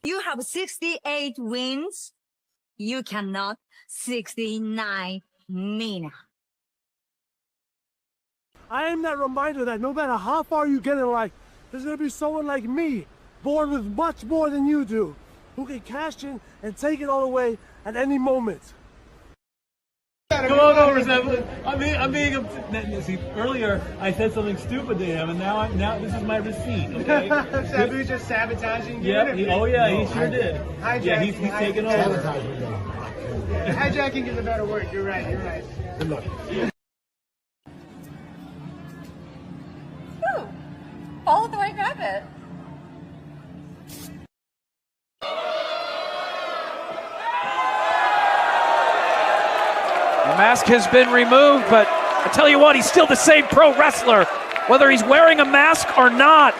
You have 68 wins. You cannot 69 Nina. I am that reminder that no matter how far you get in life, there's gonna be someone like me, born with much more than you do, who can cash in and take it all away at any moment. Come on over, Zeppelin. I'm being see, earlier I said something stupid to him, and now this is my receipt. Okay. Sabu's just sabotaging you. Yep. He sure did. Hijacking. Yeah, he's taking over. Hijacking is a better word. You're right. Good luck. Ooh, follow the white rabbit. The mask has been removed, but I tell you what, he's still the same pro wrestler, whether he's wearing a mask or not.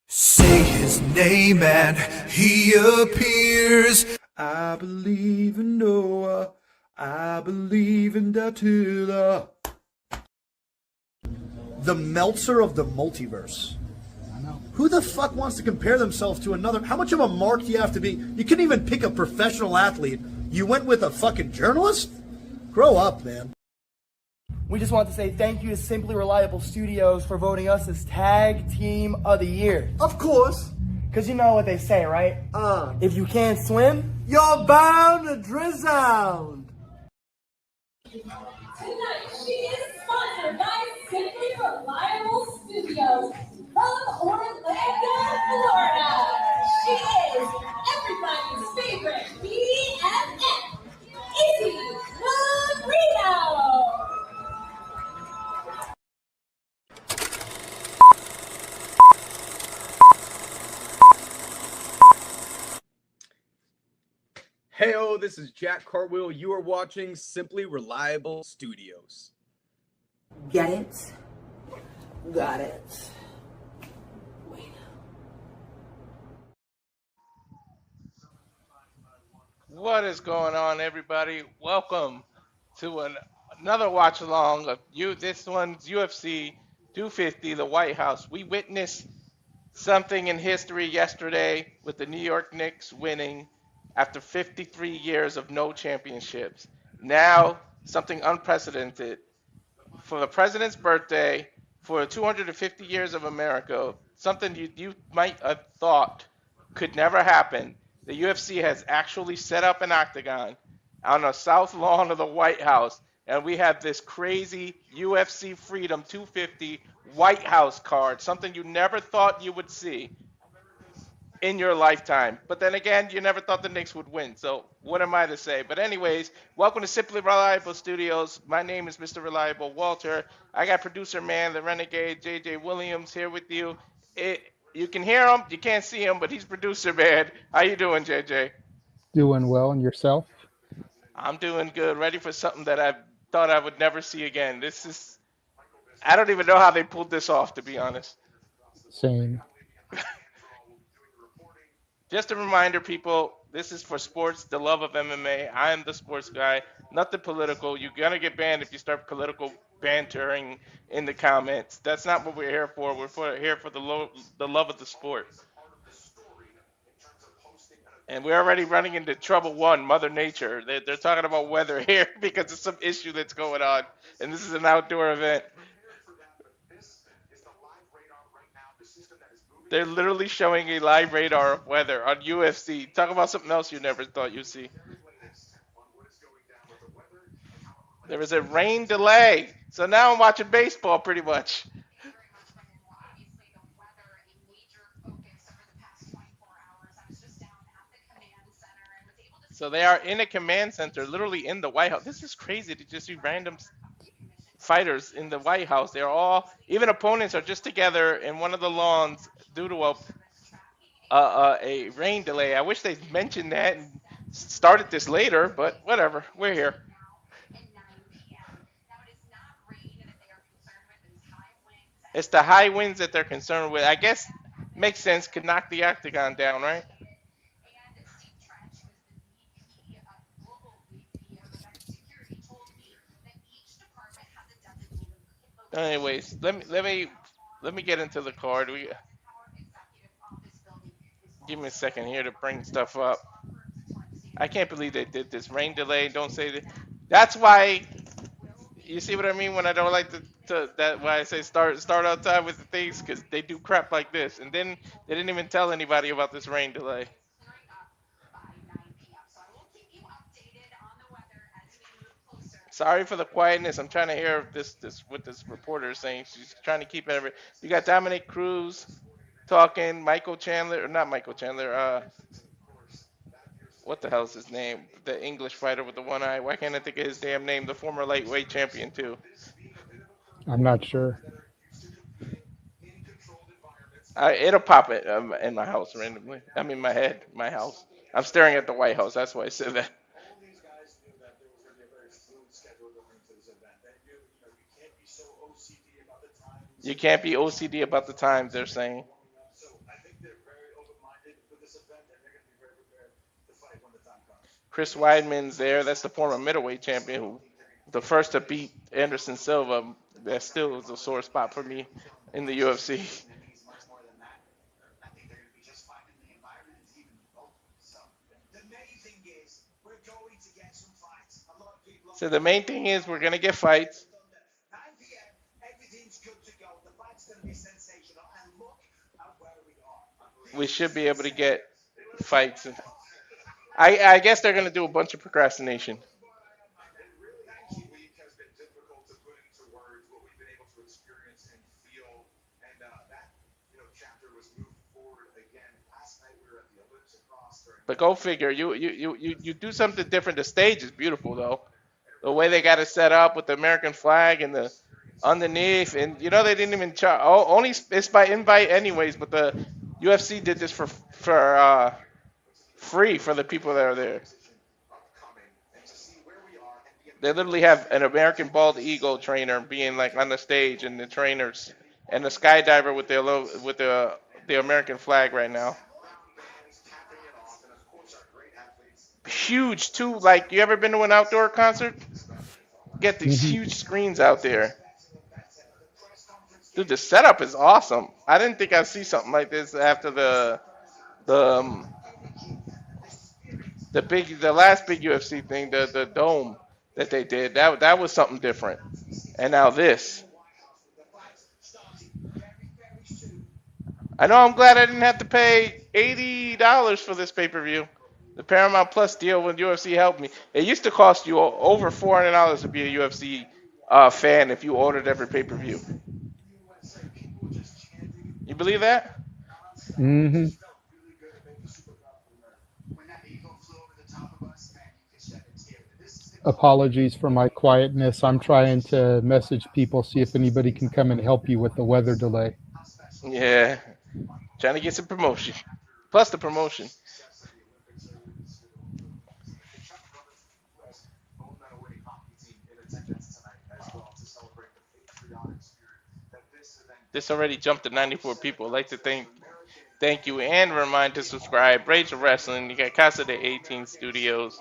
Say his name and he appears. I believe in Noah. I believe in Datula. The Meltzer of the multiverse. Who the fuck wants to compare themselves to another? How much of a mark do you have to be? You couldn't even pick a professional athlete. You went with a fucking journalist? Grow up, man. We just want to say thank you to Simply Reliable Studios for voting us as Tag Team of the Year. Of course. Because you know what they say, right? If you can't swim, You're bound to drown. Tonight, she is sponsored by Simply Reliable Studios from Orlando, Florida. She is everybody's favorite BFF, Izzy Marino. Heyo, this is Jack Cartwheel. You are watching Simply Reliable Studios. get it? Got it. What is going on, everybody? Welcome to another watch along of this one's UFC 250, the White House. We witnessed something in history yesterday with the New York Knicks winning after 53 years of no championships. Now, something unprecedented. For the president's birthday, for 250 years of America, something you might have thought could never happen. The UFC has actually set up an octagon on the south lawn of the White House, and we have this crazy UFC Freedom 250 White House card, something you never thought you would see in your lifetime. But then again, you never thought the Knicks would win, so what am I to say? But anyways, welcome to Simply Reliable Studios. My name is Mr. Reliable Walter. I got producer man, the renegade, JJ Williams, here with you. You can hear him, you can't see him, but he's producer man. How you doing, JJ? Doing well, and yourself? I'm doing good. Ready for something that I thought I would never see again. I don't even know how they pulled this off, to be honest. Same. Just a reminder, people, this is for sports, the love of MMA. I am the sports guy, nothing political. You're going to get banned if you start political bantering in the comments. That's not what we're here for. We're here for the love of the sport. And we're already running into trouble one, Mother Nature. They're talking about weather here because of some issue that's going on. And this is an outdoor event. They're literally showing a live radar of weather on UFC. Talk about something else you never thought you'd see. There was a rain delay. So now I'm watching baseball pretty much. So they are in a command center, literally in the White House. This is crazy to just see random fighters in the White House. They're all, even opponents are just together in one of the lawns due to a rain delay. I wish they mentioned that and started this later, but whatever. We're here. It's the high winds that they're concerned with. I guess makes sense. Could knock the octagon down, right? Anyways, let me get into the card. Give me a second here to bring stuff up. I can't believe they did this. Rain delay. Don't say that. That's why. You see what I mean when I don't like to that why I say start on time with the things because they do crap like this and then they didn't even tell anybody about this rain delay. Sorry for the quietness. I'm trying to hear this what this reporter is saying. She's trying to keep every. You got Dominic Cruz talking. Michael Chandler or not Michael Chandler. What the hell's his name? The English fighter with the one eye. Why can't I think of his damn name? The former lightweight champion too. I'm not sure. It'll pop it in my house randomly. I mean, my head, my house. I'm staring at the White House. That's why I said that. You can't be OCD about the times, they're saying. Chris Weidman's there. That's the former middleweight champion who, the first to beat Anderson Silva. That still is a sore spot for me in the UFC. So the main thing is we're gonna get fights. We should be able to get fights. I guess they're gonna do a bunch of procrastination. But go figure. You do something different. The stage is beautiful though. The way they got it set up with the American flag and the underneath, and you know they didn't even charge. Oh, only it's by invite anyways. But the UFC did this for free for the people that are there. They literally have an American bald eagle trainer being like on the stage, and the trainers and the skydiver with the American flag right now. Huge too. Like, you ever been to an outdoor concert? Get these huge screens out there. Dude, the setup is awesome. I didn't think I'd see something like this after the last big UFC thing, the dome that they did. That was something different. And now this. I know I'm glad I didn't have to pay $80 for this pay-per-view. The Paramount Plus deal with UFC helped me. It used to cost you over $400 to be a UFC fan if you ordered every pay-per-view. You believe that? Mm-hmm. Apologies for my quietness. I'm trying to message people, see if anybody can come and help you with the weather delay. Yeah. Trying to get some promotion. Plus the promotion. This already jumped to 94 people. I'd like to thank you and remind to subscribe. Rage of Wrestling. You got Casa de 18 Studios.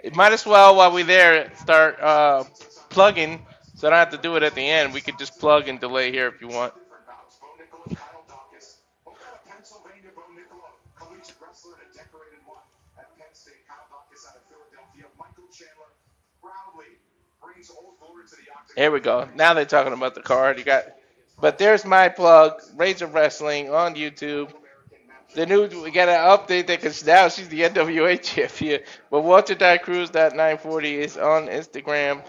It might as well, while we're there, start plugging, so I don't have to do it at the end. We could just plug and delay here if you want. Here we go. Now they're talking about the card. But there's my plug. Rage of Wrestling on YouTube. We got an update that because now she's the NWA champion. But Walter.Cruz.940 is on Instagram.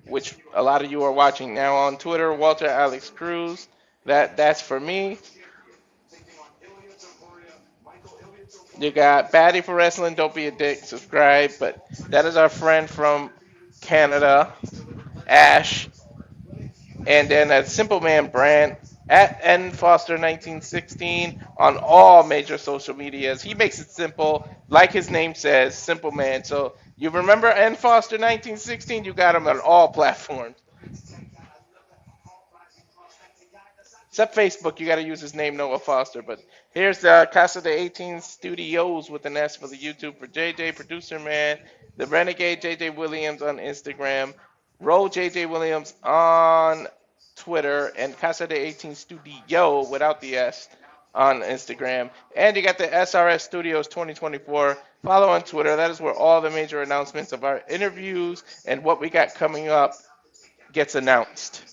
Which a lot of you are watching now on Twitter. Walter Alex Cruz. That's for me. You got Batty for Wrestling. Don't be a dick. Subscribe. But that is our friend from Canada, Ash. And then at Simple Man Brand at nfoster1916 on all major social medias. He makes it simple, like his name says, Simple Man. So you remember nfoster1916? You got him on all platforms. Except Facebook, you got to use his name, Noah Foster. But here's the Casa de 18 Studios with an S for the YouTube for JJ, Producer Man, the Renegade JJ Williams on Instagram, Roll JJ Williams on Twitter, and Casa de 18 Studio without the S on Instagram. And you got the SRS Studios 2024. Follow on Twitter. That is where all the major announcements of our interviews and what we got coming up gets announced.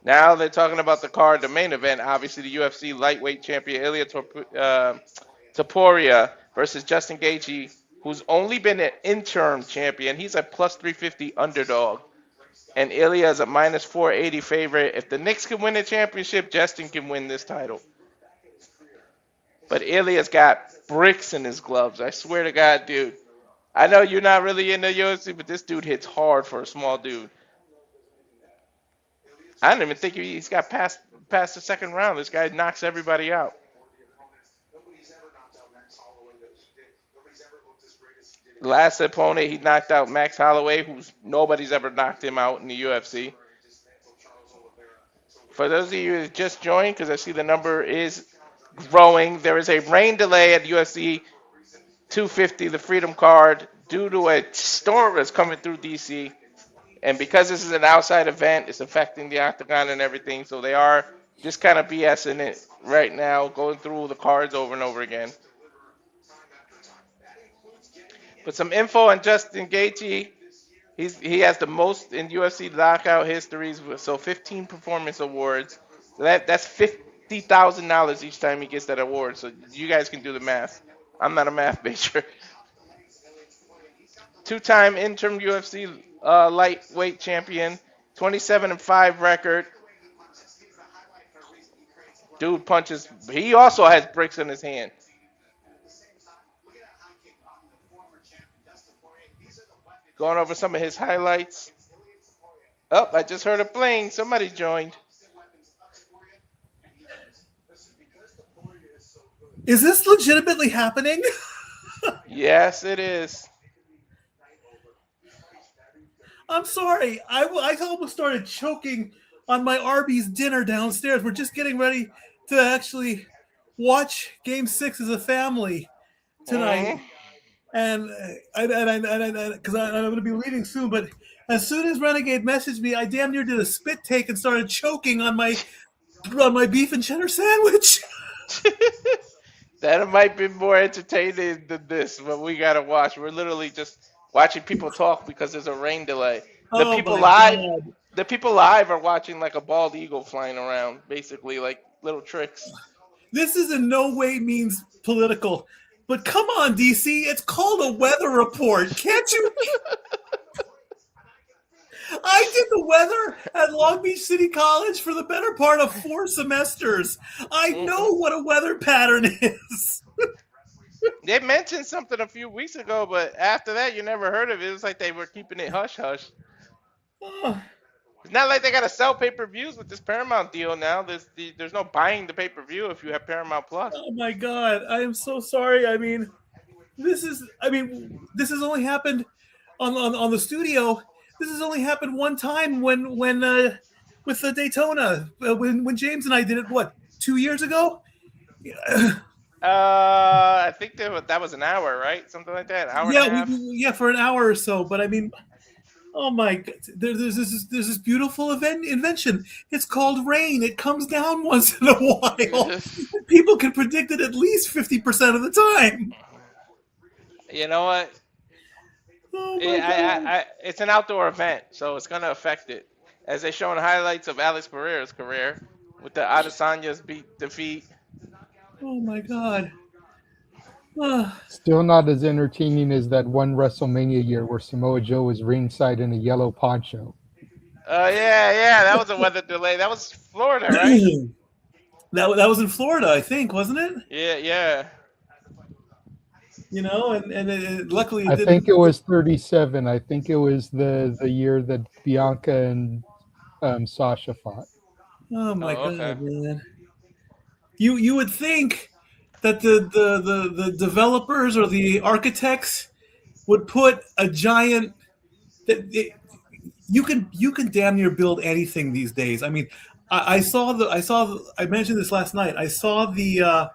Now they're talking about the card, the main event, obviously the UFC lightweight champion Ilia Topuria versus Justin Gaethje, who's only been an interim champion. He's a plus 350 underdog. And Ilia is a minus 480 favorite. If the Knicks can win the championship, Justin can win this title. But Ilia's got bricks in his gloves. I swear to God, dude. I know you're not really in the UFC, but this dude hits hard for a small dude. I don't even think he's got past the second round. This guy knocks everybody out. Last opponent, he knocked out Max Holloway, who's nobody's ever knocked him out in the UFC. For those of you who just joined, because I see the number is growing, there is a rain delay at UFC 250, the Freedom card, due to a storm that's coming through D.C. And because this is an outside event, it's affecting the octagon and everything. So they are just kind of BSing it right now, going through the cards over and over again. But some info on Justin Gaethje. He has the most in UFC knockout histories, so 15 performance awards. That's $50,000 each time he gets that award. So you guys can do the math. I'm not a math major. Two-time interim UFC lightweight champion, 27-5 record. Dude punches. He also has bricks in his hand. Going over some of his highlights. Oh, I just heard a plane. Somebody joined. Is this legitimately happening? Yes, it is. I'm sorry. I almost started choking on my Arby's dinner downstairs. We're just getting ready to actually watch Game 6 as a family tonight. And because I'm going to be leaving soon. But as soon as Renegade messaged me, I damn near did a spit take and started choking on my beef and cheddar sandwich. That might be more entertaining than this, but we got to watch. We're literally just watching people talk because there's a rain delay. The people live are watching like a bald eagle flying around, basically like little tricks. This is in no way means political, but come on, DC, it's called a weather report. Can't you? I did the weather at Long Beach City College for the better part of 4 semesters. I know what a weather pattern is. They mentioned something a few weeks ago, but after that, you never heard of it. It was like they were keeping it hush-hush. It's not like they got to sell pay-per-views with this Paramount deal now. There's no buying the pay-per-view if you have Paramount Plus. Oh, my God. I am so sorry. This has only happened on the studio. This has only happened one time when with the Daytona when James and I did it 2 years ago. I think that was an hour, right? Something like that. Hour and a half? For an hour or so. But oh my God, there's this beautiful invention. It's called rain. It comes down once in a while. People can predict it at least 50% of the time. You know what? Oh my God. It's an outdoor event, so it's going to affect it. As they showing highlights of Alex Pereira's career with the Adesanya's defeat. Oh my God. Still not as entertaining as that one WrestleMania year where Samoa Joe was ringside in a yellow poncho. Yeah, that was a weather delay. That was Florida, right? that was in Florida, I think, wasn't it? Yeah. And luckily I think it was 37. I think it was the year that Bianca and Sasha fought. Oh my God, man! You would think that the developers or the architects would put a giant. You can damn near build anything these days. I mean, I mentioned this last night. I saw the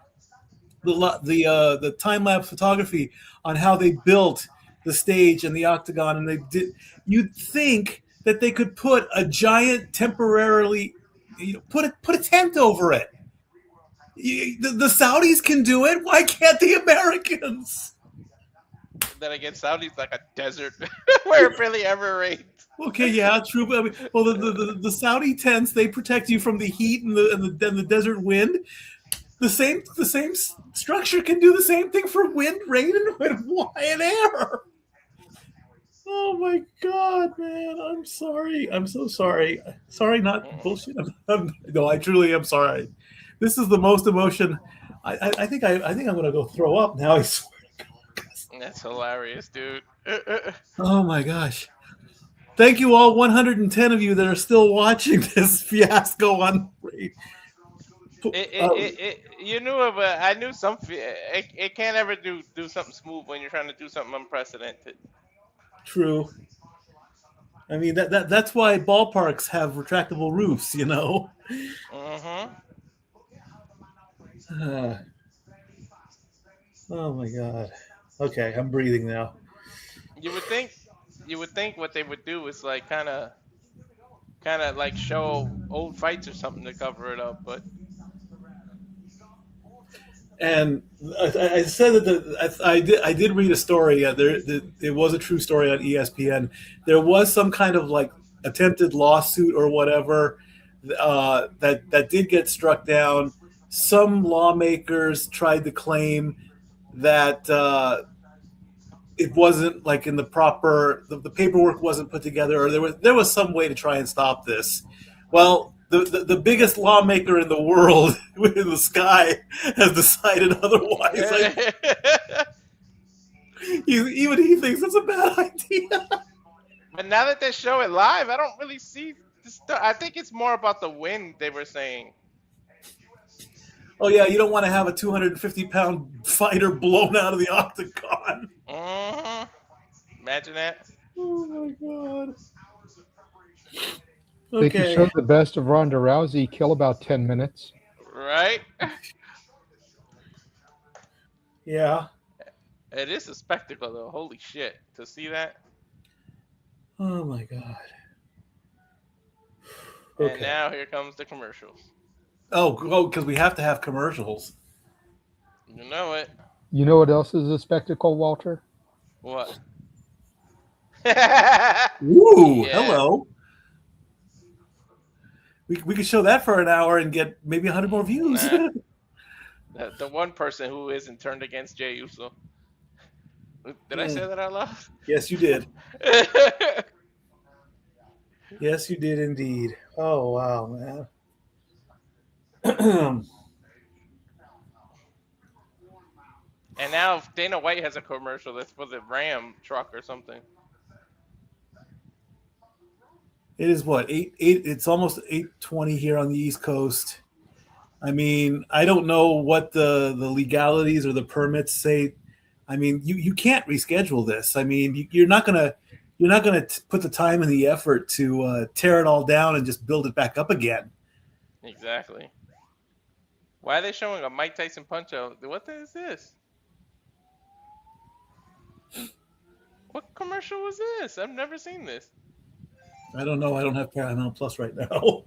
time lapse photography on how they built the stage and the octagon, and they did. You'd think that they could put a giant temporarily, put a tent over it. The Saudis can do it. Why can't the Americans? Then again, Saudi's like a desert where it barely ever rains. Okay, yeah, true. But I mean, well, the Saudi tents, they protect you from the heat and the desert wind. The same structure can do the same thing for wind, rain, and air. Oh my God, man! I'm sorry. I'm so sorry. Sorry, not bullshit. No, I truly am sorry. This is the most emotion. I think I'm gonna go throw up now. I swear. That's hilarious, dude. Oh my gosh. Thank you all 110 of you that are still watching this fiasco on you knew it, but I knew it can't ever do something smooth when you're trying to do something unprecedented. True. I mean that's why ballparks have retractable roofs, you know. Oh my God. Okay, I'm breathing now. You would think what they would do is like kind of like show old fights or something to cover it up, but. And I said that I did read a story. It was a true story on ESPN. There was some kind of like attempted lawsuit or whatever that did get struck down. Some lawmakers tried to claim that it wasn't like in the proper the paperwork wasn't put together, or there was some way to try and stop this. Well, the biggest lawmaker in the world in the sky has decided otherwise. Even he thinks it's a bad idea. But now that they show it live, I don't really see the stuff. I think it's more about the wind, they were saying. Oh yeah, you don't want to have a 250-pound fighter blown out of the octagon. Imagine that. Oh my God. They could show the best of Ronda Rousey, kill about 10 minutes. Right? Yeah. It is a spectacle, though. Holy shit. To see that. Oh, my God. And now here comes the commercials. Oh, because we have to have commercials. You know it. You know what else is a spectacle, Walter? What? Ooh, hello. We could show that for an hour and get maybe 100 more views. The one person who isn't turned against Jey Uso. Did I say that out loud? Yes, you did. Yes, you did indeed. Oh, wow, man. And now Dana White has a commercial that's for the Ram truck or something. It is what, 8? It's almost 8:20 here on the East Coast. I mean, I don't know what the legalities or the permits say. I mean, you can't reschedule this. I mean, you're not gonna put the time and the effort to tear it all down and just build it back up again. Exactly. Why are they showing a Mike Tyson punch out? What is this? What commercial was this? I've never seen this. I don't know. I don't have Paramount Plus right now.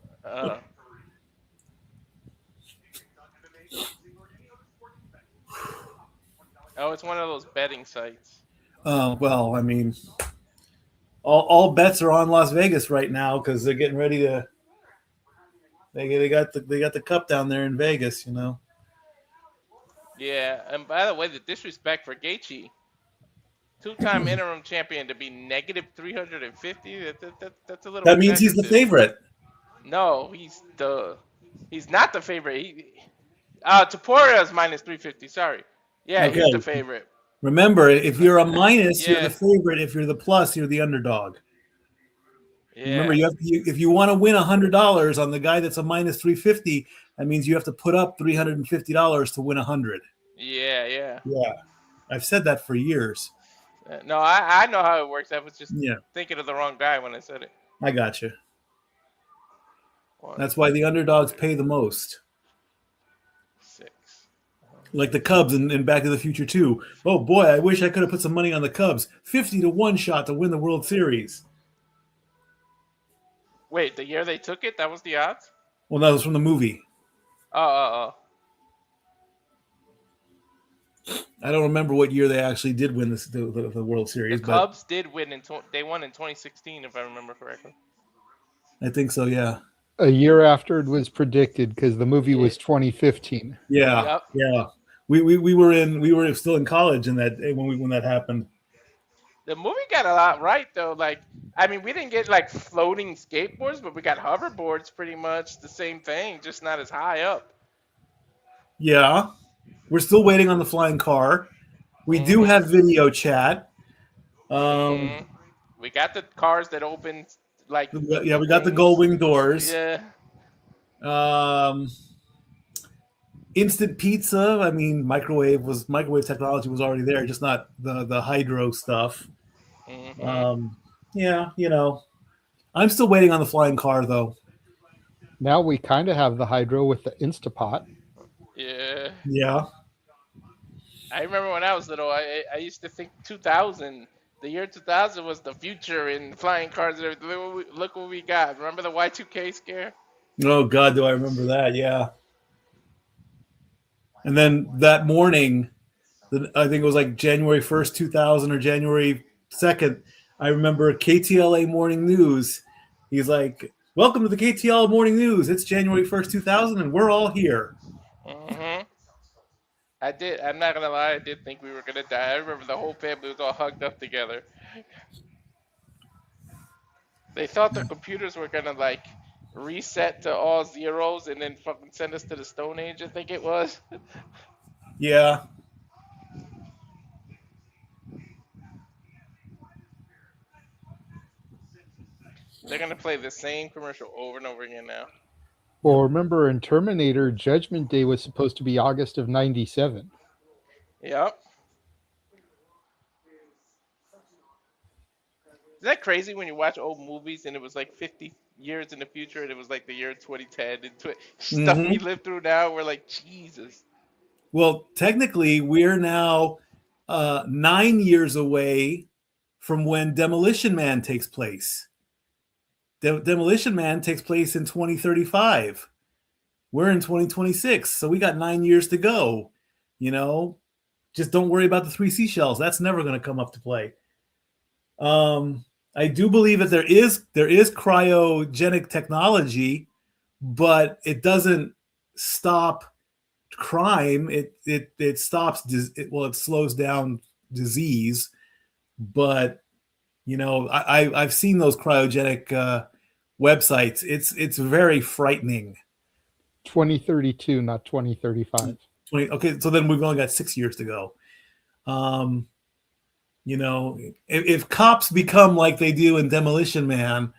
Oh, it's one of those betting sites. Well, I mean, all bets are on Las Vegas right now because they're getting ready to. They got the cup down there in Vegas, you know. Yeah, and by the way, the disrespect for Gaethje, two-time interim champion, to be negative 350. That's a little. That means he's the favorite. No, he's not the favorite. Topuria is minus 350. Sorry. Yeah, okay. He's the favorite. Remember, if you're a minus, you're the favorite. If you're the plus, you're the underdog. Yeah. Remember, if you want to win $100 on the guy that's a minus 350, that means you have to put up $350 to win 100. Yeah. I've said that for years. No, I know how it works. I was just thinking of the wrong guy when I said it. I got you. That's why the underdogs pay the most. 6. Like the Cubs in Back to the Future 2. Oh boy, I wish I could have put some money on the Cubs. 50-1 shot to win the World Series. Wait, the year they took it, that was the odds? Well, that was from the movie. Oh. I don't remember what year they actually did win the World Series. The Cubs did win they won in 2016, if I remember correctly. I think so, yeah. A year after it was predicted, because the movie was 2015. Yeah, yeah. We were still in college in that when that happened. The movie got a lot right though. Like, I mean, we didn't get like floating skateboards, but we got hoverboards, pretty much the same thing, just not as high up. Yeah, we're still waiting on the flying car. We do have video chat. We got the cars that open like. Yeah, we got the gold wing doors. Yeah. Instant pizza. I mean, microwave technology was already there, just not the hydro stuff. Yeah, you know, I'm still waiting on the flying car though. Now we kind of have the hydro with the Instapot. Yeah. Yeah. I remember when I was little, I used to think 2000, the year 2000 was the future in flying cars and everything. Look what we got. Remember the Y2K scare? Oh God, do I remember that? Yeah. And then that morning, I think it was like January 1st, 2000 or January 2nd, I remember KTLA Morning News. He's like, welcome to the KTLA Morning News. It's January 1st, 2000, and we're all here. I'm not going to lie, I did think we were going to die. I remember the whole family was all hugged up together. They thought their computers were going to like reset to all zeros and then fucking send us to the Stone Age, I think it was. Yeah. They're going to play the same commercial over and over again now. Well, remember in Terminator, Judgment Day was supposed to be August of '97. Yep. Is that crazy when you watch old movies and it was like 50 years in the future and it was like the year 2010 and stuff we live through now? We're like, Jesus. Well, technically, we're now 9 years away from when Demolition Man takes place. Demolition Man takes place in 2035. We're in 2026, so we got 9 years to go. You know, just don't worry about the 3 seashells. That's never going to come up to play. I do believe that there is cryogenic technology, but it doesn't stop crime. It stops. It slows down disease, but you know, I've seen those cryogenic websites. It's very frightening. 2032, not 2035. Okay, so then we've only got 6 years to go. You know, if cops become like they do in Demolition Man,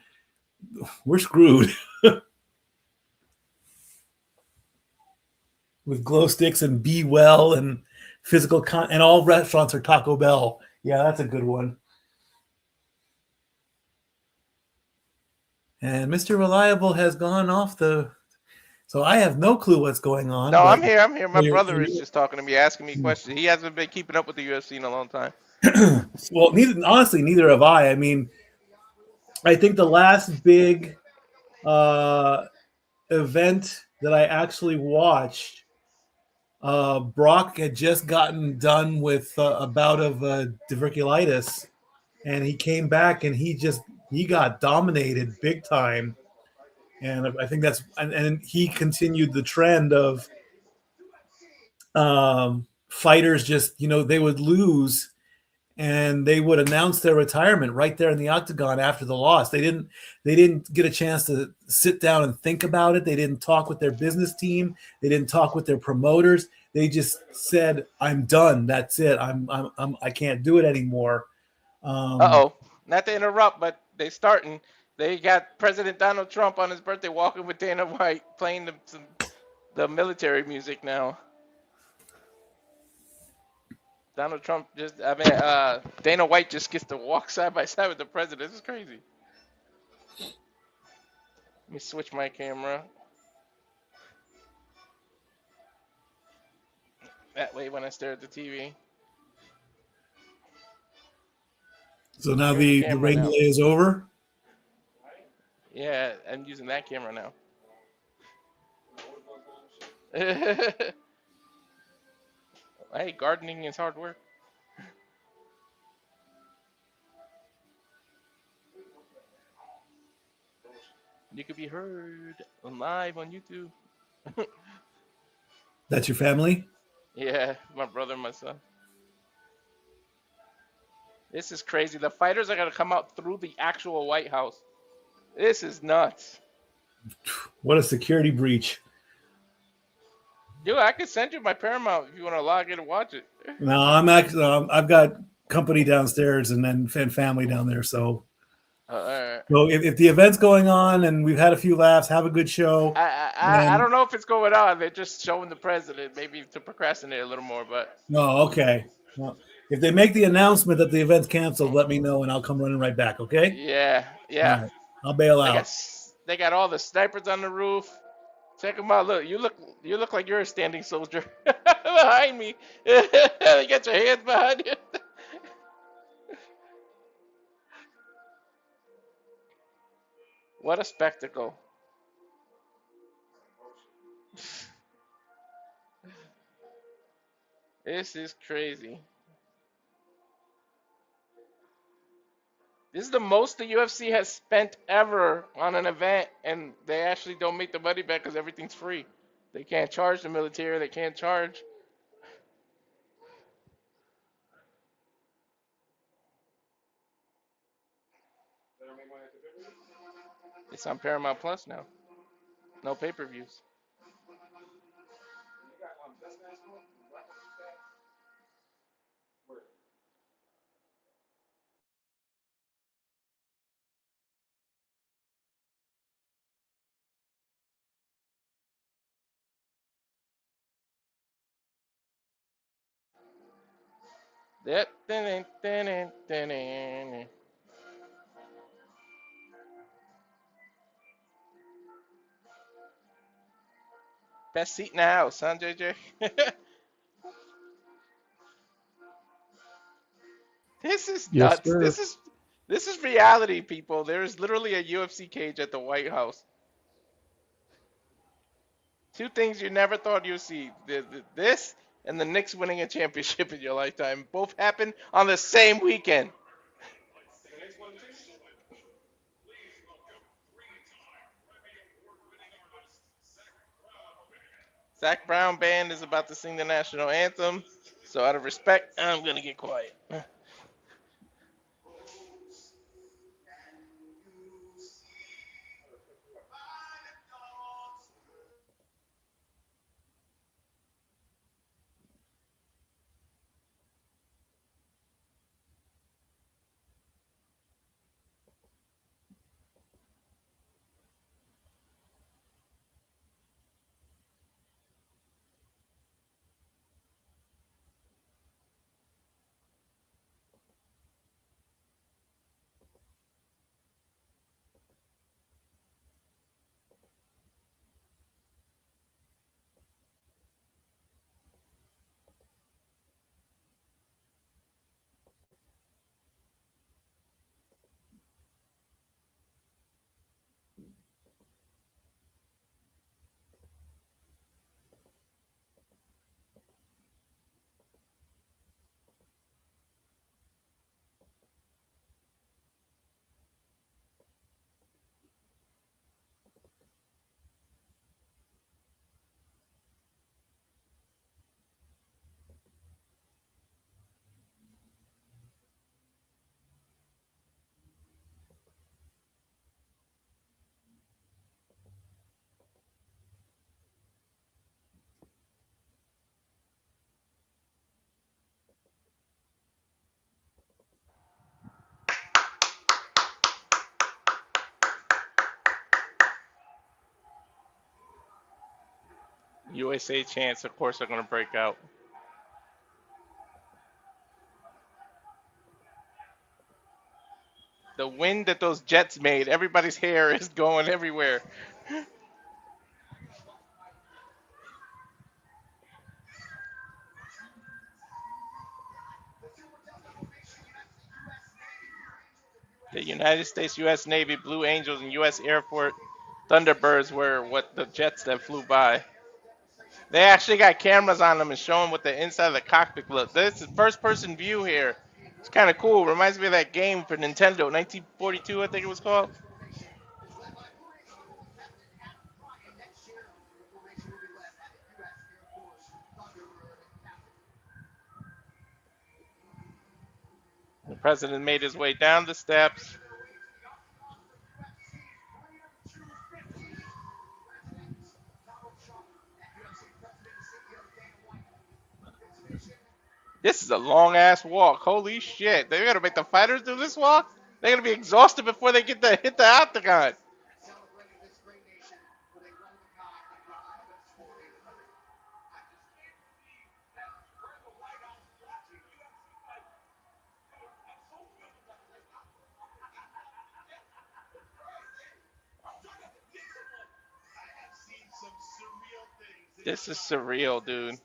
we're screwed. With glow sticks and Be Well and physical and all restaurants are Taco Bell. Yeah, that's a good one. And Mr. Reliable has gone off so I have no clue what's going on. No, I'm here. My brother is just talking to me, asking me questions. He hasn't been keeping up with the UFC in a long time. Well, neither have I. I mean, I think the last big event that I actually watched, Brock had just gotten done with a bout of diverticulitis, and he came back and he got dominated big time. And I think and he continued the trend of fighters just, you know, they would lose and they would announce their retirement right there in the octagon after the loss. They didn't get a chance to sit down and think about it. They didn't talk with their business team. They didn't talk with their promoters. They just said, "I'm done. That's it. I can't do it anime." Not to interrupt, but they starting. They got President Donald Trump on his birthday walking with Dana White playing the military music now. Donald Trump Dana White just gets to walk side by side with the president. This is crazy. Let me switch my camera. That way when I stare at the TV. So now the rain delay is over? Yeah, I'm using that camera now. Hey, gardening is hard work. You could be heard live on YouTube. That's your family? Yeah, my brother and my son. This is crazy. The fighters are gonna come out through the actual White House. This is nuts. What a security breach. Dude, I could send you my Paramount if you want to log in and watch it. No, I've got company downstairs and then family down there. So, Alright. so if the event's going on and we've had a few laughs, have a good show. I don't know if it's going on. They're just showing the president, maybe to procrastinate a little more. But Oh, okay. Well, if they make the announcement that the event's canceled, let me know and I'll come running right back. Okay? yeah. All right. I'll bail out. They got all the snipers on the roof. Check them out. Look, you look like you're a standing soldier behind me. You got your hands behind you. What a spectacle. This is crazy. This is the most the UFC has spent ever on an event, and they actually don't make the money back because everything's free. They can't charge the military. They can't charge. It's on Paramount Plus now. No pay-per-views. Best seat in the house, huh, JJ? This is Yes, nuts. sir. This is reality, people. There is literally a UFC cage at the White House. Two things you never thought you'd see: this and the Knicks winning a championship in your lifetime. Both happened on the same weekend. Zach Brown band is about to sing the national anthem, so out of respect, I'm gonna get quiet. USA chants, of course, are gonna break out. The wind that those jets made, everybody's hair is going everywhere. The United States, U.S. Navy, Blue Angels, and U.S. Air Force Thunderbirds were what the jets that flew by. They actually got cameras on them and showing what the inside of the cockpit looks. This is first-person view here. It's kind of cool. Reminds me of that game for Nintendo, 1942, I think it was called. The president made his way down the steps. This is a long-ass walk. Holy shit. They're going to make the fighters do this walk? They're going to be exhausted before they get to hit the octagon. This is surreal, dude.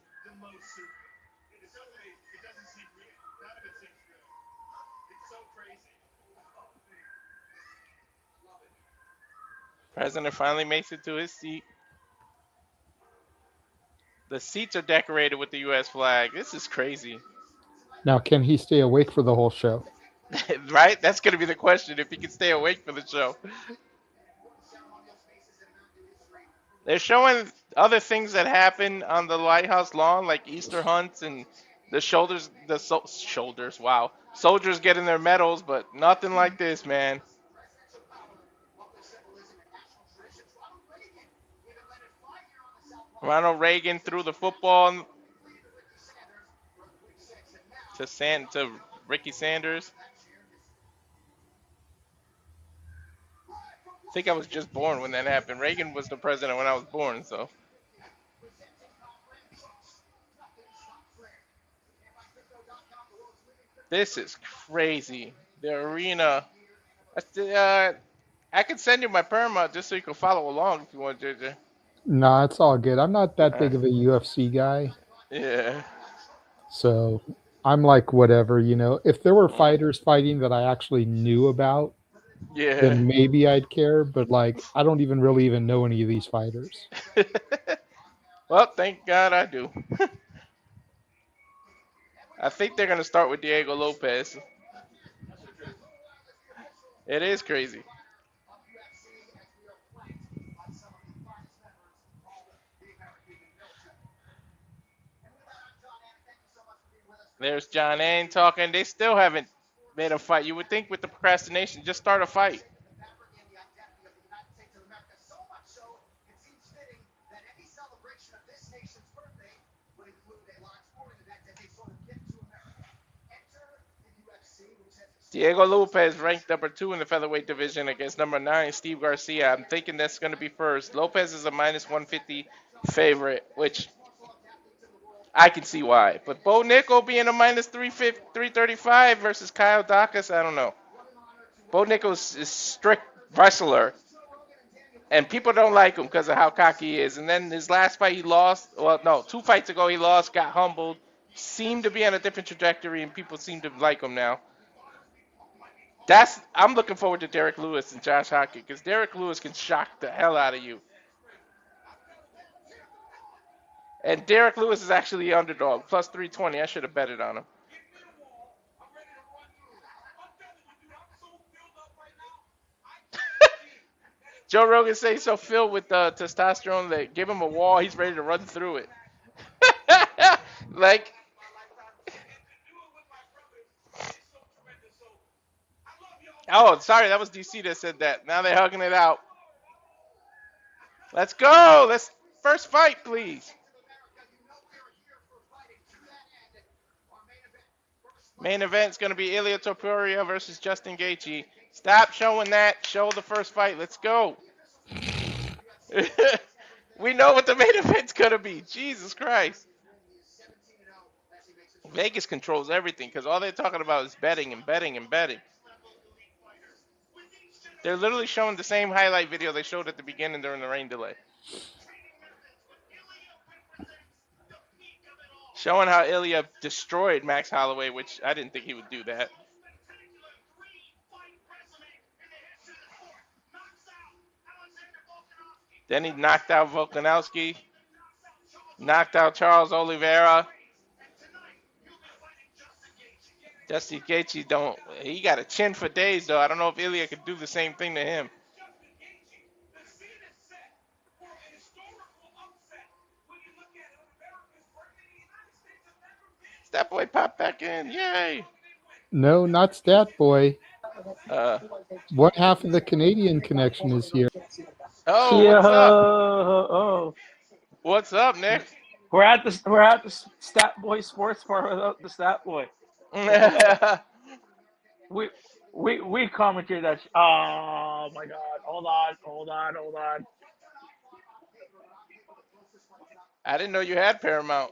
President finally makes it to his seat. The seats are decorated with the U.S. flag. This is crazy. Now, can he stay awake for the whole show? Right? That's going to be the question, if he can stay awake for the show. They're showing other things that happen on the lighthouse lawn, like Easter hunts and the soldiers getting their medals, but nothing like this, man. Ronald Reagan threw the football to Ricky Sanders. I think I was just born when that happened. Reagan was the president when I was born, so. This is crazy. The arena. I can send you my perma just so you can follow along if you want, JJ. Nah, it's all good. I'm not that big of a UFC guy. Yeah. So I'm like, whatever, you know. If there were fighters fighting that I actually knew about, then maybe I'd care. But, like, I don't even really know any of these fighters. Well, thank God I do. I think they're going to start with Diego Lopes. It is crazy. There's John Ain talking. They still haven't made a fight. You would think with the procrastination, just start a fight. Diego Lopes ranked number 2 in the featherweight division against number 9, Steve Garcia. I'm thinking that's going to be first. Lopes is a minus 150 favorite, which I can see why. But Bo Nickal being a minus 335 versus Kyle Daukaus, I don't know. Bo Nickal is a strict wrestler, and people don't like him because of how cocky he is. And then his last fight he lost. Well, no, 2 fights ago he lost, got humbled, seemed to be on a different trajectory, and people seem to like him now. I'm looking forward to Derrick Lewis and Josh Hokit because Derrick Lewis can shock the hell out of you. And Derrick Lewis is actually the underdog, plus 320. I should have betted on him. Joe Rogan says he's so filled with testosterone that give him a wall, he's ready to run through it. Like, oh, sorry, that was DC that said that. Now they're hugging it out. Let's go. Let's first fight, please. Main event's going to be Ilia Topuria versus Justin Gaethje. Stop showing that. Show the first fight. Let's go. We know what the main event's going to be. Jesus Christ. Vegas controls everything because all they're talking about is betting and betting and betting. They're literally showing the same highlight video they showed at the beginning during the rain delay. Showing how Ilia destroyed Max Holloway, which I didn't think he would do that. Then he knocked out Volkanovski. Knocked out Charles Oliveira. Justin Gaethje he got a chin for days though. I don't know if Ilia could do the same thing to him. Stat Boy popped back in. Yay. No, not Stat Boy. What One half of the Canadian connection is here. Oh, what's up? What's up, Nick? We're at the Stat Boy Sports Bar without the Stat Boy. we commented that. Oh my God! Hold on. I didn't know you had Paramount.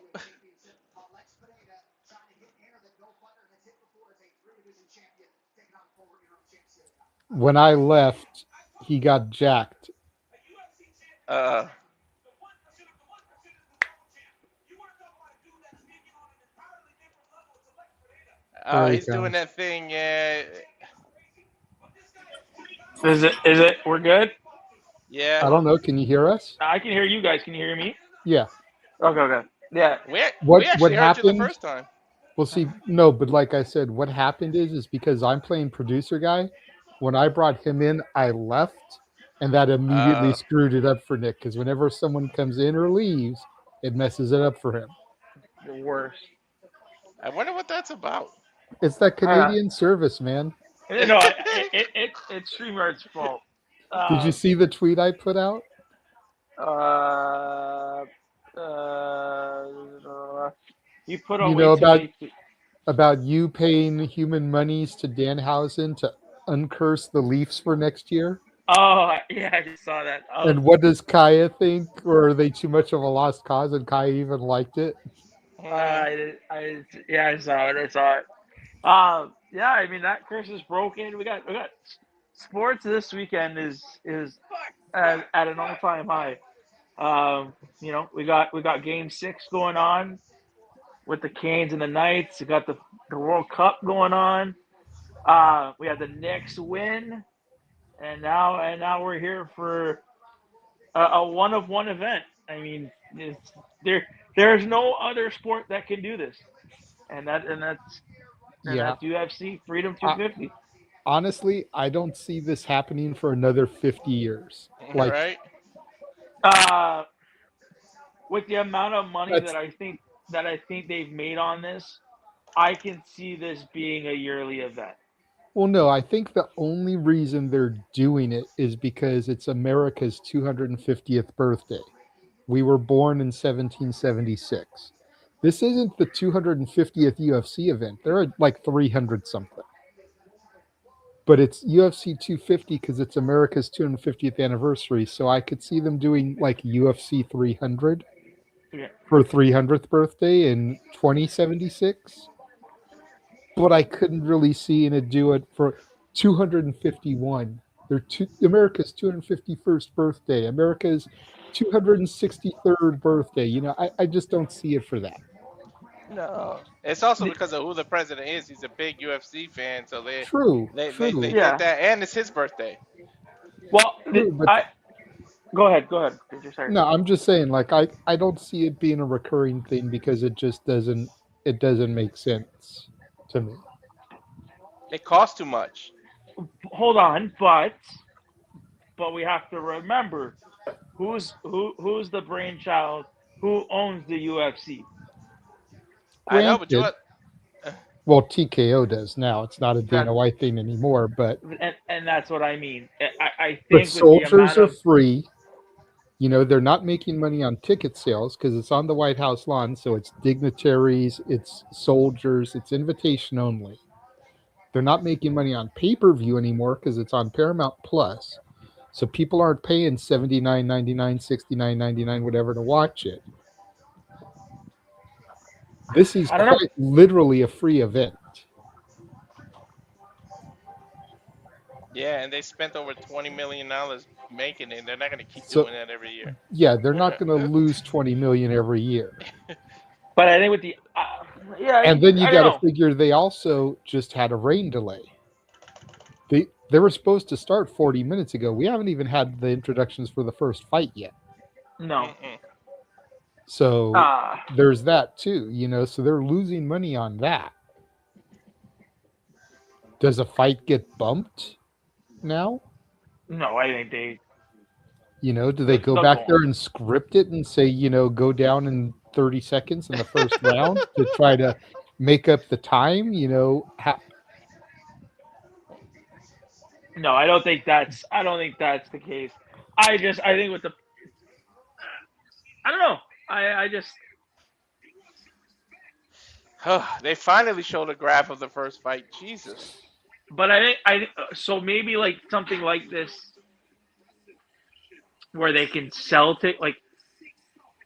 When I left, he got jacked. He's doing that thing. Is it? We're good? Yeah. I don't know. Can you hear us? I can hear you guys. Can you hear me? Yeah. Okay. Yeah. We actually heard you the first time. Well, see, no, but like I said, what happened is because I'm playing producer guy. When I brought him in, I left, and that immediately screwed it up for Nick. Because whenever someone comes in or leaves, it messes it up for him. The worst. I wonder what that's about. It's that Canadian service, man. No, it's StreamYard's fault. Did you see the tweet I put out? You put on about you paying human monies to Danhausen to uncurse the Leafs for next year. Oh yeah, I just saw that. Oh. And what does Kaya think? Or are they too much of a lost cause? And Kaya even liked it. I saw it. Yeah, I mean that curse is broken. We got sports this weekend is at an all-time high. We got Game 6 going on with the Canes and the Knights. We got the World Cup going on. We had the Knicks win, and now we're here for a one-of-one event. I mean, there's no other sport that can do this, and that's UFC Freedom 250. Honestly, I don't see this happening for another 50 years. Right? With the amount of money that I think they've made on this, I can see this being a yearly event. Well, no, I think the only reason they're doing it is because it's America's 250th birthday. We were born in 1776. This isn't the 250th UFC event. There are like 300 something. But it's UFC 250 because it's America's 250th anniversary. So I could see them doing like UFC 300 for 300th birthday in 2076. But I couldn't really see it do it for 251. America's 251st birthday, America's 263rd birthday. I just don't see it for that. No, it's also because of who the president is. He's a big UFC fan, so they true. They did that, and it's his birthday. Well, go ahead. No, I'm just saying, like I don't see it being a recurring thing because it just doesn't make sense to me. It costs too much. Hold on, but we have to remember who's the brainchild, who owns the UFC. I know, but well, TKO does now. It's not a Dana White thing anymore, but and that's what I mean. I think but soldiers are free. They're not making money on ticket sales because it's on the White House lawn, so it's dignitaries, it's soldiers, it's invitation only. They're not making money on pay-per-view anymore because it's on Paramount Plus. So people aren't paying $79.99, $69.99, whatever to watch it. This is quite literally a free event. Yeah, and they spent over $20 million making it. They're not going to keep doing that every year. Yeah, they're not going to lose $20 million every year. But I think with the and then you got to figure they also just had a rain delay. They were supposed to start 40 minutes ago. We haven't even had the introductions for the first fight yet. No. So there's that too, so they're losing money on that. Does a fight get bumped now? No, I think they. Do they go back there and script it and say, go down in 30 seconds in the first round to try to make up the time? No, I don't think that's the case. I think with the. I don't know. I just. They finally showed a graph of the first fight. Jesus. But I think so maybe like something like this, where they can sell like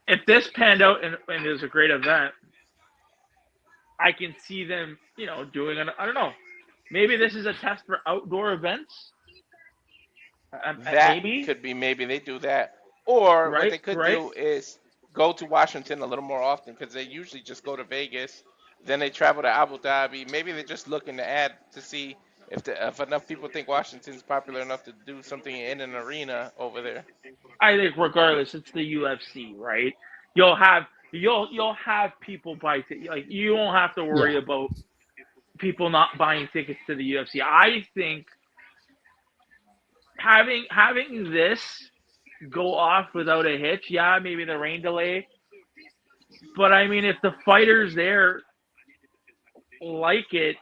if this panned out and it was a great event, I can see them, doing I don't know. Maybe this is a test for outdoor events. That could be maybe they do that. Or what they could do is go to Washington a little more often because they usually just go to Vegas. Then they travel to Abu Dhabi. Maybe they're just looking to add to see if enough people think Washington's popular enough to do something in an arena over there. I think regardless, it's the UFC, right? You'll have people buy tickets. Like you won't have to worry about people not buying tickets to the UFC. I think having this go off without a hitch, maybe the rain delay. But I mean, if the fighters there like it,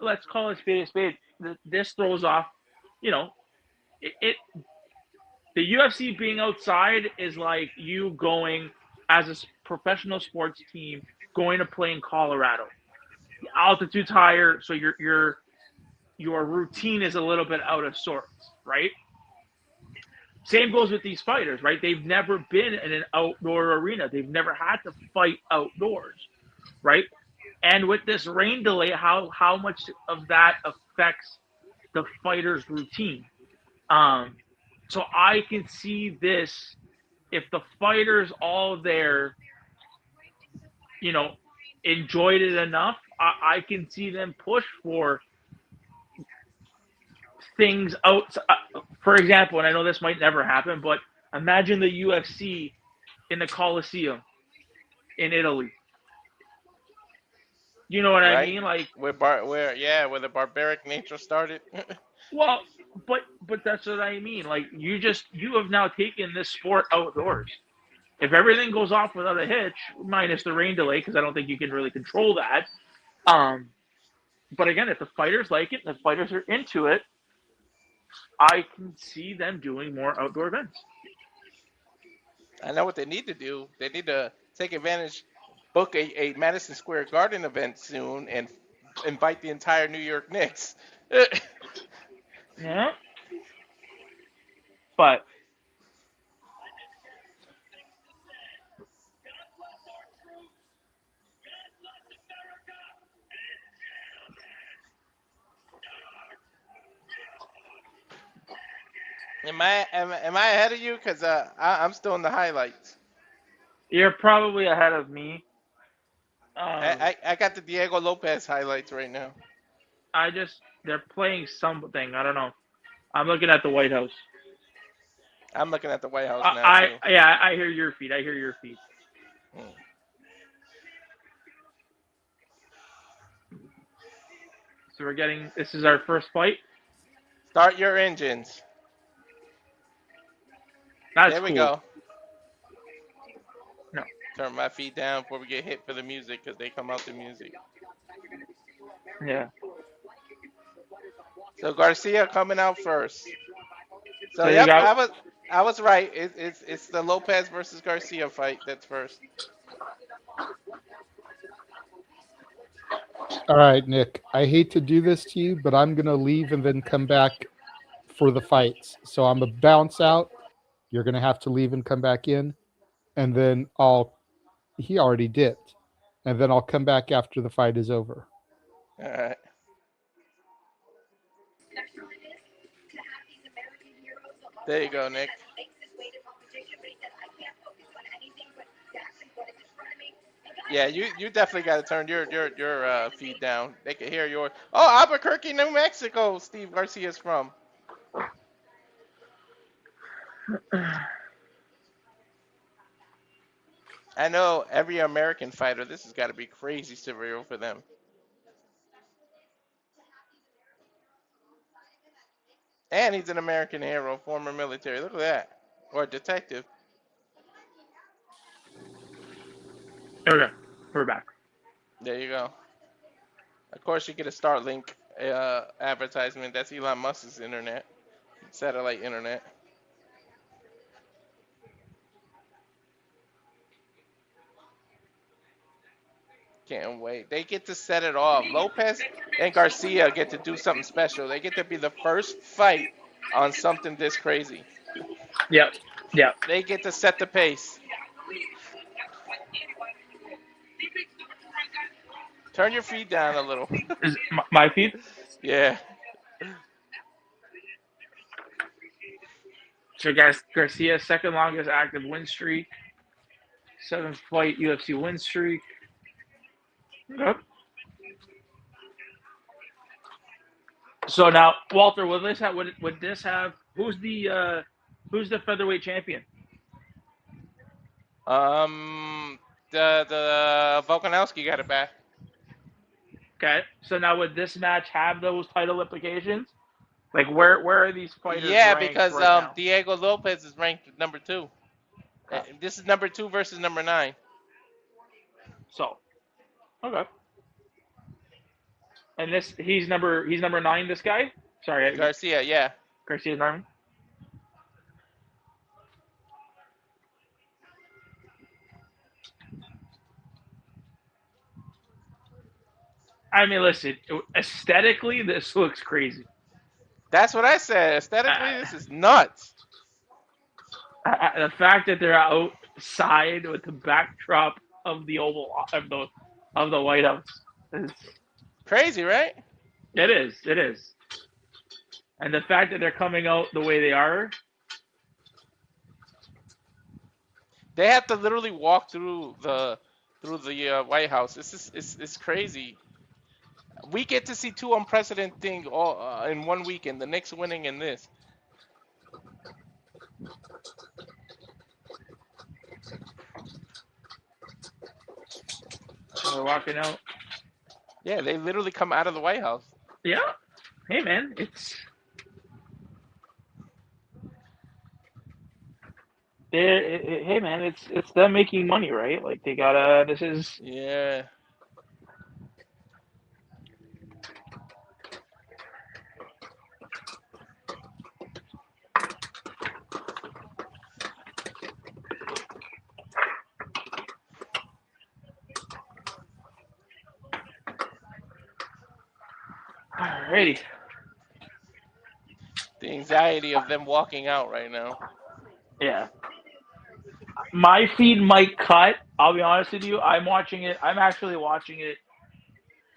let's call it spade a spade. This throws off, the UFC being outside is like you going as a professional sports team going to play in Colorado. The altitude's higher, so your routine is a little bit out of sorts, right? Same goes with these fighters, right? They've never been in an outdoor arena. They've never had to fight outdoors, right? And with this rain delay, how much of that affects the fighter's routine? So I can see this, if the fighters all there, enjoyed it enough, I can see them push for things out. For example, and I know this might never happen, but imagine the UFC in the Coliseum in Italy. You know what I mean? Like where the barbaric nature started. Well, but that's what I mean. Like you have now taken this sport outdoors. If everything goes off without a hitch, minus the rain delay, because I don't think you can really control that. But again, if the fighters like it, and the fighters are into it, I can see them doing more outdoor events. I know what they need to do. They need to take advantage, book a Madison Square Garden event soon, and invite the entire New York Knicks. Yeah. But am I ahead of you? Because I'm still in the highlights. You're probably ahead of me. I got the Diego Lopes highlights right now. They're playing something. I don't know. I'm looking at the White House. I'm looking at the White House now, too. I hear your feet. So this is our first fight. Start your engines. There we go. No. Turn my feet down before we get hit for the music, because they come out the music. Yeah. So Garcia coming out first. So yep, I was right. It's the Lopes versus Garcia fight that's first. All right, Nick. I hate to do this to you, but I'm gonna leave and then come back for the fights. So I'm gonna bounce out. You're gonna have to leave and come back in, and then he already dipped, and then I'll come back after the fight is over. All right. There you go, Nick. Yeah, you definitely got to turn your feed down. They can hear your. Oh, Albuquerque, New Mexico. Steve Garcia's from. I know every American fighter. This has got to be crazy surreal for them. And he's an American hero, former military. Look at that, or detective. Okay, we're back. There you go. Of course, you get a Starlink advertisement. That's Elon Musk's internet, satellite internet. Can't wait. They get to set it off. Lopes and Garcia get to do something special. They get to be the first fight on something this crazy. Yep. Yep. They get to set the pace. Turn your feed down a little. Is my feed? Yeah. So, guys, Garcia's second longest active win streak. 7th fight UFC win streak. Yep. So now, Walter, would this have who's the featherweight champion? The Volkanovski got it back. Okay. So now would this match have those title implications? Like where are these fighters? Yeah, ranked because right now? Diego Lopes is ranked number 2. This is number 2 versus number 9. So, okay. And he's number 9. This guy. Sorry, Garcia. Yeah. Garcia's 9. I mean, listen. Aesthetically, this looks crazy. That's what I said. Aesthetically, this is nuts. The fact that they're outside with the backdrop of the Oval of the White House is crazy, right? It is. It is. And the fact that they're coming out the way they are. They have to literally walk through the White House. It's crazy. We get to see 2 unprecedented things all in one weekend. The Knicks winning and this. They're walking out. Yeah, they literally come out of the White House. Yeah. Hey, man, it's. Hey, man, it's them making money, right? Like they gotta. This is. Yeah. Alrighty. The anxiety of them walking out right now. Yeah. My feed might cut. I'll be honest with you. I'm watching it. I'm actually watching it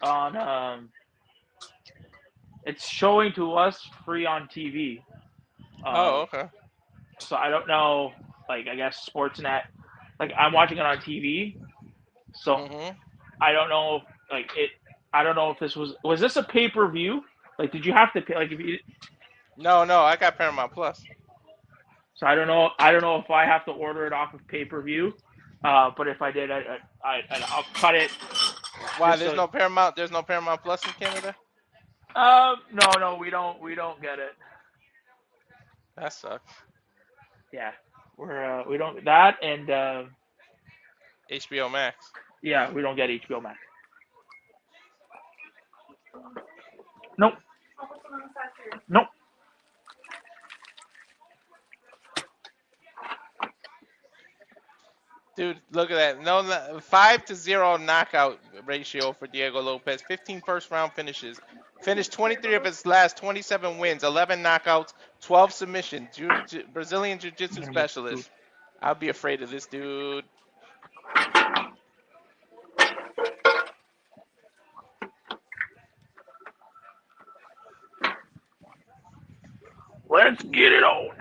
on. It's showing to us free on TV. Oh, okay. So I don't know. Like I guess Sportsnet. Like I'm watching it on TV. So I don't know. I don't know if this was this a pay-per-view? Like, did you have to pay? Like, if you? No, I got Paramount Plus. So I don't know. I don't know if I have to order it off of pay-per-view. But if I did, I'll cut it. Why? There's no Paramount. There's no Paramount Plus in Canada. No, we don't get it. That sucks. Yeah, we don't that and HBO Max. Yeah, we don't get HBO Max. Nope. Dude, look at that. No, 5-0 knockout ratio for Diego Lopes. 15 first-round finishes. Finished 23 of his last 27 wins. 11 knockouts, 12 submissions. Brazilian Jiu-Jitsu specialist. I'd be afraid of this dude. Let's get it on.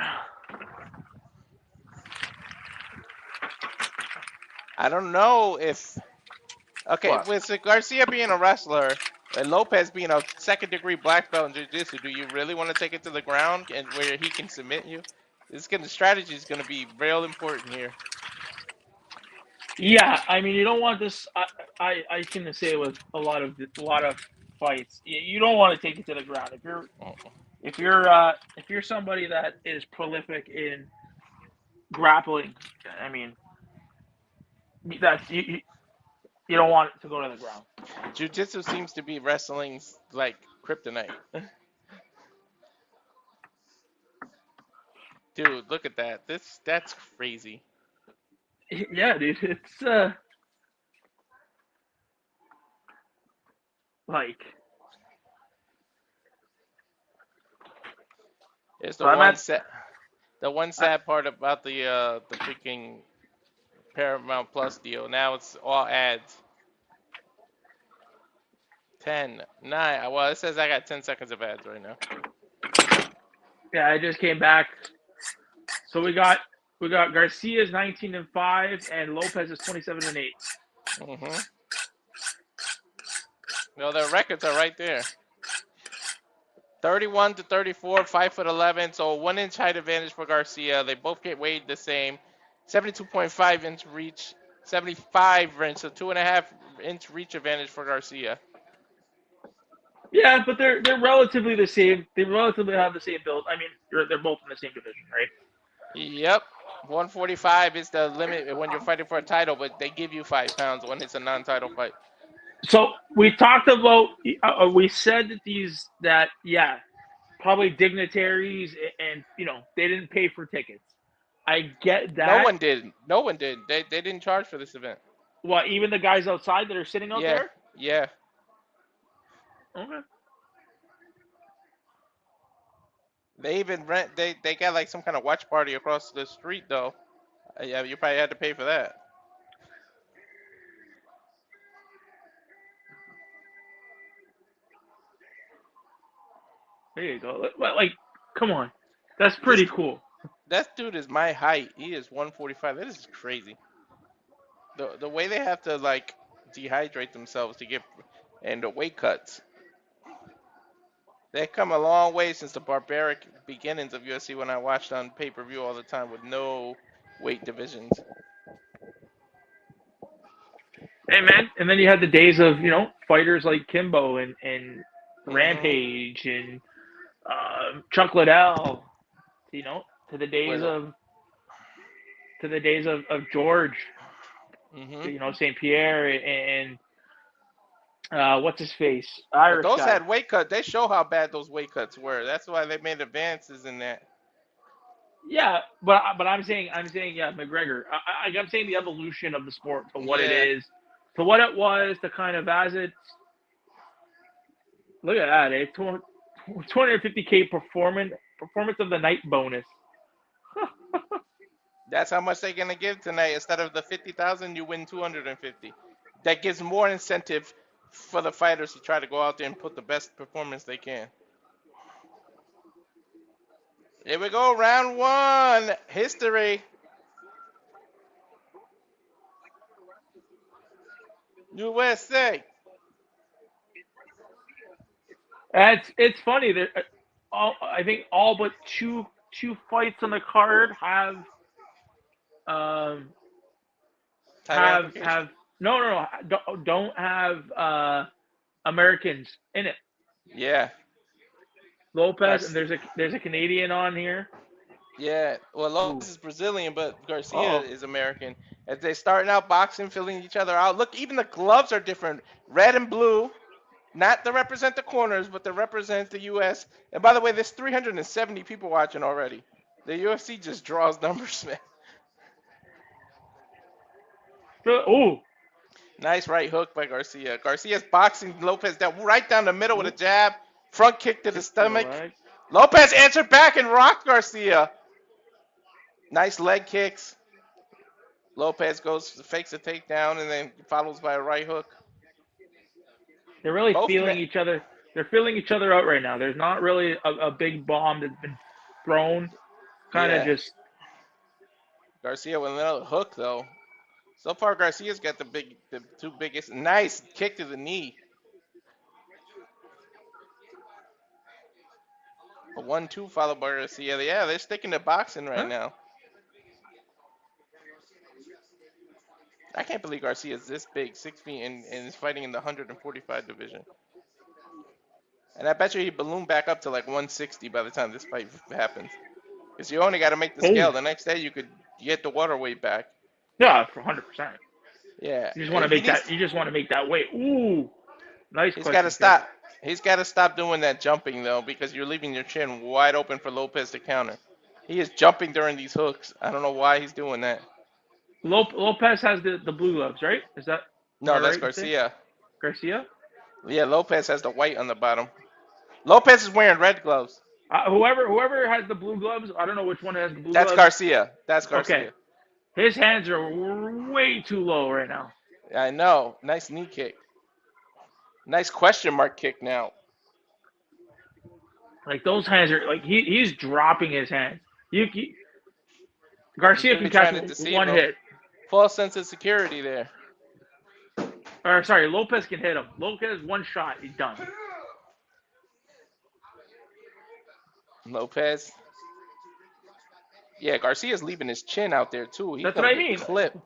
I don't know if Okay, What? with Garcia being a wrestler and Lopez being a second-degree black belt in jiu-jitsu, do you really want to take it to the ground and where he can submit you? Strategy is gonna be real important here. Yeah, I mean, you don't want this. I can say it with a lot of fights. You don't want to take it to the ground. If you're somebody that is prolific in grappling, I mean, that's you don't want it to go to the ground. Jiu-jitsu seems to be wrestling's like kryptonite. Dude, look at that. That's crazy. Yeah, dude, it's like it's the one sad part about the freaking Paramount Plus deal. Now it's all ads. 10, 9. Well, it says I got 10 seconds of ads right now. Yeah, I just came back. So we got Garcia's 19-5 and Lopez is 27-8. Mm-hmm. No, their records are right there. 31-34, 5'11", so 1 inch height advantage for Garcia. They both get weighed the same. 72.5 inch reach, 75 inch, so 2.5 inch reach advantage for Garcia. Yeah, but they're relatively the same. They relatively have the same build. I mean, they're both in the same division, right? Yep. 145 is the limit when you're fighting for a title, but they give you 5 pounds when it's a non-title fight. So we talked about, we said that probably dignitaries and they didn't pay for tickets. I get that. No one did. No one did. They didn't charge for this event. What? Even the guys outside that are sitting out there? Yeah. Okay. They even rent. They got like some kind of watch party across the street though. Yeah, you probably had to pay for that. There you go. Like, come on, that's pretty cool. That dude is my height. He is 145. That is crazy. The way they have to like dehydrate themselves to get and the weight cuts. They've come a long way since the barbaric beginnings of UFC when I watched on pay-per-view all the time with no weight divisions. Hey, man. And then you had the days of, fighters like Kimbo and Rampage and Chuck Liddell, to the days of George, St. Pierre and what's his face? Irish those guy. had weight cuts. They show how bad those weight cuts were. That's why they made advances in that. Yeah, but I'm saying McGregor. I'm saying the evolution of the sport to what it is, to what it was, to kind of as it's. Look at that! A 250K performance of the night bonus. That's how much they're gonna give tonight. Instead of the 50,000, you win 250. That gives more incentive for the fighters to try to go out there and put the best performance they can. Here we go, round 1, history. USA. It's funny that I think all but two fights on the card have don't have Americans in it. Yeah. Lopez and there's a Canadian on here. Yeah, well, Lopez is Brazilian, but Garcia is American. As they're starting out boxing, filling each other out. Look, even the gloves are different. Red and blue. Not to represent the corners, but to represent the U.S. And by the way, there's 370 people watching already. The UFC just draws numbers, man. Nice right hook by Garcia. Garcia's boxing Lopez down right down the middle with a jab. Front kick to the stomach. Lopez answered back and rocked Garcia. Nice leg kicks. Lopez fakes a takedown and then follows by a right hook. They're really feeling each other. They're feeling each other out right now. There's not really a big bomb that's been thrown. Kind of just. Garcia with another hook though. So far, Garcia's got the two biggest. Nice kick to the knee. A 1-2 followed by Garcia. Yeah, they're sticking to boxing right now. I can't believe Garcia's this big, 6 feet, and is fighting in the 145 division. And I bet you he ballooned back up to like 160 by the time this fight happens. Because you only got to make the scale. The next day you could get the water weight back. Yeah, for 100%. Yeah. You just want to make that. You just want to make that weight. Ooh, nice. He's got to stop. He's got to stop doing that jumping though, because you're leaving your chin wide open for Lopes to counter. He is jumping during these hooks. I don't know why he's doing that. Lopes has the blue gloves, right? Is that? No, that's Garcia. Garcia? Yeah, Lopes has the white on the bottom. Lopes is wearing red gloves. Whoever has the blue gloves, I don't know which one has the blue gloves. That's Garcia. That's Garcia. Okay. His hands are way too low right now. I know. Nice knee kick. Nice question mark kick now. Like those hands are like he's dropping his hands. Garcia can catch one hit. False sense of security there. Or sorry, Lopes can hit him. Lopes one shot, he's done. Lopes. Yeah, Garcia's leaving his chin out there too. That's what I mean. Clipped.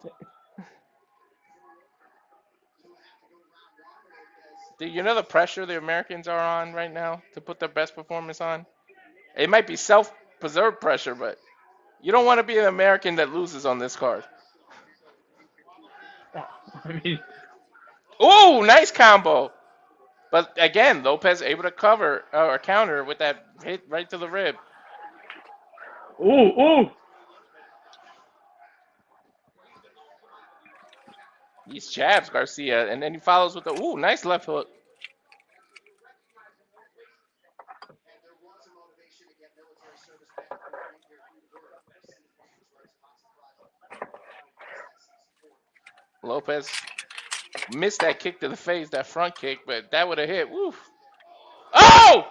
Do you know the pressure the Americans are on right now to put their best performance on? It might be self-preserved pressure, but you don't want to be an American that loses on this card. I mean, ooh, nice combo. But again, Lopes able to cover or counter with that hit right to the rib. Ooh. These jabs, Garcia, and then he follows with the nice left hook. Lopes missed that kick to the face, that front kick, but that would have hit. Woof. Oh!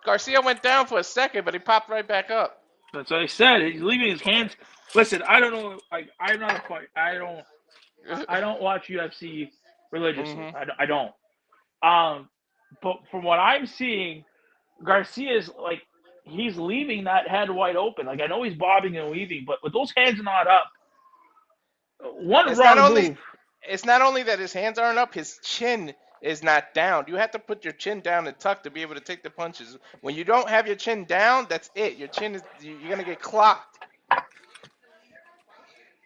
Garcia went down for a second, but he popped right back up. That's what I said. He's leaving his hands. Listen, I don't know. I'm not a fight. I don't watch UFC religiously. Mm-hmm. I don't. But from what I'm seeing, Garcia's like he's leaving that head wide open. Like I know he's bobbing and weaving, but with those hands not up, it's not only that his hands aren't up, his chin is not down. You have to put your chin down and tuck to be able to take the punches. When you don't have your chin down, that's it. Your chin you're gonna get clocked.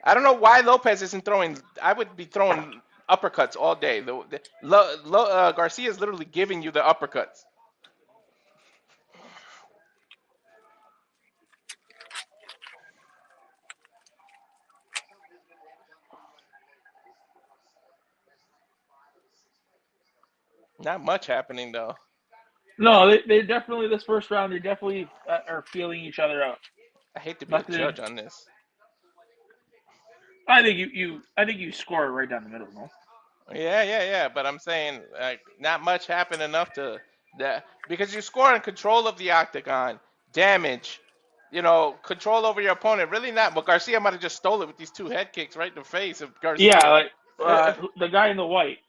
I don't know why Lopes isn't throwing. I would be throwing uppercuts all day. Garcia is literally giving you the uppercuts. Not much happening though. No, they definitely this first round. They definitely are feeling each other out. I hate to be a judge on this. I think you score it right down the middle, no? Yeah. But I'm saying like not much happened enough to that because you score in control of the octagon, damage, control over your opponent. Really not. But Garcia might have just stole it with these two head kicks right in the face of Garcia. Yeah, like the guy in the white.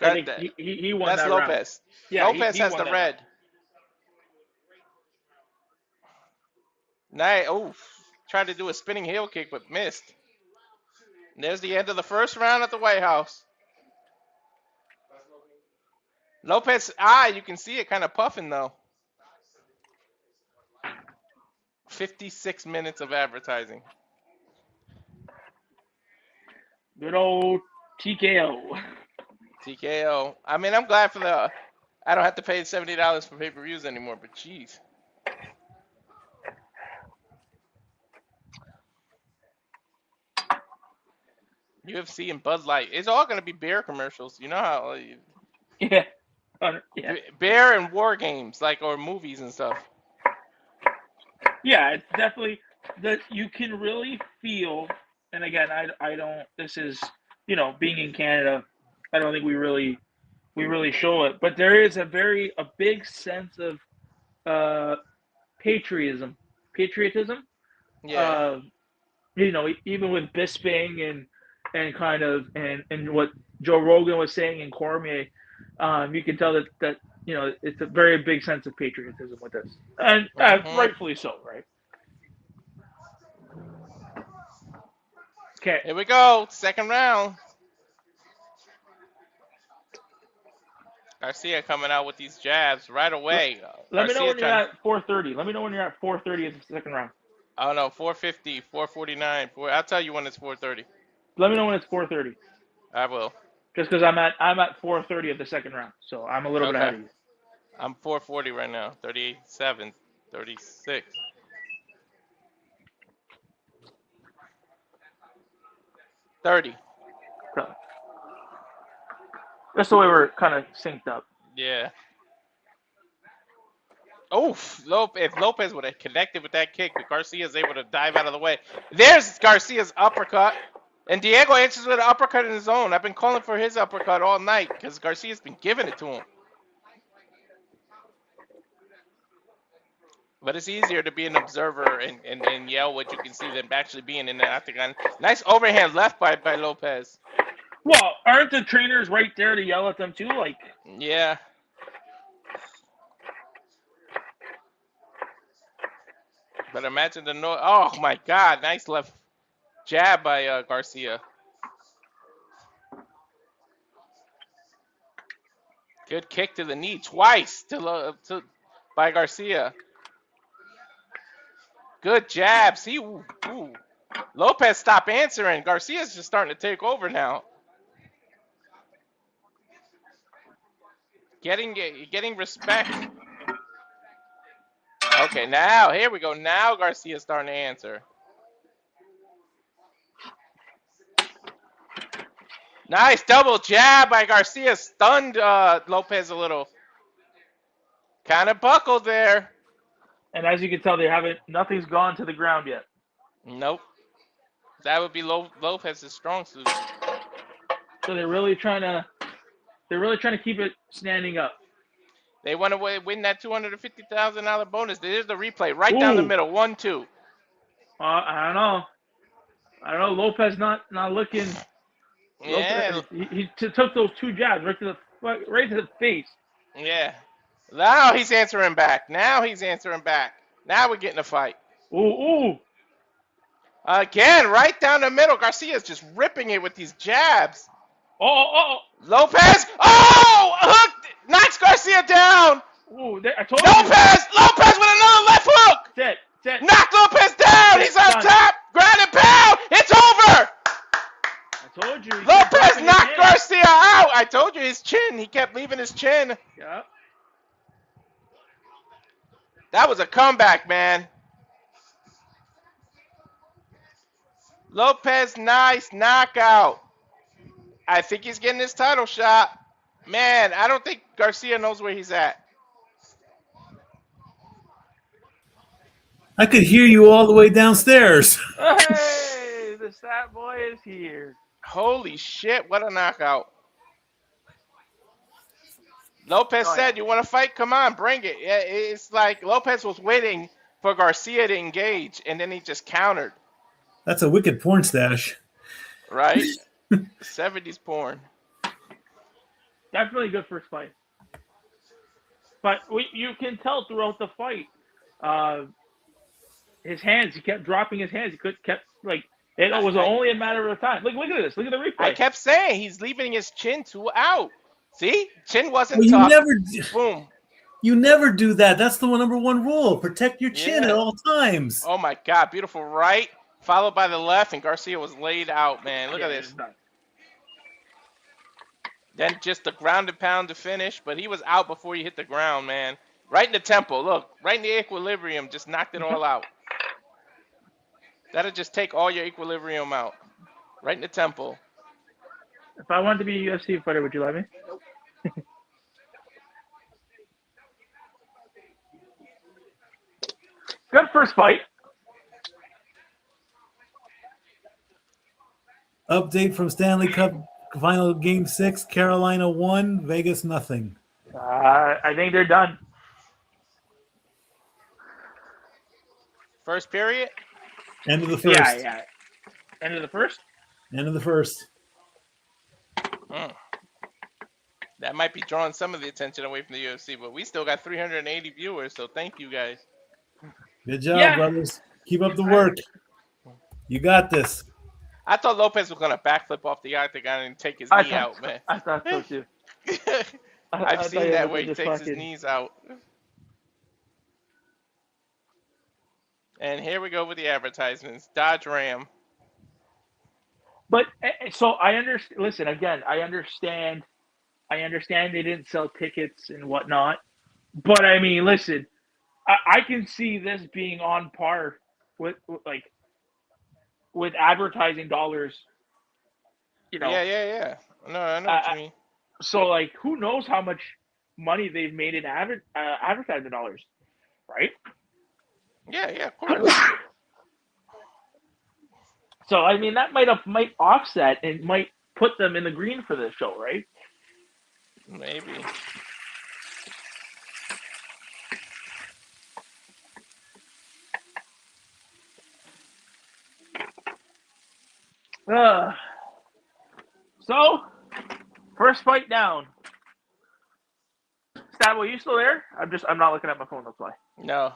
I think he won that's that Lopes. round. Yeah, Lopes has the red. Nice. Oh, tried to do a spinning heel kick but missed. And there's the end of the first round at the White House. Lopes' eye, you can see it kind of puffing though. 56 minutes of advertising. Good old TKO. TKO. I mean, I'm glad for I don't have to pay $70 for pay-per-views anymore, but jeez. UFC and Bud Light. It's all going to be beer commercials. You know how... Yeah. Beer and war games, or movies and stuff. Yeah, it's definitely... that you can really feel... And again, I don't... This is, being in Canada, I don't think we really show it. But there is a big sense of patriotism. Yeah. even with Bisping and kind of and what Joe Rogan was saying in Cormier, you can tell that it's a very big sense of patriotism with this, and rightfully so, right? Okay, here we go, second round. Garcia coming out with these jabs right away. Let me know when you're at 4:30. Let me know when you're at 4:30 of the second round. Oh no, 4:50, 4:49. I'll tell you when it's 4:30. Let me know when it's 4:30. I will. Just because I'm at 4:30 of the second round, so I'm a little bit ahead of you. I'm 4:40 right now. 37, 36. $30. That's the way we're kind of synced up. Yeah. Oof! If Lopez would have connected with that kick, but Garcia's able to dive out of the way. There's Garcia's uppercut. And Diego answers with an uppercut in his own. I've been calling for his uppercut all night because Garcia's been giving it to him. But it's easier to be an observer and yell what you can see than actually being in the octagon. Nice overhand left by Lopez. Well, aren't the trainers right there to yell at them too? Like, yeah. But imagine the noise. Oh my God! Nice left jab by Garcia. Good kick to the knee twice by Garcia. Good jab. See, ooh. Lopez stopped answering. Garcia's just starting to take over now. Getting respect. Okay, now here we go. Now Garcia's starting to answer. Nice double jab by Garcia. Stunned Lopez a little. Kind of buckled there. And as you can tell, nothing's gone to the ground yet. Nope. That would be Lopez's strong suit. So they're really trying to keep it standing up. They want to win that $250,000 bonus. There's the replay right down the middle. 1-2. I don't know. Lopez not looking. Yeah. Lopez, he took those two jabs right to the face. Yeah. Now he's answering back. Now we're getting a fight. Ooh. Again, right down the middle. Garcia's just ripping it with these jabs. Oh. Lopez. Oh! Hooked. Knocks Garcia down. Ooh, I told Lopez with another left hook. Set. Knock Lopez down. He's on top. Ground and pound. It's over. I told you. Lopez knocked Garcia out. I told you his chin. He kept leaving his chin. Yeah. That was a comeback, man. Lopez, nice knockout. I think he's getting his title shot. Man, I don't think Garcia knows where he's at. I could hear you all the way downstairs. Hey, the stat boy is here. Holy shit, what a knockout. Lopez said, you want to fight? Come on, bring it. It's like Lopez was waiting for Garcia to engage, and then he just countered. That's a wicked porn stash. Right? 70s porn. Definitely good first fight. But you can tell throughout the fight, his hands, he kept dropping his hands. It was only a matter of time. Look at this. Look at the replay. I kept saying he's leaving his chin too out. See? Chin wasn't tough. Boom. You never do that. That's the number one rule. Protect your chin at all times. Oh, my God. Beautiful right, followed by the left, and Garcia was laid out, man. Look at this. Then just the ground and pound to finish, but he was out before he hit the ground, man. Right in the temple. Look, right in the equilibrium. Just knocked it all out. That'll just take all your equilibrium out. Right in the temple. If I wanted to be a UFC fighter, would you let me? Good first fight. Update from Stanley Cup Final Game 6. Carolina 1, Vegas nothing. I think they're done. First period? End of the first. Yeah. End of the first? End of the first. That might be drawing some of the attention away from the UFC, but we still got 380 viewers, so thank you guys. Good job, brothers. Keep up the work. You got this. I thought Lopes was gonna backflip off the octagon and take his knee out, man. I thought so too. I've seen that where he takes his knees out. And here we go with the advertisements. Dodge Ram. But so I understand. Listen, again, I understand they didn't sell tickets and whatnot. But I mean, listen, I can see this being on par with advertising dollars. You know. Yeah. No, I know what you mean. So like, who knows how much money they've made in advertising dollars, right? Yeah, of course. So I mean, that might offset and might put them in the green for this show, right? Maybe. So, first fight down. Stabboy, you still there? I'm not looking at my phone. That's why. No,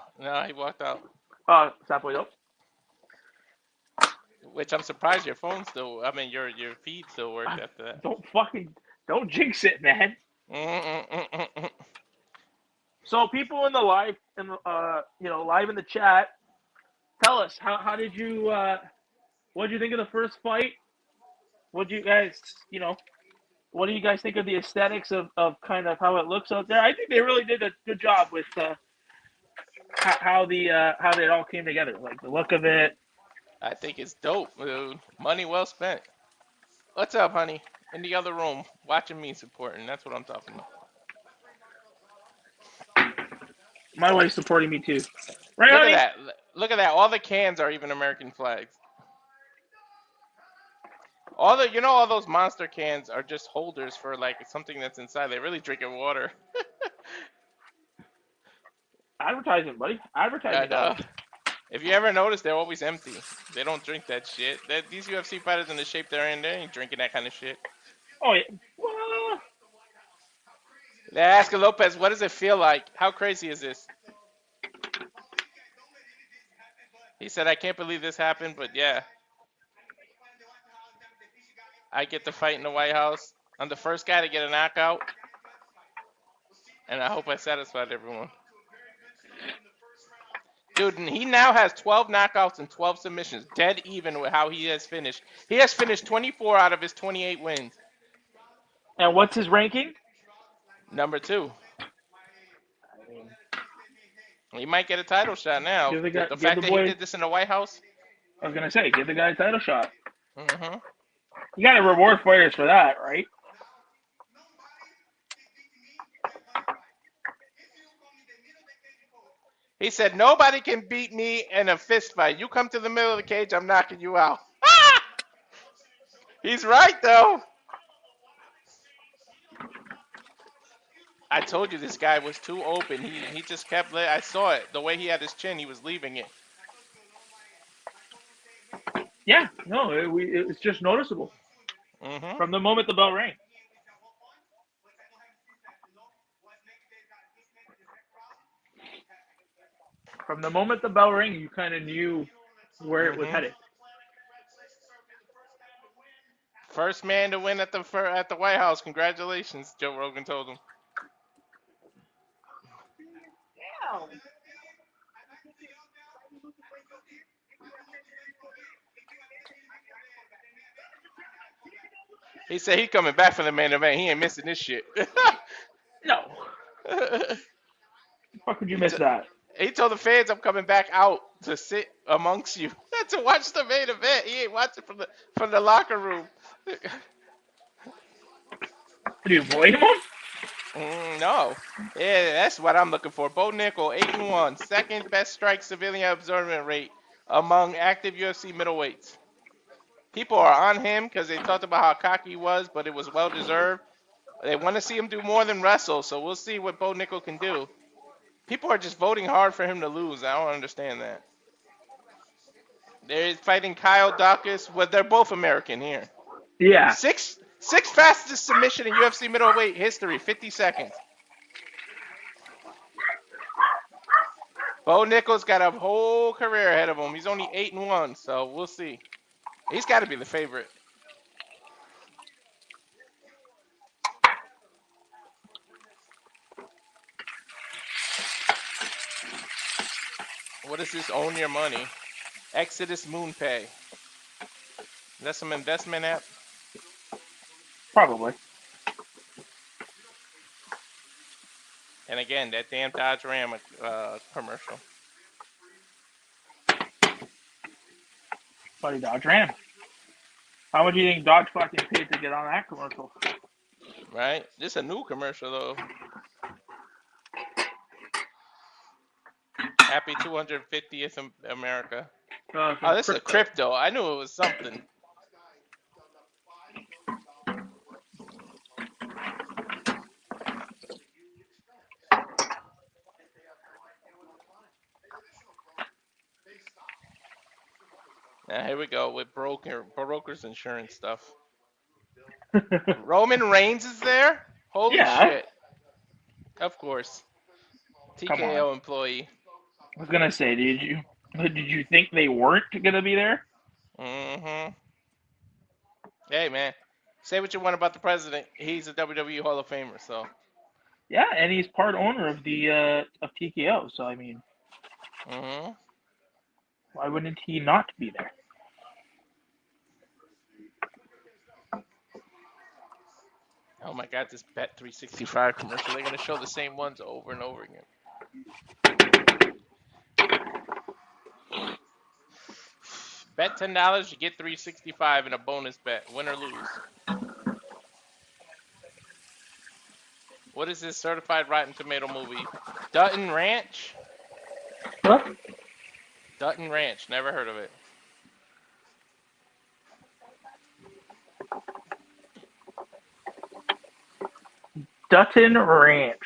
he walked out. Stabboy, nope. Which I'm surprised your phone still. I mean, your feed still worked after that. Don't jinx it, man. So people in the live, live in the chat, tell us how did you what did you think of the first fight? What do you guys think of the aesthetics of kind of how it looks out there? I think they really did a good job with how it all came together, like the look of it. I think it's dope, dude. Money well spent. What's up, honey? In the other room, watching me supporting. That's what I'm talking about. My wife's supporting me too. Right, Look honey? at that. Look at that. All the cans are even American flags. All those monster cans are just holders for like something that's inside. They're really drinking water. Advertising, buddy. Advertising. I know. If you ever notice, they're always empty. They don't drink that shit. These UFC fighters in the shape they're in, they ain't drinking that kind of shit. Oh yeah. Well, They're asking Lopes, what does it feel like? How crazy is this? He said, I can't believe this happened, but yeah. I get to fight in the White House. I'm the first guy to get a knockout. And I hope I satisfied everyone. Dude, and he now has 12 knockouts and 12 submissions. Dead even with how he has finished. He has finished 24 out of his 28 wins. And what's his ranking? Number 2. He might get a title shot now. The fact that he did this in the White House. I was going to say, give the guy a title shot. Mm-hmm. You got to reward fighters for that, right? He said, nobody can beat me in a fist fight. You come to the middle of the cage, I'm knocking you out. He's right, though. I told you this guy was too open. He just kept I saw it. The way he had his chin, he was leaving it. Yeah, no, it's just noticeable. Mm-hmm. From the moment the bell rang. From the moment the bell rang, you kind of knew where it was headed. First man to win at the White House. Congratulations, Joe Rogan told him. Damn. He said he's coming back for the main event. He ain't missing this shit. No. How could you miss that? He told the fans, I'm coming back out to sit amongst you to watch the main event. He ain't watching from the locker room. Do you avoid him? No. Yeah, that's what I'm looking for. Bo Nickal, 8-1, second best strike civilian observation rate among active UFC middleweights. People are on him because they talked about how cocky he was, but it was well deserved. They want to see him do more than wrestle, so we'll see what Bo Nickal can do. People are just voting hard for him to lose. I don't understand that. They're fighting Kyle Daukaus. Well, they're both American here. Yeah. Six fastest submission in UFC middleweight history. 50 seconds. Bo Nickal's got a whole career ahead of him. He's only 8-1, so we'll see. He's got to be the favorite. What is this? Own your money. Exodus MoonPay. Is that some investment app? Probably. And again, that damn Dodge Ram commercial. Buddy Dodge Ram. How much do you think Dodge fucking paid to get on that commercial? Right? This is a new commercial, though. Happy 250th America. Oh, this is a crypto. I knew it was something. Now here we go with broker's insurance stuff. Roman Reigns is there? Holy shit. Of course. TKO employee. I was gonna say, did you think they weren't gonna be there? Mm-hmm. Hey man, say what you want about the president. He's a WWE Hall of Famer, so. Yeah, and he's part owner of the of TKO, so I mean. Mm-hmm. Why wouldn't he not be there? Oh my god, this Bet365 commercial. They're going to show the same ones over and over again. Bet $10, you get $365 in a bonus bet. Win or lose. What is this certified Rotten Tomato movie? Dutton Ranch? What? Dutton Ranch. Never heard of it. Dutton Ranch.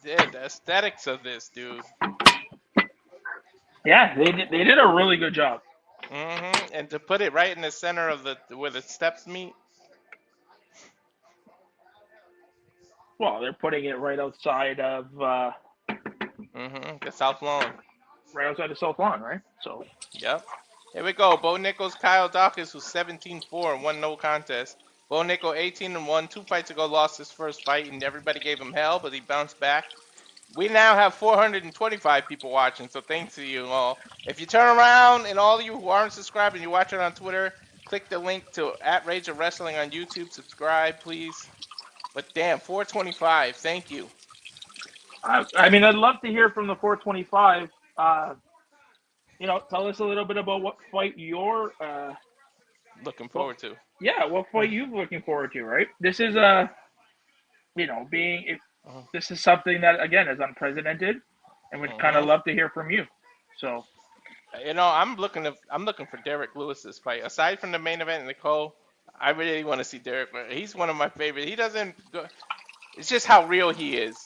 Dude, the aesthetics of this, dude. Yeah, they did a really good job. Mm-hmm. And to put it right in the center of where the steps meet. Well, they're putting it right outside of the South Lawn. Right outside the South Lawn, right? So. Yep. Here we go. Bo Nickal's Kyle Daukaus, who's 17-4 and won no contest. Bo Nickal 18-1. 2 fights ago lost his first fight, and everybody gave him hell, but he bounced back. We now have 425 people watching, so thanks to you all. If you turn around, and all of you who aren't subscribed and you watch it on Twitter, click the link to @Rage of Wrestling on YouTube. Subscribe, please. But damn, 425. Thank you. I mean, I'd love to hear from the 425. Tell us a little bit about what fight you're looking forward to. Yeah, what fight you're looking forward to, right? This is this is something that again is unprecedented, and we'd kind of love to hear from you. So, I'm looking for Derrick Lewis's fight. Aside from the main event in the co, I really want to see Derrick. He's one of my favorites. He doesn't go. It's just how real he is.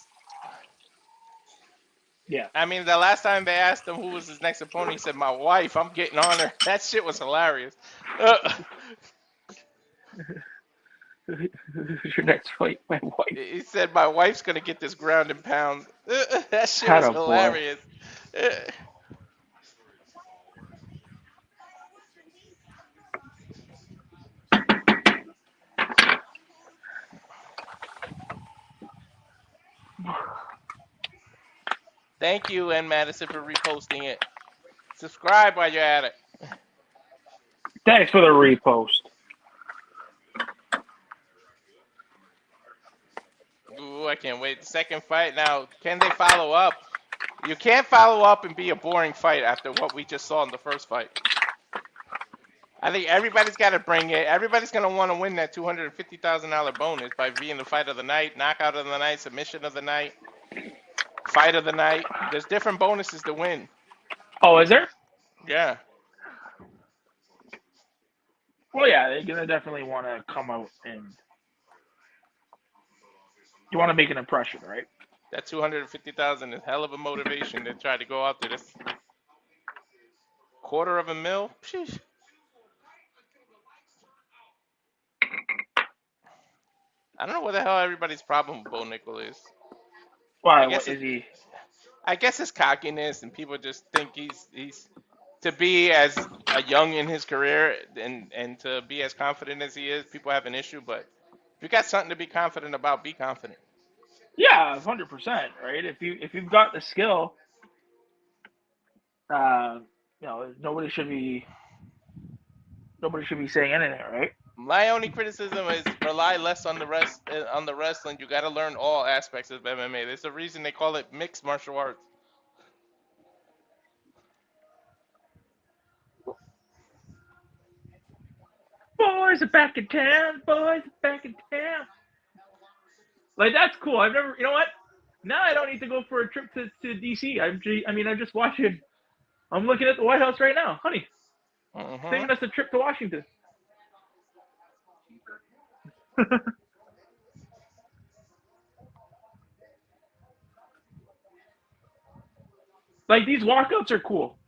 Yeah. I mean, the last time they asked him who was his next opponent, he said, "My wife. I'm getting on her." That shit was hilarious. Who's your next fight? My wife. He said, "My wife's gonna get this ground and pound." That shit was hilarious. Thank you, N. Madison, for reposting it. Subscribe while you're at it. Thanks for the repost. Ooh, I can't wait. The second fight. Now, can they follow up? You can't follow up and be a boring fight after what we just saw in the first fight. I think everybody's got to bring it. Everybody's going to want to win that $250,000 bonus by being the fight of the night, knockout of the night, submission of the night, fight of the night. There's different bonuses to win. Oh, is there? Yeah. Well, yeah, they're gonna definitely want to come out and you want to make an impression, right? That 250,000 is hell of a motivation to try to go out there. This $250,000. Sheesh. I don't know what the hell everybody's problem with Bo Nickal is. Why? What is he? I guess it's cockiness, and people just think he's to be as a young in his career and to be as confident as he is. People have an issue, but if you got something to be confident about, be confident. Yeah, 100%. Right? If you've got the skill, nobody should be saying anything, right? My only criticism is rely less on the wrestling. You got to learn all aspects of MMA. There's a reason they call it mixed martial arts. Boys are back in town. Boys are back in town. Like, that's cool. I've never, you know what? Now I don't need to go for a trip to D.C. I'm just watching. I'm looking at the White House right now, honey. Taking us a trip to Washington. Like, these walkouts are cool.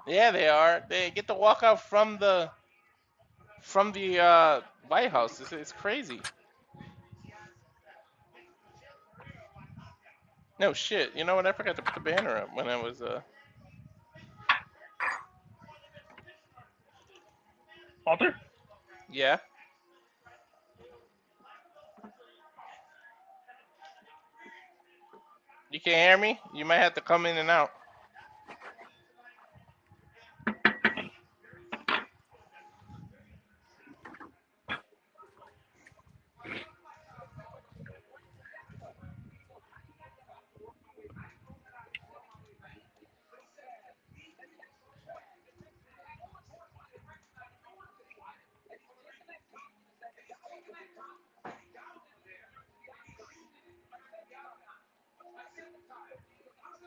Yeah, they are. They get the walkout from the White House. It's crazy. No shit. You know what? I forgot to put the banner up when I was Walter? Yeah. You can't hear me? You might have to come in and out.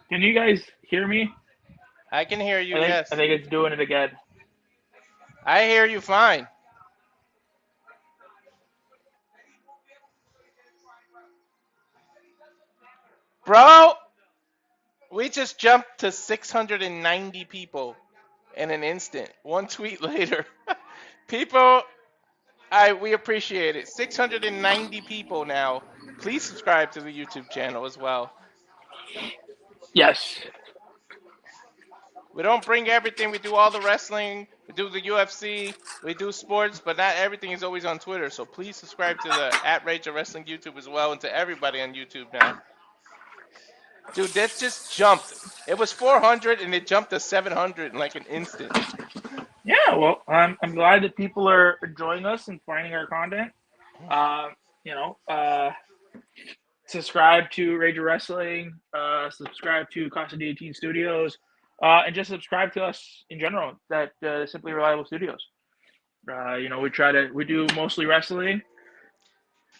Can you guys hear me? I can hear you, yes. I think it's doing it again. I hear you fine. Bro, we just jumped to 690 people in an instant. One tweet later. People, we appreciate it. 690 people now. Please subscribe to the YouTube channel as well. Yes. We don't bring everything. We do all the wrestling. We do the UFC. We do sports, but not everything is always on Twitter. So please subscribe to the @RageOfWrestling YouTube as well, and to everybody on YouTube now. Dude, that just jumped. It was 400 and it jumped to 700 in like an instant. Yeah, well, I'm glad that people are enjoying us and finding our content. Subscribe to Rage of Wrestling. Subscribe to Casa de 18 Studios. And just subscribe to us in general at Simply Reliable Studios. We do mostly wrestling,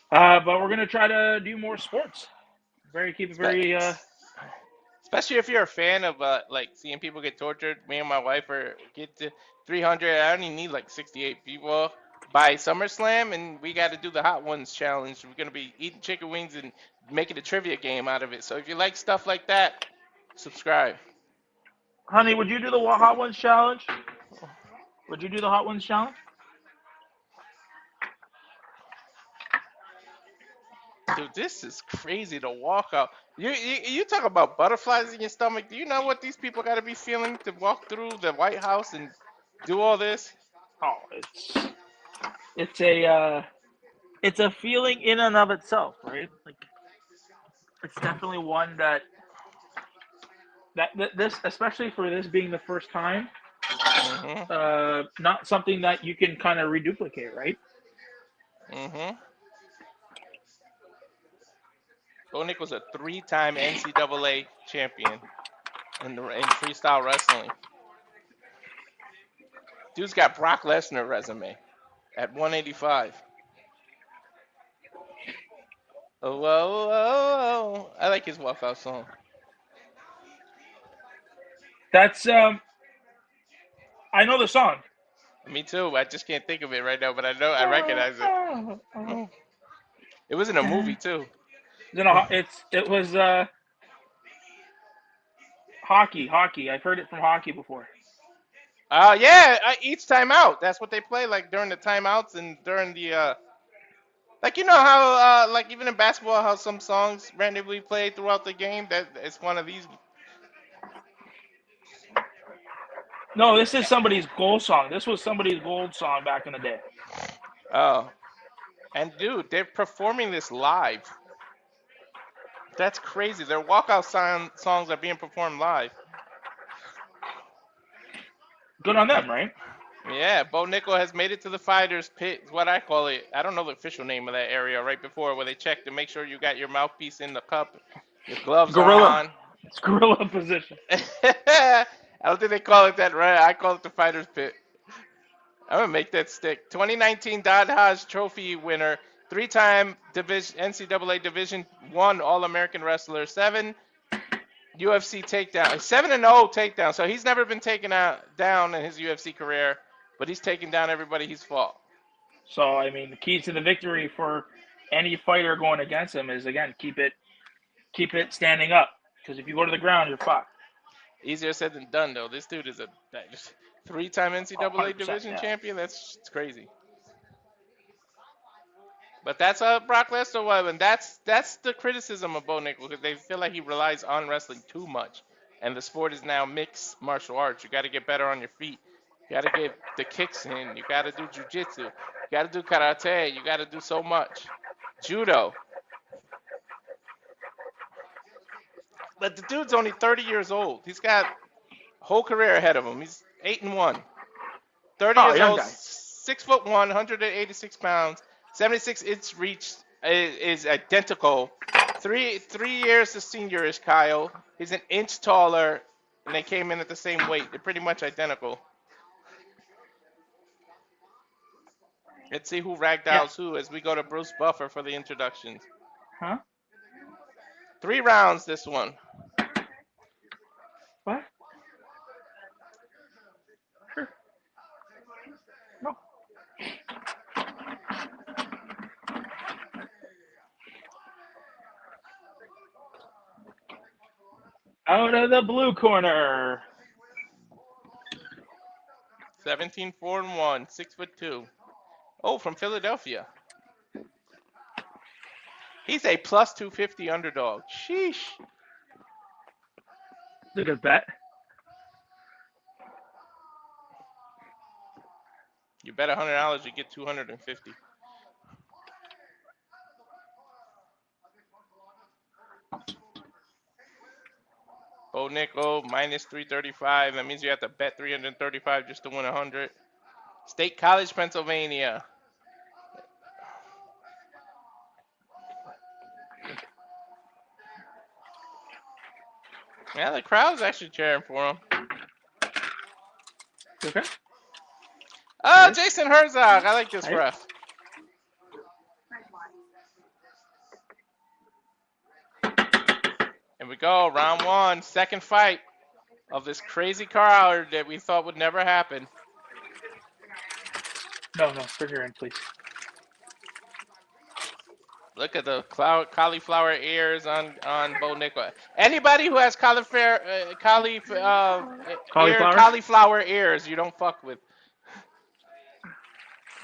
but we're gonna try to do more sports. Especially if you're a fan of like seeing people get tortured. Me and my wife get to 300. I only need like 68 people by SummerSlam, and we got to do the Hot Ones challenge. We're gonna be eating chicken wings and making a trivia game out of it. So if you like stuff like that, subscribe. Honey, would you do the Hot Ones challenge? Would you do the Hot Ones challenge? Dude, this is crazy to walk out. You talk about butterflies in your stomach. Do you know what these people got to be feeling to walk through the White House and do all this? Oh, it's a feeling in and of itself, right? Like, it's definitely one that this, especially for this being the first time, not something that you can kind of reduplicate, right? Bo Nickal was a 3-time NCAA champion in freestyle wrestling. Dude's got Brock Lesnar resume at 185. Oh, whoa, whoa. I like his walkout song. That's I know the song. Me too. I just can't think of it right now, but I recognize it. It was in a movie too. It was hockey. I've heard it from hockey before. Yeah, each time out. That's what they play like during the timeouts and during the like, you know how like even in basketball how some songs randomly play throughout the game. That it's one of these. No, this is somebody's goal song. This was somebody's gold song back in the day. Oh, and dude, they're performing this live. That's crazy. Their walkout songs are being performed live. Good on them, right? Yeah, Bo Nickal has made it to the fighters pit, is what I call it. I don't know the official name of that area right before where they check to make sure you got your mouthpiece in the cup, your gloves are on. It's gorilla position. I don't think they call it that, right? I call it the fighters pit. I'm going to make that stick. 2019 Daukaus Trophy winner, 3-time NCAA Division I All-American wrestler, 7 UFC takedown, 7-0 takedown. So he's never been taken down in his UFC career, but he's taken down everybody he's fought. So I mean, the key to the victory for any fighter going against him is again keep it standing up. Because if you go to the ground, you're fucked. Easier said than done, though. This dude is a 3-time NCAA Division champion. That's crazy. But that's Brock Lesnar weapon. That's the criticism of Bo Nickal, because they feel like he relies on wrestling too much, and the sport is now mixed martial arts. You got to get better on your feet. You got to get the kicks in. You got to do jujitsu. You got to do karate. You got to do so much. Judo. But the dude's only 30 years old. He's got a whole career ahead of him. He's 8-1. 30 years old, 6'1", 186 pounds, 76-inch reach is identical. Three years the senior is Kyle. He's an inch taller, and they came in at the same weight. They're pretty much identical. Let's see who ragdolls who as we go to Bruce Buffer for the introductions. Huh? 3 rounds this one. What? Sure. No. Out of the blue corner. 17-4-1, 6'2". Oh, from Philadelphia. He's a plus 250 underdog. Sheesh. It's a good bet. You bet $100, you get 250. Bo Nickal minus 335. That means you have to bet 335 just to win 100. State College, Pennsylvania. Yeah, the crowd's actually cheering for him. Okay. Oh, Jason Herzog. I like this ref. Here we go. Round 1. Second fight of this crazy card that we thought would never happen. No, bring her in, please. Look at the cauliflower ears on Bo Nickal. Anybody who has cauliflower ears, you don't fuck with.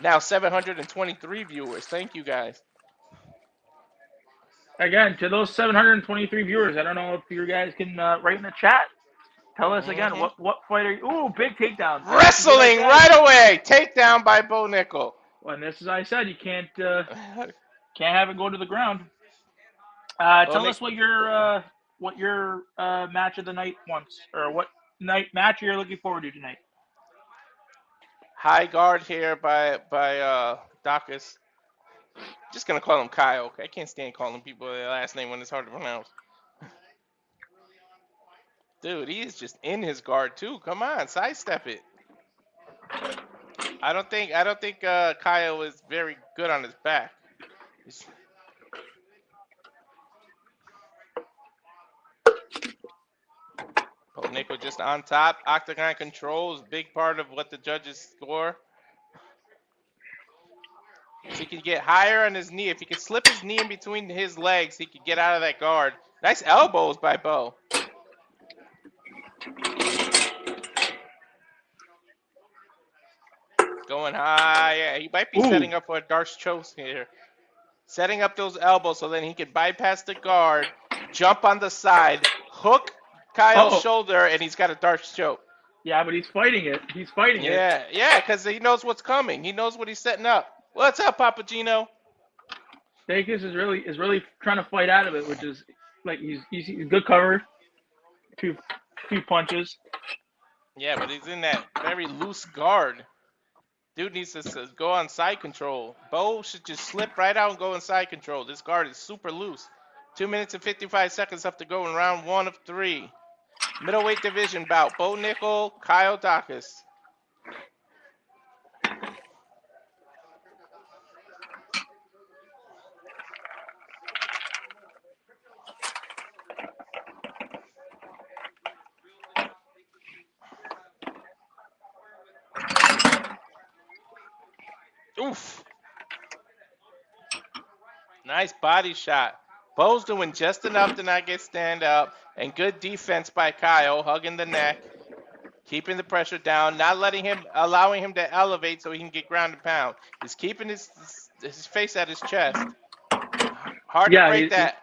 Now 723 viewers. Thank you guys. Again, to those 723 viewers, I don't know if you guys can write in the chat. Tell us again what fight are you? Ooh, big takedown. Wrestling right away. Takedown by Bo Nickal. Well, and this is I said you can't have it go to the ground. Tell us what your match of the night wants, or what night match you're looking forward to tonight. High guard here by Daukaus. Just gonna call him Kyle. I can't stand calling people their last name when it's hard to pronounce. Dude, he is just in his guard too. Come on, sidestep it. I don't think Kyle is very good on his back. Bo Nickal just on top. Octagon controls, big part of what the judges score. So he could get higher on his knee. If he could slip his knee in between his legs, he could get out of that guard. Nice elbows by Bo. Going high. Yeah, he might be setting up for a Darce choke here. Setting up those elbows so then he can bypass the guard, jump on the side, hook Kyle's shoulder, and he's got a Darce choke. Yeah, but he's fighting it. He's fighting it. Yeah, because he knows what's coming. He knows what he's setting up. What's up, Papagino? Daukaus is really trying to fight out of it, which is like he's good cover. Two punches. Yeah, but he's in that very loose guard. Dude needs to go on side control. Bo should just slip right out and go on side control. This guard is super loose. 2 minutes and 55 seconds left to go in round 1 of 3. Middleweight division bout. Bo Nickal, Kyle Daukaus. Oof. Nice body shot. Bo's doing just enough to not get stand up. And good defense by Kyle, hugging the neck. Keeping the pressure down, not allowing him to elevate so he can get ground and pound. He's keeping his face at his chest. Hard to break that.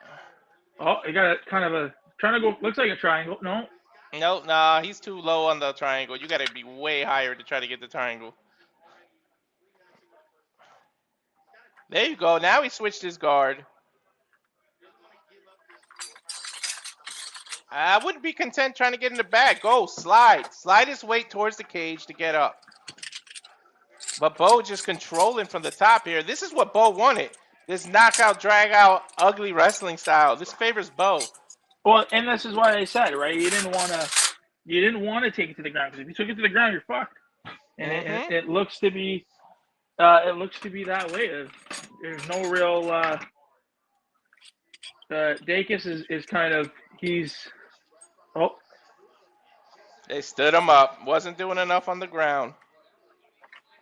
He got trying to go, looks like a triangle. No. No, nah, he's too low on the triangle. You got to be way higher to try to get the triangle. There you go. Now he switched his guard. I wouldn't be content trying to get in the bag. Go, slide. Slide his weight towards the cage to get up. But Bo just controlling from the top here. This is what Bo wanted. This knockout, drag out, ugly wrestling style. This favors Bo. Well, and this is why I said, right? You didn't want to take it to the ground, because if you took it to the ground, you're fucked. And it looks to be that way. There's no real Daukaus is kind of They stood him up. Wasn't doing enough on the ground.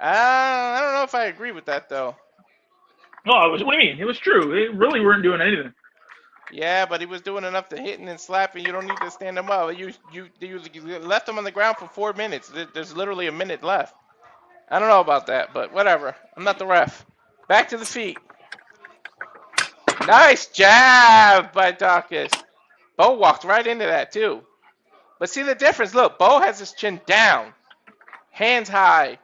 I don't know if I agree with that though. No, what do you mean? It was true. It really weren't doing anything. Yeah, but he was doing enough to hitting and slapping. You don't need to stand him up. You left him on the ground for 4 minutes. There's literally a minute left. I don't know about that, but whatever. I'm not the ref. Back to the feet. Nice jab by Daukaus. Bo walked right into that too. But see the difference. Look, Bo has his chin down, hands high.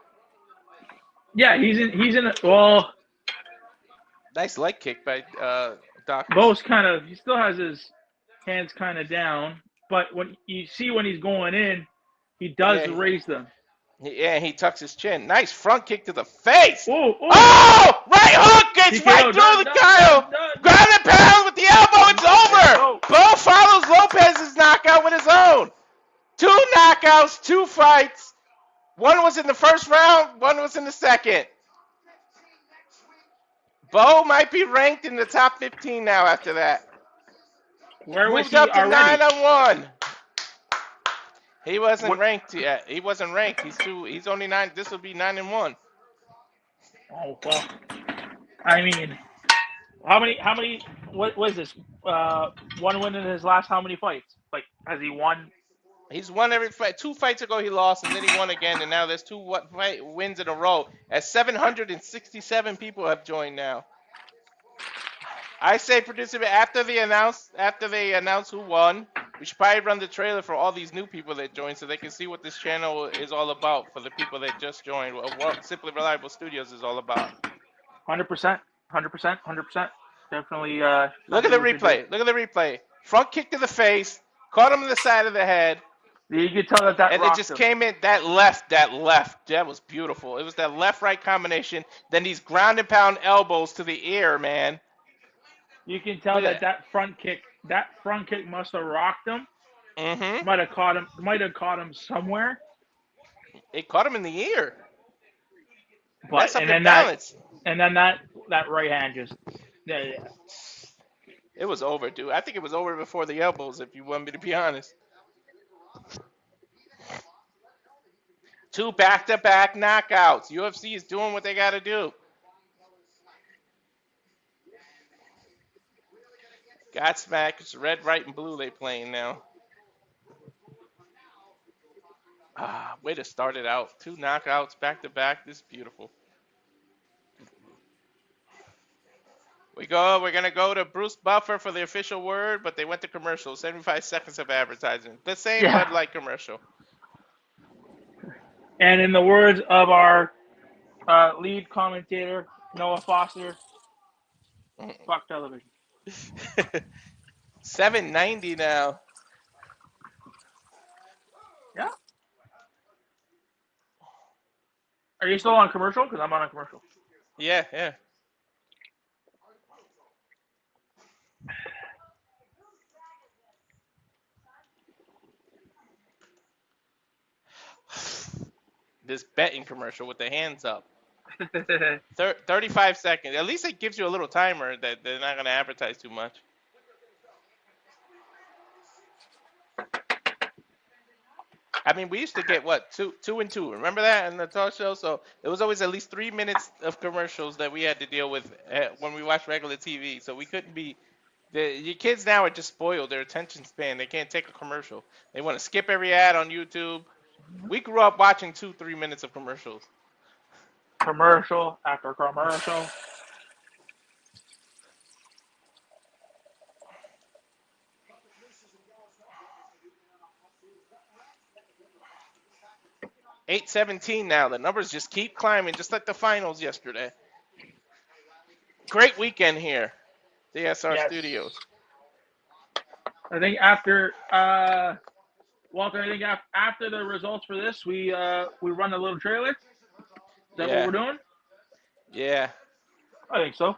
Yeah, he's in a well. Nice leg kick by Daukaus. Bo's he still has his hands kind of down, but when he's going in, he does raise them. Yeah, he tucks his chin. Nice front kick to the face. Ooh. Oh! Right hook gets right through the Kyle. Ground and pound with the elbow. It's over. Bo follows Lopez's knockout with his own. 2 knockouts, 2 fights. One was in the first round. One was in the second. Bo might be ranked in the top 15 now after that. Where was Moved he up to already? 9-1. He wasn't ranked yet. He wasn't ranked. He's only 9. This will be 9-1. Oh well. I mean, how many? What was this? One win in his last how many fights? Like, has he won? He's won every fight. 2 fights ago he lost, and then he won again, and now there's 2 wins in a row. As 767 people have joined now. I say, producer, after they announce who won, we should probably run the trailer for all these new people that joined so they can see what this channel is all about for the people that just joined, what Simply Reliable Studios is all about. 100%. Definitely. Look at the replay. Look at the replay. Front kick to the face, caught him in the side of the head. You could tell that and it just came in, that left. That was beautiful. It was that left-right combination. Then these ground and pound elbows to the ear, man. You can tell that front kick must have rocked him. Mm-hmm. Might have caught him somewhere. It caught him in the ear. But that's up in balance. And then that right hand just It was over, dude. I think it was over before the elbows, if you want me to be honest. 2 back-to-back knockouts. UFC is doing what they got to do. Godsmack. It's red, white, and blue they playing now. Way to start it out. 2 knockouts back to back. This is beautiful. We're going to go to Bruce Buffer for the official word, but they went to commercial. 75 seconds of advertising. The same Bud Light commercial. And in the words of our lead commentator, Noah Foster, fuck television. 790 now. Yeah. Are you still on commercial? Because I'm on a commercial. Yeah. This betting commercial with the hands up. 35 seconds. At least it gives you a little timer that they're not going to advertise too much. I mean, we used to get, what, two and two. Remember that in the talk show? So it was always at least 3 minutes of commercials that we had to deal with when we watched regular TV. So we couldn't be... Your kids now are just spoiled. Their attention span. They can't take a commercial. They want to skip every ad on YouTube. We grew up watching 2-3 minutes of commercials. Commercial after commercial. $817 now. The numbers just keep climbing, just like the finals yesterday. Great weekend here. DSR Studios. I think after Walter, I think after the results for this, we run a little trailer. Is that what we're doing? Yeah. I think so.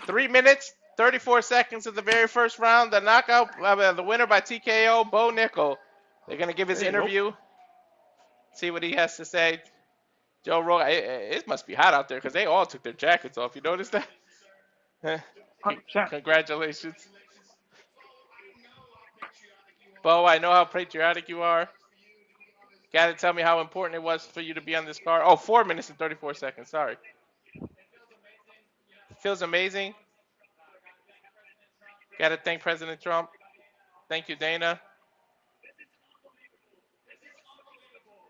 3 minutes, 34 seconds of the very first round. The knockout, the winner by TKO, Bo Nickal. They're going to give his interview. See what he has to say. Joe Rogan, it must be hot out there because they all took their jackets off. You notice that? Congratulations. Bo, I know how patriotic you are. Got to tell me how important it was for you to be on this card. Oh, 4 minutes and 34 seconds. Sorry. Feels amazing. Got to thank President Trump. Thank you, Dana.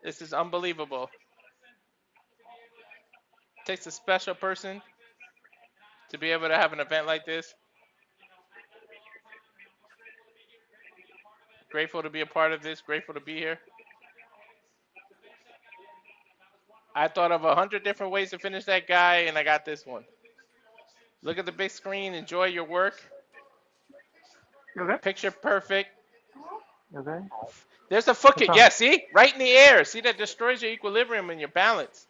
This is unbelievable. Takes a special person to be able to have an event like this. Grateful to be a part of this. Grateful to be here. I thought of 100 different ways to finish that guy, and I got this one. Look at the big screen. Enjoy your work. Okay. Picture perfect. Okay. There's a foot kick. Yeah, see? Right in the air. See, that destroys your equilibrium and your balance.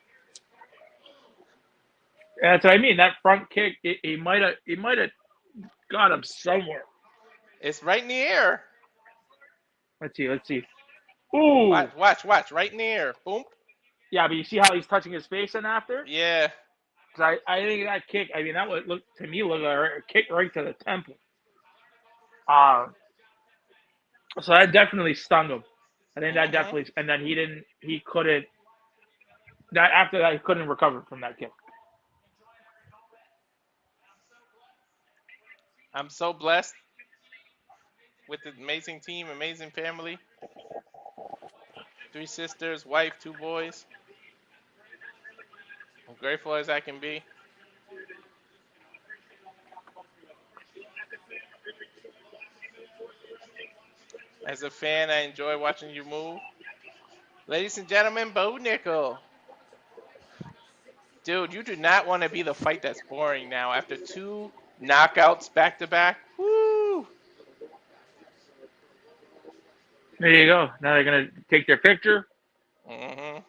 Yeah, that's what I mean. That front kick, he might have got him somewhere. It's right in the air. Let's see. Ooh. Watch. Right in the air. Boom. Yeah, but you see how he's touching his face and after? Yeah. Because I think that kick, I mean, that would look to me like a kick right to the temple. So that definitely stung him. I think that definitely, and then he couldn't recover from that kick. I'm so blessed with the amazing team, amazing family. 3 sisters, wife, 2 boys. I'm grateful as I can be. As a fan, I enjoy watching you move. Ladies and gentlemen, Bo Nickal. Dude, you do not want to be the fight that's boring now after 2 knockouts back to back. Woo! There you go. Now they're going to take their picture. Mm-hmm.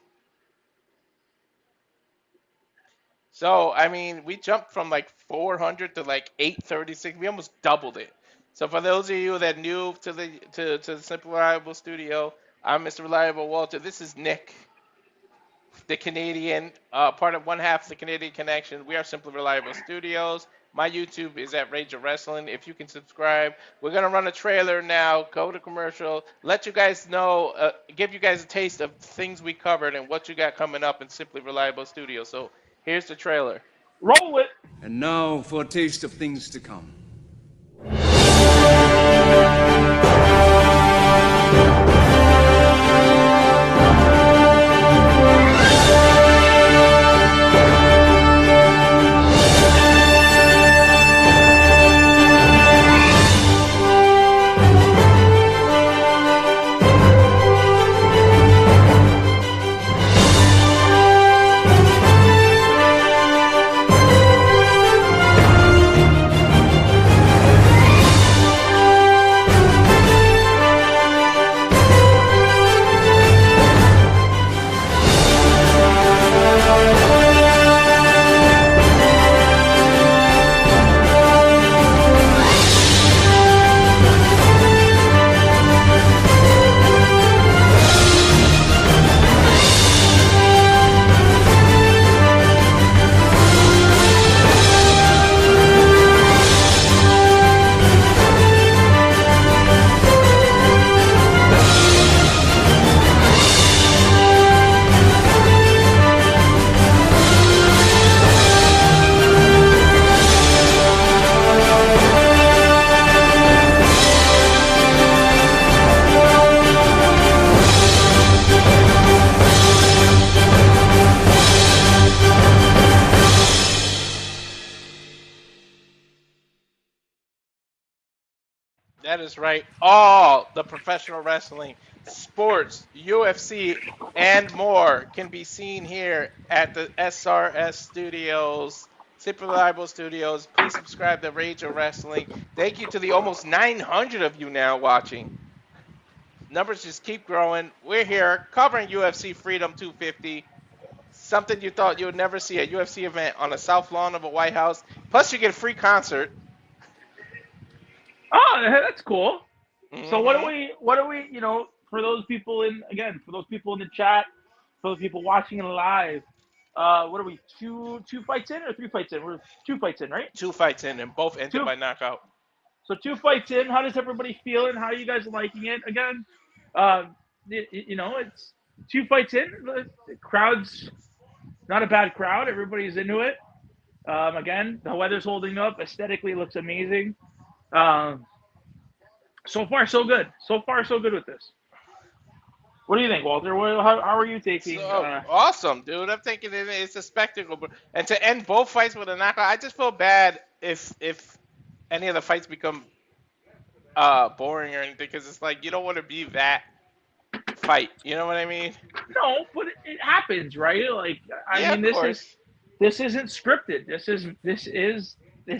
So, I mean, we jumped from like 400 to like 836. We almost doubled it. So for those of you that new to the Simple Reliable Studio, I'm Mr. Reliable Walter. This is Nick, the Canadian, part of one half of the Canadian Connection. We are Simple Reliable Studios. My YouTube is at Rage of Wrestling. If you can subscribe, we're gonna run a trailer now. Go to commercial. Let you guys know, give you guys a taste of things we covered and what you got coming up in Simply Reliable Studios. So here's the trailer. Roll it. And now for a taste of things to come. That is right. All the professional wrestling, sports, UFC, and more can be seen here at the SRS Studios, Super Reliable Studios. Please subscribe to Rage of Wrestling. Thank you to the almost 900 of you now watching. Numbers just keep growing. We're here covering UFC Freedom 250. Something you thought you would never see at a UFC event on the South Lawn of a White House. Plus, you get a free concert. Oh, that's cool. Mm-hmm. So what do we, you know, for those people in the chat, for those people watching it live, what are we, two fights in or 3 fights in? We're 2 fights in, right? 2 fights in, and both ended by knockout. So 2 fights in. How does everybody feeling? How are you guys liking it? Again, you know, it's 2 fights in. The crowd's not a bad crowd. Everybody's into it. Again, the weather's holding up. Aesthetically, it looks amazing. So far, so good. So far, so good with this. What do you think, Walter? How are you taking? Awesome, dude. I'm thinking it's a spectacle. And to end both fights with a knockout, I just feel bad if any of the fights become boring or anything, because it's like you don't want to be that fight. You know what I mean? No, but it happens, right? Like, I mean, this isn't scripted. This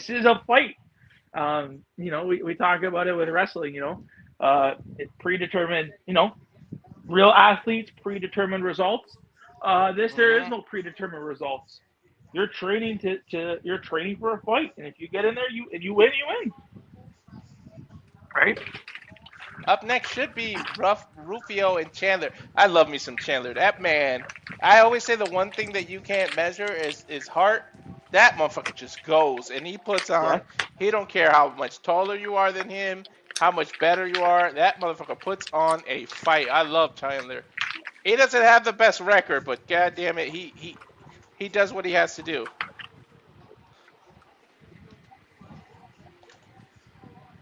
is a fight. You know, we talk about it with wrestling. You know, it's predetermined. You know, real athletes, predetermined results. There is no predetermined results. You're training you're training for a fight, and if you get in there, you win. Right. Up next should be Ruffy and Chandler. I love me some Chandler. That man. I always say the one thing that you can't measure is heart. That motherfucker just goes, and he puts on. Yeah. He don't care how much taller you are than him, how much better you are. That motherfucker puts on a fight. I love Chandler. He doesn't have the best record, but goddamn it, he does what he has to do.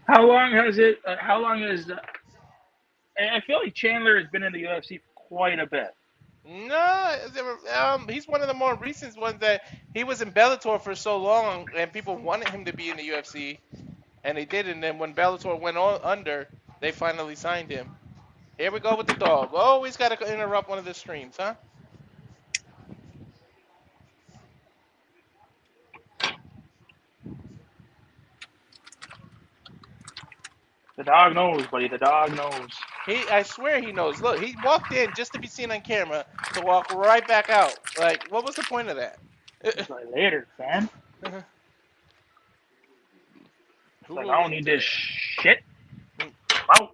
How long has I feel like Chandler has been in the UFC for quite a bit. No, he's one of the more recent ones that he was in Bellator for so long, and people wanted him to be in the UFC, and they did. And then when Bellator went under, they finally signed him. Here we go with the dog. Always got to interrupt one of the streams, huh? The dog knows, buddy. The dog knows. I swear he knows. Look, he walked in just to be seen on camera to walk right back out. Like, what was the point of that? Later, fam. Like, I don't need this shit. Wow.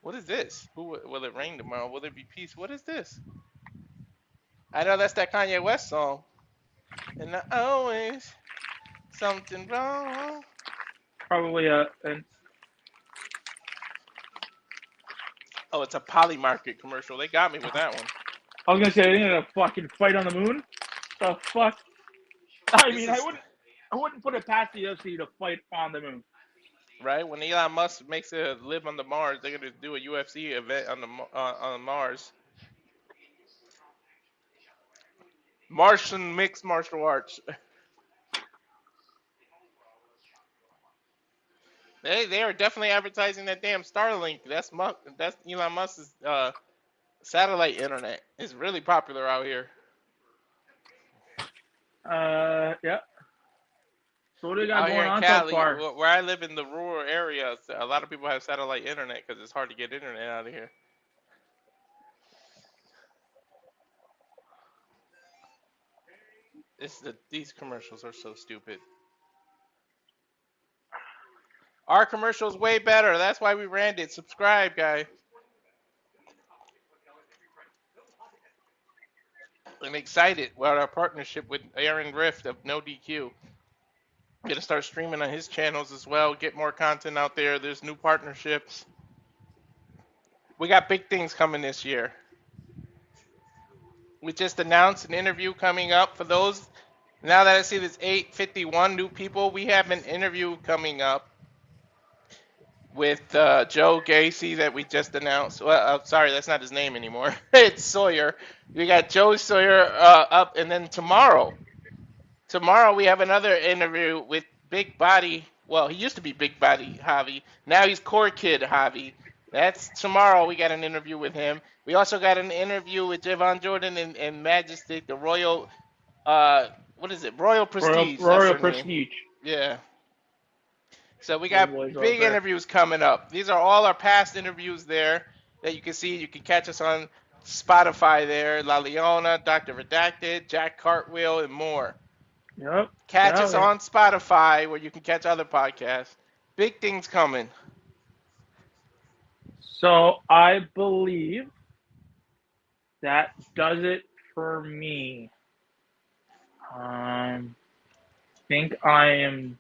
What is this? Will it rain tomorrow? Will there be peace? What is this? I know that's that Kanye West song. And I always something wrong. Probably Oh, it's a Polymarket commercial. They got me with that one. I was gonna say, they need a fucking fight on the moon. The fuck? I mean, I wouldn't put it past the UFC to fight on the moon. Right? When Elon Musk makes it live on the Mars, they're gonna do a UFC event on Mars. Martian mixed martial arts. They are definitely advertising that damn Starlink. That's Elon Musk's satellite internet. It's really popular out here. Yeah. So what do you got out going here in on Cali, so far? Where I live in the rural areas, a lot of people have satellite internet because it's hard to get internet out of here. These commercials are so stupid. Our commercial's way better. That's why we ran it. Subscribe, guys. I'm excited about our partnership with Aaron Rift of No DQ. I'm gonna start streaming on his channels as well. Get more content out there. There's new partnerships. We got big things coming this year. We just announced an interview coming up for those. Now that I see there's 851 new people, we have an interview coming up with Joe Gaethje that we just announced. Well, sorry, that's not his name anymore. It's Sawyer. We got Joe Sawyer up, and then tomorrow we have another interview with Big Body Well, he used to be Big Body Javi. Now he's Core Kid Javi. That's tomorrow. We got an interview with him. We also got an interview with Javon Jordan and Majestic, the Royal, what is it? Royal Prestige. That's Royal their name. Prestige. Yeah. So we Yeah, got boys out big there. interviews coming up. These are all our past interviews there that you can see. You can catch us on Spotify there. La Leona, Dr. Redacted, Jack Cartwheel, and more. Yep. Catch Yeah, us on Spotify where you can catch other podcasts. Big things coming. So I believe that does it for me. Think I am.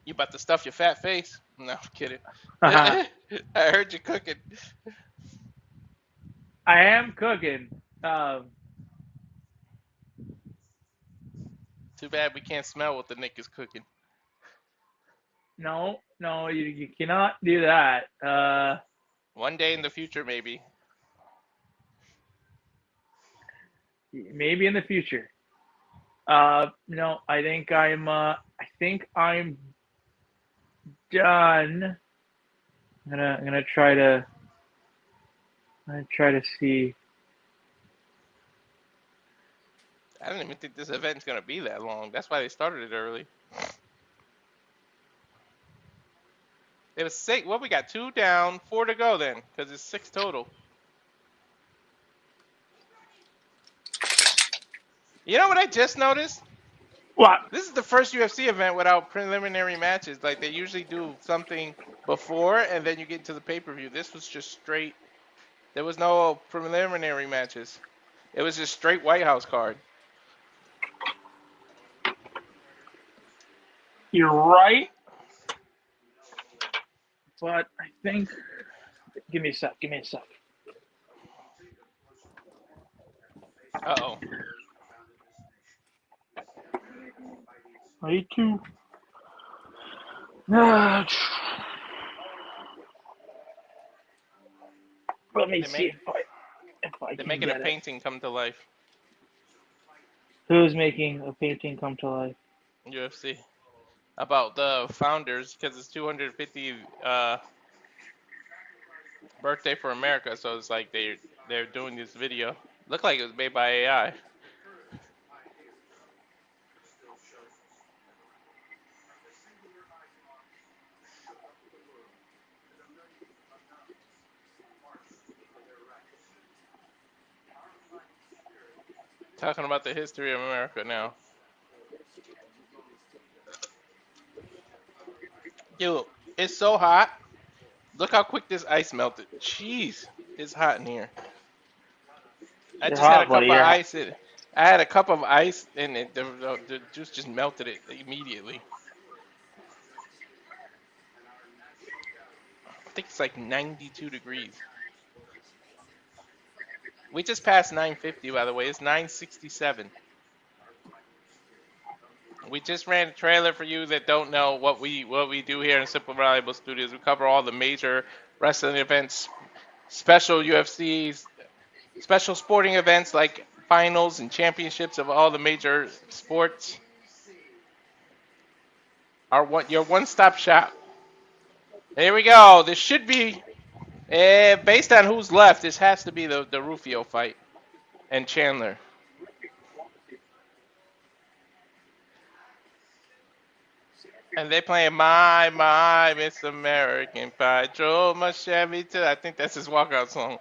You about to stuff your fat face? No, I'm kidding. I heard you cooking. I am cooking. Too bad we can't smell what the Nick is cooking. No, you cannot do that. One day in the future, maybe. Maybe in the future. No, I think I'm done. I'm gonna try to see. I don't even think this event's gonna be that long. That's why they started it early. It was 6. Well, we got 2 down, 4 to go then, because it's 6 total. You know what I just noticed? What? This is the first UFC event without preliminary matches. Like, they usually do something before, and then you get into the pay-per-view. This was just straight. There was no preliminary matches. It was just straight White House card. You're right, but I think. Give me a sec. Uh-oh. Me too. Let me see if I They're can making a get it. painting come to life. Who's making a painting come to life? UFC. About the founders, because it's 250 birthday for America, so it's like they're doing this video. Looked like it was made by AI. Talking about the history of America now. Dude, it's so hot. Look how quick this ice melted. Jeez, it's hot in here. I You're just had a hot, cup buddy. of ice. I had a cup of ice, and the juice just melted it immediately. I think it's like 92 degrees. We just passed 950, by the way. It's 967. We just ran a trailer for you that don't know what we do here in Simple Reliable Studios. We cover all the major wrestling events, special UFCs, special sporting events like finals and championships of all the major sports. Your one-stop shop. Here we go. This should be, based on who's left, this has to be the Rufio fight and Chandler. And they playing My Miss American Pie. Drove my Chevy to, I think that's his walkout song.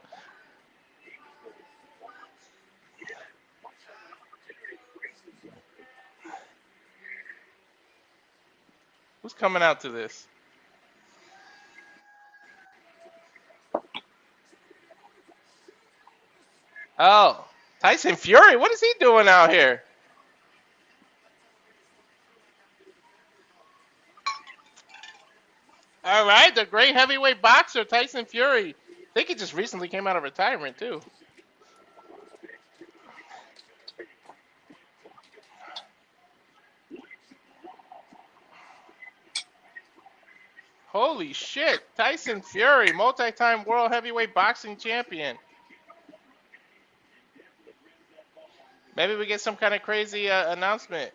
Who's coming out to this? Oh, Tyson Fury. What is he doing out here? All right, the great heavyweight boxer, Tyson Fury. I think he just recently came out of retirement, too. Holy shit. Tyson Fury, multi-time world heavyweight boxing champion. Maybe we get some kind of crazy announcement.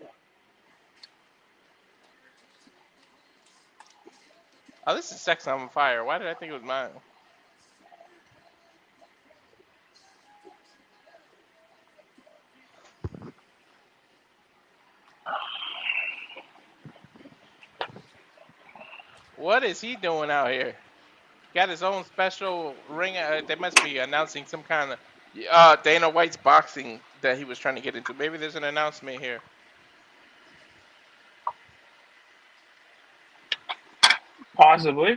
Oh, this is Sex on Fire. Why did I think it was mine? What is he doing out here? Got his own special ring. They must be announcing some kind of Dana White's boxing that he was trying to get into. Maybe there's an announcement here. Possibly.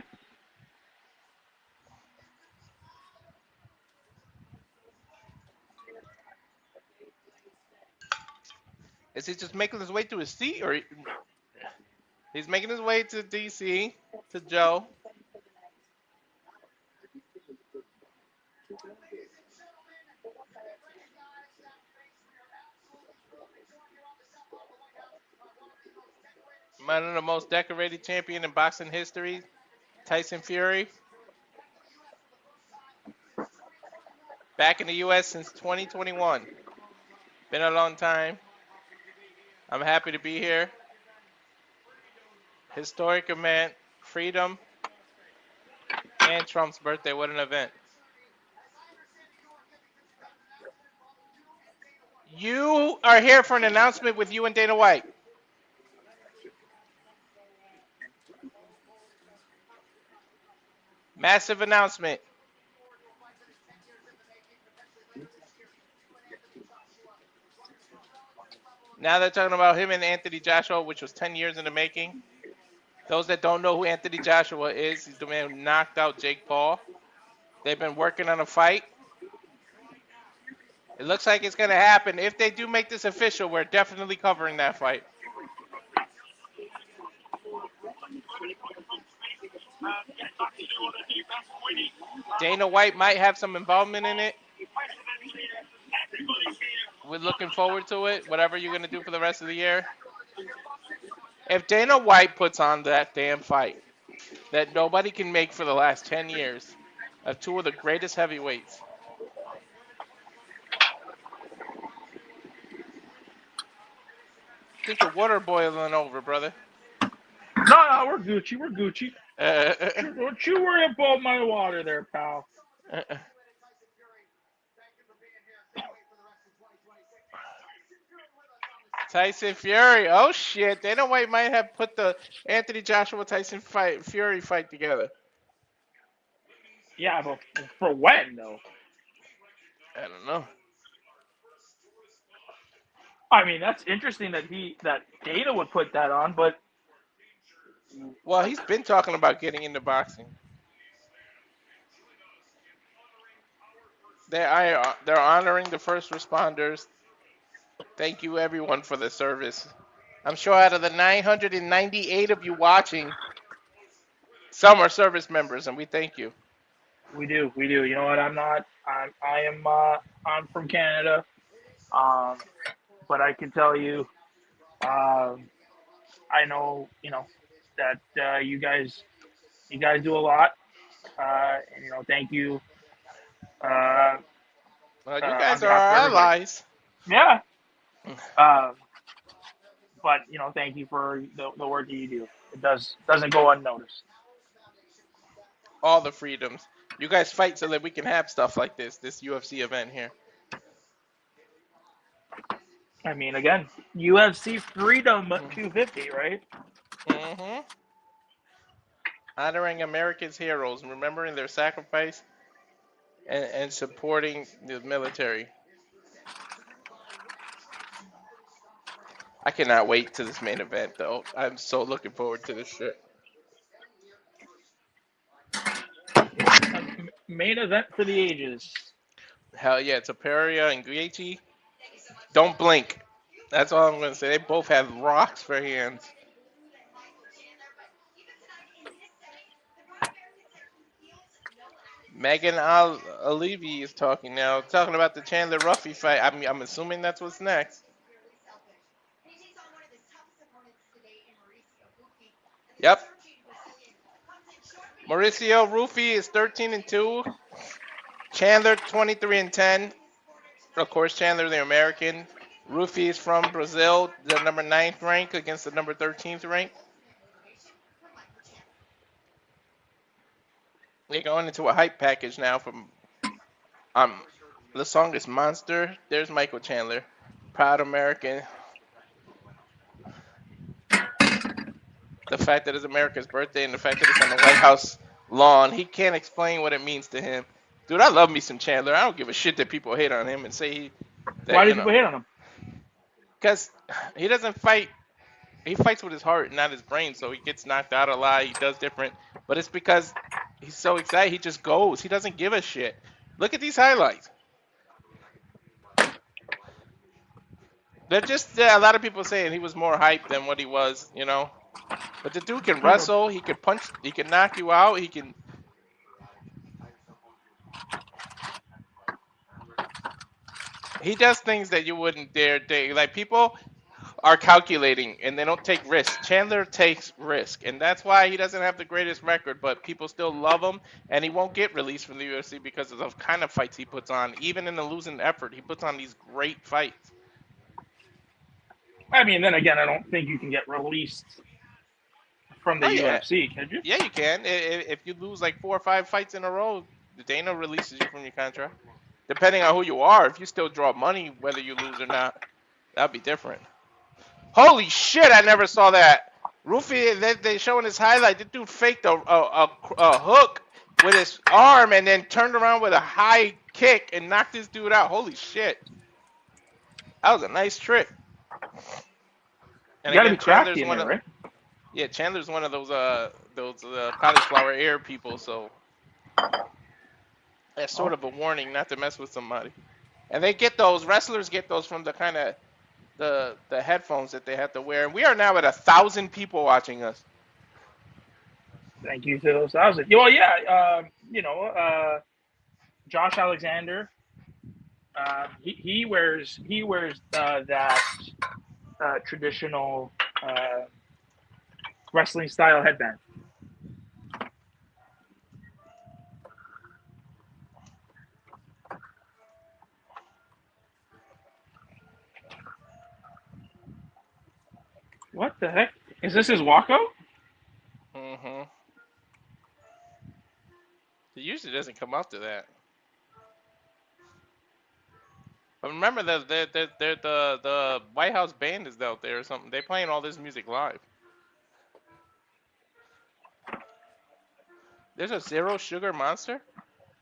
Is he just making his way to his seat, or he's making his way to D.C. to Joe? Man of the most decorated champion in boxing history, Tyson Fury. Back in the U.S. since 2021. Been a long time. I'm happy to be here. Historic event, Freedom, and Trump's birthday. What an event. You are here for an announcement with you and Dana White. Massive announcement. Now they're talking about him and Anthony Joshua, which was 10 years in the making. Those that don't know who Anthony Joshua is, he's the man who knocked out Jake Paul. They've been working on a fight. It looks like it's going to happen. If they do make this official, we're definitely covering that fight. Dana White might have some involvement in it. We're looking forward to it, whatever you're going to do for the rest of the year. If Dana White puts on that damn fight that nobody can make for the last 10 years of two of the greatest heavyweights, I think the water boiling over, brother. No, we're Gucci. We're Gucci. Don't you worry about my water there, pal. Tyson Fury. Oh, shit. Dana White might have put the Anthony Joshua Tyson Fury fight together. Yeah, but for when, though? I don't know. I mean, that's interesting that Dana would put that on, but... Well, he's been talking about getting into boxing. They're honoring the first responders. Thank you, everyone, for the service. I'm sure out of the 998 of you watching, some are service members, and we thank you. We do. You know what? I'm from Canada. But I can tell you, I know, that you guys do a lot. And, thank you. Well, you guys are our allies. Yeah. But, thank you for the work that you do. It doesn't go unnoticed. All the freedoms. You guys fight so that we can have stuff like this UFC event here. I mean, again, UFC Freedom 250, right? Mm-hmm. Honoring America's heroes, remembering their sacrifice, and supporting the military. I cannot wait to this main event, though. I'm so looking forward to this shit. Main event for the ages. Hell yeah, it's Pereira and Gaethje. Don't blink. That's all I'm going to say. They both have rocks for hands. Megan Alivi is talking now. Talking about the Chandler Ruffy fight. I'm assuming that's what's next. Yep. Mauricio Ruffy is 13-2. Chandler 23-10. Of course, Chandler the American. Ruffy is from Brazil, the number 9th rank against the number 13th rank. They're going into a hype package now from the song is Monster. There's Michael Chandler, proud American. The fact that it's America's birthday and the fact that it's on the White House lawn, he can't explain what it means to him. Dude, I love me some Chandler. I don't give a shit that people hate on him and say Why do people hate on him? Because he doesn't fight. He fights with his heart, not his brain. So he gets knocked out a lot. He does different. But it's because he's so excited. He just goes. He doesn't give a shit. Look at these highlights. They're just a lot of people saying he was more hyped than what he was, you know. But the dude can wrestle. He can punch. He can knock you out. He can. He does things that you wouldn't dare do. Like, people are calculating and they don't take risks. Chandler takes risk, and that's why he doesn't have the greatest record, but people still love him, and he won't get released from the UFC because of the kind of fights he puts on. Even in the losing effort, he puts on these great fights. I mean, then again, I don't think you can get released from the UFC, can you? Yeah, you can. If you lose like 4 or 5 fights in a row, Dana releases you from your contract. Depending on who you are, if you still draw money, whether you lose or not, that'd be different. Holy shit, I never saw that. Ruffy, they showing his highlight. The dude faked a hook with his arm and then turned around with a high kick and knocked this dude out. Holy shit. That was a nice trick. And you gotta be crafty in there, right? Yeah, Chandler's one of those cauliflower ear people, so that's sort of a warning not to mess with somebody. And they get those, wrestlers get those from the kind of the headphones that they have to wear. And we are now at 1,000 people watching us. Thank you to those 1,000. Well, yeah, Josh Alexander, he wears that traditional wrestling style headband. What the heck? Is this his Wacko? Mm-hmm. It usually doesn't come out to that. But remember that the White House band is out there or something. They're playing all this music live. There's a Zero Sugar Monster?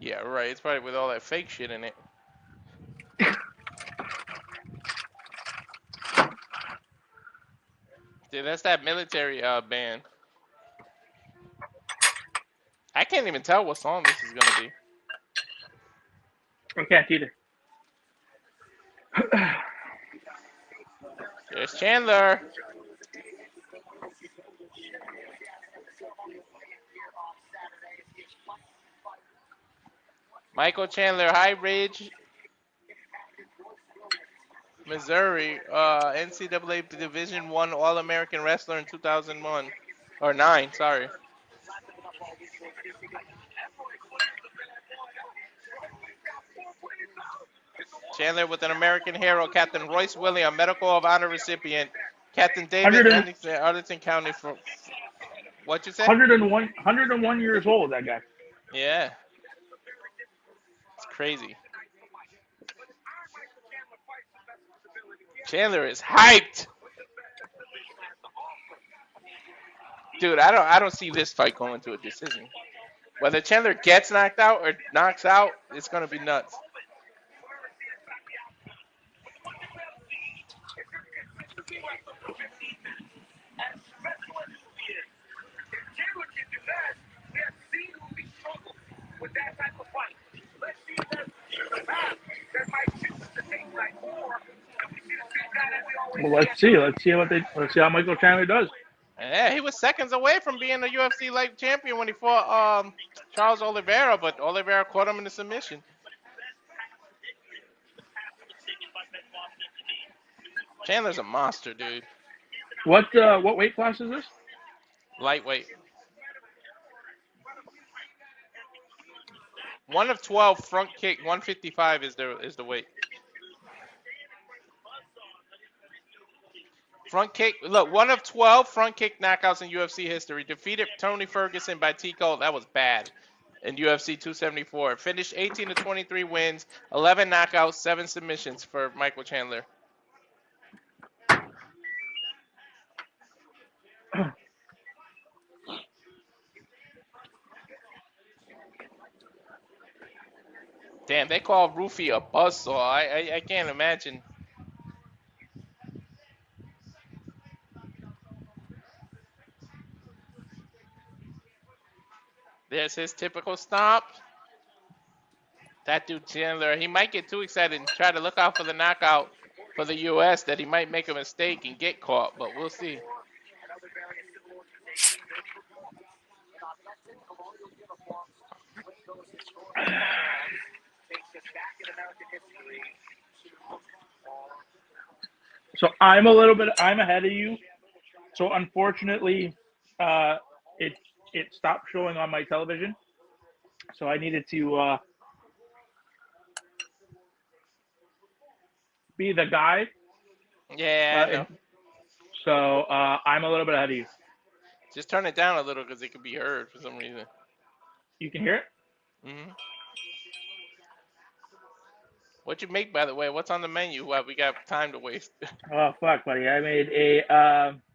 Yeah, right. It's probably with all that fake shit in it. Dude, that's that military band. I can't even tell what song this is gonna be. I can't either. There's Chandler. Michael Chandler, High Ridge, Missouri, NCAA Division I All-American Wrestler in 2001 or 9. Sorry. Chandler with an American hero, Captain Royce William, Medical of Honor recipient, Captain David Arlington County. From what you say? 101 years old, that guy. Yeah. It's crazy. Chandler is hyped. Dude, I don't see this fight going to a decision. Whether Chandler gets knocked out or knocks out, it's gonna be nuts. Well, let's see how Michael Chandler does. Yeah, he was seconds away from being a UFC light champion when he fought Charles Oliveira, but Oliveira caught him in the submission. Chandler's a monster, dude. What weight class is this? Lightweight. 1 of 12 front kick, 155 is the weight. Front kick, look, 1 of 12 front kick knockouts in UFC history. Defeated Tony Ferguson by TKO. That was bad. in UFC 274. Finished 18 to 23 wins, 11 knockouts, 7 submissions for Michael Chandler. Damn, they call Ruffy a buzzsaw. I can't imagine. There's his typical stomp. That dude Chandler, he might get too excited and try to look out for the knockout for the U.S. that he might make a mistake and get caught, but we'll see. So I'm ahead of you. So unfortunately, it stopped showing on my television. So I needed to be the guy. Yeah, I know. So I'm a little bit ahead of you. Just turn it down a little because it could be heard for some reason. You can hear it? Mm-hmm. What'd you make, by the way? What's on the menu? What, we got time to waste. Oh fuck, buddy! I made a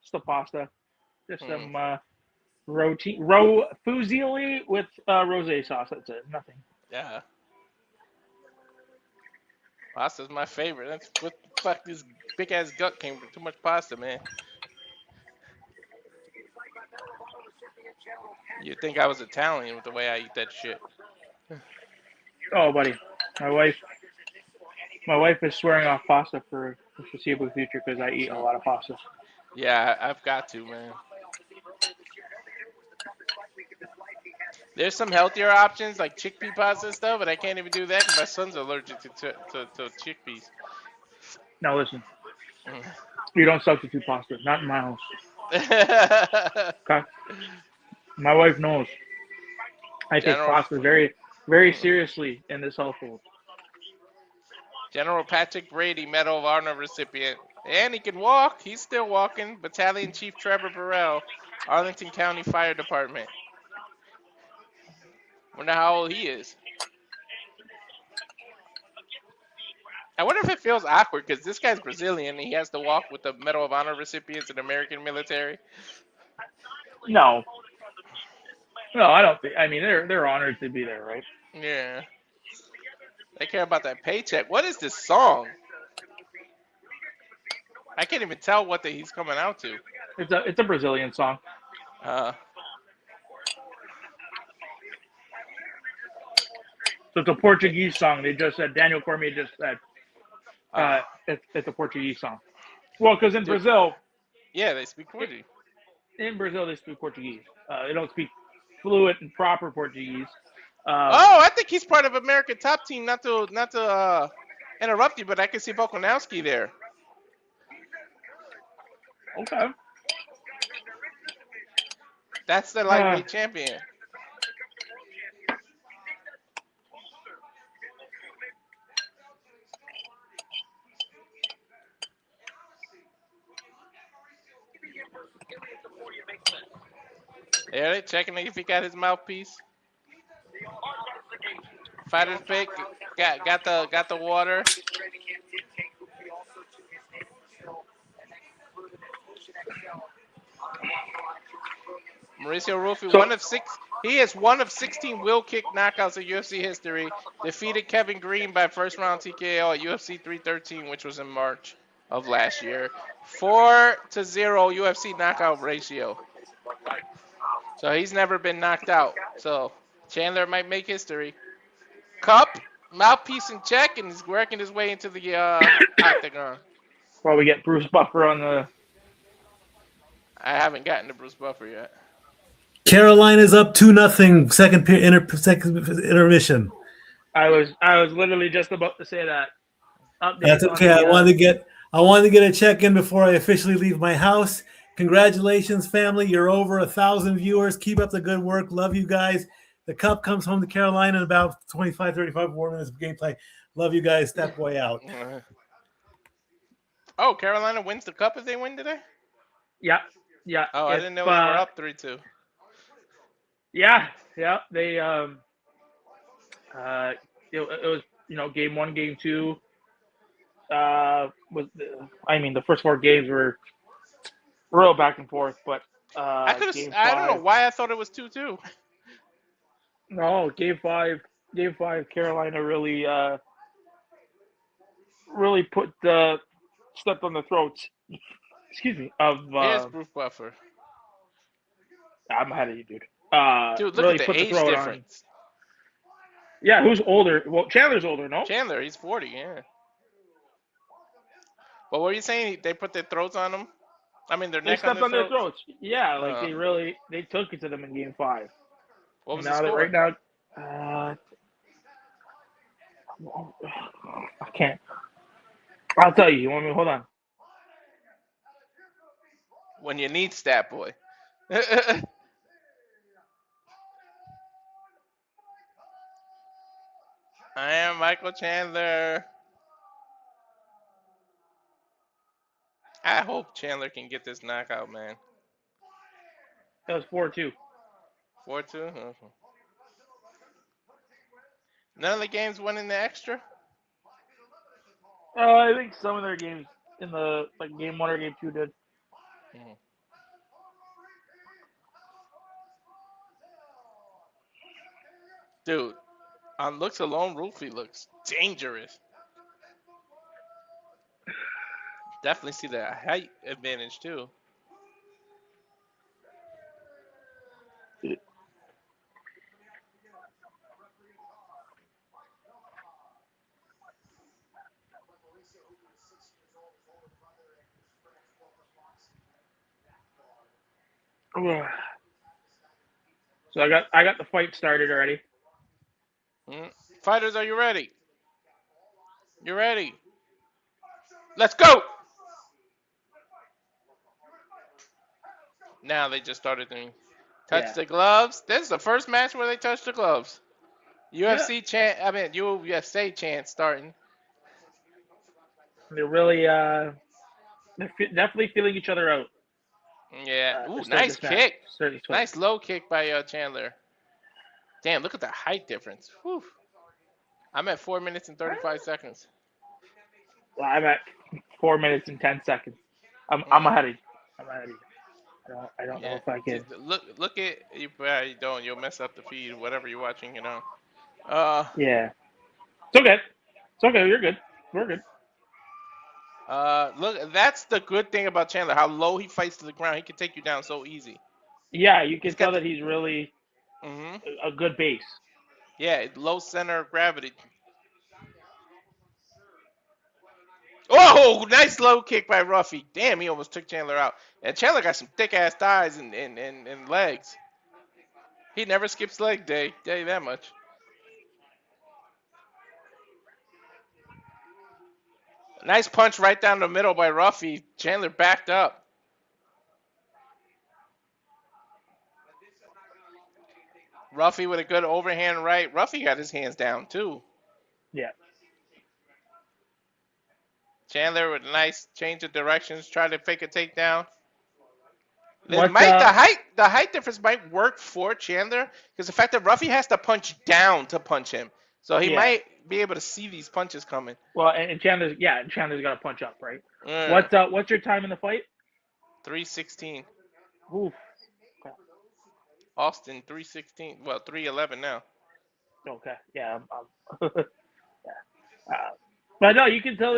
just a pasta, just some fusilli with rosé sauce. That's it. Nothing. Yeah. Pasta's my favorite. That's what the fuck this big ass gut came from. Too much pasta, man. You'd think I was Italian with the way I eat that shit. Oh, buddy, my wife is swearing off pasta for the foreseeable future because I eat a lot of pasta. Yeah, I've got to, man. There's some healthier options like chickpea pasta and stuff, but I can't even do that because my son's allergic to chickpeas. Now listen, you don't substitute pasta. Not in my house. Okay. My wife knows. I take pasta very, very seriously in this household. General Patrick Brady, Medal of Honor recipient. And he can walk. He's still walking. Battalion Chief Trevor Burrell, Arlington County Fire Department. Wonder how old he is. I wonder if it feels awkward because this guy's Brazilian and he has to walk with the Medal of Honor recipients in the American military. No, I don't think. I mean, they're honored to be there, right? Yeah. They care about that paycheck. What is this song? I can't even tell what he's coming out to. It's a Brazilian song. So it's a Portuguese song. They just said, Daniel Cormier just said, it's a Portuguese song. Well, because in Brazil. Yeah, they speak Portuguese. In Brazil, they speak Portuguese. They don't speak fluent and proper Portuguese. I think he's part of American Top Team. Not to interrupt you, but I can see Volkanovski there. Okay. That's the lightweight champion. Yeah, they checking if he got his mouthpiece. Fighter's pick, got the water. Mauricio Ruffy, he is one of 16 wheel kick knockouts in UFC history. Defeated Kevin Green by first round TKO at UFC 313, which was in March of last year. 4-0 UFC knockout ratio. So he's never been knocked out. So Chandler might make history. Cup, mouthpiece in check, and he's working his way into the octagon. Well, we get Bruce Buffer on the. I haven't gotten to Bruce Buffer yet. Carolina's up 2-0. Second intermission. I was literally just about to say that. That's okay. I wanted to get a check in before I officially leave my house. Congratulations, family. You're over 1,000 viewers. Keep up the good work. Love you guys. The cup comes home to Carolina in about 25, 35 more minutes of gameplay. Love you guys. Step boy out. Oh, Carolina wins the cup if they win today? Yeah. Oh, I didn't know they were up 3-2. Yeah, yeah. They it was game one, game two. The first four games were real back and forth, but game I don't know five. why I thought it was 2-2. No, game five. Carolina really put stepped on the throats. Excuse me. Of Here's Proof Buffer. I'm ahead of you, dude. Dude, look at Really the put the age throat on. difference. Yeah, who's older? Well, Chandler's older, no? Chandler, he's 40, yeah. But what were you saying? They put their throats on him? I mean, their They neck on stepped their on their throats? throats. Yeah, like they took it to them in game five. What was now the score? Right now, I can't. I'll tell you. You want me? Hold on. When you need Stat Boy. I am Michael Chandler. I hope Chandler can get this knockout, man. That was 4-2. 4-2? Okay. None of the games went in the extra? I think some of their games in the game one or game two did. Mm. Dude, on looks alone, Ruffy looks dangerous. Definitely see the height advantage too. So I got the fight started already. Fighters, are you ready? You ready? Let's go! Now they just started doing touch the gloves. This is the first match where they touch the gloves. UFC chant starting. They're really they're definitely feeling each other out. Yeah. Ooh, nice kick. Nice low kick by Chandler. Damn, look at the height difference. Whew. I'm at 4 minutes and 35 seconds. Well, I'm at 4 minutes and 10 seconds. I'm ahead of you. I'm ahead of you. I don't know if I can. Look at you. You don't. You'll mess up the feed. Whatever you're watching, Yeah. It's okay. It's okay. You're good. We're good. Look, that's the good thing about Chandler. How low he fights to the ground. He can take you down so easy. Yeah, you can tell that he's really a good base. Yeah, low center of gravity. Oh, nice low kick by Ruffy. Damn, he almost took Chandler out. And Chandler got some thick ass thighs and legs. He never skips leg day. Tell you that much. Nice punch right down the middle by Ruffy. Chandler backed up. Ruffy with a good overhand right. Ruffy got his hands down too. Yeah. Chandler with a nice change of directions, try to fake a takedown. The height difference might work for Chandler because the fact that Ruffy has to punch down to punch him, so he might be able to see these punches coming. Well, and Chandler's got to punch up, right? Yeah. What's your time in the fight? 3:16. Oof. Austin 3:16. Well, 3:11 now. Okay. Yeah. But no, you can tell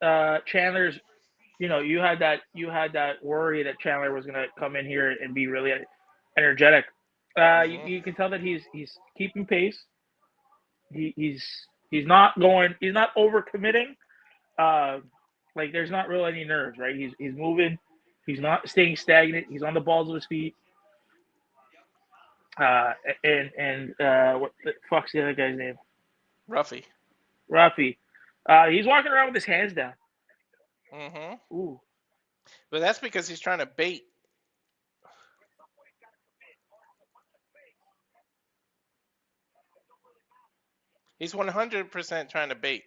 that Chandler's. You had that worry that Chandler was gonna come in here and be really energetic. You can tell that he's keeping pace. He's not overcommitting. There's not really any nerves, right? He's moving. He's not staying stagnant. He's on the balls of his feet. What the fuck's the other guy's name? Ruffy. He's walking around with his hands down. Ooh. But that's because he's trying to bait. He's 100% trying to bait.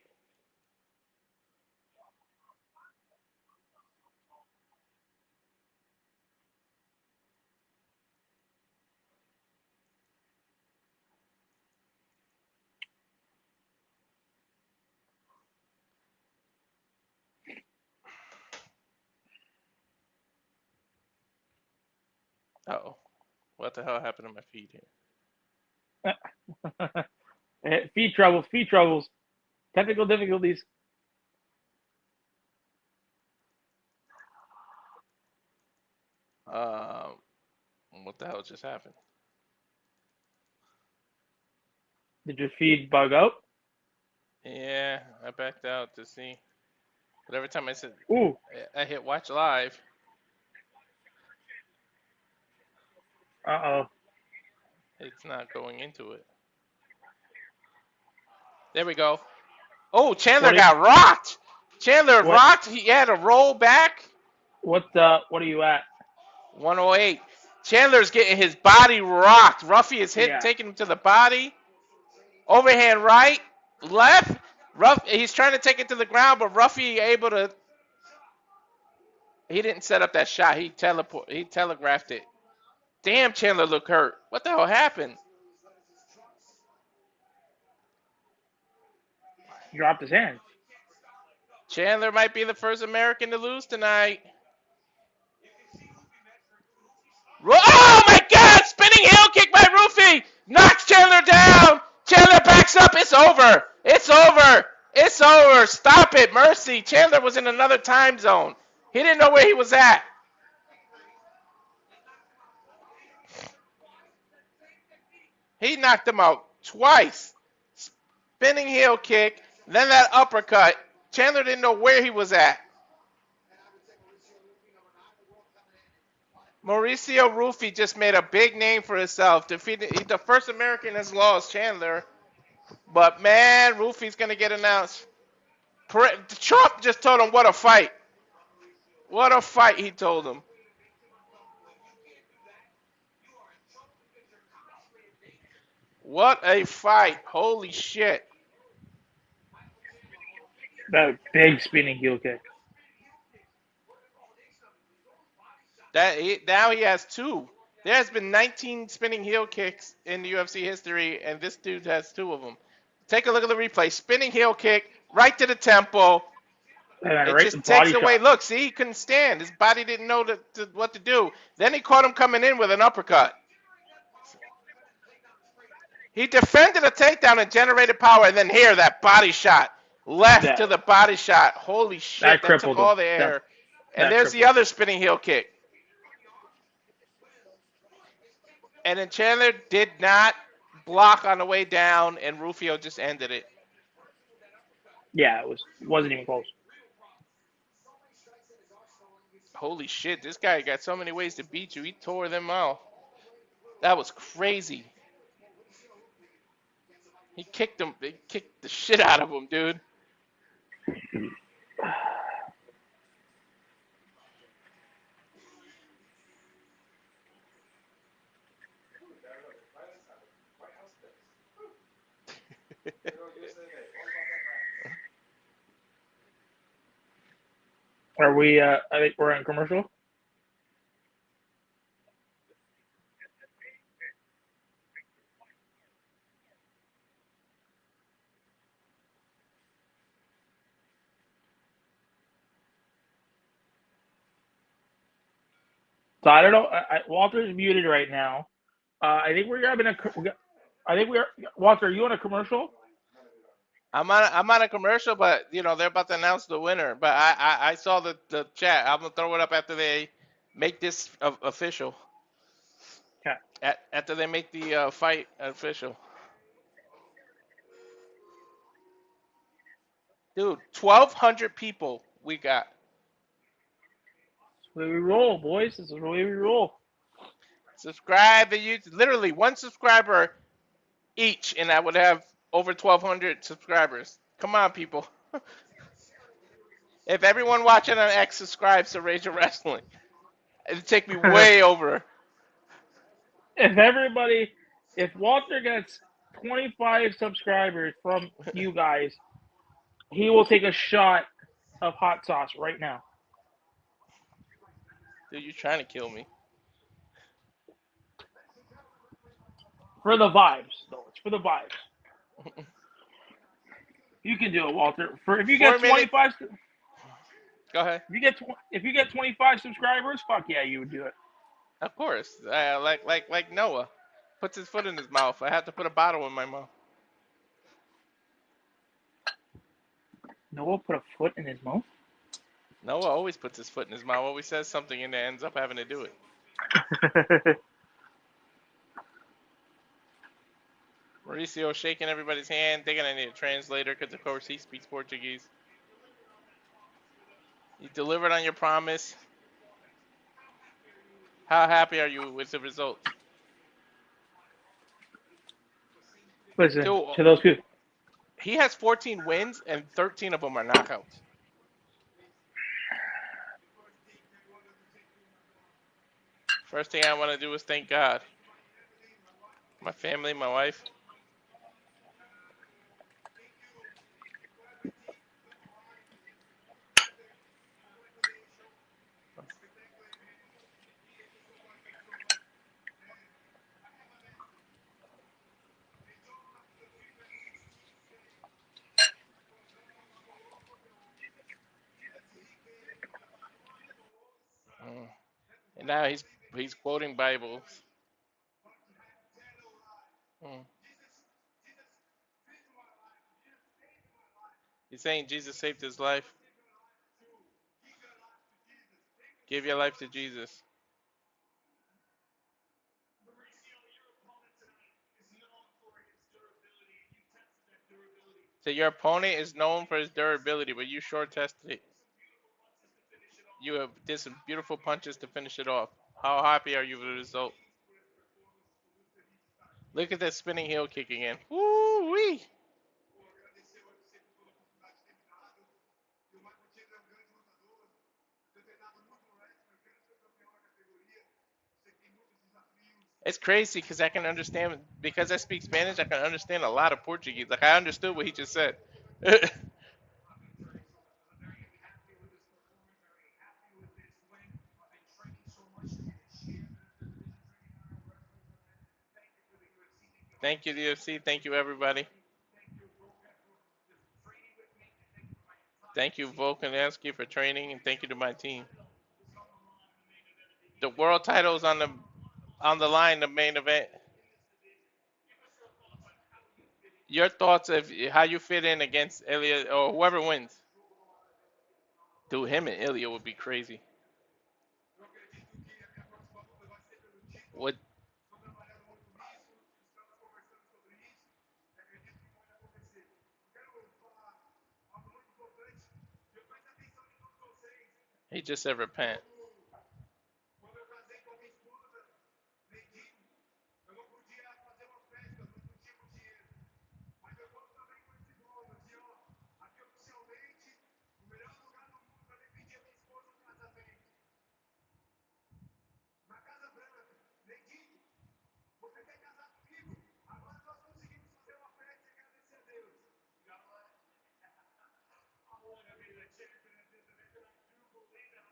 Uh-oh. What the hell happened to my feed here? Feed troubles. Technical difficulties. What the hell just happened? Did your feed bug out? Yeah, I backed out to see. But every time I said, ooh, I hit watch live. Uh-oh. It's not going into it. There we go. Oh, Chandler got rocked. Chandler rocked. He had to roll back. What are you at? 108. Chandler's getting his body rocked. Ruffy is taking him to the body. Overhand right, left. He's trying to take it to the ground, but Ruffy able to. He didn't set up that shot. He telegraphed it. Damn, Chandler looked hurt. What the hell happened? He dropped his hand. Chandler might be the first American to lose tonight. Oh my God! Spinning heel kick by Ruffy! Knocks Chandler down! Chandler backs up. It's over. It's over. It's over. Stop it. Mercy. Chandler was in another time zone. He didn't know where he was at. He knocked him out twice. Spinning heel kick, then that uppercut. Chandler didn't know where he was at. Mauricio Ruffy just made a big name for himself. He's the first American has lost, Chandler. But, man, Ruffy's going to get announced. Trump just told him what a fight. What a fight, he told him. What a fight. Holy shit. That big spinning heel kick. Now he has two. There has been 19 spinning heel kicks in the UFC history, and this dude has two of them. Take a look at the replay. Spinning heel kick right to the temple. It just takes away. Look, see, he couldn't stand. His body didn't know what to do. Then he caught him coming in with an uppercut. He defended a takedown and generated power, and then here, that body shot. Left to the body shot. Holy shit, that took all the air. And there's the other spinning heel kick. And then Chandler did not block on the way down, and Rufio just ended it. Yeah, it wasn't even close. Holy shit, this guy got so many ways to beat you. He tore them out. That was crazy. He kicked the shit out of him, dude. Are we, I think we're on commercial. So I don't know. Walter's muted right now. I think we're grabbing Walter, are you on a commercial? I'm on a commercial, but you know they're about to announce the winner. But I saw the chat. I'm gonna throw it up after they make this official. Okay. After they make the fight official. Dude, 1,200 people we got. This is the way we roll, boys. This is the way we roll. Subscribe to YouTube. Literally one subscriber each, and I would have over 1,200 subscribers. Come on, people. If everyone watching on X subscribes to Rage of Wrestling, it'd take me way over. If Walter gets 25 subscribers from you guys, he will take a shot of hot sauce right now. Dude, you're trying to kill me. For the vibes, though. It's for the vibes. You can do it, Walter. If you get 25, go ahead. If you get 25 subscribers, fuck yeah, you would do it. Of course, like Noah puts his foot in his mouth. I have to put a bottle in my mouth. Noah put a foot in his mouth? Noah always puts his foot in his mouth. Always says something and ends up having to do it. Mauricio shaking everybody's hand. They're gonna need a translator because of course he speaks Portuguese. You delivered on your promise. How happy are you with the results? Listen, Dude, to those people. he has 14 wins and 13 of them are knockouts. First thing I want to do is thank God. My family, my wife. And now he's quoting Bibles. He's saying Jesus saved his life. Give your life to Jesus. So your opponent is known for his durability, but you short tested it. You have did some beautiful punches to finish it off. How happy are you with the result? Look at that spinning heel kick again. Woo wee! It's crazy because I can understand, because I speak Spanish, I can understand a lot of Portuguese. Like, I understood what he just said. Thank you, UFC. Thank you, everybody. Thank you, Volkanovski, for training, and thank you to my team. The world title is on the line, the main event. Your thoughts of how you fit in against Ilia or whoever wins? Dude, him and Ilia would be crazy. What? He just said repent.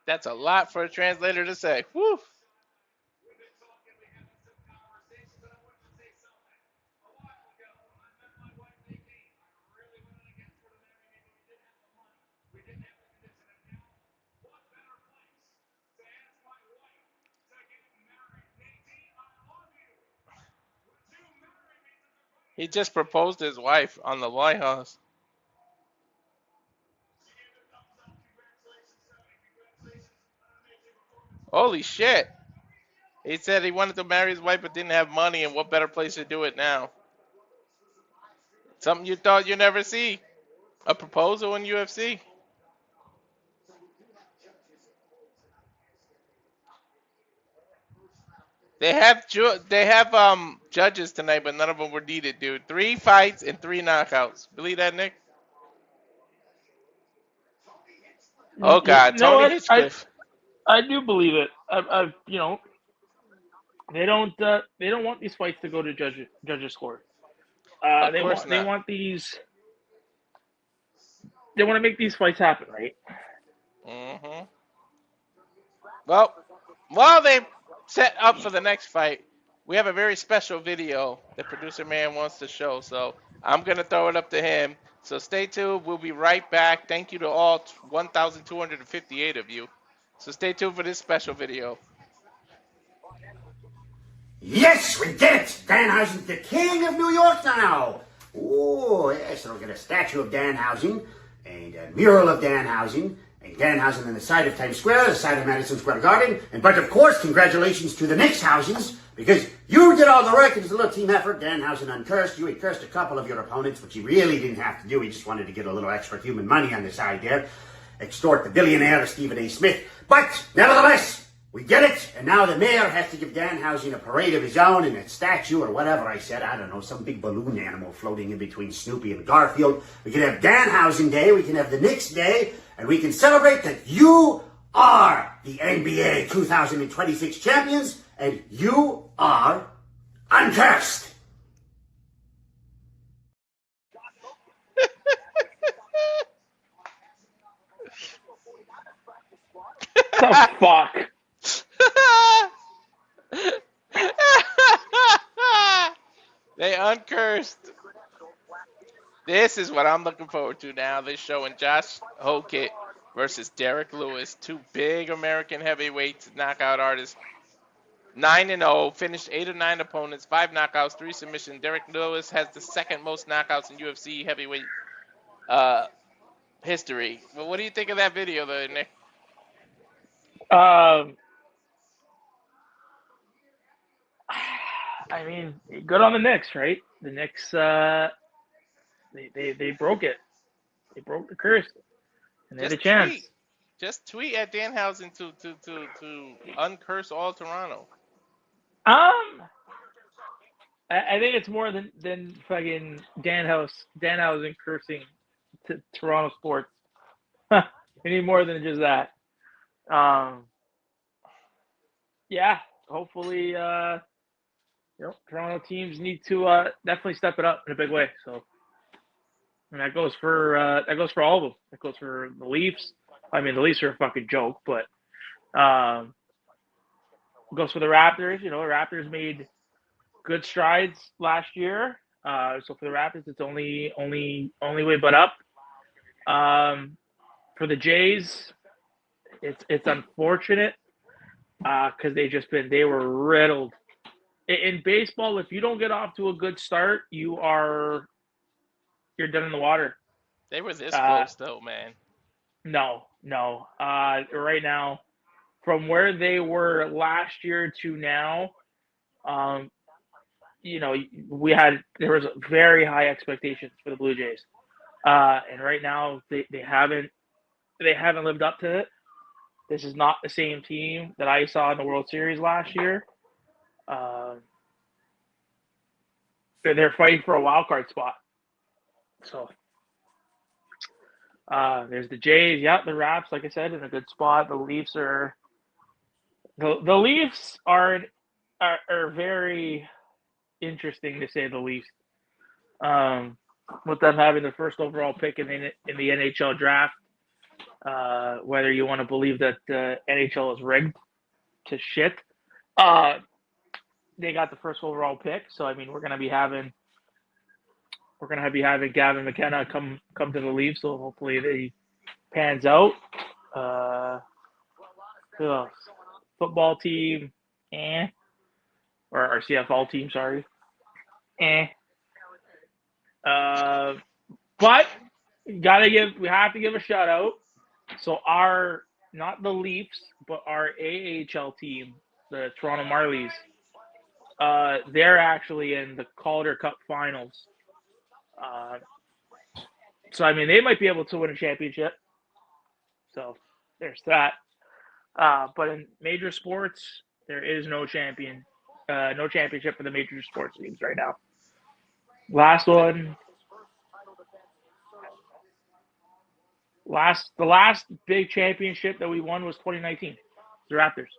That's a lot for a translator to say. Woo! He just proposed to his wife on the White House. Holy shit. He said he wanted to marry his wife but didn't have money, and what better place to do it now? Something you thought you'd never see. A proposal in UFC. They have judges tonight, but none of them were needed, dude. 3 fights and 3 knockouts. Believe that, Nick? Oh God, No, Tony Hinchcliffe. I do believe it. They don't want these fights to go to judges' court. Of course They not. want they want to make these fights happen, right? Mm-hmm. Well, while they set up for the next fight, we have a very special video that producer man wants to show. So I'm gonna throw it up to him. So stay tuned. We'll be right back. Thank you to all 1,258 of you. So stay tuned for this special video. Yes, we get it! Danhausen's the king of New York now! Oh, yes, they'll get a statue of Danhausen, and a mural of Danhausen, and Danhausen on the side of Times Square, the side of Madison Square Garden, but of course, congratulations to the Nickshausens, because you did all the work. It was a little team effort. Danhausen uncursed you. He cursed a couple of your opponents, which he really didn't have to do. He just wanted to get a little extra human money on the side there, extort the billionaire Stephen A. Smith. But, nevertheless, we get it, and now the mayor has to give Danhausen a parade of his own and a statue or whatever I said. I don't know, some big balloon animal floating in between Snoopy and Garfield. We can have Danhausen Day, we can have the Knicks Day, and we can celebrate that you are the NBA 2026 champions, and you are uncursed. The fuck? They uncursed. This is what I'm looking forward to now. They're showing Josh Hokit versus Derrick Lewis, two big American heavyweights, knockout artists. 9-0, finished 8 of 9 opponents, 5 knockouts, 3 submissions. Derrick Lewis has the second most knockouts in UFC heavyweight history. But what do you think of that video, though, Nick? I mean, good on the Knicks, right? The Knicks, they broke it. They broke the curse, and they had a chance. Just tweet at Danhausen to uncurse all Toronto. I think it's more than fucking Danhausen cursing to Toronto sports. We need more than just that. Yeah, hopefully, Toronto teams need to definitely step it up in a big way. So, and that goes for all of them. That goes for the Leafs. I mean, the Leafs are a fucking joke, but it goes for the Raptors. You know, the Raptors made good strides last year. So for the Raptors, it's only way but up. For the Jays, it's unfortunate because they were riddled. In baseball, if you don't get off to a good start, you're done in the water. They were this close, though, man. No. Right now, from where they were last year to now, there was very high expectations for the Blue Jays, and right now they haven't lived up to it. This is not the same team that I saw in the World Series last year. They're fighting for a wild card spot. So there's the Jays, the Raps, like I said, in a good spot. The Leafs are very interesting, to say the least. With them having the first overall pick in the NHL draft, whether you want to believe that the NHL is rigged to shit, they got the first overall pick. So I mean, we're gonna be having Gavin McKenna come to the Leafs. So hopefully they pans out. Who else? Football team, or our CFL team, sorry, But we have to give a shout out. So not the Leafs, but our AHL team, the Toronto Marlies, they're actually in the Calder Cup finals. So I mean, they might be able to win a championship. So there's that. But in major sports, there is no championship for the major sports teams right now. The last big championship that we won was 2019, the Raptors.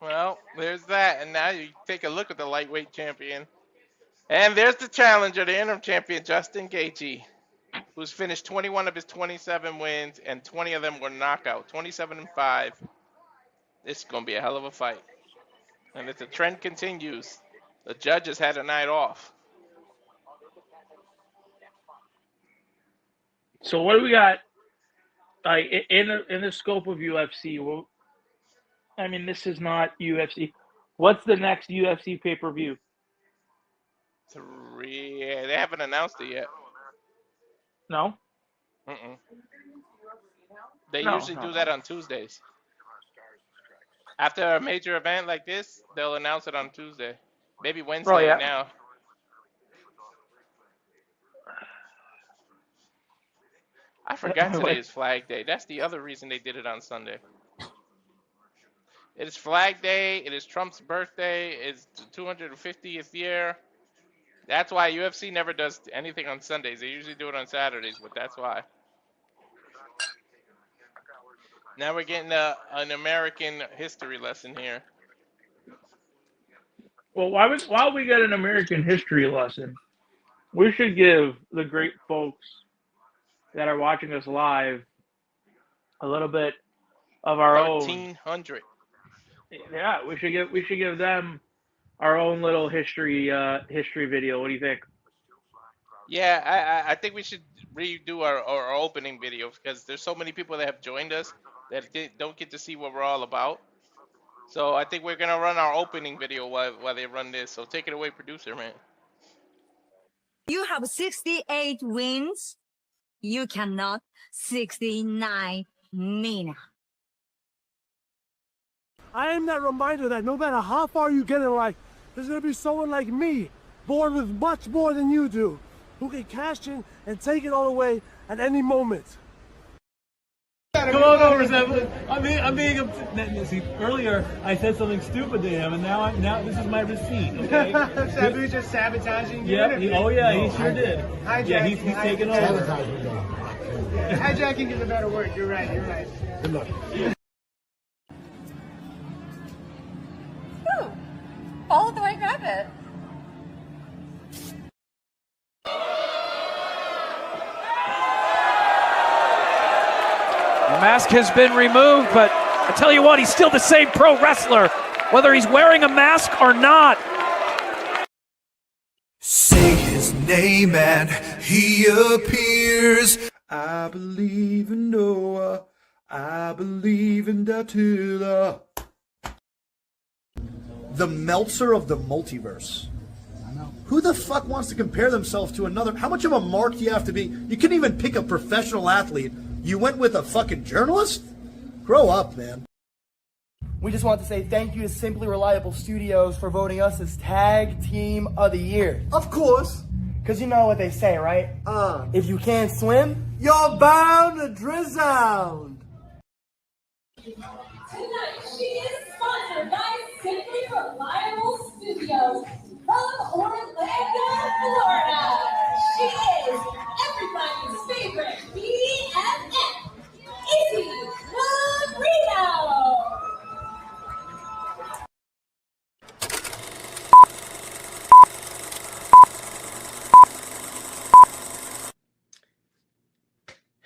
Well, there's that, and now you take a look at the lightweight champion. And there's the challenger, the interim champion, Justin Gaethje, who's finished 21 of his 27 wins, and 20 of them were knockout, 27-5. This is going to be a hell of a fight. And if the trend continues, the judges had a night off. So what do we got? like in the scope of UFC. Well, I mean, this is not UFC. What's the next UFC pay-per-view? 3. They haven't announced it yet. No. Mm-mm. They No, usually no, do no. that on Tuesdays. After a major event like this, they'll announce it on Tuesday. Maybe Wednesday yeah. now. I forgot today is Flag Day. That's the other reason they did it on Sunday. It is Flag Day. It is Trump's birthday. It's the 250th year. That's why UFC never does anything on Sundays. They usually do it on Saturdays, but that's why. Now we're getting an American history lesson here. Well, while we get an American history lesson, we should give the great folks that are watching us live a little bit of our 1300. Yeah, we should give them our own little history video. What do you think? Yeah, I think we should redo our opening video because there's so many people that have joined us that don't get to see what we're all about. So I think we're gonna run our opening video while they run this. So take it away, producer man. You have 68 wins. You cannot 69 Nina. I am that reminder that no matter how far you get in life, there's gonna be someone like me, born with much more than you do, who can cash in and take it all away at any moment. Come on over, Zeb. I'm being. See, earlier I said something stupid to him, and now this is my receipt. Okay. Sabu's just sabotaging you. Yep. He sure did. Hijacking. Yeah, he's taking over. Hijacking is a better word. You're right. Good luck. Ooh, follow the white rabbit. The mask has been removed, but I tell you what, he's still the same pro wrestler, whether he's wearing a mask or not. Say his name and he appears. I believe in Noah. I believe in Datula. The Meltzer of the multiverse. I know. Who the fuck wants to compare themselves to another? How much of a mark do you have to be? You couldn't even pick a professional athlete. You went with a fucking journalist? Grow up, man. We just want to say thank you to Simply Reliable Studios for voting us as Tag Team of the Year. Of course. Because you know what they say, right? If you can't swim, you're bound to drown. Tonight, she is sponsored by Simply Reliable Studios from Orlando, Florida. She is everybody's favorite BFF, Izzy Marino.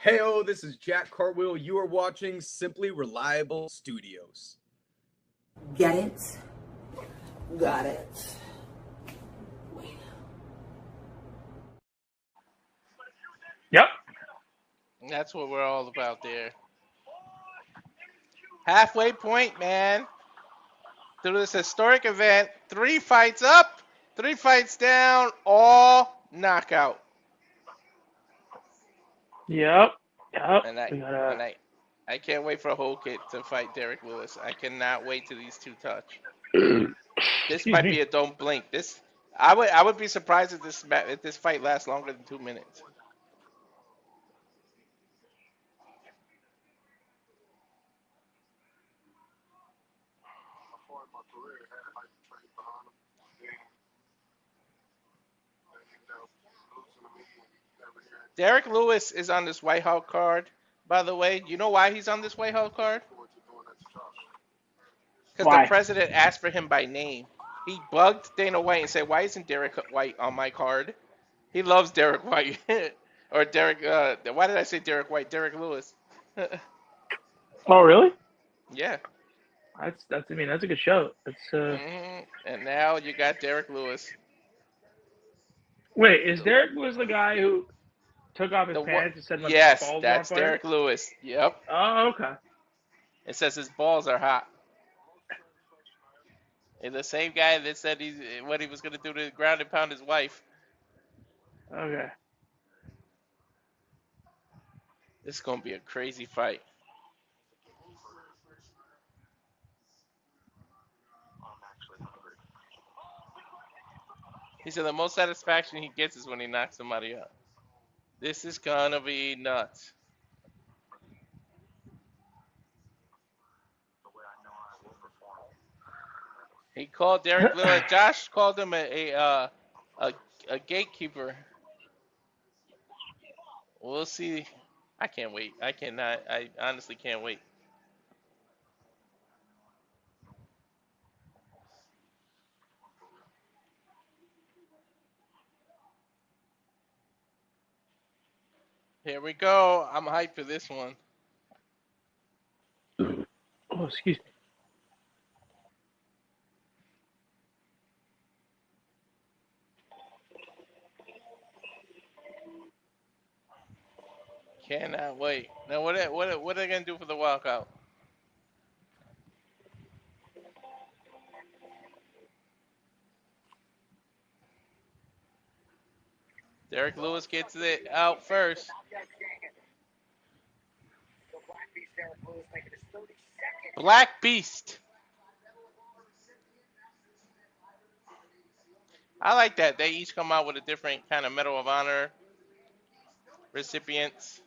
Heyo, this is Jack Cartwheel. You are watching Simply Reliable Studios. Get it? Got it. Yep. That's what we're all about there. Halfway point, man. Through this historic event, 3 fights up, 3 fights down, all knockout. Yep. And I can't wait for Hokit to fight Derrick Lewis. I cannot wait till these two touch. This might be a don't blink. I would be surprised if this fight lasts longer than 2 minutes. Derrick Lewis is on this White House card, by the way. You know why he's on this White House card? Because the president asked for him by name. He bugged Dana White and said, "Why isn't Derrick White on my card?" He loves Derrick White. Or Derrick, why did I say Derrick White? Derrick Lewis. Oh, really? Yeah. That's I mean, that's a good show. And now you got Derrick Lewis. Wait, is Derrick Lewis the guy who took off his The pants and said my Yes, balls were on that's fire? Derrick Lewis. Yep. Oh, okay. It says his balls are hot. And the same guy that said what he was gonna do to ground and pound his wife. Okay. This is gonna be a crazy fight. He said the most satisfaction he gets is when he knocks somebody out. This is gonna be nuts. He called Derrick Lewis. Josh called him a gatekeeper. We'll see. I can't wait. I cannot. I honestly can't wait. Here we go. I'm hyped for this one. Oh, excuse me. Cannot wait. Now, what are they gonna do for the walkout? Derrick Lewis gets it out first. Black Beast. I like that. They each come out with a different kind of Medal of Honor recipients.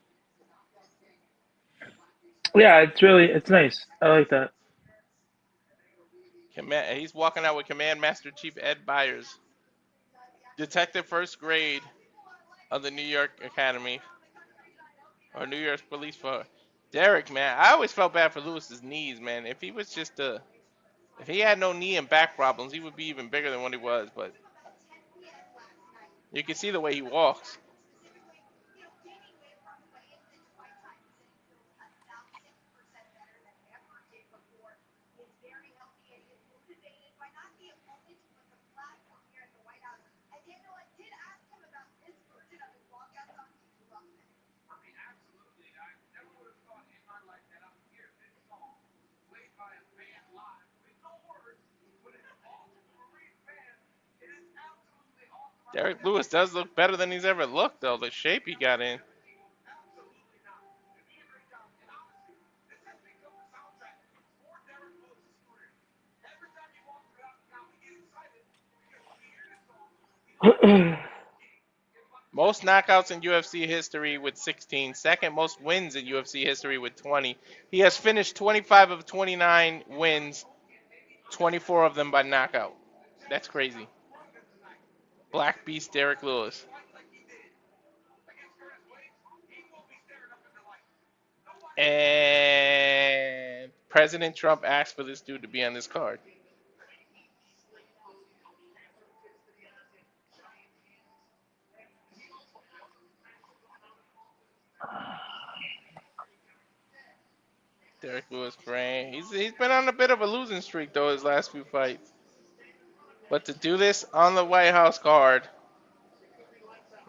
Yeah, it's nice. I like that. He's walking out with Command Master Chief Ed Byers, Detective First Grade of the New York Academy, or New York Police Force. Derrick, man, I always felt bad for Lewis's knees, man. If he was just if he had no knee and back problems, he would be even bigger than what he was. But you can see the way he walks. Derrick Lewis does look better than he's ever looked, though. The shape he got in. Most knockouts in UFC history with 16. Second most wins in UFC history with 20. He has finished 25 of 29 wins, 24 of them by knockout. That's crazy. Black Beast Derrick Lewis. And President Trump asked for this dude to be on this card. Derrick Lewis brain. He's been on a bit of a losing streak though his last few fights. But to do this on the White House card,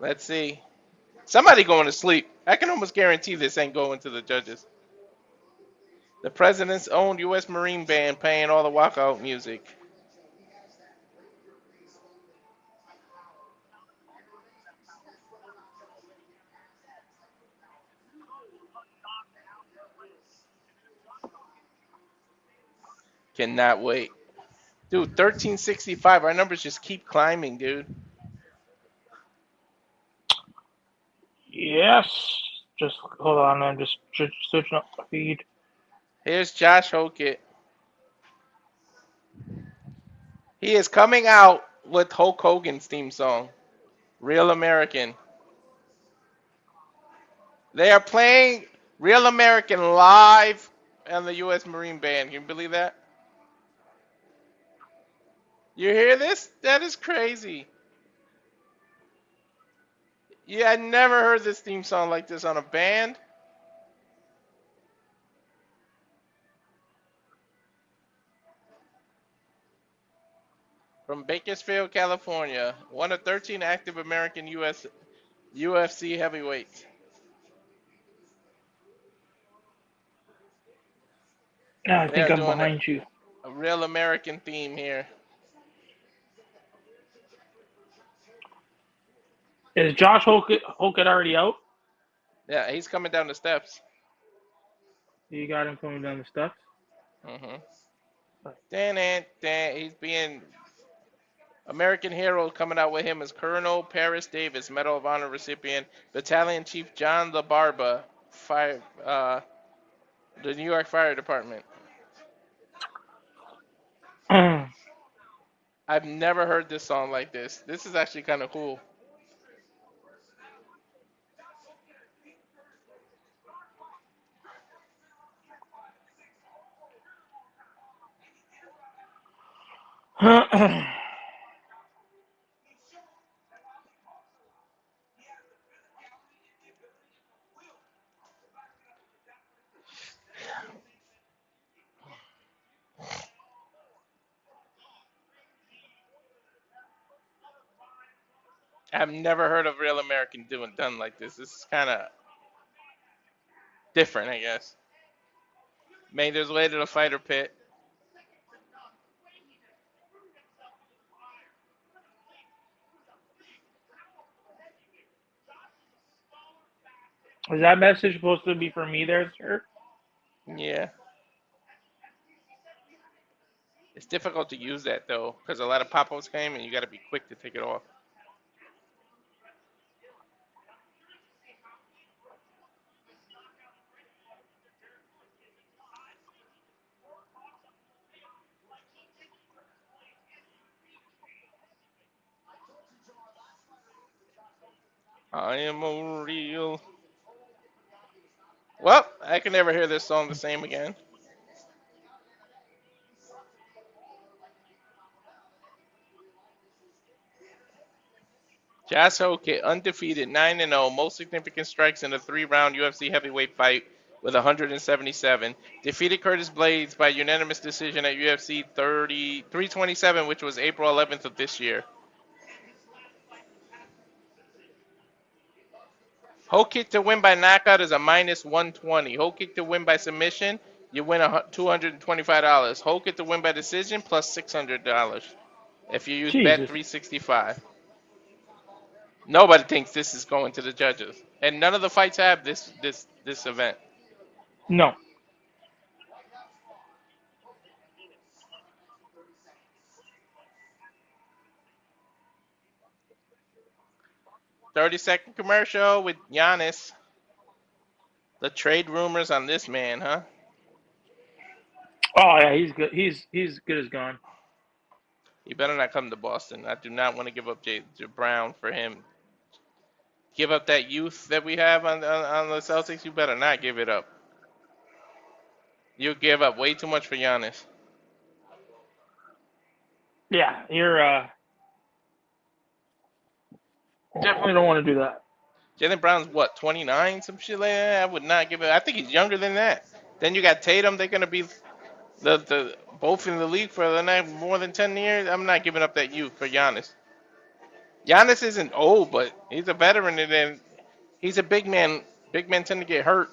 let's see. Somebody going to sleep. I can almost guarantee this ain't going to the judges. The president's own U.S. Marine Band playing all the walkout music. Cannot wait. Dude, 1365. Our numbers just keep climbing, dude. Yes. Just hold on, I'm just switching up the feed. Here's Josh Hokit. He is coming out with Hulk Hogan's theme song, Real American. They are playing Real American live on the U.S. Marine Band. Can you believe that? You hear this? That is crazy. Yeah, I never heard this theme song like this on a band. From Bakersfield, California, one of 13 active American U.S. UFC Heavyweight. Yeah, I They think are I'm doing behind you. a real American theme here. Is Josh Hokit already out? Yeah, he's coming down the steps. You got him coming down the steps? He's being American hero coming out with him as Colonel Paris Davis, Medal of Honor recipient, Battalion Chief John LaBarba, the New York Fire Department. I've never heard this song like this. This is actually kind of cool. I've never heard of real American done like this. This is kind of different, I guess. Made his way to the fighter pit. Is that message supposed to be for me there, sir? Yeah. It's difficult to use that, though, because a lot of pop-ups came, and you got to be quick to take it off. I am a real... Well, I can never hear this song the same again. Josh Hokit, undefeated, 9-0, most significant strikes in a 3-round UFC heavyweight fight with 177. Defeated Curtis Blades by unanimous decision at UFC 327, which was April 11th of this year. Hokit to win by knockout is a minus 120. Hokit to win by submission, you win $225. Hokit to win by decision plus $600 if you use Bet 365. Nobody thinks this is going to the judges, and none of the fights have this event. No. "30-second commercial with Giannis. The trade rumors on this man, huh? Oh yeah, he's good. He's good as gone. He better not come to Boston. I do not want to give up J. Brown for him. Give up that youth that we have on the Celtics. You better not give it up. You give up way too much for Giannis. Yeah, you're definitely don't want to do that. Jaylen Brown's what, 29, some shit like that? I would not give it. I think he's younger than that. Then you got Tatum. They're gonna be the both in the league for the next more than 10 years. I'm not giving up that youth for Giannis. Giannis isn't old, but he's a veteran, and then he's a big man. Big men tend to get hurt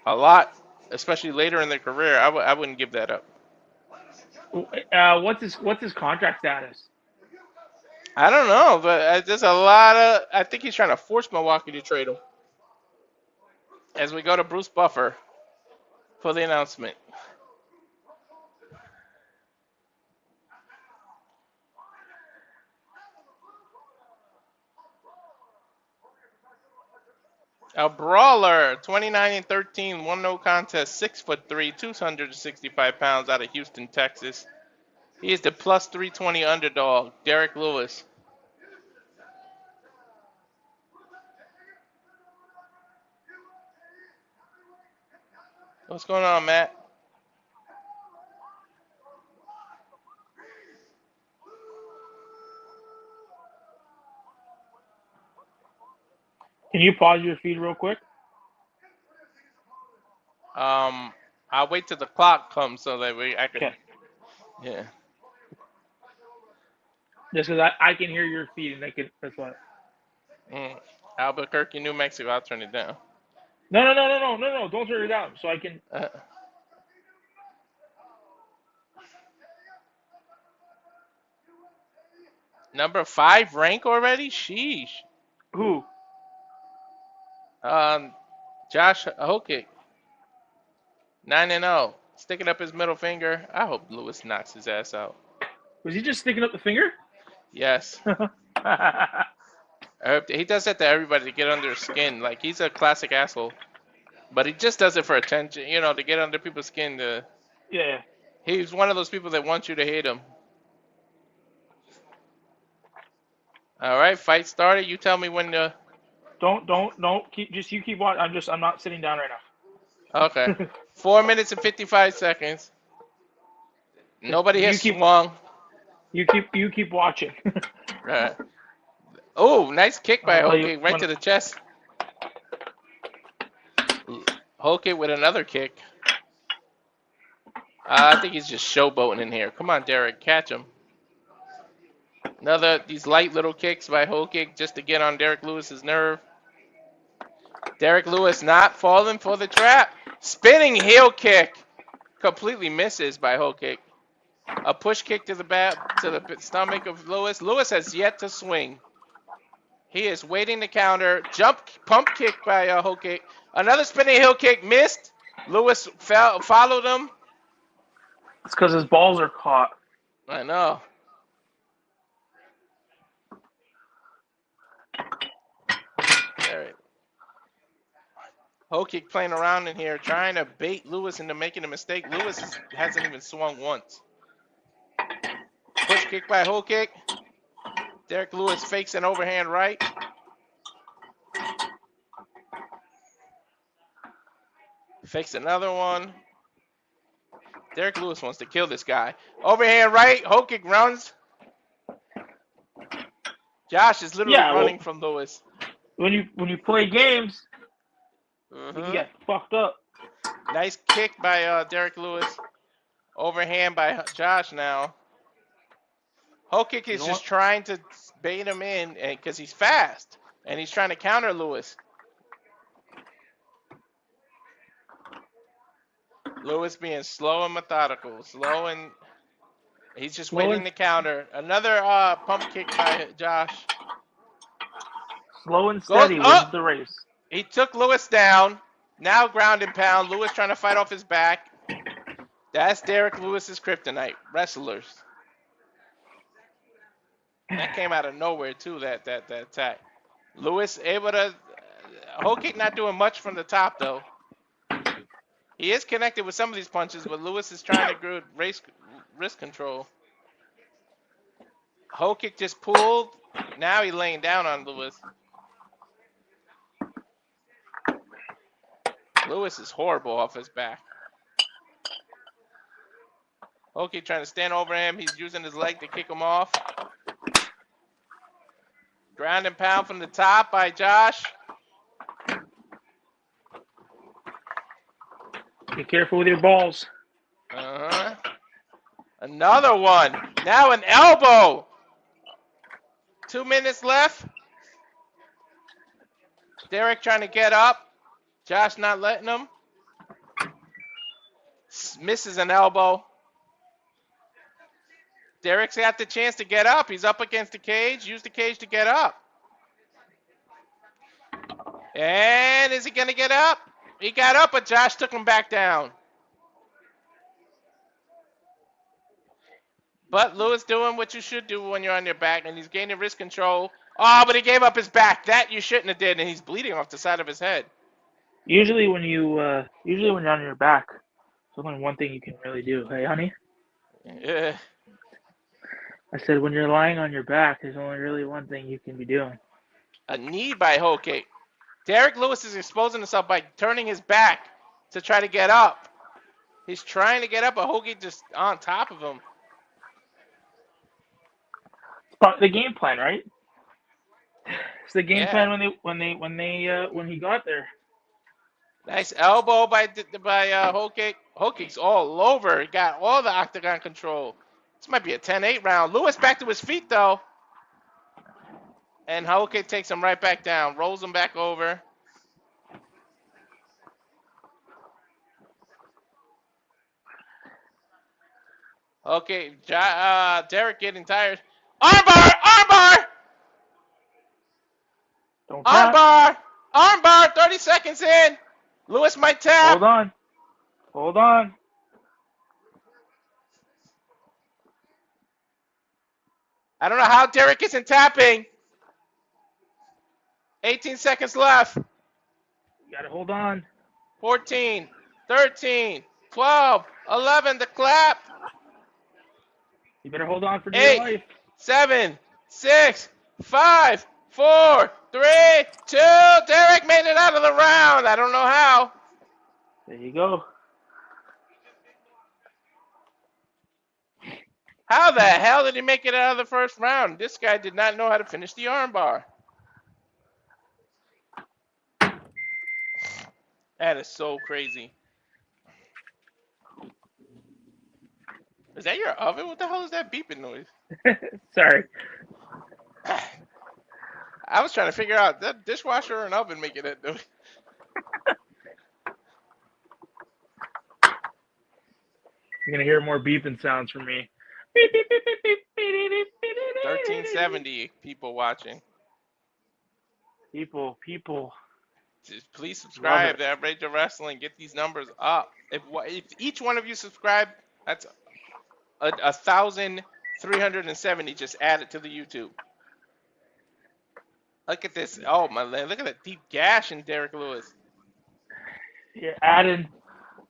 a lot, especially later in their career. I wouldn't give that up. What's his contract status? I don't know, but there's a lot of... I think he's trying to force Milwaukee to trade him. As we go to Bruce Buffer for the announcement. A brawler, 29-13, 1-0 contest, 6'3", 265 pounds, out of Houston, Texas. He is the plus 320 underdog, Derrick Lewis. What's going on, Matt? Can you pause your feed real quick? I'll wait till the clock comes so that I can. Okay. Yeah. Just because I can hear your feed and that's why. Albuquerque, New Mexico. I'll turn it down. No. Don't turn it down so I can. Number 5 rank already? Sheesh. Who? Josh Hokit. 9-0. Sticking up his middle finger. I hope Lewis knocks his ass out. Was he just sticking up the finger? Yes. He does that to everybody to get under his skin. Like, he's a classic asshole. But he just does it for attention, you know, to get under people's skin. Yeah. He's one of those people that want you to hate him. All right, fight started. You tell me when to... Don't. You keep watching. I'm not sitting down right now. Okay. 4 minutes and 55 seconds. Nobody has swung. You keep watching. Right. Oh, nice kick by Hokit right to the chest. Hokit with another kick. I think he's just showboating in here. Come on, Derrick, catch him. These light little kicks by Hokit just to get on Derrick Lewis's nerve. Derrick Lewis not falling for the trap. Spinning heel kick. Completely misses by Hokit. A push kick to the stomach of Lewis. Lewis has yet to swing. He is waiting to counter. Pump kick by Hokit. Another spinning heel kick missed. Lewis followed him. It's because his balls are caught. I know. Hokit playing around in here, trying to bait Lewis into making a mistake. Lewis hasn't even swung once. Push kick by Hokit. Derrick Lewis fakes an overhand right. Fakes another one. Derrick Lewis wants to kill this guy. Overhand right. Hokit runs. Josh is literally running from Lewis. When you play games, you get fucked up. Nice kick by Derrick Lewis. Overhand by Josh now. Hokit is just trying to bait him in because he's fast. And he's trying to counter Lewis. Lewis being slow and methodical. He's just waiting to counter. Another pump kick by Josh. Slow and steady wins the race. He took Lewis down. Now ground and pound. Lewis trying to fight off his back. That's Derrick Lewis's kryptonite. Wrestlers. That came out of nowhere too, that attack. Lewis able to... Hokit not doing much from the top though. He is connected with some of these punches, but Lewis is trying to do wrist control. Hokit just pulled. Now he's laying down on Lewis. Lewis is horrible off his back. Hokit trying to stand over him. He's using his leg to kick him off. Ground and pound from the top by Josh. Be careful with your balls. Another one. Now an elbow. 2 minutes left. Derrick trying to get up. Josh not letting him. Misses an elbow. Derrick's got the chance to get up. He's up against the cage. Use the cage to get up. And is he going to get up? He got up, but Josh took him back down. But Lewis doing what you should do when you're on your back, and he's gaining wrist control. Oh, but he gave up his back. That you shouldn't have did, and he's bleeding off the side of his head. Usually when you're on your back, there's only one thing you can really do. Hey, honey? Yeah. I said when you're lying on your back, there's only really one thing you can be doing. A knee by Hokit. Derrick Lewis is exposing himself by turning his back to try to get up. He's trying to get up, but Hokit just on top of him. It's the game plan, right? It's the game plan when he got there. Nice elbow by Hokit. Hokit's all over. He got all the octagon control. This might be a 10-8 round. Lewis back to his feet though. And Hokit takes him right back down, rolls him back over. Okay, Derrick getting tired. Armbar! Armbar! Don't tap. Armbar! Armbar! 30 seconds in. Lewis might tap. Hold on. Hold on. I don't know how Derrick isn't tapping. 18 seconds left. You gotta hold on. 14, 13, 12, 11, the clap. You better hold on for dear 8, life. 7, 6, 5, 4, 3, 2. Derrick made it out of the round. I don't know how. There you go. How the hell did he make it out of the first round? This guy did not know how to finish the armbar. That is so crazy. Is that your oven? What the hell is that beeping noise? Sorry. I was trying to figure out that dishwasher or an oven making that noise. You're gonna hear more beeping sounds from me. 1370 people watching. People. Just please subscribe to Outrage of Wrestling. Get these numbers up. If each one of you subscribe, that's 1,370 just added to the YouTube. Look at this. Oh my man, look at that deep gash in Derrick Lewis. Yeah, added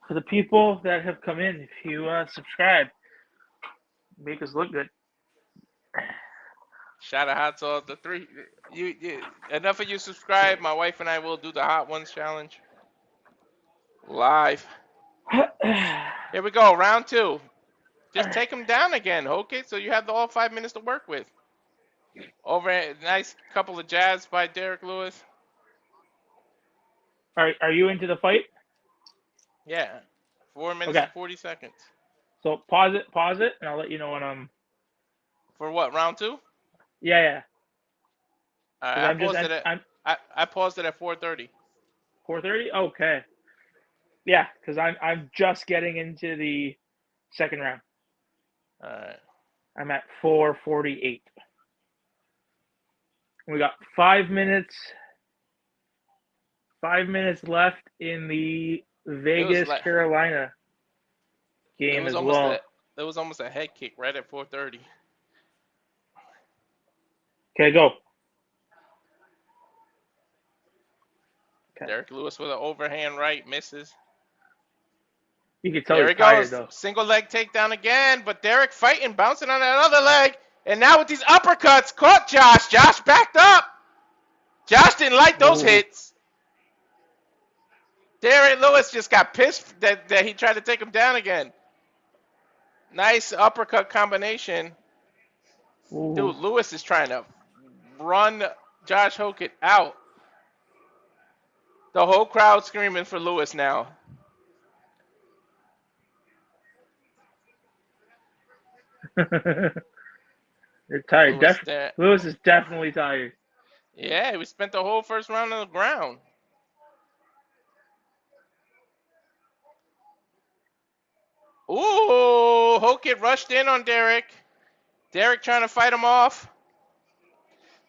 for the people that have come in. If you subscribe, make us look good. Shout out to all the three. You enough of you subscribe. My wife and I will do the Hot Ones challenge live. Here we go, round 2. Just take him down again, okay? So you have all 5 minutes to work with. Over a nice couple of jabs by Derrick Lewis. Are you into the fight? Yeah, 4 minutes Okay. and 40 seconds. So pause it, and I'll let you know when I'm. For what, round 2? Yeah. I paused it at 4:30. 4:30? Okay. Yeah, because I'm just getting into the second round. All right. I'm at 4:48. We got 5 minutes. 5 minutes left in the Vegas Carolina game as well. It was almost a head kick right at 4:30. Okay, go. Okay. Derrick Lewis with an overhand right misses. You can tell There he's he tired, goes. though. Single leg takedown again, but Derrick fighting, bouncing on that other leg. And now with these uppercuts, caught Josh. Josh backed up. Josh didn't like those hits. Derrick Lewis just got pissed that he tried to take him down again. Nice uppercut combination. Ooh. Dude, Lewis is trying to run Josh Hokit out. The whole crowd screaming for Lewis now. You're tired. Lewis is definitely tired. Yeah, we spent the whole first round on the ground. Ooh, Hokit rushed in on Derrick. Derrick trying to fight him off.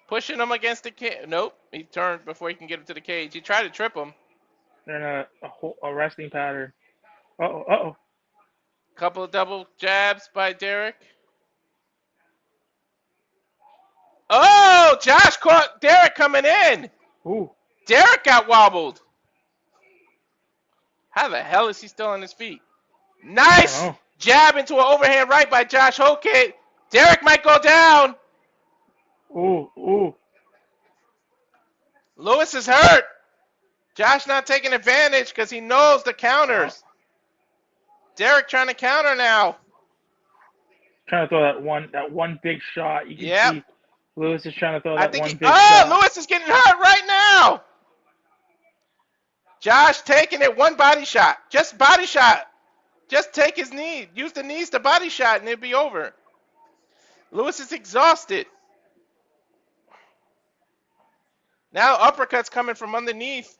Pushing him against the cage. Nope, he turned before he can get him to the cage. He tried to trip him. They're in a wrestling pattern. Uh-oh. Couple of double jabs by Derrick. Oh, Josh caught Derrick coming in. Ooh. Derrick got wobbled. How the hell is he still on his feet? Nice jab into an overhand right by Josh Hokit. Derrick might go down. Ooh. Lewis is hurt. Josh not taking advantage because he knows the counters. Derrick trying to counter now. Trying to throw that one big shot. You can see Lewis is trying to throw that one big shot. Lewis is getting hurt right now. Josh taking it, one body shot. Just body shot. Just take his knee. Use the knees to body shot and it'll be over. Lewis is exhausted. Now uppercuts coming from underneath.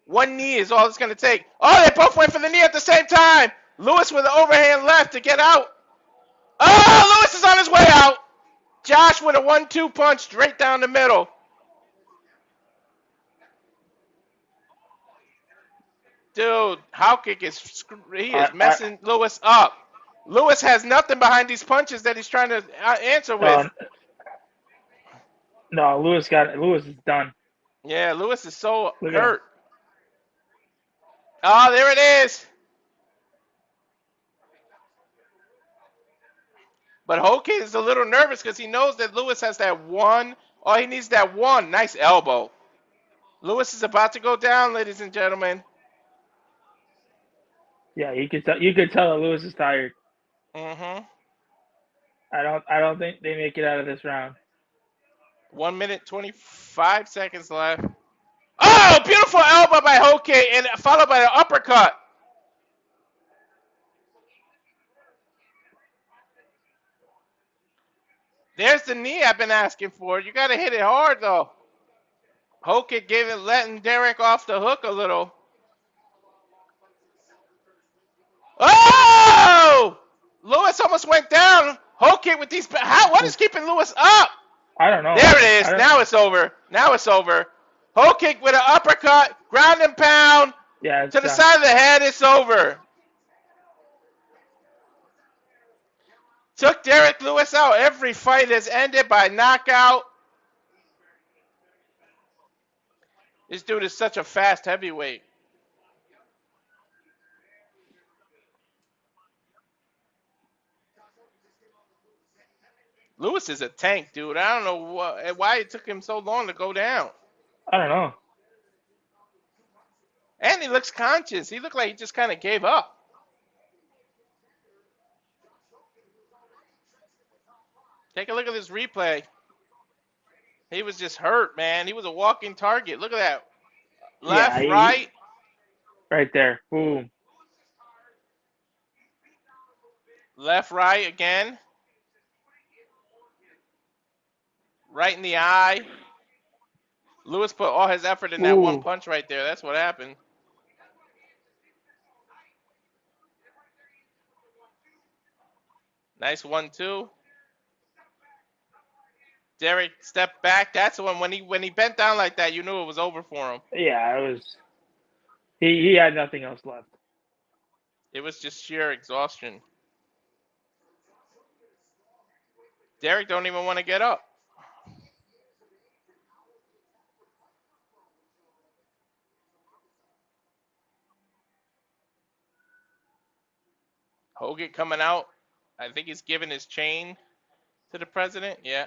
One knee is all it's going to take. Oh, they both went for the knee at the same time. Lewis with an overhand left to get out. Oh, Lewis is on his way out. Josh with a 1-2 punch straight down the middle. Dude, Hokit is messing Lewis up. Lewis has nothing behind these punches that he's trying to answer with. No, Lewis is done. Yeah, Lewis is so hurt. Oh, there it is. But Hokit is a little nervous because he knows that Lewis has that one. Oh, he needs that one. Nice elbow. Lewis is about to go down, ladies and gentlemen. Yeah, you could tell that Lewis is tired. Mm-hmm. I don't think they make it out of this round. 1 minute 25 seconds left. Oh, beautiful elbow by Hokit and followed by an uppercut. There's the knee I've been asking for. You got to hit it hard, though. Hokit letting Derrick off the hook a little. Oh! Lewis almost went down. Hokit with these. What is keeping Lewis up? I don't know. There it is. Now it's over. Now it's over. Hokit with an uppercut, ground and pound. Yeah, to the side of the head. It's over. Took Derrick Lewis out. Every fight has ended by knockout. This dude is such a fast heavyweight. Lewis is a tank, dude. I don't know why it took him so long to go down. I don't know. And he looks conscious. He looked like he just kind of gave up. Take a look at this replay. He was just hurt, man. He was a walking target. Look at that. Left, right. Right there. Boom. Left, right again. Right in the eye. Lewis put all his effort in that one punch right there. That's what happened. Nice 1-2. Derrick stepped back. That's the one when he bent down like that, you knew it was over for him. Yeah, it was. He had nothing else left. It was just sheer exhaustion. Derrick don't even want to get up. Hokit coming out. I think he's giving his chain to the president. Yeah.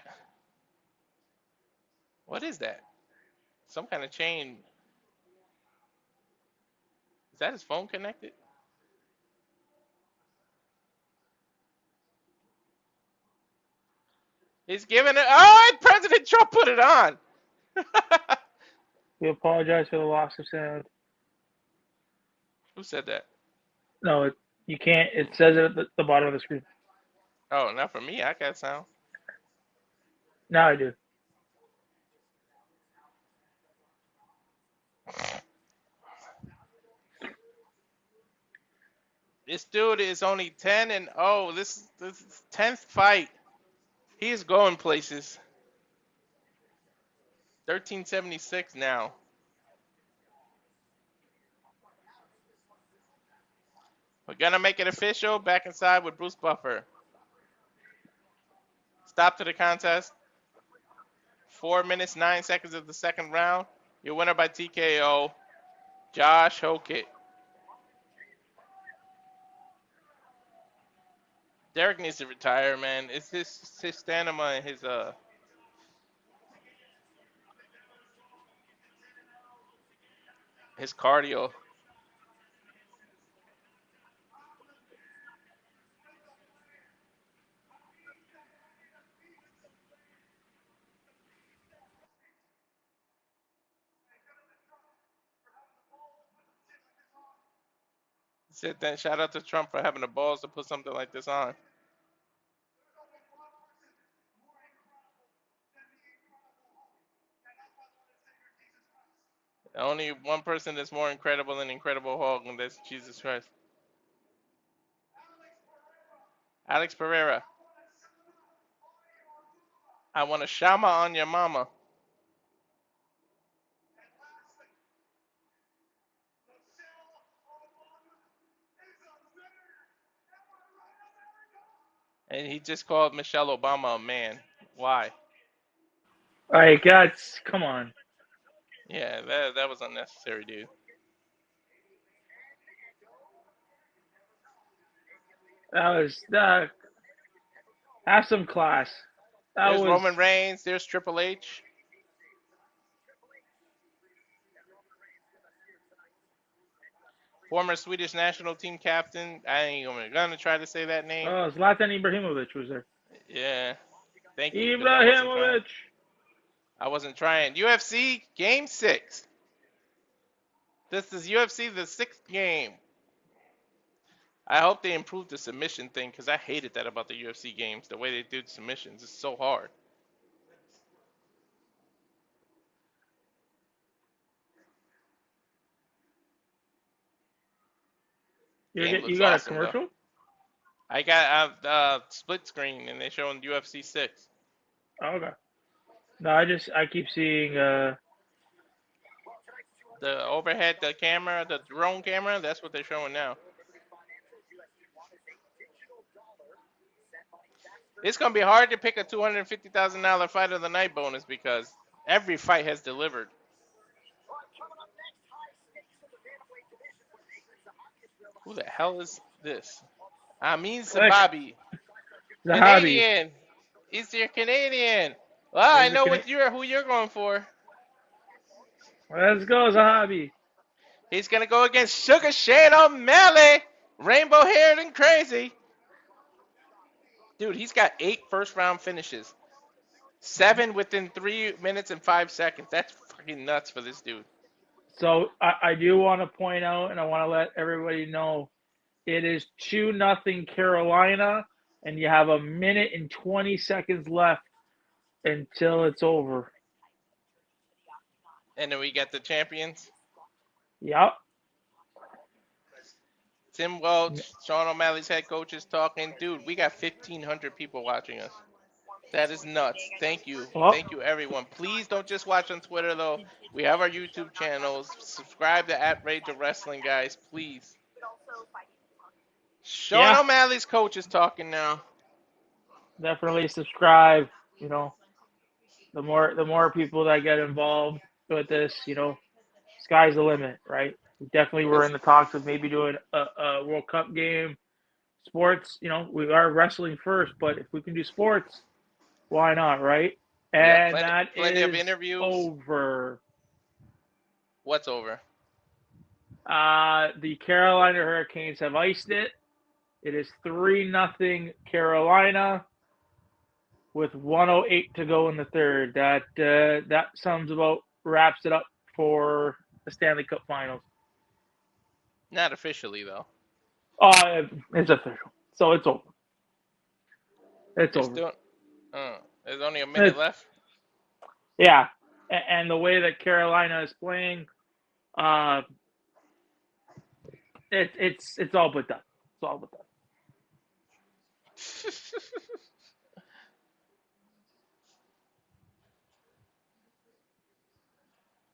What is that? Some kind of chain. Is that his phone connected? He's giving it. Oh, President Trump put it on. We apologize for the loss of sound. Who said that? No, you can't. It says it at the bottom of the screen. Oh, not for me. I got sound. Now I do. This dude is only 10-0. This is 10th fight. He is going places. 1376 now. We're gonna make it official. Back inside with Bruce Buffer. Stop to the contest. 4 minutes, 9 seconds of the second round. Your winner by TKO, Josh Hokit. Derrick needs to retire, man. It's his stamina and his cardio. Said that. Shout out to Trump for having the balls to put something like this on. Only one person that's more incredible than Incredible Hulk, and that's Jesus Christ. Alex Pereira. I want a shama on your mama. And he just called Michelle Obama a man. Why? Like, that's, come on. Yeah, that was unnecessary, dude. That was, have some class. There's Roman Reigns. There's Triple H. Former Swedish national team captain. I ain't even gonna try to say that name. Oh, Zlatan Ibrahimovic was there. Yeah. Thank you. Ibrahimovic. I wasn't trying. UFC Game 6. This is UFC the 6th game. I hope they improve the submission thing because I hated that about the UFC games. The way they do submissions is so hard. You got awesome, a commercial? Though. I got split screen and they're showing UFC 6. Oh, okay. No, I keep seeing the overhead, the camera, the drone camera. That's what they're showing now. It's gonna be hard to pick a $250,000 fight of the night bonus because every fight has delivered. Who the hell is this? I mean Zahabi. Canadian. He's your Canadian. Well, I know who you're going for. Let's go, Zahabi. He's gonna go against Sugar Shane O'Malley, rainbow haired and crazy. Dude, he's got 8 first-round finishes. 7 within 3 minutes and 5 seconds. That's fucking nuts for this dude. So I do want to point out, and I want to let everybody know, it is 2-0 Carolina, and you have 1 minute and 20 seconds left until it's over. And then we get the champions. Yep. Tim Welch, Sean O'Malley's head coach, is talking. Dude, we got 1,500 people watching us. That is nuts. Thank you. Oh. Thank you, everyone. Please don't just watch on Twitter, though. We have our YouTube channels. Subscribe to @Rage of Wrestling, guys. Please. Sean O'Malley's coach is talking now. Definitely subscribe. You know, the more people that get involved with this, you know, sky's the limit, right? We definitely were in the talks of maybe doing a World Cup game. Sports, you know, we are wrestling first, but if we can do sports, why not, right? And plenty of interviews. Over. What's over? The Carolina Hurricanes have iced it. It is 3-0 Carolina with 1:08 to go in the third. That wraps it up for the Stanley Cup Finals. Not officially, though. It's official, so it's over. It's over. There's only a minute left. Yeah, and the way that Carolina is playing, it's all but done. It's all but done.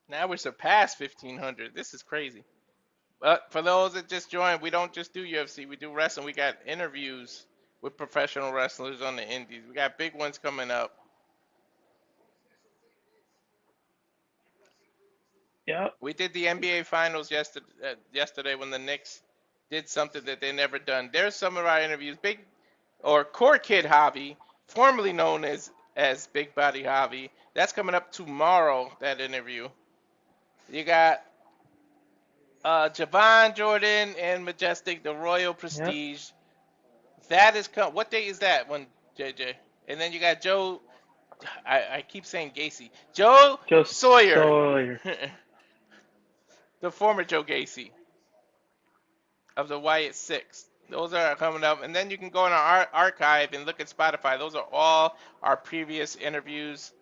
Now we surpassed 1,500. This is crazy. But for those that just joined, we don't just do UFC. We do wrestling. We got interviews with professional wrestlers on the indies. We got big ones coming up. Yeah. We did the NBA Finals yesterday when the Knicks did something that they never done. There's some of our interviews. Core Kid Javi, formerly known as Big Body Javi. That's coming up tomorrow, that interview. You got Javon Jordan and Majestic, the Royal Prestige. Yep. That is what day is that one, JJ? And then you got Joe. I keep saying Gacy. Joe Sawyer. The former Joe Gacy of the Wyatt Six. Those are coming up, and then you can go in our archive and look at Spotify. Those are all our previous interviews.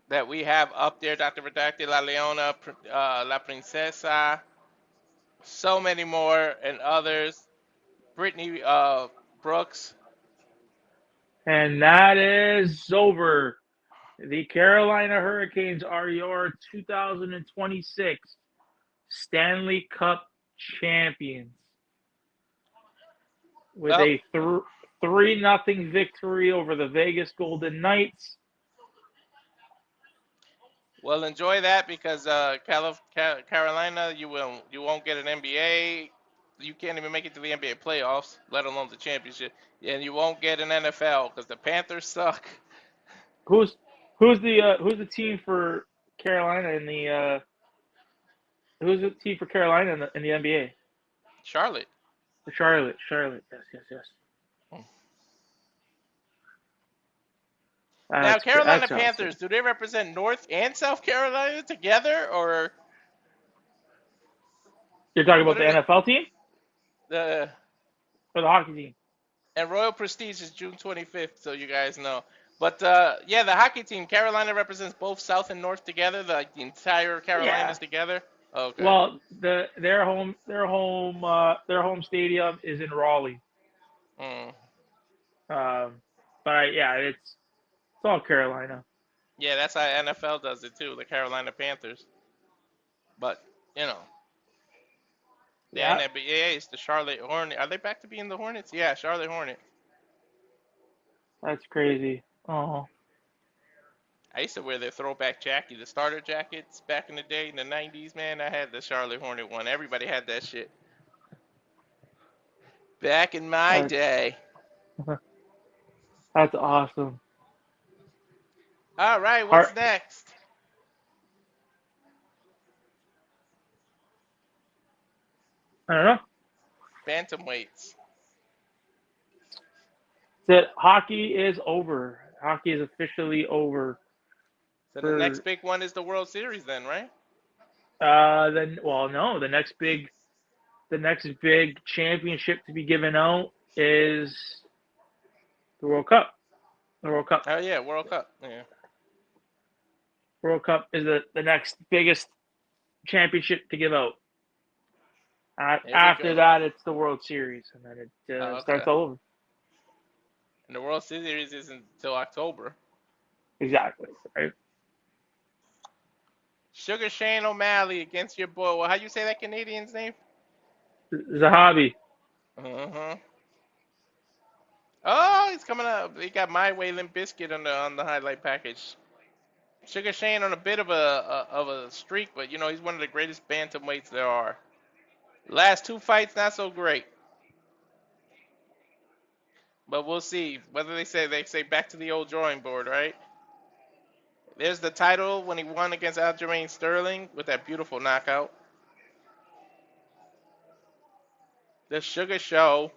that we have up there, Dr. Redacted, La Leona, La Princesa, so many more, and others. Brittany Brooks. And that is over. The Carolina Hurricanes are your 2026 Stanley Cup champions with a 3-0 victory over the Vegas Golden Knights. Well, enjoy that because Carolina, you won't get an NBA. You can't even make it to the NBA playoffs, let alone the championship, and you won't get an NFL because the Panthers suck. Who's the team for Carolina in the who's the team for Carolina in the NBA? Charlotte. Charlotte. Yes. Now, Carolina Panthers, do they represent North and South Carolina together, or? You're talking about the NFL team? Or the hockey team? And Royal Prestige is June 25th, so you guys know. But, yeah, the hockey team, Carolina represents both South and North together, the entire Carolinas together? Okay. Well, their home stadium is in Raleigh. But it's all Carolina. Yeah, that's how NFL does it too, the Carolina Panthers. But the NBA is the Charlotte Hornets. Are they back to being the Hornets? Yeah, Charlotte Hornets. That's crazy. Oh. I used to wear their throwback jacket, the starter jackets back in the day in the 90s, man. I had the Charlotte Hornet one. Everybody had that shit. Back in my day. That's awesome. All right, what's next? I don't know. Bantamweights. That hockey is over. Hockey is officially over. So the next big one is the World Series then, right? No. The next big championship to be given out is the World Cup. The World Cup. Oh yeah, World Cup. Yeah. World Cup is the next biggest championship to give out. After that, it's the World Series, and then it starts all over. And the World Series isn't until October. Exactly. Right. Sugar Shane O'Malley against your boy. Well, how you say that Canadian's name? Zahabi. Oh, he's coming up. He got My Way Limp Biscuit on the highlight package. Sugar Shane on a bit of a streak, but he's one of the greatest bantamweights there are. Last two fights not so great. But we'll see whether they say back to the old drawing board, right? There's the title when he won against Aljamain Sterling with that beautiful knockout. The Sugar Show.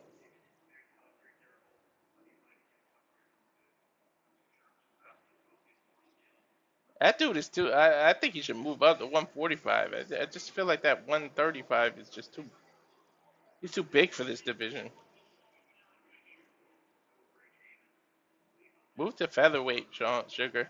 That dude is too. I think he should move up to 145. I just feel like that 135 is just too. He's too big for this division. Move to featherweight, Sugar.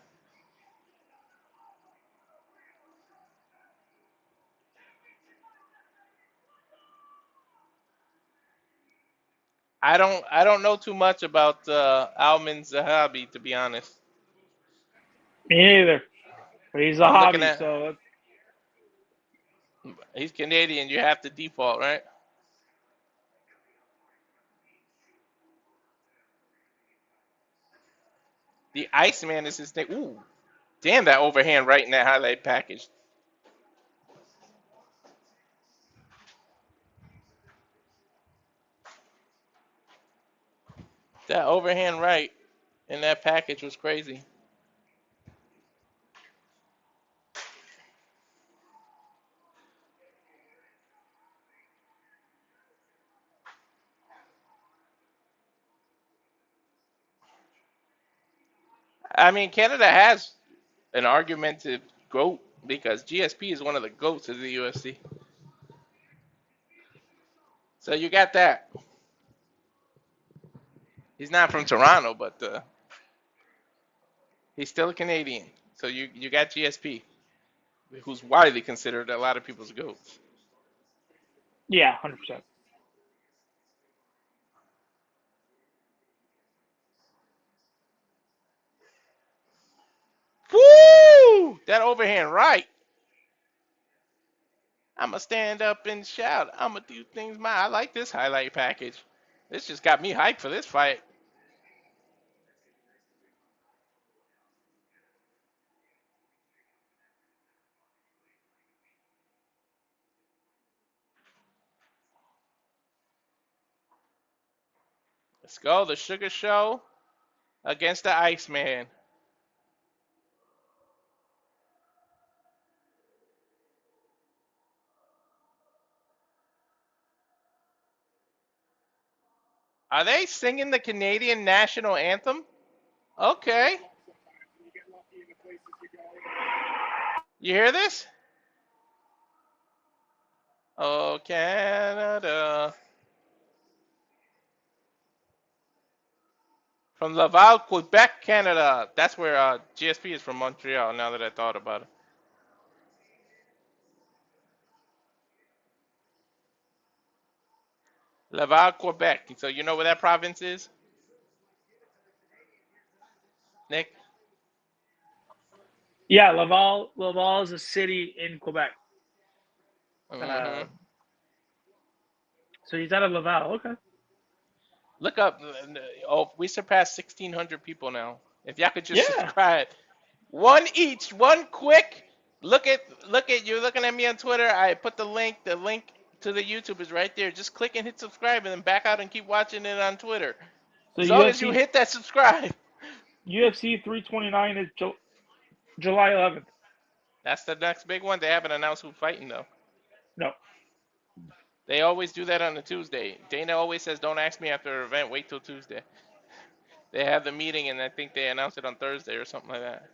I don't know too much about Aleman Zahabi, to be honest. Me neither. But he's Zahabi, so he's Canadian. You have to default, right? The Iceman is his name. Ooh, damn, that overhand right in that highlight package. That overhand right in that package was crazy. I mean, Canada has an argument to GOAT because GSP is one of the GOATs of the UFC. So you got that. He's not from Toronto, but he's still a Canadian. So you got GSP, who's widely considered a lot of people's GOAT. Yeah, 100%. Woo! That overhand right. I'ma stand up and shout. I'ma do things I like this highlight package. This just got me hyped for this fight. Let's go. The Sugar Show against the Iceman. Are they singing the Canadian national anthem? Okay. You hear this? Oh, Canada. From Laval, Quebec, Canada. That's where GSP is from, Montreal, now that I thought about it. Laval, Quebec. So you know where that province is? Nick? Yeah, Laval is a city in Quebec. Mm-hmm. So he's out of Laval. Okay. Look up. Oh, we surpassed 1,600 people now. If y'all could just subscribe. One each. One quick. Look at you looking at me on Twitter. I put the link. The link to the YouTube is right there. Just click and hit subscribe and then back out and keep watching it on Twitter. So as long as you hit that subscribe. UFC 329 is July 11th. That's the next big one. They haven't announced who's fighting though. No. They always do that on a Tuesday. Dana always says, "Don't ask me after an event. Wait till Tuesday." They have the meeting and I think they announce it on Thursday or something like that.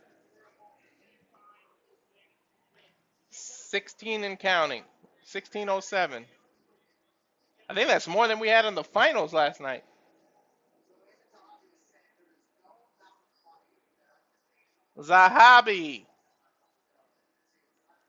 16 and counting. 1607. I think that's more than we had in the finals last night. Zahabi.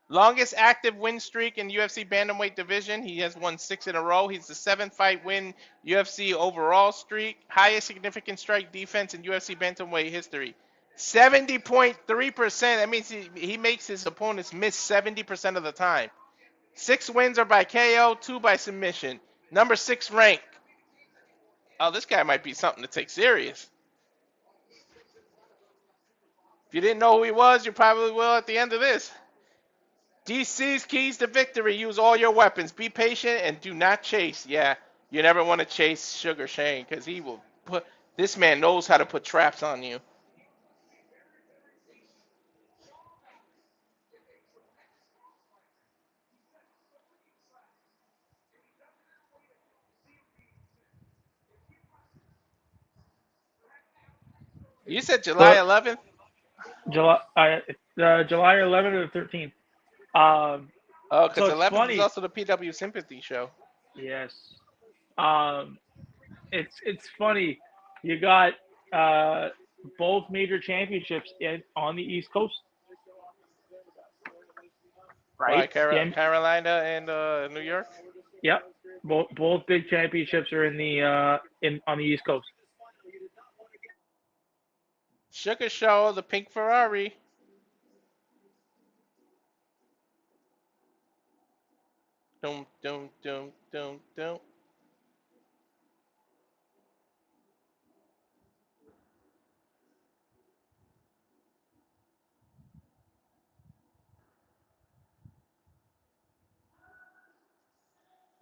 Longest active win streak in UFC Bantamweight division. He has won 6 in a row. He's the 7th fight win UFC overall streak. Highest significant strike defense in UFC Bantamweight history. 70.3%. That means he makes his opponents miss 70% of the time. 6 wins are by KO, 2 by submission. Number 6 rank. Oh, this guy might be something to take serious. If you didn't know who he was, you probably will at the end of this. DC's keys to victory. Use all your weapons. Be patient and do not chase. Yeah, you never want to chase Sugar Shane because he will put. This man knows how to put traps on you. You said July 11th? July 11th or 13th. Oh, because 11th is also the PW Sympathy show. Yes. It's funny. You got both major championships on the East Coast. Right? Carolina and New York? Yep. Both big championships are in the on the East Coast. Sugar Show, the pink Ferrari. Dum dum dum dum dum.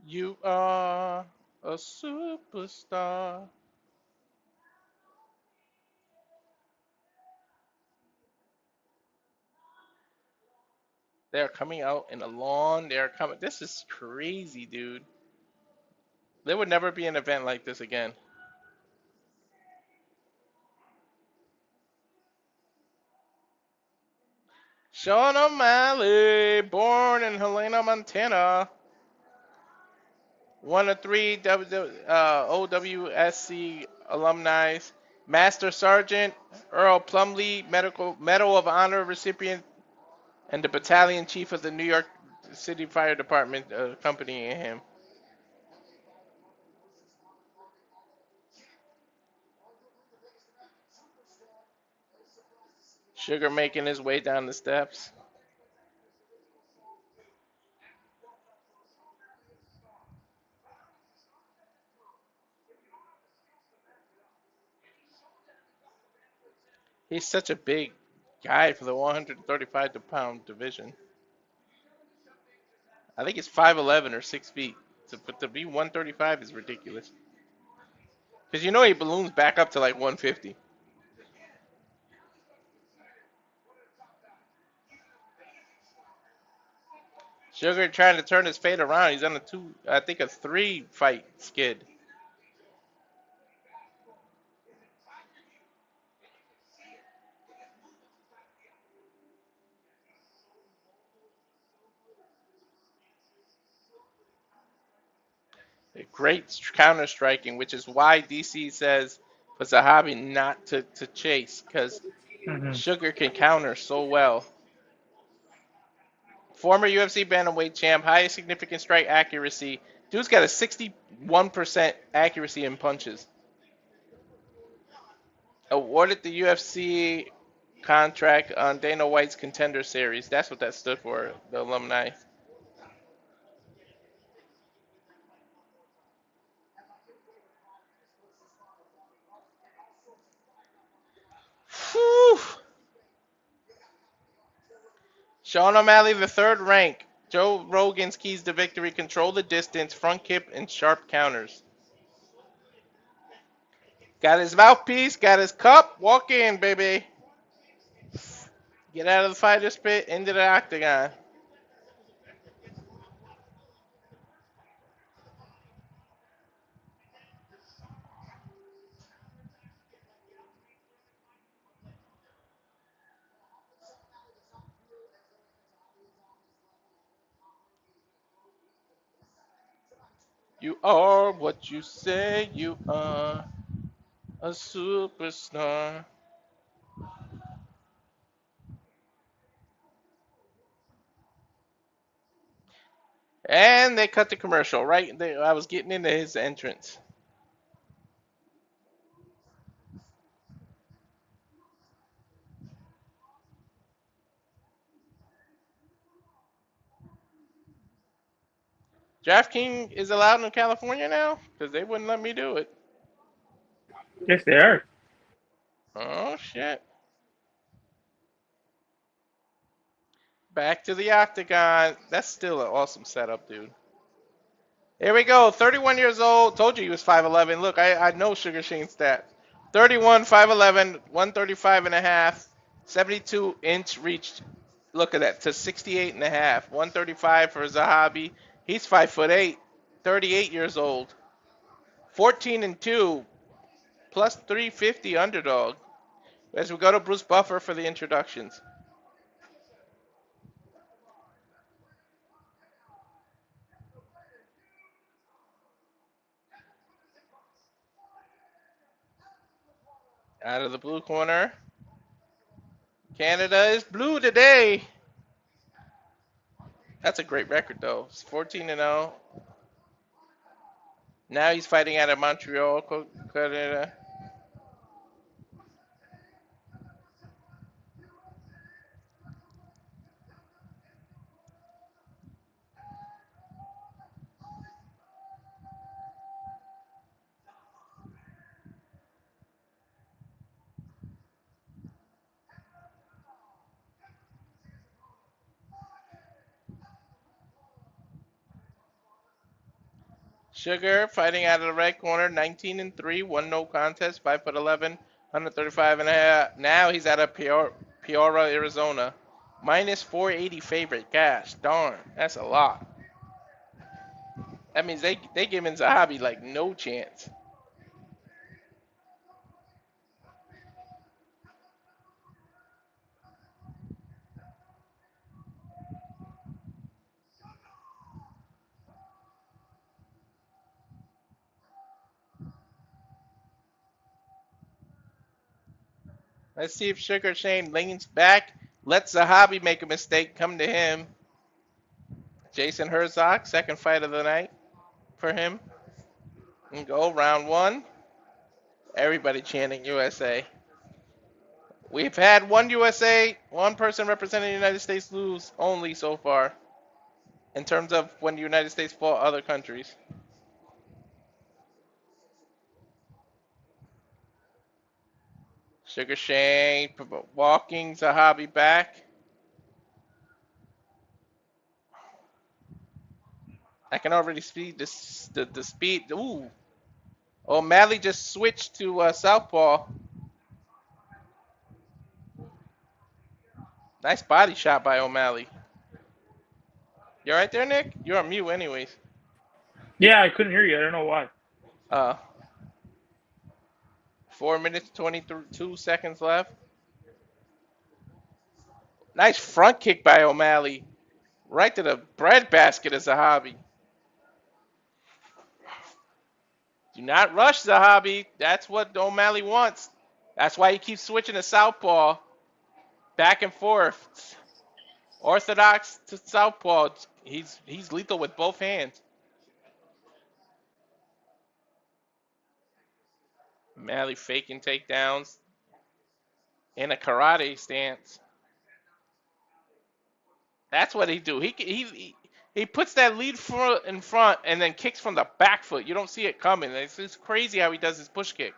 You are a superstar. They're coming out in a lawn. They're coming. This is crazy, dude. There would never be an event like this again. Sean O'Malley, born in Helena, Montana. One of 3 OWSC alumni. Master Sergeant Earl Plumley, Medal of Honor recipient, and the battalion chief of the New York City Fire Department accompanying him. Sugar making his way down the steps. He's such a big guy for the 135-pound division. I think it's 5'11" or 6 feet. But to be 135 is ridiculous. Because you know he balloons back up to like 150. Sugar trying to turn his fate around. He's on a 3-fight skid. Great counter striking, which is why DC says for Zahabi not to chase, because Sugar can counter so well. Former UFC Bantamweight champ, highest significant strike accuracy. Dude's got a 61% accuracy in punches. Awarded the UFC contract on Dana White's Contender Series. That's what that stood for, the alumni. Whew. Sean O'Malley, the third rank. Joe Rogan's keys to victory: control the distance, front kick, and sharp counters. Got his mouthpiece, got his cup. Walk in, baby. Get out of the fighter's pit, into the octagon. You are what you say you are, a superstar. And they cut the commercial, right? I was getting into his entrance. DraftKings is allowed in California now? Because they wouldn't let me do it. Yes, they are. Oh, shit. Back to the octagon. That's still an awesome setup, dude. Here we go. 31 years old. Told you he was 5'11". Look, I know Sugar Shane's stat. 31, 5'11", 135 and a half, 72-inch reach. Look at that, to 68 and a half. 135 for Zahabi. He's 5'8", 38 years old. 14-2, plus 350 underdog. As we go to Bruce Buffer for the introductions. Out of the blue corner. Canada is blue today. That's a great record, though. It's 14-0. Now he's fighting out of Montreal, Canada. Sugar fighting out of the red corner, 19-3, one no contest, 5'11", 135 and a half. Now he's out of Peoria, Arizona. Minus 480 favorite. Gosh, darn, that's a lot. That means they giving Zahabi like no chance. Let's see if Sugar Shane leans back. Let Zahabi make a mistake. Come to him. Jason Herzog, second fight of the night for him. And go round one. Everybody chanting USA. We've had one person representing the United States lose only so far. In terms of when the United States fought other countries. Sugar Shane walking Zahabi back. I can already see the speed. Ooh. O'Malley just switched to southpaw. Nice body shot by O'Malley. You right there, Nick? You're on mute anyways. Yeah, I couldn't hear you. I don't know why. 4 minutes, 22 seconds left. Nice front kick by O'Malley. Right to the breadbasket of Zahabi. Do not rush Zahabi. That's what O'Malley wants. That's why he keeps switching to southpaw. Back and forth. Orthodox to southpaw. He's lethal with both hands. O'Malley faking takedowns. In a karate stance. That's what he do. He puts that lead foot in front and then kicks from the back foot. You don't see it coming. It's crazy how he does his push kick.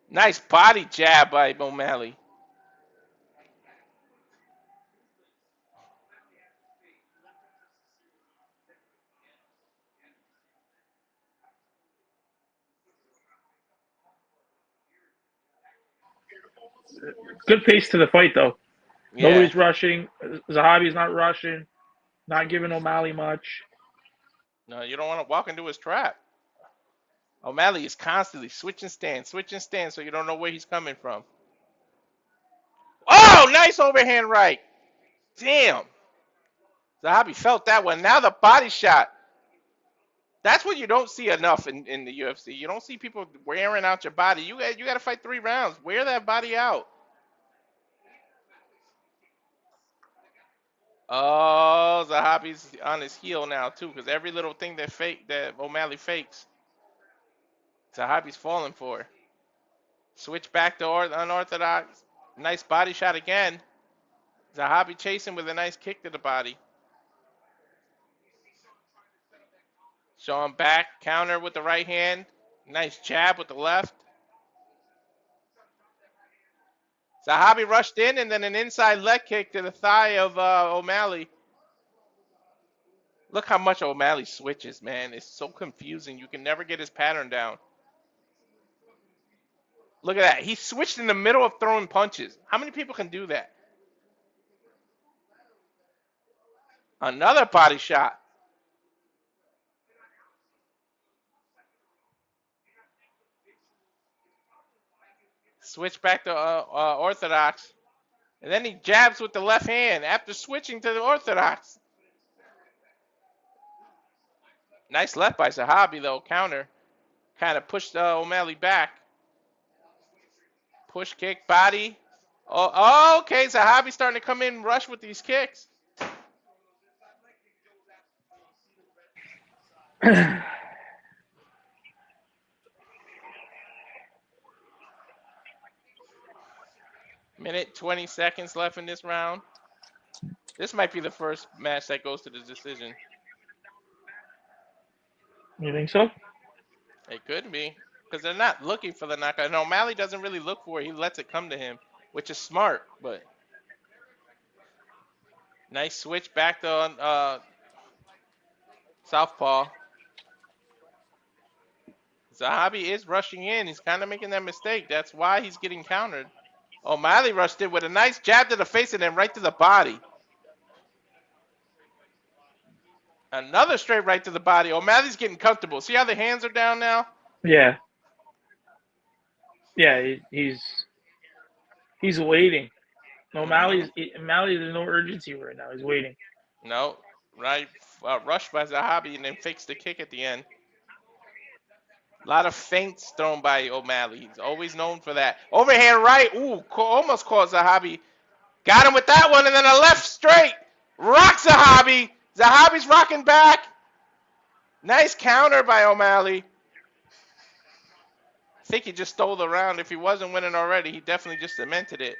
Nice body jab by O'Malley. Good pace to the fight, though. Yeah. Nobody's rushing. Zahabi's not rushing. Not giving O'Malley much. No, you don't want to walk into his trap. O'Malley is constantly switching stance, so you don't know where he's coming from. Oh, nice overhand right. Damn. Zahabi felt that one. Now the body shot. That's what you don't see enough in the UFC. You don't see people wearing out your body. You got to fight 3 rounds. Wear that body out. Oh, Zahabi's on his heel now too, because every little thing that O'Malley fakes, Zahabi's falling for. Switch back to unorthodox. Nice body shot again. Zahabi chasing with a nice kick to the body. Show him back. Counter with the right hand. Nice jab with the left. Zahabi rushed in and then an inside leg kick to the thigh of O'Malley. Look how much O'Malley switches, man. It's so confusing. You can never get his pattern down. Look at that. He switched in the middle of throwing punches. How many people can do that? Another body shot. Switch back to orthodox. And then he jabs with the left hand after switching to the orthodox. Nice left by Zahabi, though. Counter. Kind of pushed O'Malley back. Push kick, body. Oh, okay. Zahabi starting to come in and rush with these kicks. Minute 20 seconds left in this round. This might be the first match that goes to the decision. You think so? It could be. Because they're not looking for the knockout. And O'Malley doesn't really look for it. He lets it come to him, which is smart. But nice switch back to southpaw. Zahabi is rushing in. He's kind of making that mistake. That's why he's getting countered. O'Malley rushed in with a nice jab to the face and then right to the body. Another straight right to the body. O'Malley's getting comfortable. See how the hands are down now? Yeah. Yeah, he's waiting. O'Malley, there's no urgency right now. He's waiting. No. Right. Rushed by Zahabi and then fakes the kick at the end. A lot of feints thrown by O'Malley. He's always known for that. Overhand right. Ooh, almost caught Zahabi. Got him with that one, and then a left straight. Rock Zahabi. Zahabi's rocking back. Nice counter by O'Malley. I think he just stole the round. If he wasn't winning already, he definitely just cemented it.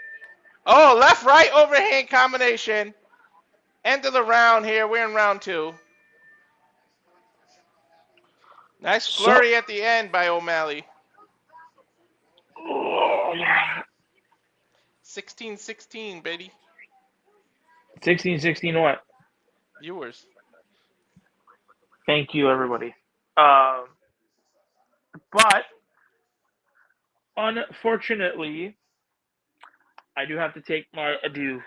Oh, left-right overhand combination. End of the round here. We're in round 2. Nice flurry at the end by O'Malley. 16-16, baby. 16-16 what? Viewers. Thank you, everybody. But unfortunately, I do have to take my adieu.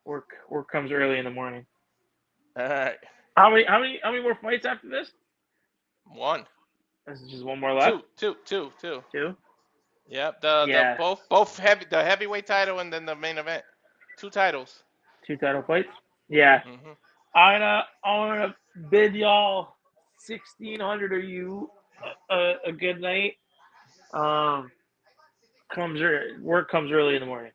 Work comes early in the morning. All right. How many more fights after this? 1. This is just one more left. Two. Two? Yep. Yeah. Both the heavyweight title and then the main event. 2 titles. 2 title fights. Yeah. Mm-hmm. I'm gonna bid y'all 1,600 of you a good night. Work comes early in the morning,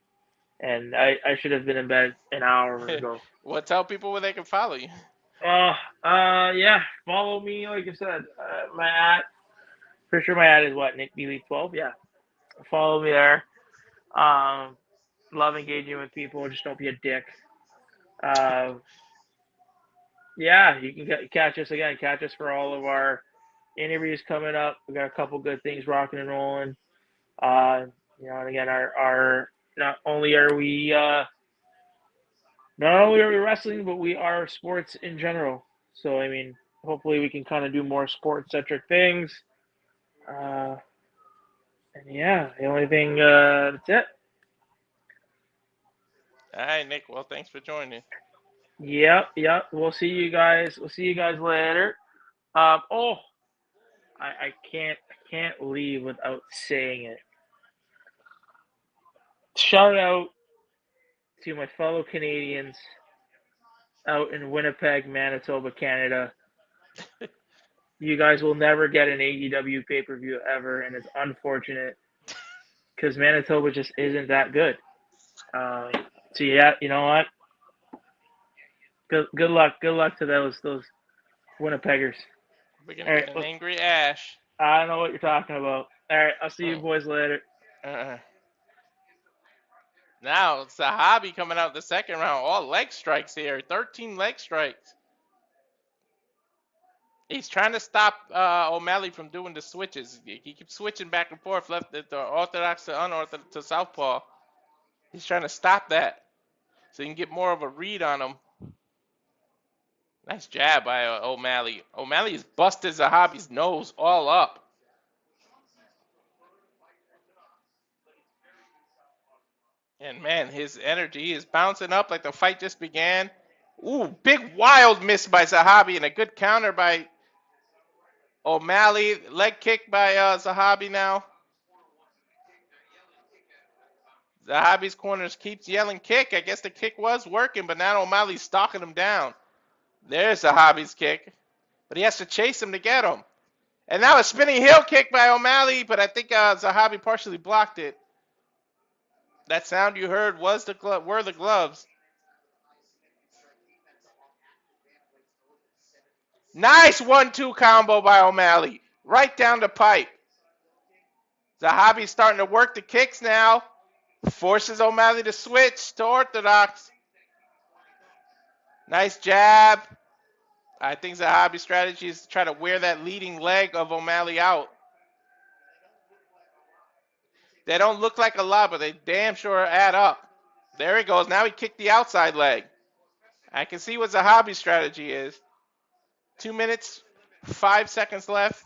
and I should have been in bed an hour ago. Well, tell people where they can follow you. Yeah. Follow me, like I said. My pretty sure my ad is what, Nick B 12. Yeah. Follow me there. Love engaging with people. Just don't be a dick. Yeah, you can catch us again. Catch us for all of our interviews coming up. We got a couple good things rocking and rolling. And again, our not only are we wrestling, but we are sports in general. So I mean, hopefully we can kind of do more sports-centric things. And yeah, the only thing that's it. All right, Nick. Well, thanks for joining. Yep. We'll see you guys later. I can't leave without saying it. Shout out to my fellow Canadians out in Winnipeg, Manitoba, Canada. You guys will never get an AEW pay-per-view ever, and it's unfortunate because Manitoba just isn't that good. So yeah, you know what? Good luck to those Winnipeggers. We're gonna get an angry Ash. I don't know what you're talking about. All right, I'll see you boys later. Now Zahabi coming out the second round. All leg strikes here. 13 leg strikes. He's trying to stop O'Malley from doing the switches. He keeps switching back and forth, left the orthodox to unorthodox to southpaw. He's trying to stop that so he can get more of a read on him. Nice jab by O'Malley. O'Malley's busted Zahabi's nose all up. And man, his energy is bouncing up like the fight just began. Ooh, big wild miss by Zahabi and a good counter by O'Malley. Leg kick by Zahabi now. Zahabi's corners keeps yelling kick. I guess the kick was working, but now O'Malley's stalking him down. There's Zahabi's kick. But he has to chase him to get him. And now a spinning heel kick by O'Malley, but I think Zahabi partially blocked it. That sound you heard was were the gloves. Nice 1-2 combo by O'Malley. Right down the pipe. Zahabi's starting to work the kicks now. Forces O'Malley to switch to orthodox. Nice jab. I think Zahabi's strategy is to try to wear that leading leg of O'Malley out. They don't look like a lot, but they damn sure add up. There he goes. Now he kicked the outside leg. I can see what Zahabi's strategy is. 2 minutes, 5 seconds left.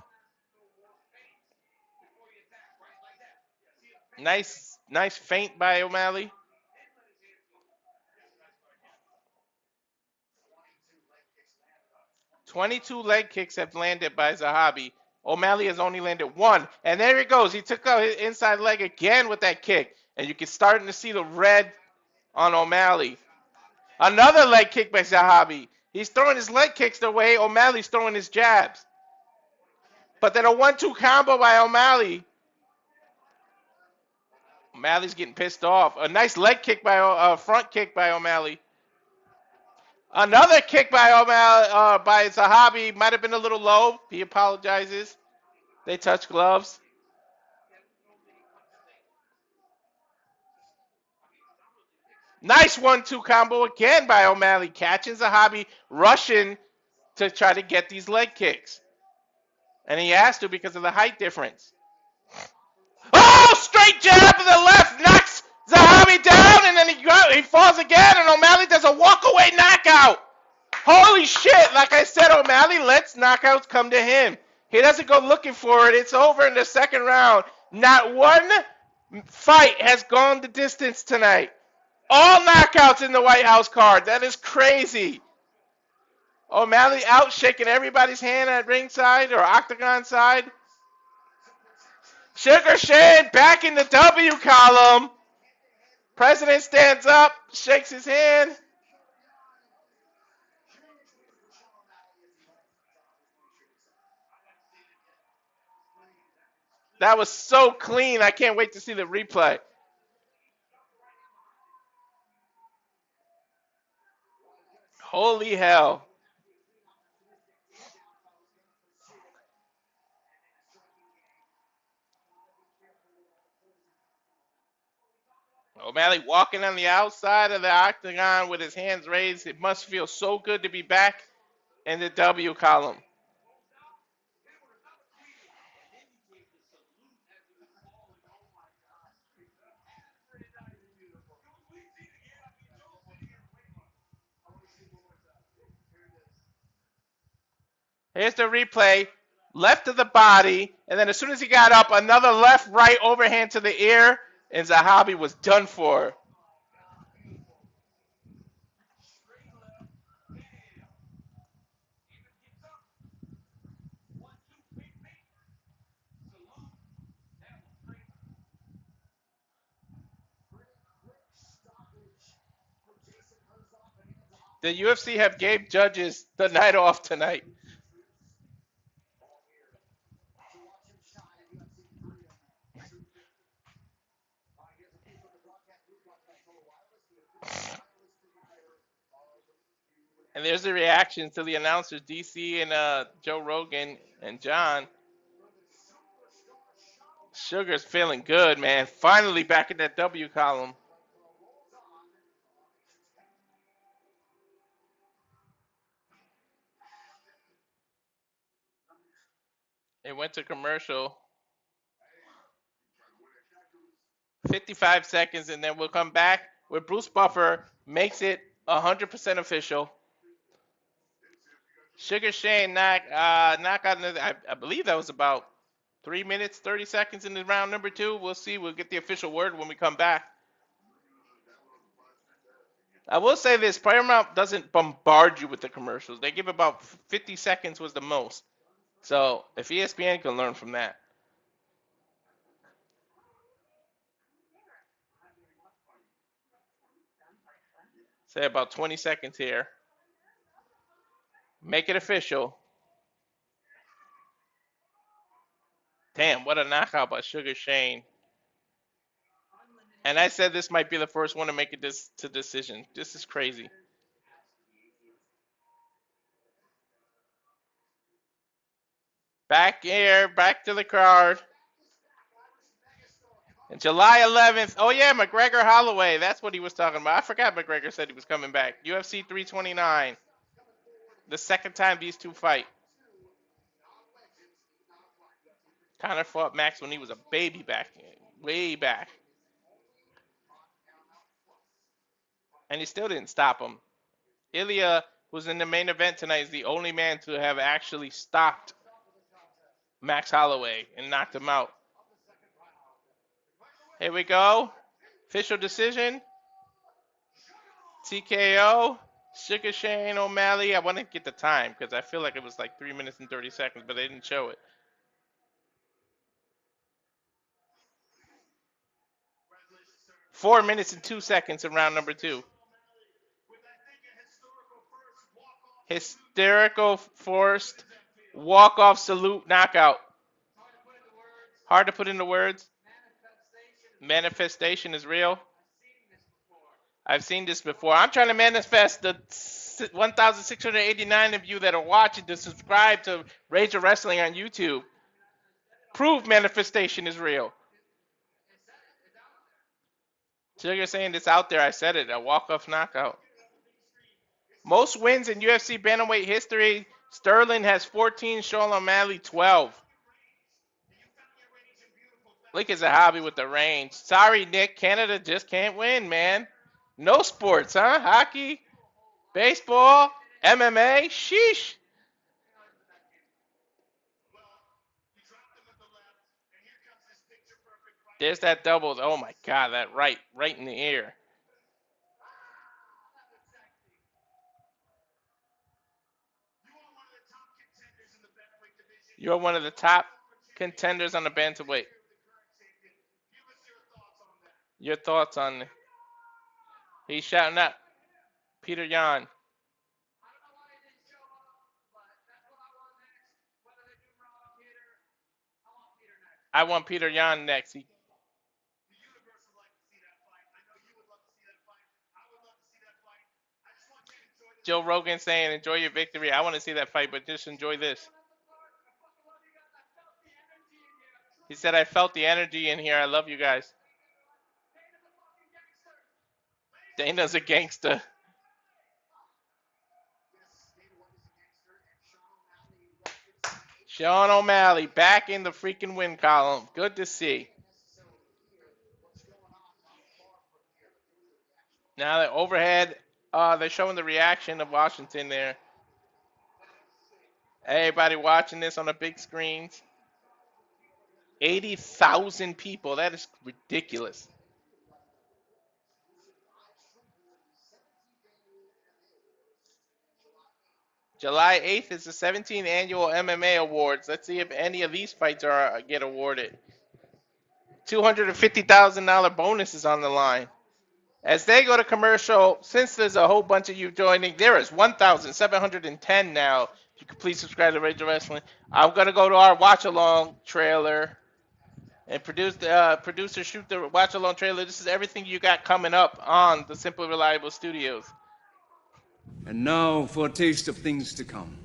Nice feint by O'Malley. "22 leg kicks have landed by Zahabi. O'Malley has only landed 1. And there he goes. He took out his inside leg again with that kick. And you can starting to see the red on O'Malley. Another leg kick by Zahabi. He's throwing his leg kicks the way O'Malley's throwing his jabs. But then a 1-2 combo by O'Malley. O'Malley's getting pissed off. A nice leg kick by front kick by O'Malley. Another kick by O'Malley by Zahabi. Might have been a little low. He apologizes. They touch gloves. Nice 1-2 combo again by O'Malley. Catching Zahabi, rushing to try to get these leg kicks. And he has to because of the height difference. Oh, straight jab to the left. Knocks Zahabi down, and then he falls again, and O'Malley does a walk-away knockout. Holy shit. Like I said, O'Malley lets knockouts come to him. He doesn't go looking for it. It's over in the second round. Not one fight has gone the distance tonight. All knockouts in the White House card. That is crazy. O'Malley out shaking everybody's hand at ringside or octagon side. Sugar Shane back in the W column. President stands up, shakes his hand. That was so clean. I can't wait to see the replay. Holy hell. O'Malley walking on the outside of the octagon with his hands raised. It must feel so good to be back in the W column. Here's the replay. Left of the body, and then as soon as he got up, another left, right overhand to the ear, and Zahabi was done for. The UFC have gave judges the night off tonight. And there's the reactions to the announcers, DC and Joe Rogan and John. Sugar's feeling good, man. Finally back in that W column. It went to commercial. 55 seconds, and then we'll come back with Bruce Buffer makes it 100% official. Sugar Shane knockout. I believe that was about 3 minutes, 30 seconds in the round number 2. We'll see. We'll get the official word when we come back. I will say this. Paramount doesn't bombard you with the commercials. They give about 50 seconds was the most. So if ESPN can learn from that. Say about 20 seconds here. Make it official. Damn, what a knockout by Sugar Shane. And I said this might be the first one to make it to decision. This is crazy. Back here, back to the card. And July 11th. Oh, yeah, McGregor Holloway. That's what he was talking about. I forgot McGregor said he was coming back. UFC 329. The second time these two fight. Conor fought Max when he was a baby back, way back. And he still didn't stop him. Ilia, who's in the main event tonight, is the only man to have actually stopped Max Holloway and knocked him out. Here we go. Official decision. TKO. Sugar Shane O'Malley. I want to get the time because I feel like it was like 3 minutes and 30 seconds, but they didn't show it. Four minutes and 2 seconds in round number 2. Hysterical forced walk-off salute knockout. Hard to put into words. Manifestation is real. I've seen this before. I'm trying to manifest the 1,689 of you that are watching to subscribe to Rage of Wrestling on YouTube. Prove manifestation is real. So you're saying it's out there. I said it. A walk-off knockout. Most wins in UFC Bantamweight history. Sterling has 14. Sean O'Malley 12. Look at Zahabi with the range. Sorry, Nick. Canada just can't win, man. No sports, huh? Hockey, baseball, MMA. Sheesh. There's that double. Oh, my God. That right in the ear. You're one of the top contenders on the bantamweight. Your thoughts on it? He's shouting out Peter Yan. I want Peter Yan next. Joe Rogan saying, enjoy your victory. I want to see that fight, but just enjoy this. He said, I felt the energy in here. I love you guys. Dana's a gangster. Sean O'Malley back in the freaking win column. Good to see. Now the overhead, they're showing the reaction of Washington there. Everybody watching this on the big screens. 80,000 people. That is ridiculous. July 8th is the 17th annual MMA Awards. Let's see if any of these fights get awarded. $250,000 bonus is on the line. As they go to commercial, since there's a whole bunch of you joining, there is 1,710 now. If you could please subscribe to Rage of Wrestling. I'm going to go to our watch-along trailer and producer shoot the watch-along trailer. This is everything you got coming up on the Simply Reliable Studios. And now for a taste of things to come.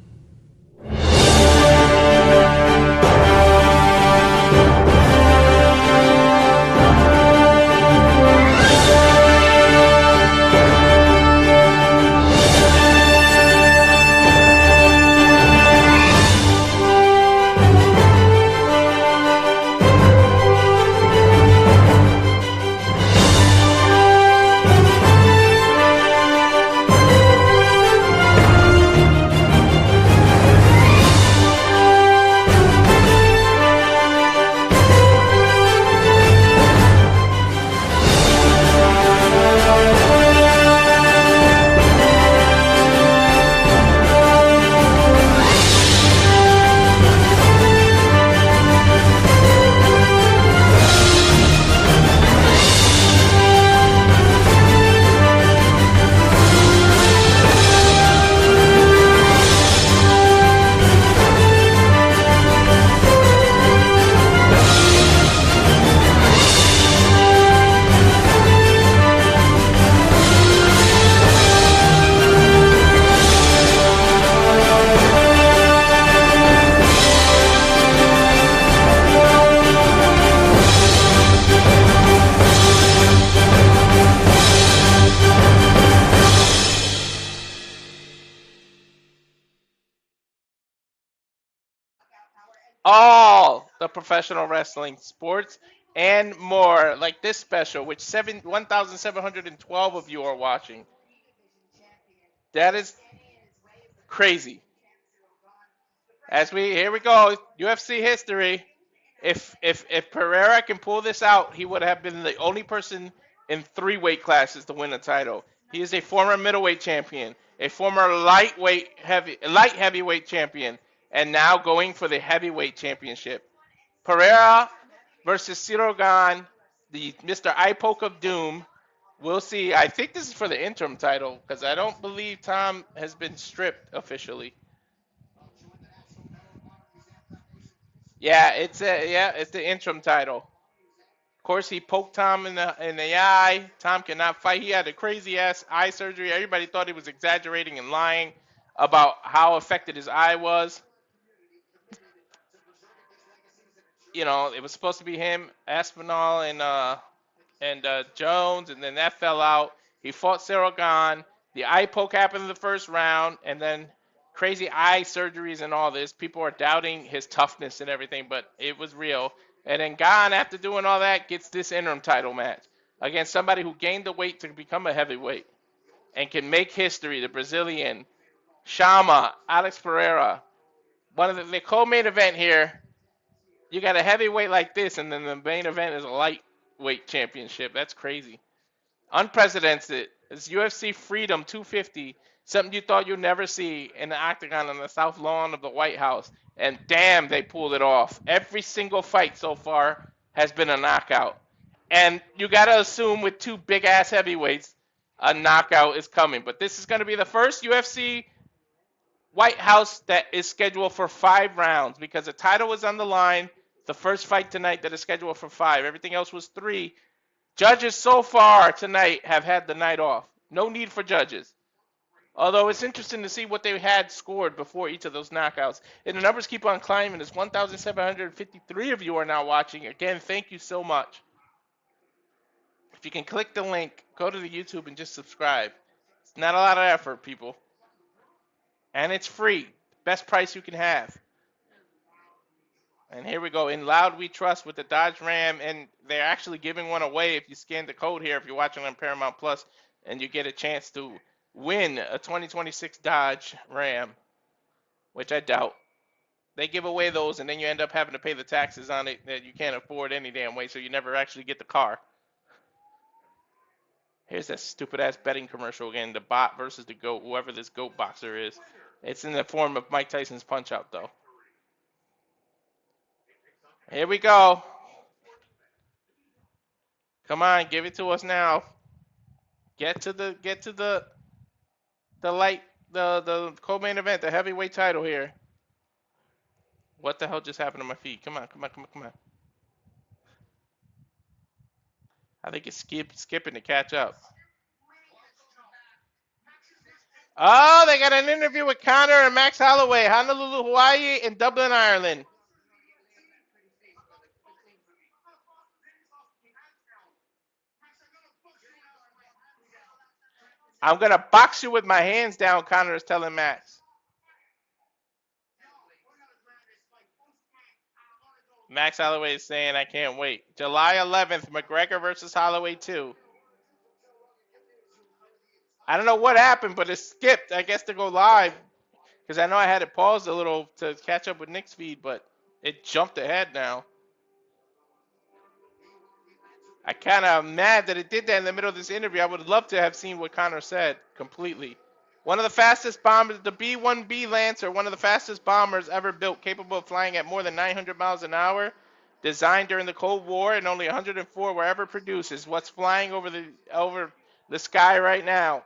All the professional wrestling, sports, and more, like this special, which 1,712 of you are watching. That is crazy. Here we go, UFC history. If Pereira can pull this out, he would have been the only person in 3 weight classes to win a title. He is a former middleweight champion, a former light heavyweight champion, and now going for the heavyweight championship. Pereira versus Ciryl Gane, the Mr. Eye Poke of Doom. We'll see. I think this is for the interim title because I don't believe Tom has been stripped officially. Yeah, it's the interim title. Of course, he poked Tom in the eye. Tom cannot fight. He had a crazy ass eye surgery. Everybody thought he was exaggerating and lying about how affected his eye was. You know, it was supposed to be him, Aspinall, and Jones, and then that fell out. He fought Ciryl Gane. The eye poke happened in the first round, and then crazy eye surgeries and all this. People are doubting his toughness and everything, but it was real. And then Gane, after doing all that, gets this interim title match against somebody who gained the weight to become a heavyweight and can make history. The Brazilian, Shama, Alex Pereira. One of the co-main event here. You got a heavyweight like this, and then the main event is a lightweight championship. That's crazy. Unprecedented. It's UFC Freedom 250. Something you thought you'd never see in the octagon on the south lawn of the White House. And damn, they pulled it off. Every single fight so far has been a knockout. And you got to assume with two big-ass heavyweights, a knockout is coming. But this is going to be the first UFC White House that is scheduled for 5 rounds because the title was on the line. The first fight tonight that is scheduled for 5. Everything else was 3. Judges so far tonight have had the night off. No need for judges. Although it's interesting to see what they had scored before each of those knockouts. And the numbers keep on climbing. It's 1,753 of you are now watching. Again, thank you so much. If you can click the link, go to the YouTube and just subscribe. It's not a lot of effort, people. And it's free. Best price you can have. And here we go. In Loud We Trust with the Dodge Ram. And they're actually giving one away if you scan the code here. If you're watching on Paramount Plus. And you get a chance to win a 2026 Dodge Ram. Which I doubt. They give away those and then you end up having to pay the taxes on it that you can't afford any damn way. So you never actually get the car. Here's that stupid ass betting commercial again. The bot versus the GOAT. Whoever this GOAT boxer is. It's in the form of Mike Tyson's Punch Out though. Here we go. Come on, give it to us now. Get to the co-main event, the heavyweight title here. What the hell just happened to my feet? Come on. I think it's skipping to catch up. Oh, they got an interview with Conor and Max Holloway, Honolulu, Hawaii, and Dublin, Ireland. I'm going to box you with my hands down, Conor is telling Max. Max Holloway is saying, I can't wait. July 11th, McGregor versus Holloway 2. I don't know what happened, but it skipped, I guess, to go live. Because I know I had it paused a little to catch up with Nick's feed, but it jumped ahead now. I kind of am mad that it did that in the middle of this interview. I would love to have seen what Conor said completely. One of the fastest bombers, the B-1B Lancer, one of the fastest bombers ever built, capable of flying at more than 900 miles an hour, designed during the Cold War, and only 104 were ever produced, is what's flying over the sky right now.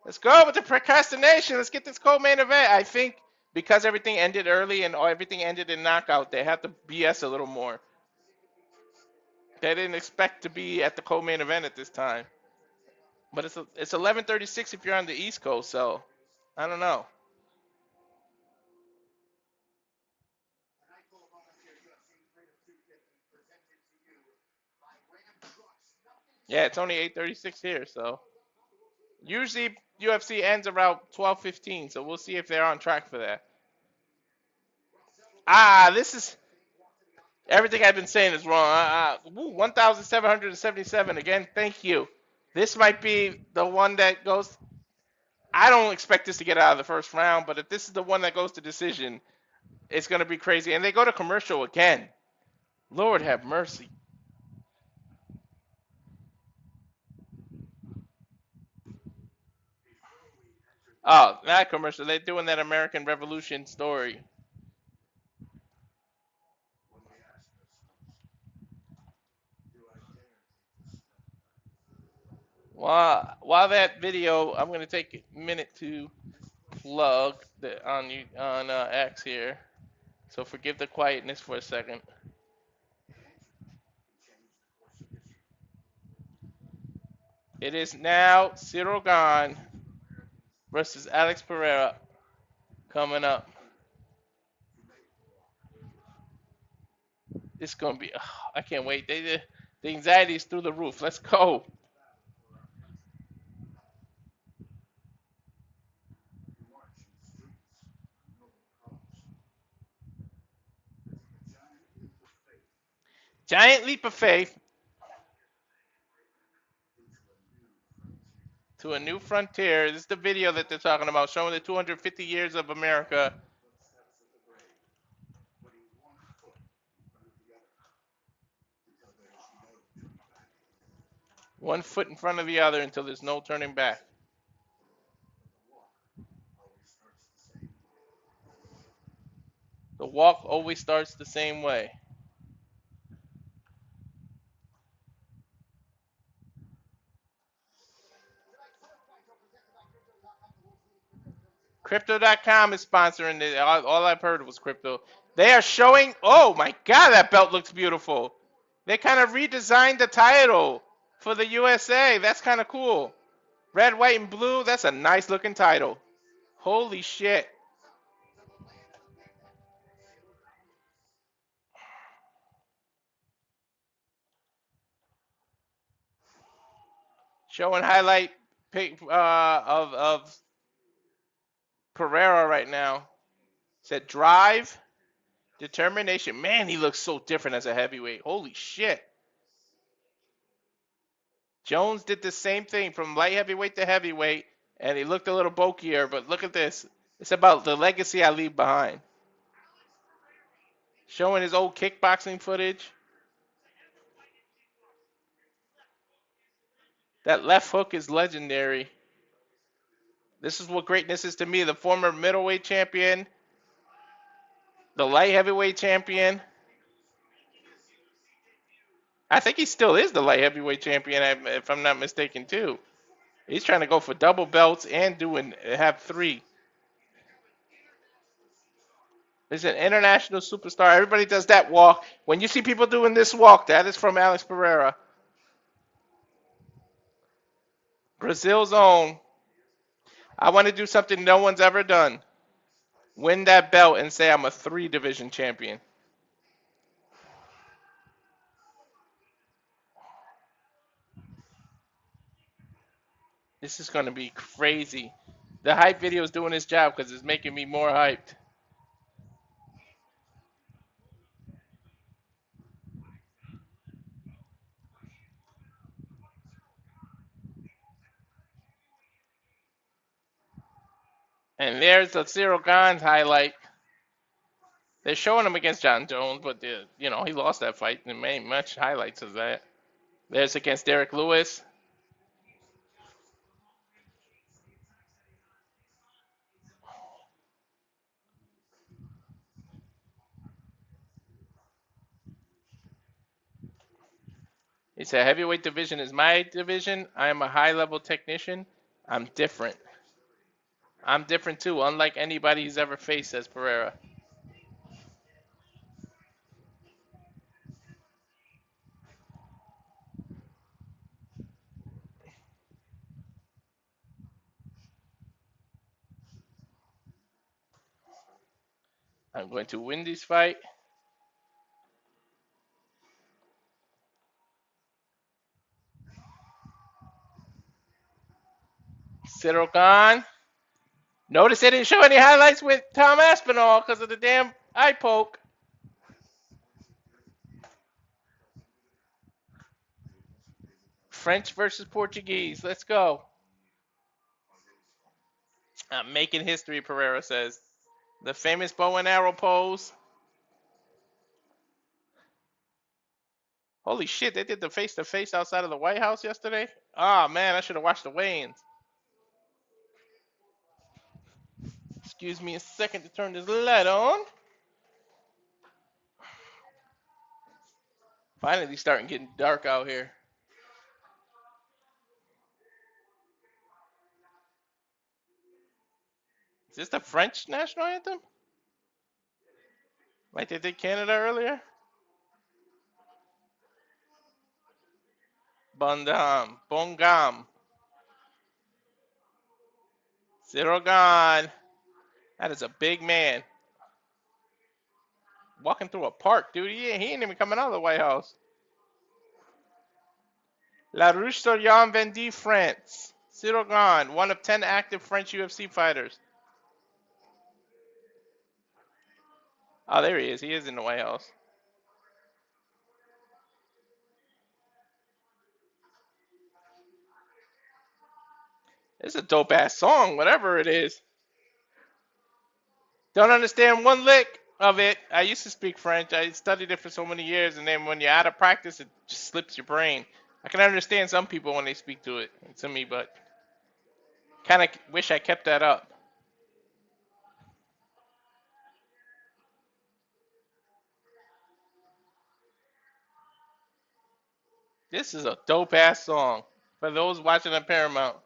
Let's go with the procrastination. Let's get this co-main event. I think because everything ended early and everything ended in knockout, they have to BS a little more. They didn't expect to be at the co-main event at this time. But it's 11:36 if you're on the East Coast, so I don't know. Yeah, it's only 8:36 here, so usually UFC ends around 12:15, so we'll see if they're on track for that. This is everything I've been saying is wrong. 1,777 again. Thank you. This might be the one that goes. I don't expect this to get out of the first round, but if this is the one that goes to decision, it's going to be crazy. And they go to commercial again. Lord have mercy. Oh, not commercial. They're doing that American Revolution story. While that video, I'm going to take a minute to plug on X here. So forgive the quietness for a second. It is now Ciryl Gane versus Alex Pereira coming up. It's going to be, I can't wait. The anxiety is through the roof. Let's go. Giant leap of faith to a new frontier. This is the video that they're talking about, showing the 250 years of America. One foot in front of the other until there's no turning back. The walk always starts the same way. Crypto.com is sponsoring it. All I've heard was crypto. They are showing, oh my God, that belt looks beautiful. They kind of redesigned the title for the USA. That's kind of cool. Red, white, and blue. That's a nice looking title. Holy shit. Showing highlight pic of Pereira right now. Said drive, determination. Man, he looks so different as a heavyweight. Holy shit. Jones did the same thing from light heavyweight to heavyweight, and he looked a little bulkier, but look at this. It's about the legacy I leave behind. Showing his old kickboxing footage. That left hook is legendary. This is what greatness is to me. The former middleweight champion, the light heavyweight champion. I think he still is the light heavyweight champion, if I'm not mistaken, too. He's trying to go for double belts and have 3. He's an international superstar. Everybody does that walk. When you see people doing this walk, that is from Alex Pereira. Brazil's own. I want to do something no one's ever done. Win that belt and say I'm a 3-division champion. This is going to be crazy. The hype video is doing its job because it's making me more hyped. And there's the Ciryl Gane's highlight. They're showing him against John Jones, but he lost that fight. And made much highlights of that. There's against Derrick Lewis. He said, heavyweight division is my division. I am a high-level technician. I'm different. I'm different too, unlike anybody he's ever faced, says Pereira. I'm going to win this fight. Ciryl Gane. Notice they didn't show any highlights with Tom Aspinall because of the damn eye poke. French versus Portuguese. Let's go. I'm making history, Pereira says. The famous bow and arrow pose. Holy shit, they did the face-to-face outside of the White House yesterday? Ah, man, I should have watched the weigh-ins. Excuse me a second to turn this light on. Finally starting getting dark out here. Is this the French national anthem? Like they did Canada earlier? Bongam. Ciryl Gane. That is a big man. Walking through a park, dude. He ain't even coming out of the White House. La Roche-sur-Yon, Vendée, France. Ciryl Gane, one of 10 active French UFC fighters. Oh, there he is. He is in the White House. It's a dope ass song, whatever it is. Don't understand one lick of it. I used to speak French. I studied it for so many years, and then when you're out of practice, it just slips your brain. I can understand some people when they speak to me, but kind of wish I kept that up. This is a dope ass song for those watching on Paramount.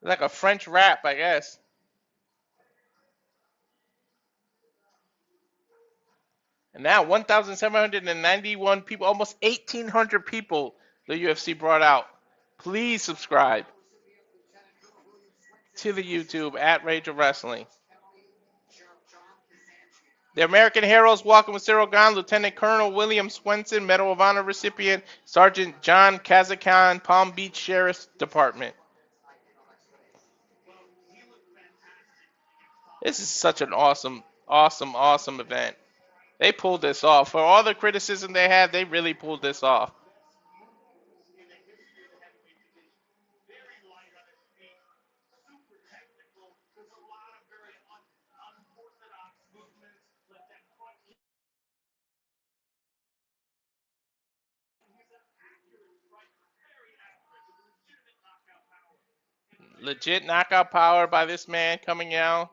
Like a French rap, I guess. And now 1,791 people, almost 1,800 people the UFC brought out. Please subscribe to the YouTube at Rage of Wrestling. The American heroes walking with Ciryl Gane, Lieutenant Colonel William Swenson, Medal of Honor recipient, Sergeant John Kazakan, Palm Beach Sheriff's Department. This is such an awesome event. They pulled this off. For all the criticism they had, they really pulled this off. Legit knockout power by this man coming out.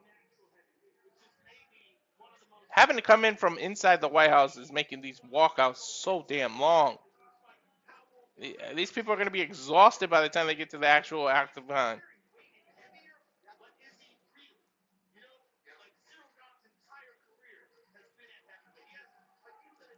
Having to come in from inside the White House is making these walkouts so damn long. These people are going to be exhausted by the time they get to the actual octagon.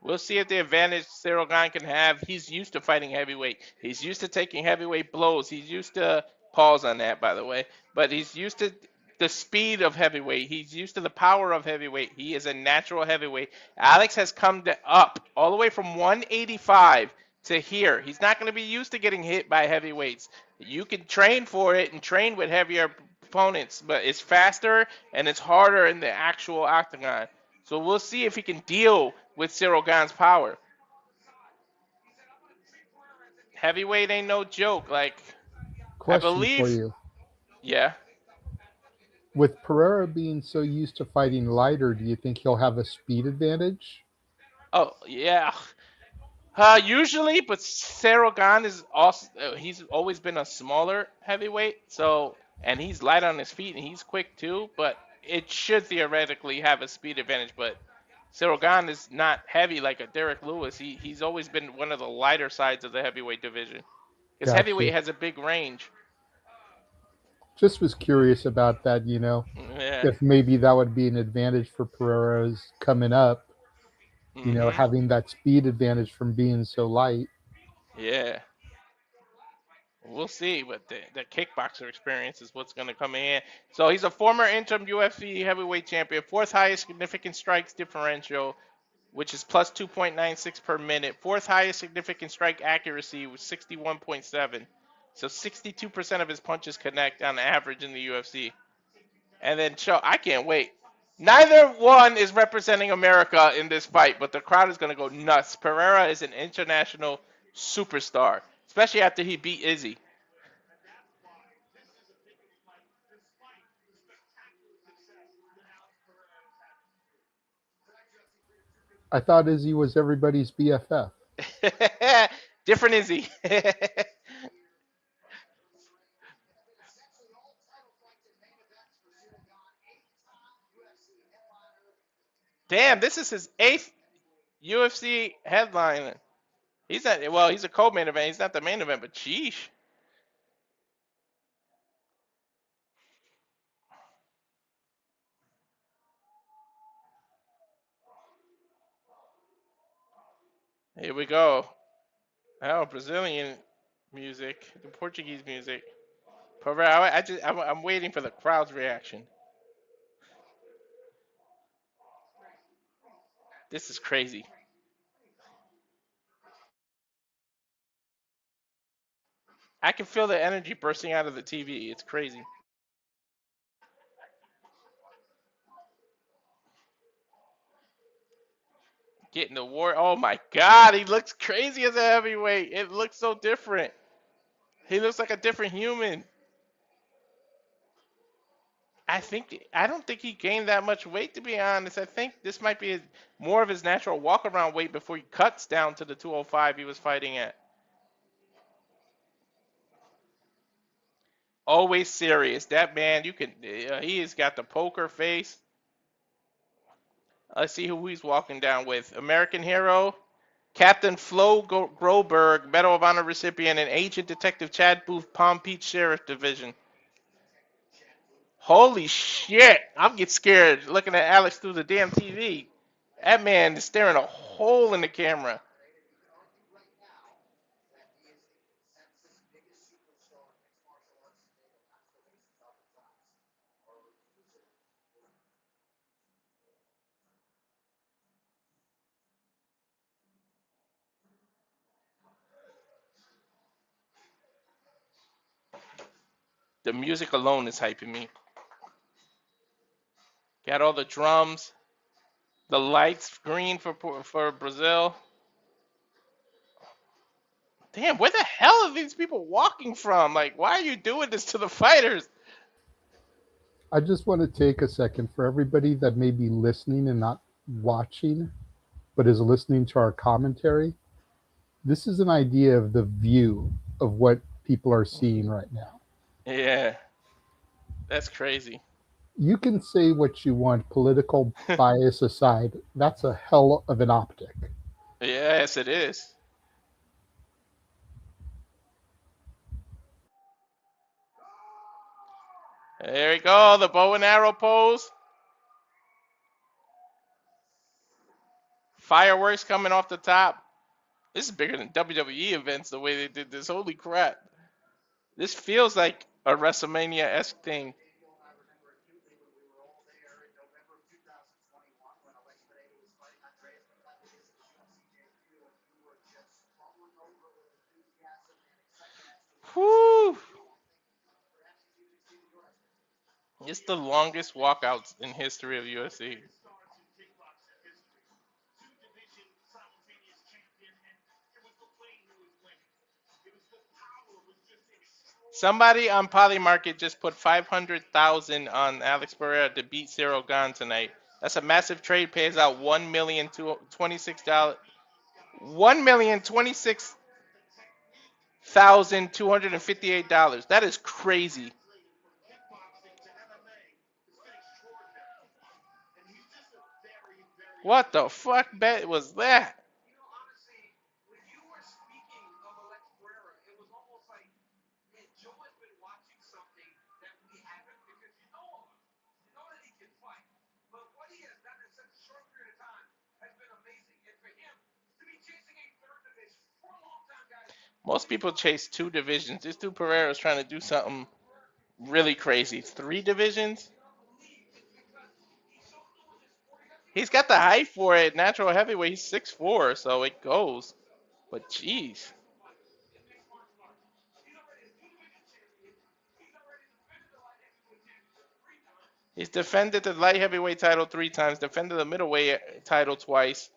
We'll see if the advantage Ciryl Gane can have. He's used to fighting heavyweight. He's used to taking heavyweight blows. He's used to, pause on that, by the way, but he's used to the speed of heavyweight. He's used to the power of heavyweight. He is a natural heavyweight. Alex has come up all the way from 185 to here. He's not going to be used to getting hit by heavyweights. You can train for it and train with heavier opponents, but it's faster and it's harder in the actual octagon. So we'll see if he can deal with Ciryl Gane's power. Heavyweight ain't no joke. Like, Question I believe. for you. Yeah. With Pereira being so used to fighting lighter, do you think he'll have a speed advantage? Oh yeah. Usually, but Ciryl Gane is also he's always been a smaller heavyweight, so and he's light on his feet and he's quick too. But it should theoretically have a speed advantage. But Ciryl Gane is not heavy like a Derrick Lewis. He's always been one of the lighter sides of the heavyweight division. Because heavyweight has a big range. Just was curious about that, Yeah. If maybe that would be an advantage for Pereira's coming up, having that speed advantage from being so light. Yeah. We'll see, but the kickboxer experience is what's going to come in. So he's a former interim UFC heavyweight champion, fourth highest significant strikes differential, which is plus 2.96 per minute. Fourth highest significant strike accuracy was 61.7. So 62% of his punches connect on average in the UFC. And then I can't wait. Neither one is representing America in this fight, but the crowd is going to go nuts. Pereira is an international superstar, especially after he beat Izzy. I thought Izzy was everybody's BFF. Different Izzy. Damn, this is his 8th UFC headline. He's not, well, he's a co-main event. He's not the main event, but sheesh. Here we go. Oh, Brazilian music, the Portuguese music. Pereira, I'm waiting for the crowd's reaction. This is crazy. I can feel the energy bursting out of the TV. It's crazy. Getting the war. Oh my God, he looks crazy as a heavyweight. It looks so different. He looks like a different human. I don't think he gained that much weight, to be honest. I think this might be more of his natural walk around weight before he cuts down to the 205 he was fighting at. Always serious. That man, he has got the poker face. Let's see who he's walking down with. American hero, Captain Flo Groberg, Medal of Honor recipient, and Agent Detective Chad Booth, Palm Beach Sheriff Division. Holy shit! I'm getting scared looking at Alex through the damn TV. That man is staring a hole in the camera. The music alone is hyping me. Got all the drums, the lights green for Brazil. Damn, where the hell are these people walking from? Like, why are you doing this to the fighters? I just want to take a second for everybody that may be listening and not watching, but is listening to our commentary. This is an idea of the view of what people are seeing right now. Yeah, that's crazy. You can say what you want, political bias aside. That's a hell of an optic. Yes, it is. There we go, the bow and arrow pose. Fireworks coming off the top. This is bigger than WWE events the way they did this. Holy crap. This feels like a WrestleMania-esque thing. Whew. It's the longest walkouts in history of UFC. Somebody on Polymarket just put 500,000 on Alex Pereira to beat Ciryl Gane tonight. That's a massive trade. Pays out $1,026,258. That is crazy. What the fuck bet was that? Most people chase 2 divisions. This dude Pereira is trying to do something really crazy. 3 divisions? He's got the height for it. Natural heavyweight. He's 6'4", so it goes. But jeez. He's defended the light heavyweight title 3 times. Defended the middleweight title twice.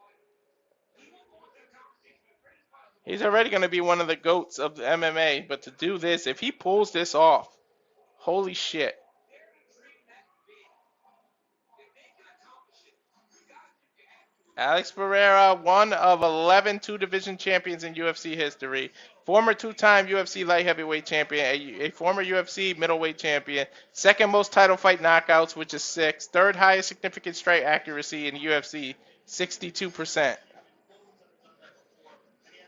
He's already going to be one of the GOATs of the MMA. But to do this, if he pulls this off, holy shit. Alex Pereira, one of 11 two-division champions in UFC history. Former 2-time UFC light heavyweight champion, a former UFC middleweight champion. Second most title fight knockouts, which is 6. Third highest significant strike accuracy in UFC, 62%.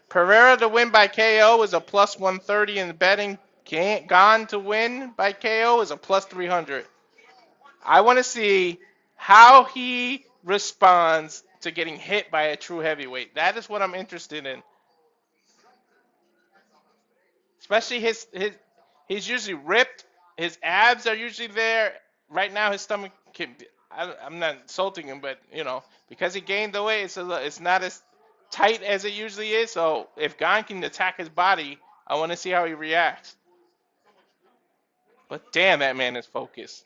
Pereira to win by KO is a plus 130 in the betting. Gane to win by KO is a plus 300. I want to see how he responds to getting hit by a true heavyweight. That is what I'm interested in. Especially he's usually ripped. His abs are usually there. Right now, his stomach I'm not insulting him, but because he gained the weight, it's not as tight as it usually is. So if Gane can attack his body, I want to see how he reacts. But damn, that man is focused.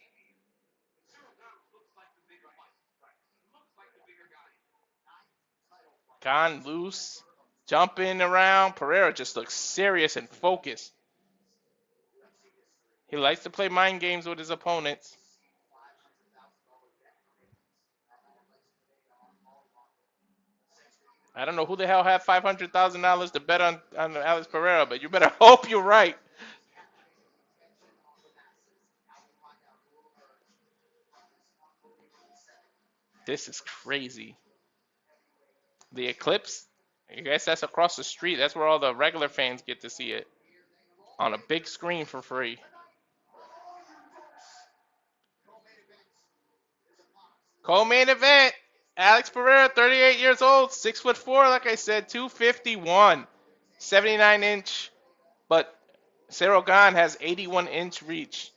Gane loose, jumping around. Pereira just looks serious and focused. He likes to play mind games with his opponents. I don't know who the hell had $500,000 to bet on Alex Pereira, but you better hope you're right. This is crazy. The Eclipse, I guess that's across the street. That's where all the regular fans get to see it. On a big screen for free. Co-main event. Alex Pereira, 38 years old, 6'4", like I said, 251. 79-inch. But Ciryl Gane has 81-inch reach.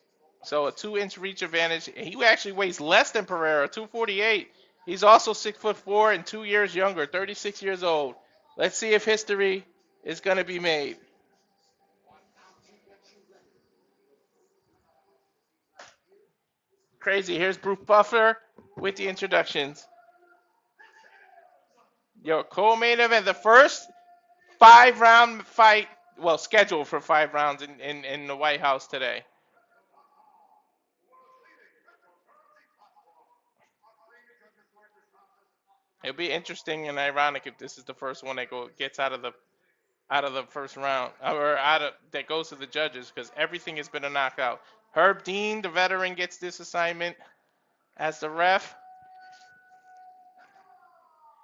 So a 2-inch reach advantage. He actually weighs less than Pereira, 248. He's also 6'4" and 2 years younger, 36 years old. Let's see if history is going to be made. Crazy. Here's Bruce Buffer with the introductions. Your co-main event, the first 5-round fight, well, scheduled for 5 rounds in the White House today. It'll be interesting and ironic if this is the first one that gets out of the first round, or that goes to the judges, because everything has been a knockout. Herb Dean, the veteran, gets this assignment as the ref.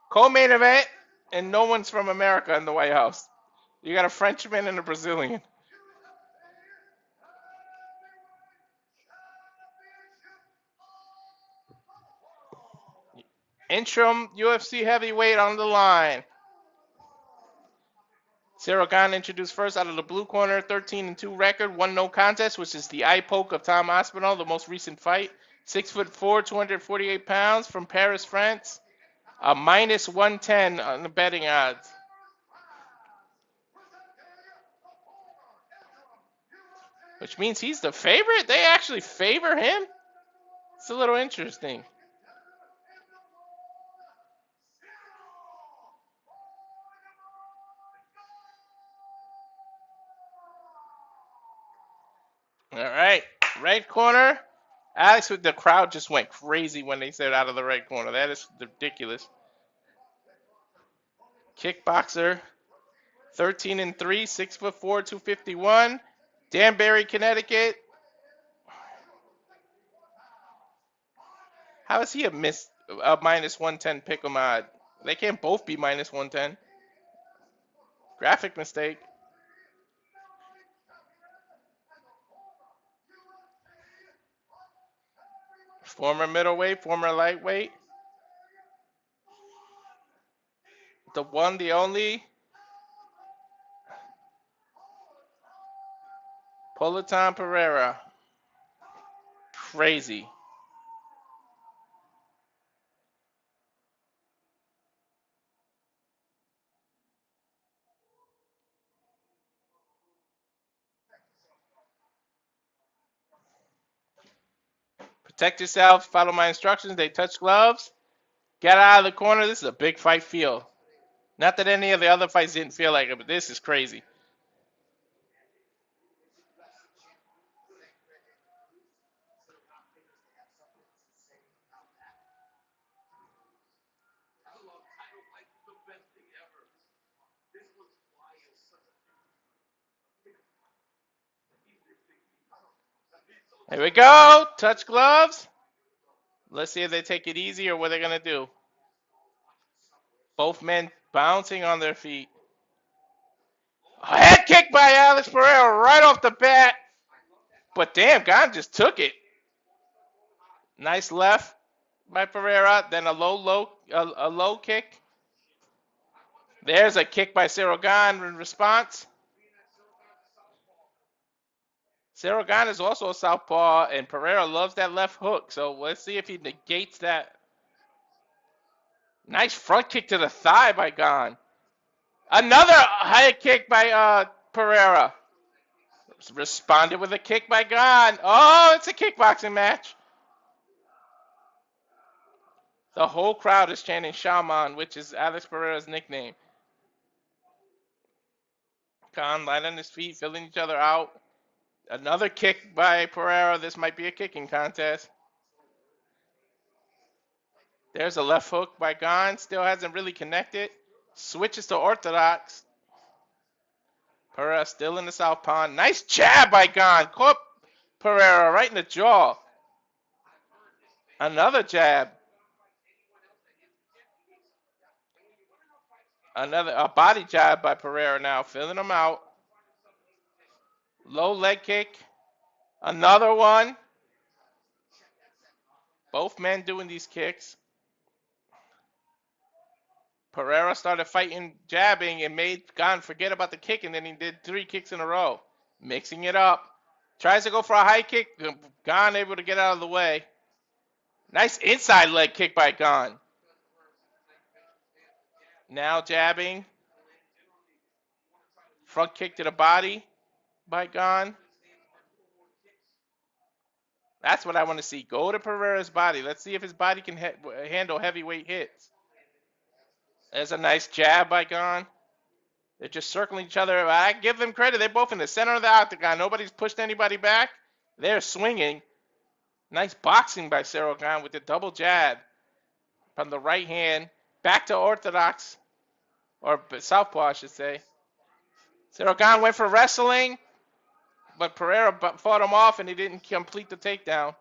Co-main event, and no one's from America in the White House. You got a Frenchman and a Brazilian. Interim UFC heavyweight on the line. Ciryl Gane introduced first out of the blue corner, 13-2 record, 1 no contest, which is the eye poke of Tom Aspinall, the most recent fight. 6'4", 248 pounds, from Paris, France. A -110 on the betting odds. Which means he's the favorite? They actually favor him? It's a little interesting. All right, red corner. Alex, the crowd just went crazy when they said out of the red corner. That is ridiculous. Kickboxer, 13-3, 6'4", 251. Danbury, Connecticut. How is he a -110 pick'em odd? They can't both be -110. Graphic mistake. Former middleweight, former lightweight. The one, the only. Politan Pereira. Crazy. Protect yourself. Follow my instructions. They touch gloves. Get out of the corner. This is a big fight feel. Not that any of the other fights didn't feel like it, but this is crazy. Here we go. Touch gloves. Let's see if they take it easy or what they're going to do. Both men bouncing on their feet. A head kick by Alex Pereira right off the bat. But damn, Gane just took it. Nice left. by Pereira. Then a low kick. There's a kick by Ciryl Gane in response. Ciryl Gane is also a southpaw, and Pereira loves that left hook. So let's see if he negates that. Nice front kick to the thigh by Gane. Another high kick by Pereira. Responded with a kick by Gane. Oh, it's a kickboxing match. The whole crowd is chanting Shaman, which is Alex Pereira's nickname. Gane light on his feet, filling each other out. Another kick by Pereira. This might be a kicking contest. There's a left hook by Gane. Still hasn't really connected. Switches to orthodox. Pereira still in the southpaw. Nice jab by Gane. Caught Pereira right in the jaw. Another jab. A body jab by Pereira now, filling him out. Low leg kick. Another one. Both men doing these kicks. Pereira started fighting, jabbing, and made Gane forget about the kick, and then he did 3 kicks in a row. Mixing it up. Tries to go for a high kick. Gane able to get out of the way. Nice inside leg kick by Gane. Now jabbing. Front kick to the body by Gane. That's what I want to see. Go to Pereira's body. Let's see if his body can handle heavyweight hits. There's a nice jab by Gane. They're just circling each other. I give them credit. They're both in the center of the octagon. Nobody's pushed anybody back. They're swinging. Nice boxing by Ciryl Gane with the double jab from the right hand. Back to orthodox. Or southpaw, I should say. Ciryl Gane went for wrestling. But Pereira fought him off and he didn't complete the takedown.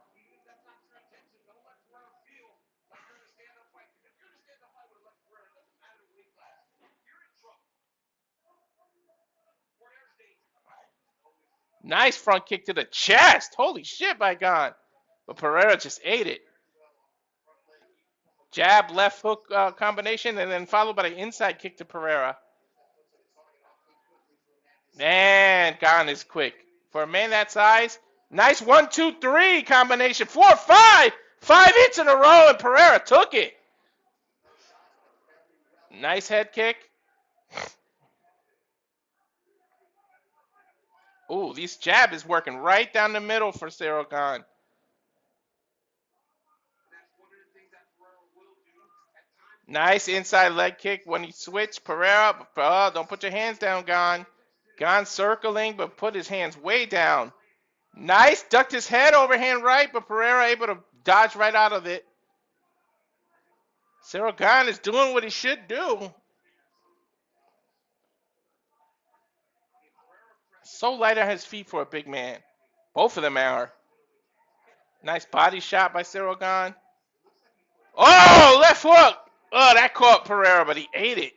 Nice front kick to the chest. Holy shit by Gane. But Pereira just ate it. Jab, left hook combination, and then followed by the inside kick to Pereira. Man, Gane is quick. For a man that size, nice 1, 2, 3 combination. 4, 5. 5 hits in a row, and Pereira took it. Nice head kick. Ooh, this jab is working right down the middle for Ciryl Gane. Nice inside leg kick when he switched. Pereira, don't put your hands down, Gane. Gane circling, but put his hands way down. Nice, ducked his head, overhand right, but Pereira able to dodge right out of it. Ciryl Gane is doing what he should do. So light on his feet for a big man. Both of them are. Nice body shot by Ciryl Gane. Oh, left hook. Oh, that caught Pereira, but he ate it.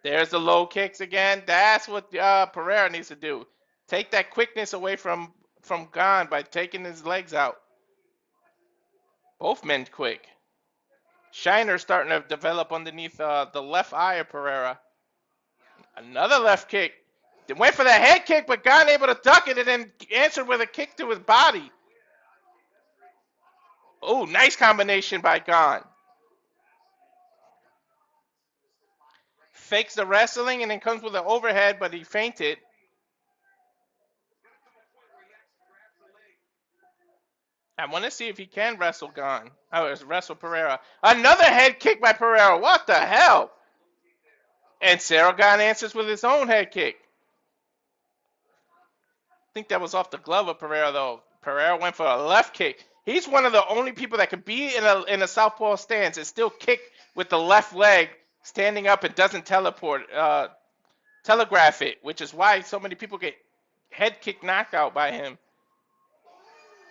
There's the low kicks again. That's what Pereira needs to do. Take that quickness away from Gane by taking his legs out. Both men quick. Shiner starting to develop underneath the left eye of Pereira. Another left kick. They went for the head kick, but Gane able to duck it and then answered with a kick to his body. Oh, nice combination by Gane. Fakes the wrestling and then comes with an overhead, but he feinted. I want to see if he can wrestle Gane. Wrestle Pereira. Another head kick by Pereira. What the hell? And Ciryl Gane answers with his own head kick. I think that was off the glove of Pereira, though. Pereira went for a left kick. He's one of the only people that could be in a southpaw stance and still kick with the left leg, standing up and doesn't telegraph it, which is why so many people get head kick knocked out by him.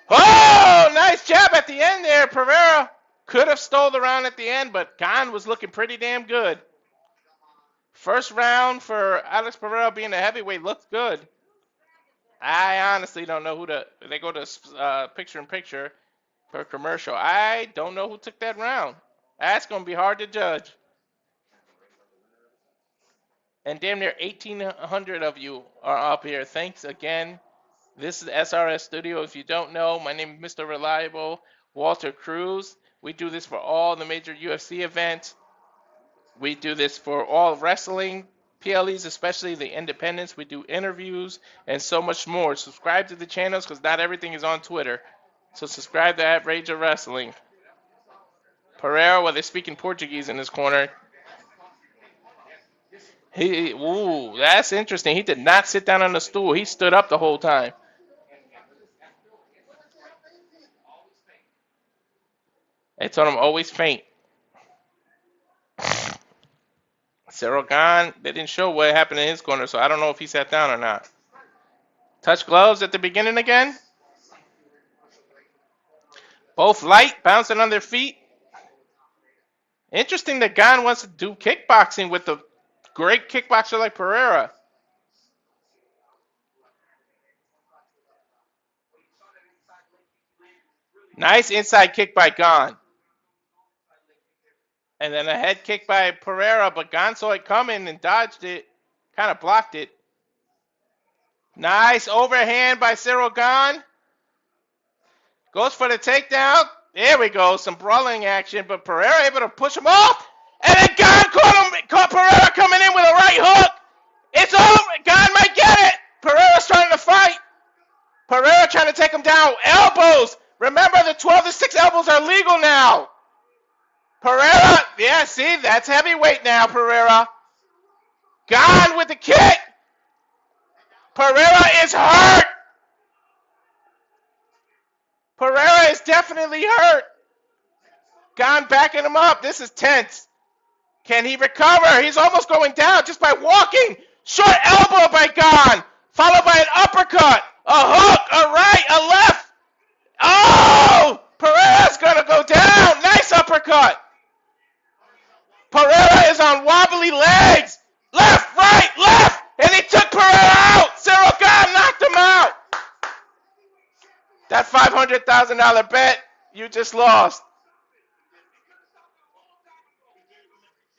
Oh, nice jab at the end there. Pereira could have stole the round at the end, but Gane was looking pretty damn good. First round for Alex Pereira being a heavyweight looked good. I honestly don't know who they go to picture-in-picture. per commercial. I don't know who took that round. That's going to be hard to judge. And damn near 1,800 of you are up here. Thanks again. This is SRS Studio. If you don't know, my name is Mr. Relaible, Walter Cruz. We do this for all the major UFC events. We do this for all wrestling PLEs, especially the independents. We do interviews and so much more. Subscribe to the channels because not everything is on Twitter. So subscribe to @Rage of Wrestling. Pereira, well, they're speaking Portuguese in this corner. Ooh, that's interesting. He did not sit down on the stool. He stood up the whole time. They told him always faint. Ciryl Gane, they didn't show what happened in his corner, so I don't know if he sat down or not. Touch gloves at the beginning again. Both light, bouncing on their feet. Interesting that Gane wants to do kickboxing with a great kickboxer like Pereira. Nice inside kick by Gane. And then a head kick by Pereira, but Gane saw it coming and dodged it. Kind of blocked it. Nice overhand by Ciryl Gane. Goes for the takedown. There we go. Some brawling action, but Pereira able to push him off. And then Gane caught Pereira coming in with a right hook. It's over. Gane might get it. Pereira's trying to fight. Pereira trying to take him down. Elbows. Remember, the 12-6 elbows are legal now. Pereira, yeah, see, that's heavyweight now, Pereira. Gane with the kick. Pereira is hurt. Pereira is definitely hurt. Gane backing him up. This is tense. Can he recover? He's almost going down just by walking. Short elbow by Gane, followed by an uppercut, a hook, a right, a left. Oh! Pereira's going to go down. Nice uppercut. Pereira is on wobbly legs. Left, right, left. And he took Pereira out. Ciryl Gane knocked him out. That $500,000 bet you just lost.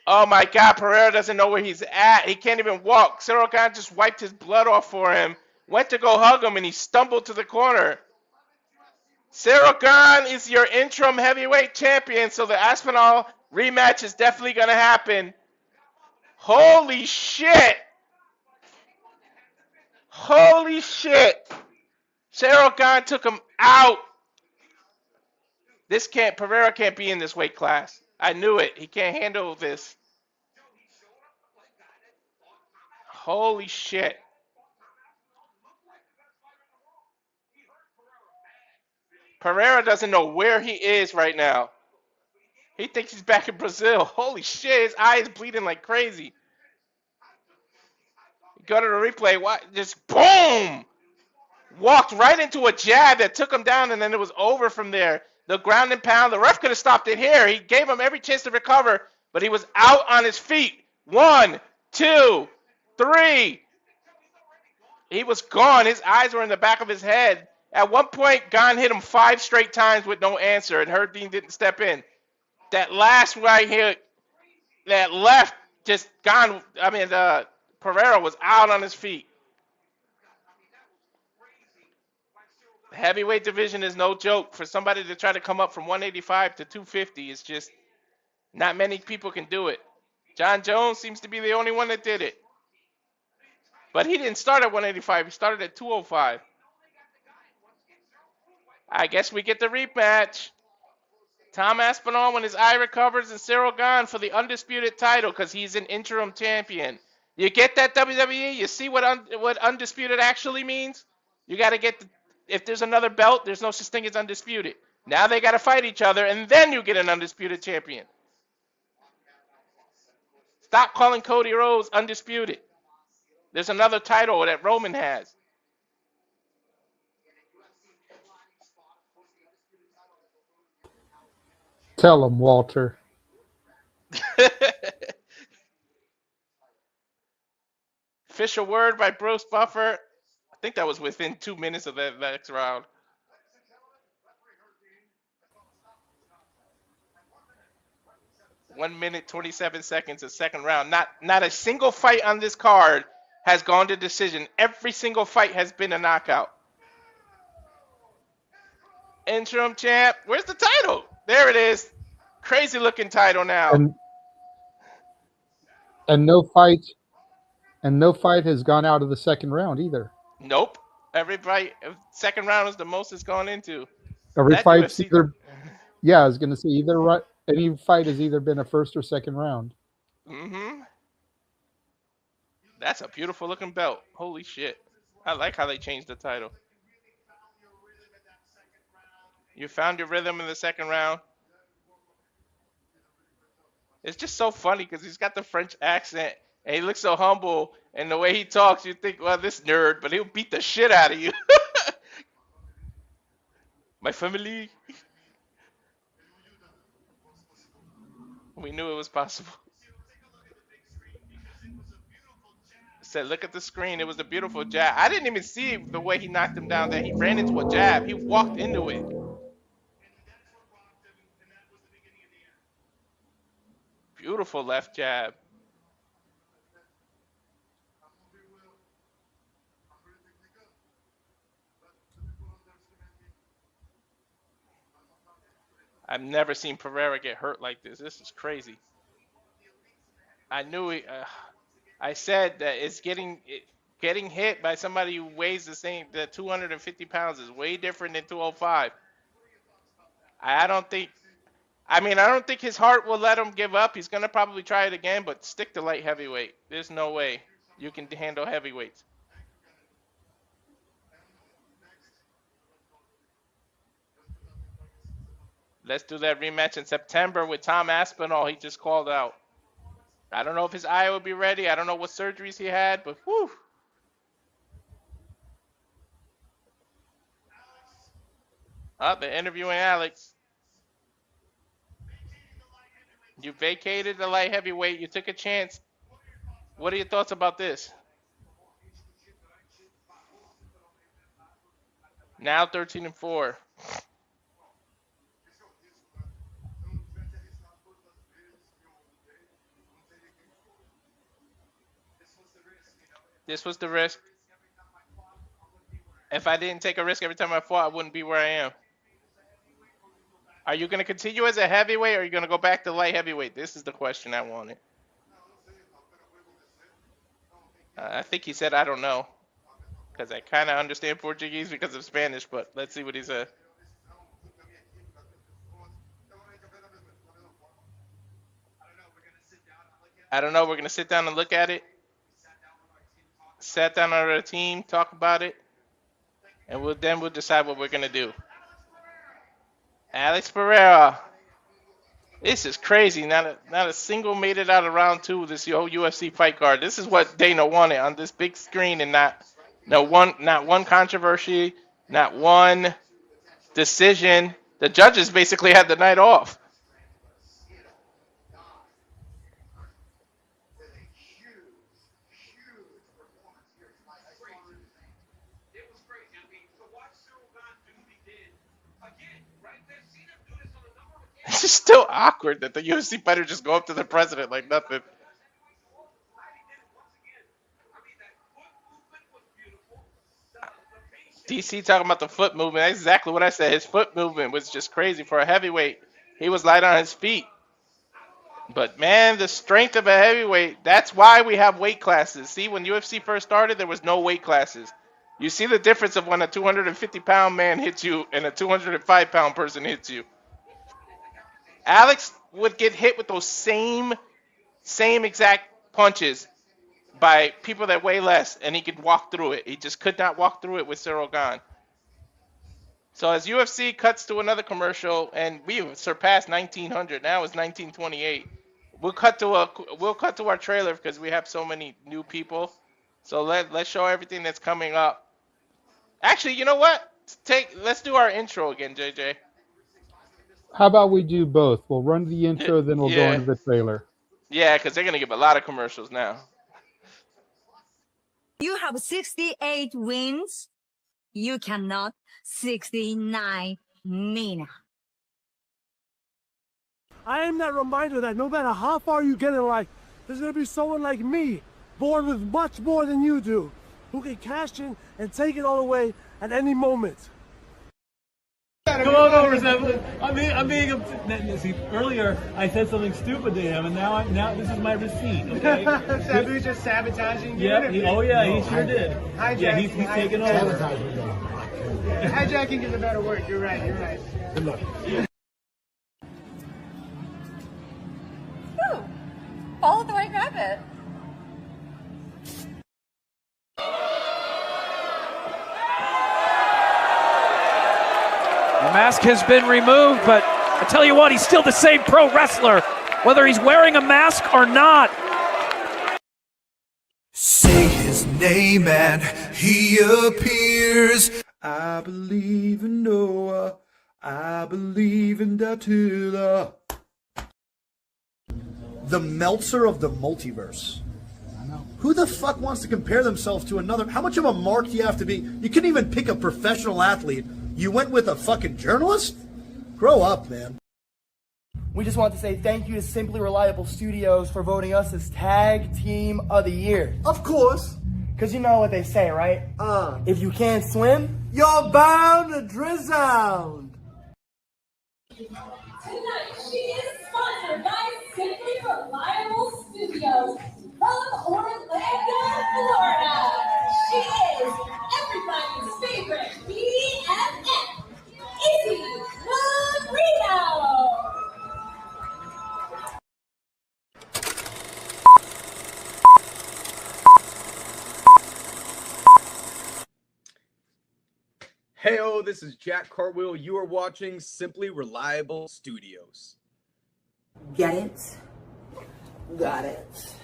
Oh my God, Pereira doesn't know where he's at. He can't even walk. Ciryl Gane just wiped his blood off for him. Went to go hug him and he stumbled to the corner. Ciryl Gane is your interim heavyweight champion, so the Aspinall rematch is definitely going to happen. Holy shit. Holy shit. Ciryl Gane took him out. Pereira can't be in this weight class. I knew it. He can't handle this. Holy shit. Pereira doesn't know where he is right now. He thinks he's back in Brazil. Holy shit, his eye is bleeding like crazy. Go to the replay. Just boom! Walked right into a jab that took him down, and then it was over from there. The ground and pound. The ref could have stopped it here. He gave him every chance to recover, but he was out on his feet. 1, 2, 3. He was gone. His eyes were in the back of his head. At one point, Gane hit him 5 straight times with no answer, and Herdine didn't step in. That last right here, that left, just Pereira was out on his feet. The heavyweight division is no joke. For somebody to try to come up from 185 to 250, it's just not many people can do it. John Jones seems to be the only one that did it. But he didn't start at 185. He started at 205. I guess we get the rematch. Tom Aspinall, when his eye recovers, and Ciryl Gane for the undisputed title because he's an interim champion. You get that, WWE? You see what undisputed actually means? You got to get if there's another belt, there's no such thing as undisputed. Now they got to fight each other, and then you get an undisputed champion. Stop calling Cody Rhodes undisputed. There's another title that Roman has. Tell him, Walter. Official word by Bruce Buffer. I think that was within 2 minutes of that next round. 1 minute 27 seconds, a second round. Not a single fight on this card has gone to decision. Every single fight has been a knockout. Interim champ. Where's the title? There it is. Crazy looking title now. And no fight has gone out of the second round either. Nope. Every fight, second round is the most it's gone into. Every That fight's UFC either. Yeah, I was going to say any fight has either been a first or second round. Mm-hmm. That's a beautiful looking belt. Holy shit. I like how they changed the title. You found your rhythm in the second round. It's just so funny because he's got the French accent and he looks so humble, and the way he talks, you think, well, this nerd, but he'll beat the shit out of you. My family. We knew it was possible. Said, look at the screen. It was a beautiful jab. I didn't even see the way he knocked him down there. He ran into a jab. He walked into it. Beautiful left jab. I've never seen Pereira get hurt like this. This is crazy. I knew it. I said that it's getting hit by somebody who weighs the same. The 250 pounds is way different than 205. I don't think his heart will let him give up. He's gonna probably try it again, but stick to light heavyweight. There's no way you can handle heavyweights. Let's do that rematch in September with Tom Aspinall. He just called out. I don't know if his eye will be ready. I don't know what surgeries he had, but whew. They're interviewing Alex. You vacated the light heavyweight. You took a chance. What are your thoughts about this? Now 13-4. This was the risk. If I didn't take a risk every time I fought, I wouldn't be where I am. Are you going to continue as a heavyweight, or are you going to go back to light heavyweight? This is the question I wanted. I think he said, I don't know. Because I kind of understand Portuguese because of Spanish, but let's see what he said. I don't know. We're going to sit down and look at it. Sat down on our team, talk about it, and we'll decide what we're going to do. Alex Pereira. This is crazy. Not a single made it out of round 2 of this whole UFC fight card. This is what Dana wanted on this big screen, and not one controversy, not one decision. The judges basically had the night off. It's just still awkward that the UFC fighter just go up to the president like nothing. DC talking about the foot movement. That's exactly what I said. His foot movement was just crazy for a heavyweight. He was light on his feet. But, man, the strength of a heavyweight, that's why we have weight classes. See, when UFC first started, there was no weight classes. You see the difference of when a 250-pound man hits you and a 205-pound person hits you. Alex would get hit with those same exact punches by people that weigh less, and he could walk through it. He just could not walk through it with Ciryl Gane. So as UFC cuts to another commercial, and we've surpassed 1900, now it's 1928. We'll cut to our trailer because we have so many new people. So let's show everything that's coming up. Actually, you know what? Let's do our intro again, JJ. How about we do both? We'll run the intro, then we'll go into the trailer. Yeah, because they're going to give a lot of commercials now. You have 68 wins. You cannot 69 Mina. I am that reminder that no matter how far you get in life, there's gonna be someone like me, born with much more than you do, who can cash in and take it all away at any moment. Come on over, Zeb. See, earlier I said something stupid to him, and now this is my receipt. Okay. Sabu's just sabotaging you. Yep. He sure did. Yeah, he's taking over. Hijacking is a better word. You're right. Good luck. Ooh, follow the white rabbit. The mask has been removed, but I tell you what, he's still the same pro wrestler, whether he's wearing a mask or not. Say his name and he appears. I believe in Noah. I believe in Datula. The Meltzer of the multiverse. Who the fuck wants to compare themselves to another? How much of a mark do you have to be? You couldn't even pick a professional athlete. You went with a fucking journalist? Grow up, man. We just want to say thank you to Simply Reliable Studios for voting us as Tag Team of the Year. Of course. Because you know what they say, right? If you can't swim, you're bound to drown. Tonight, she is sponsored by Simply Reliable Studios from Orlando, Florida. She is everybody's favorite BFF, Izzy Mauricio. Heyo, this is Jack Cartwheel. You are watching Simply Reliable Studios. Get it? Got it.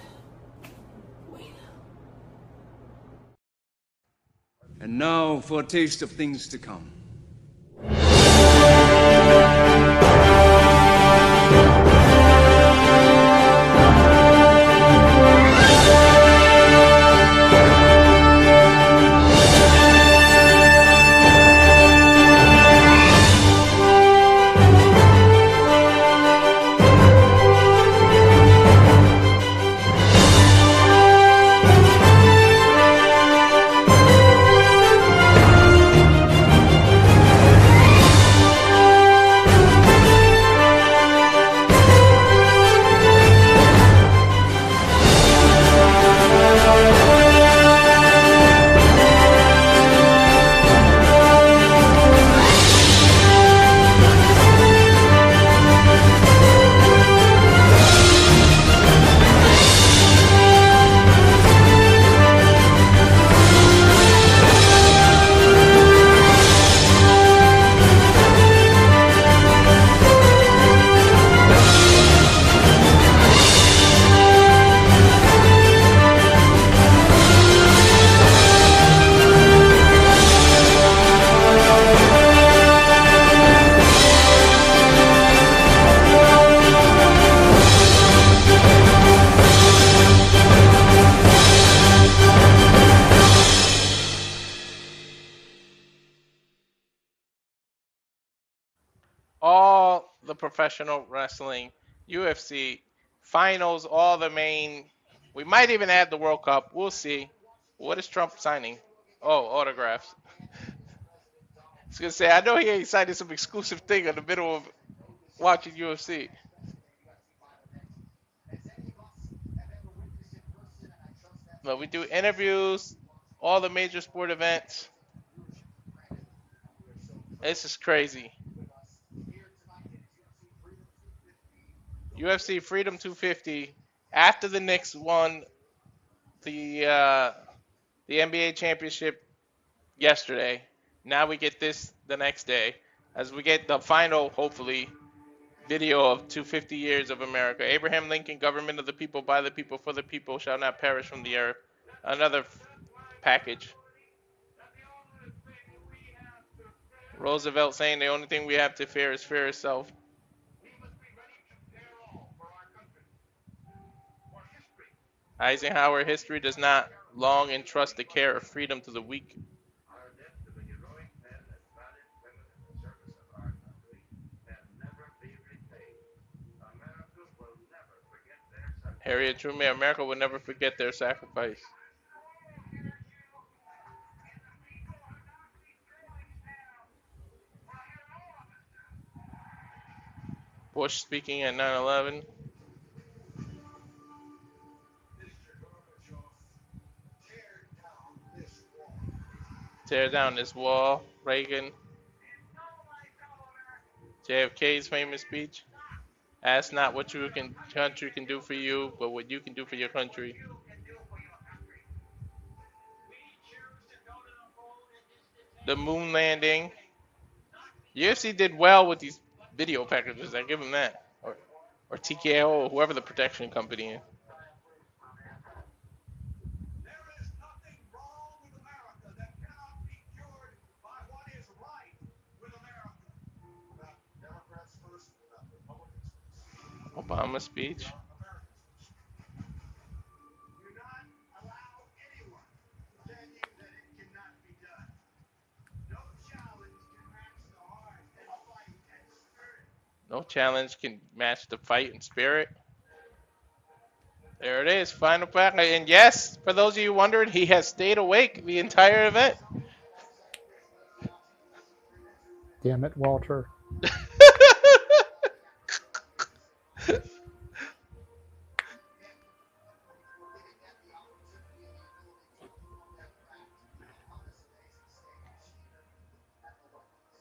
And now for a taste of things to come. All the professional wrestling, UFC, finals, all the main. We might even add the World Cup. We'll see. What is Trump signing? Oh, autographs. I was going to say, I know he ain't signing some exclusive thing in the middle of watching UFC. But we do interviews, all the major sport events. This is crazy. UFC Freedom 250. After the Knicks won the NBA championship yesterday, now we get this the next day, as we get the final, hopefully, video of 250 years of America. Abraham Lincoln, government of the people, by the people, for the people, shall not perish from the earth. Another package. Roosevelt saying the only thing we have to fear is fear itself. Eisenhower, history does not long entrust the care of freedom to the weak. Harriet Truman, America will never forget their sacrifice. Bush speaking at 9/11. Tear down this wall. Reagan. JFK's famous speech. Ask not what your country can do for you, but what you can do for your country. The moon landing. UFC did well with these video packages. I give them that. Or TKO, or whoever the protection company is. Obama speech. No challenge can match the fight and spirit. There it is, final pack. And yes, for those of you wondering, he has stayed awake the entire event. Damn it, Walter.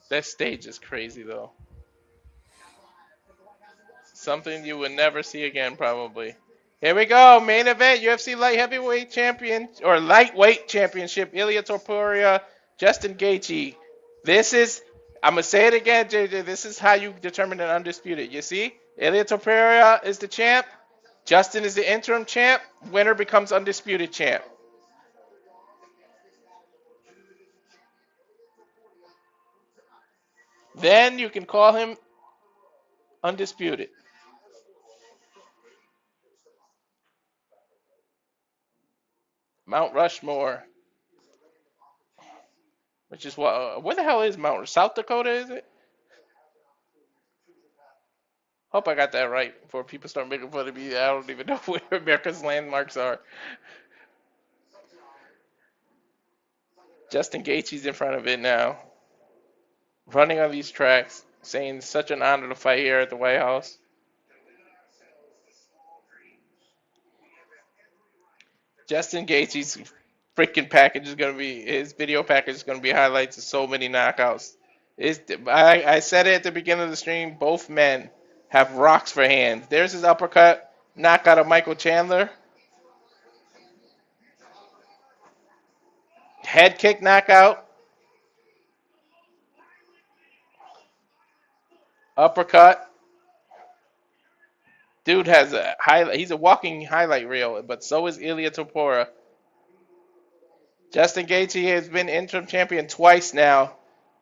That stage is crazy, though. Something you would never see again, probably. Here we go, main event, UFC light heavyweight champion, or lightweight championship, Ilia Topuria, Justin Gaethje. This is, I'm going to say it again, JJ, this is how you determine an undisputed. You see, Ilia Topuria is the champ, Justin is the interim champ, winner becomes undisputed champ. Then you can call him undisputed. Mount Rushmore. Which is what? Where the hell is Mount? South Dakota, is it? Hope I got that right before people start making fun of me. I don't even know where America's landmarks are. Justin Gaethje's in front of it now. Running on these tracks, saying it's such an honor to fight here at the White House. Justin Gaethje's freaking package is going to be, his video package is going to be highlights of so many knockouts. I said it at the beginning of the stream, both men have rocks for hands. There's his uppercut, knockout of Michael Chandler. Head kick knockout. Uppercut. Dude has a highlight. He's a walking highlight reel, but so is Ilia Topuria. Justin Gaethje has been interim champion twice now.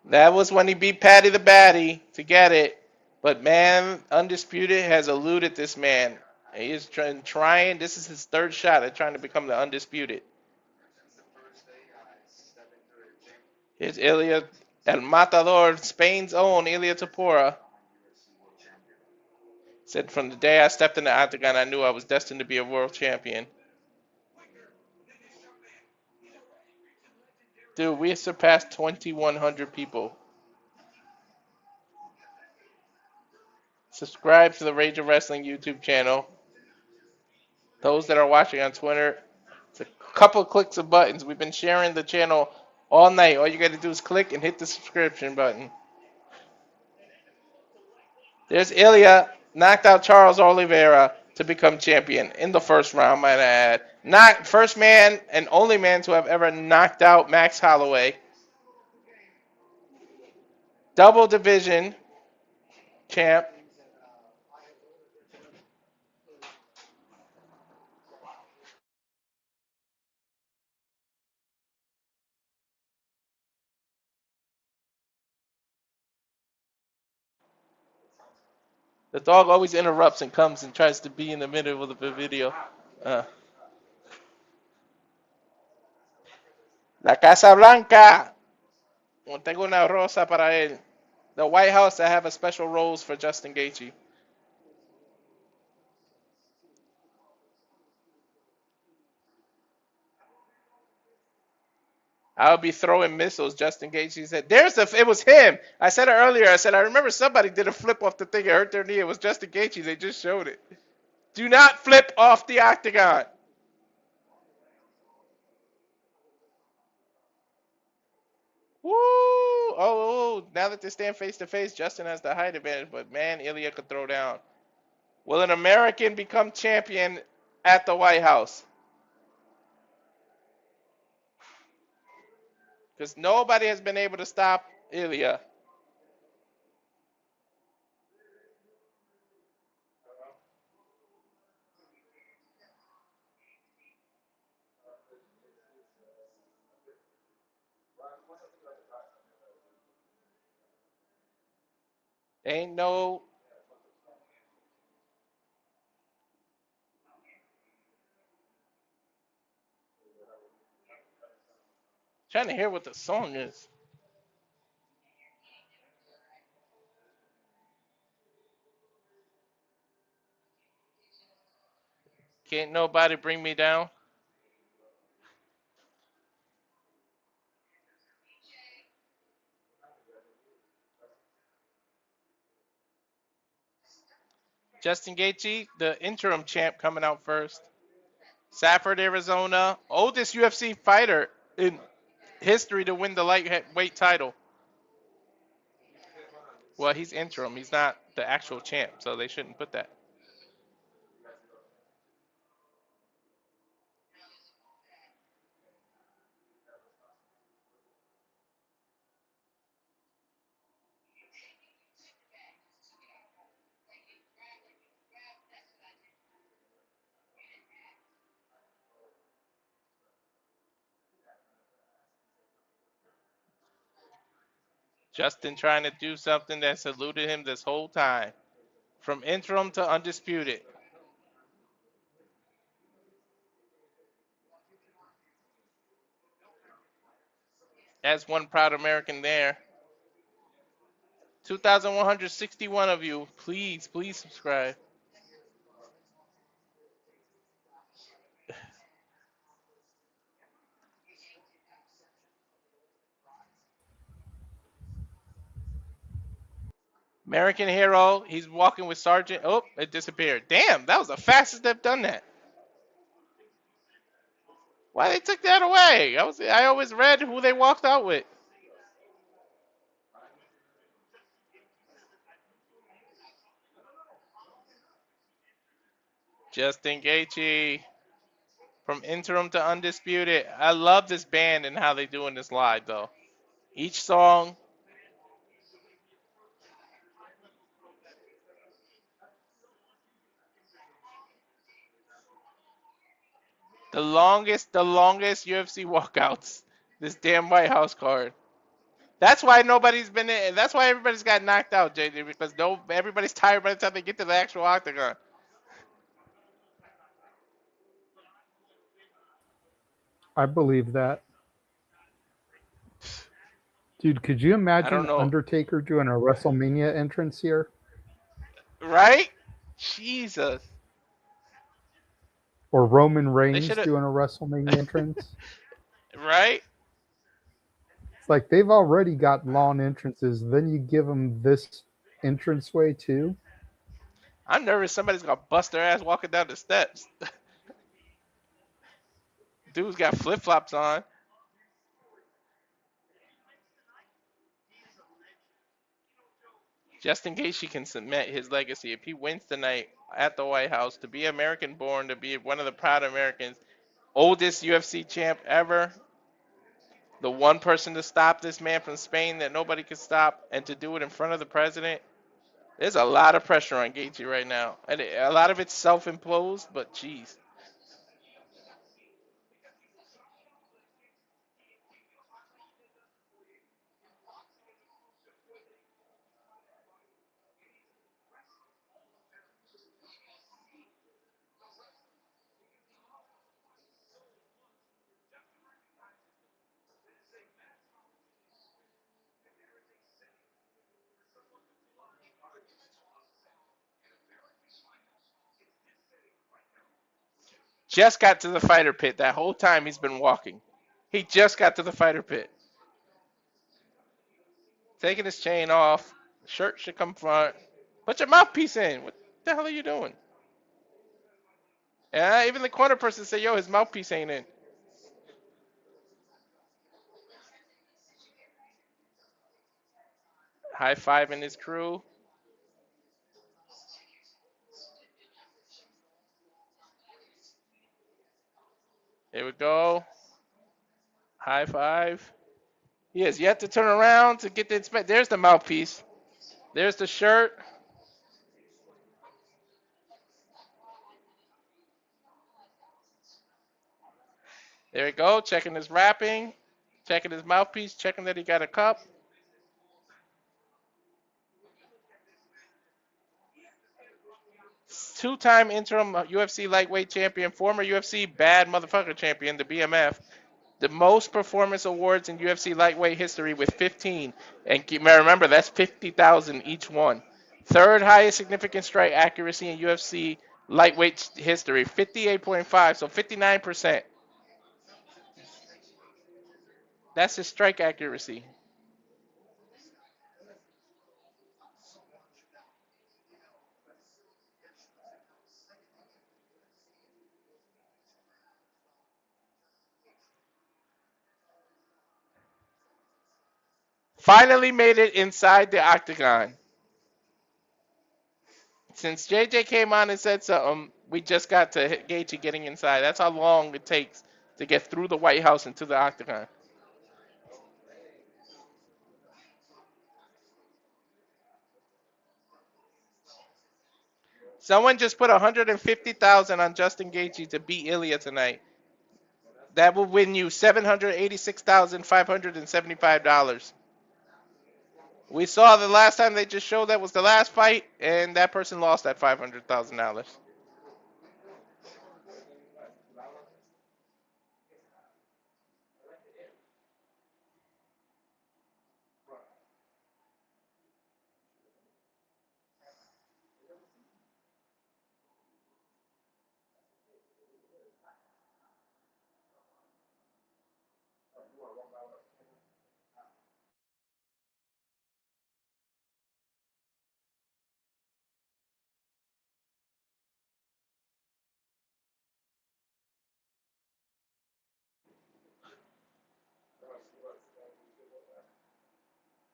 That was when he beat Patty the Batty to get it. But man, Undisputed has eluded this man. He is trying. This is his third shot at trying to become the Undisputed. Here's Ilia, El Matador, Spain's own Ilia Topuria. Said, from the day I stepped in the octagon, I knew I was destined to be a world champion. Dude, we surpassed 2,100 people. Subscribe to the Rage of Wrestling YouTube channel. Those that are watching on Twitter, it's a couple of clicks of buttons. We've been sharing the channel all night. All you got to do is click and hit the subscription button. There's Ilia. Knocked out Charles Oliveira to become champion in the first round, might I add. First man and only man to have ever knocked out Max Holloway. Double division champ. The dog always interrupts and comes and tries to be in the middle of the video. La Casa Blanca. Tengo una rosa para él. The White House, I have a special rose for Justin Gaethje. I'll be throwing missiles just in case. He said, it was him. I said it earlier. I said, I remember somebody did a flip off the thing. It hurt their knee. It was Justin Gaethje. They just showed it. Do not flip off the octagon. Woo! Oh, now that they stand face to face, Justin has the height advantage, but man, Ilia could throw down. Will an American become champion at the White House? Because nobody has been able to stop Ilia. Ain't no... Trying to hear what the song is. Can't nobody bring me down. Justin Gaethje, the interim champ, coming out first. Safford, Arizona, oldest UFC fighter in history to win the lightweight title. Well, he's interim. He's not the actual champ, so they shouldn't put that. Justin trying to do something that's eluded him this whole time. From interim to undisputed. As one proud American there. 2,161 of you. Please subscribe. American hero. He's walking with Sergeant. Oh, it disappeared. Damn, that was the fastest they've done that. Why they took that away? I always read who they walked out with. Justin Gaethje. From interim to undisputed. I love this band and how they doing this live though. Each song. The longest UFC walkouts. This damn White House card. That's why nobody's been in. That's why everybody's got knocked out, JJ, because everybody's tired by the time they get to the actual octagon. I believe that. Dude, could you imagine Undertaker doing a WrestleMania entrance here? Right? Jesus. Or Roman Reigns doing a WrestleMania entrance? Right? It's like they've already got long entrances. Then you give them this entranceway too? I'm nervous somebody's going to bust their ass walking down the steps. Dude's got flip-flops on. Just in case he can cement his legacy. If he wins tonight at the White House, to be American-born, to be one of the proud Americans, oldest UFC champ ever, the one person to stop this man from Spain that nobody could stop, and to do it in front of the president, there's a lot of pressure on Gaethje right now. And a lot of it's self-imposed, but geez. Just got to the fighter pit. That whole time he's been walking. He just got to the fighter pit. Taking his chain off. Shirt should come front. Put your mouthpiece in. What the hell are you doing? Yeah, even the corner person said, yo, his mouthpiece ain't in. High fiving his crew. Here we go. High five. He has yet to turn around to get the inspect. There's the mouthpiece. There's the shirt. There we go. Checking his wrapping. Checking his mouthpiece. Checking that he got a cup. Two-time interim UFC lightweight champion. Former UFC bad motherfucker champion, the BMF. The most performance awards in UFC lightweight history with 15. And remember, that's 50,000 each one. Third highest significant strike accuracy in UFC lightweight history, 58.5, so 59%. That's his strike accuracy. Finally made it inside the octagon. Since JJ came on and said something, we just got to Gaethje getting inside. That's how long it takes to get through the White House into the octagon. Someone just put 150,000 on Justin Gaethje to beat Ilia tonight. That will win you $786,575. We saw the last time they just showed that was the last fight, and that person lost that $500,000.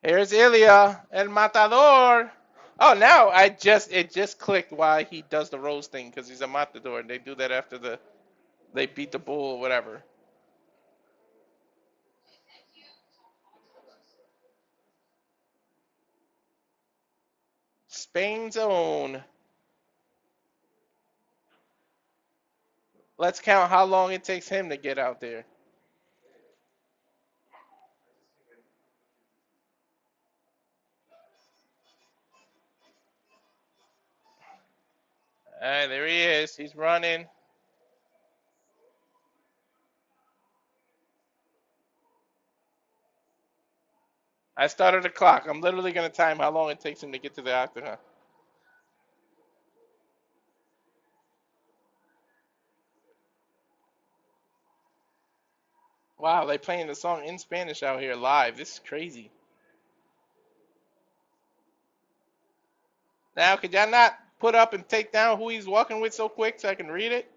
Here's Ilia, El Matador. Oh, now it just clicked why he does the rose thing, because he's a matador, and they do that after they beat the bull or whatever. Spain's own. Let's count how long it takes him to get out there. All right, there he is. He's running. I started the clock. I'm literally going to time how long it takes him to get to the octagon. Wow, they playing the song in Spanish out here live. This is crazy. Now, could y'all not put up and take down who he's walking with so quick so I can read it?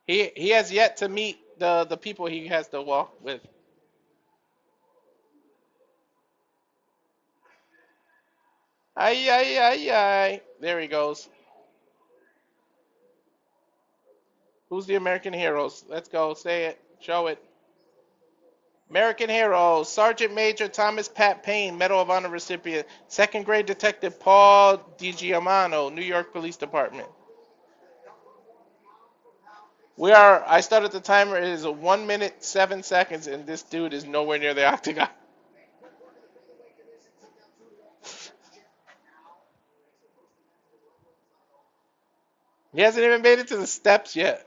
He has yet to meet the people he has to walk with. Ay, ay, ay, ay. There he goes. Who's the American heroes? Let's go. Say it. Show it. American heroes. Sergeant Major Thomas Pat Payne, Medal of Honor recipient. Second grade detective Paul DiGiamano, New York Police Department. I started the timer. It is 1 minute, 7 seconds, and this dude is nowhere near the octagon. He hasn't even made it to the steps yet.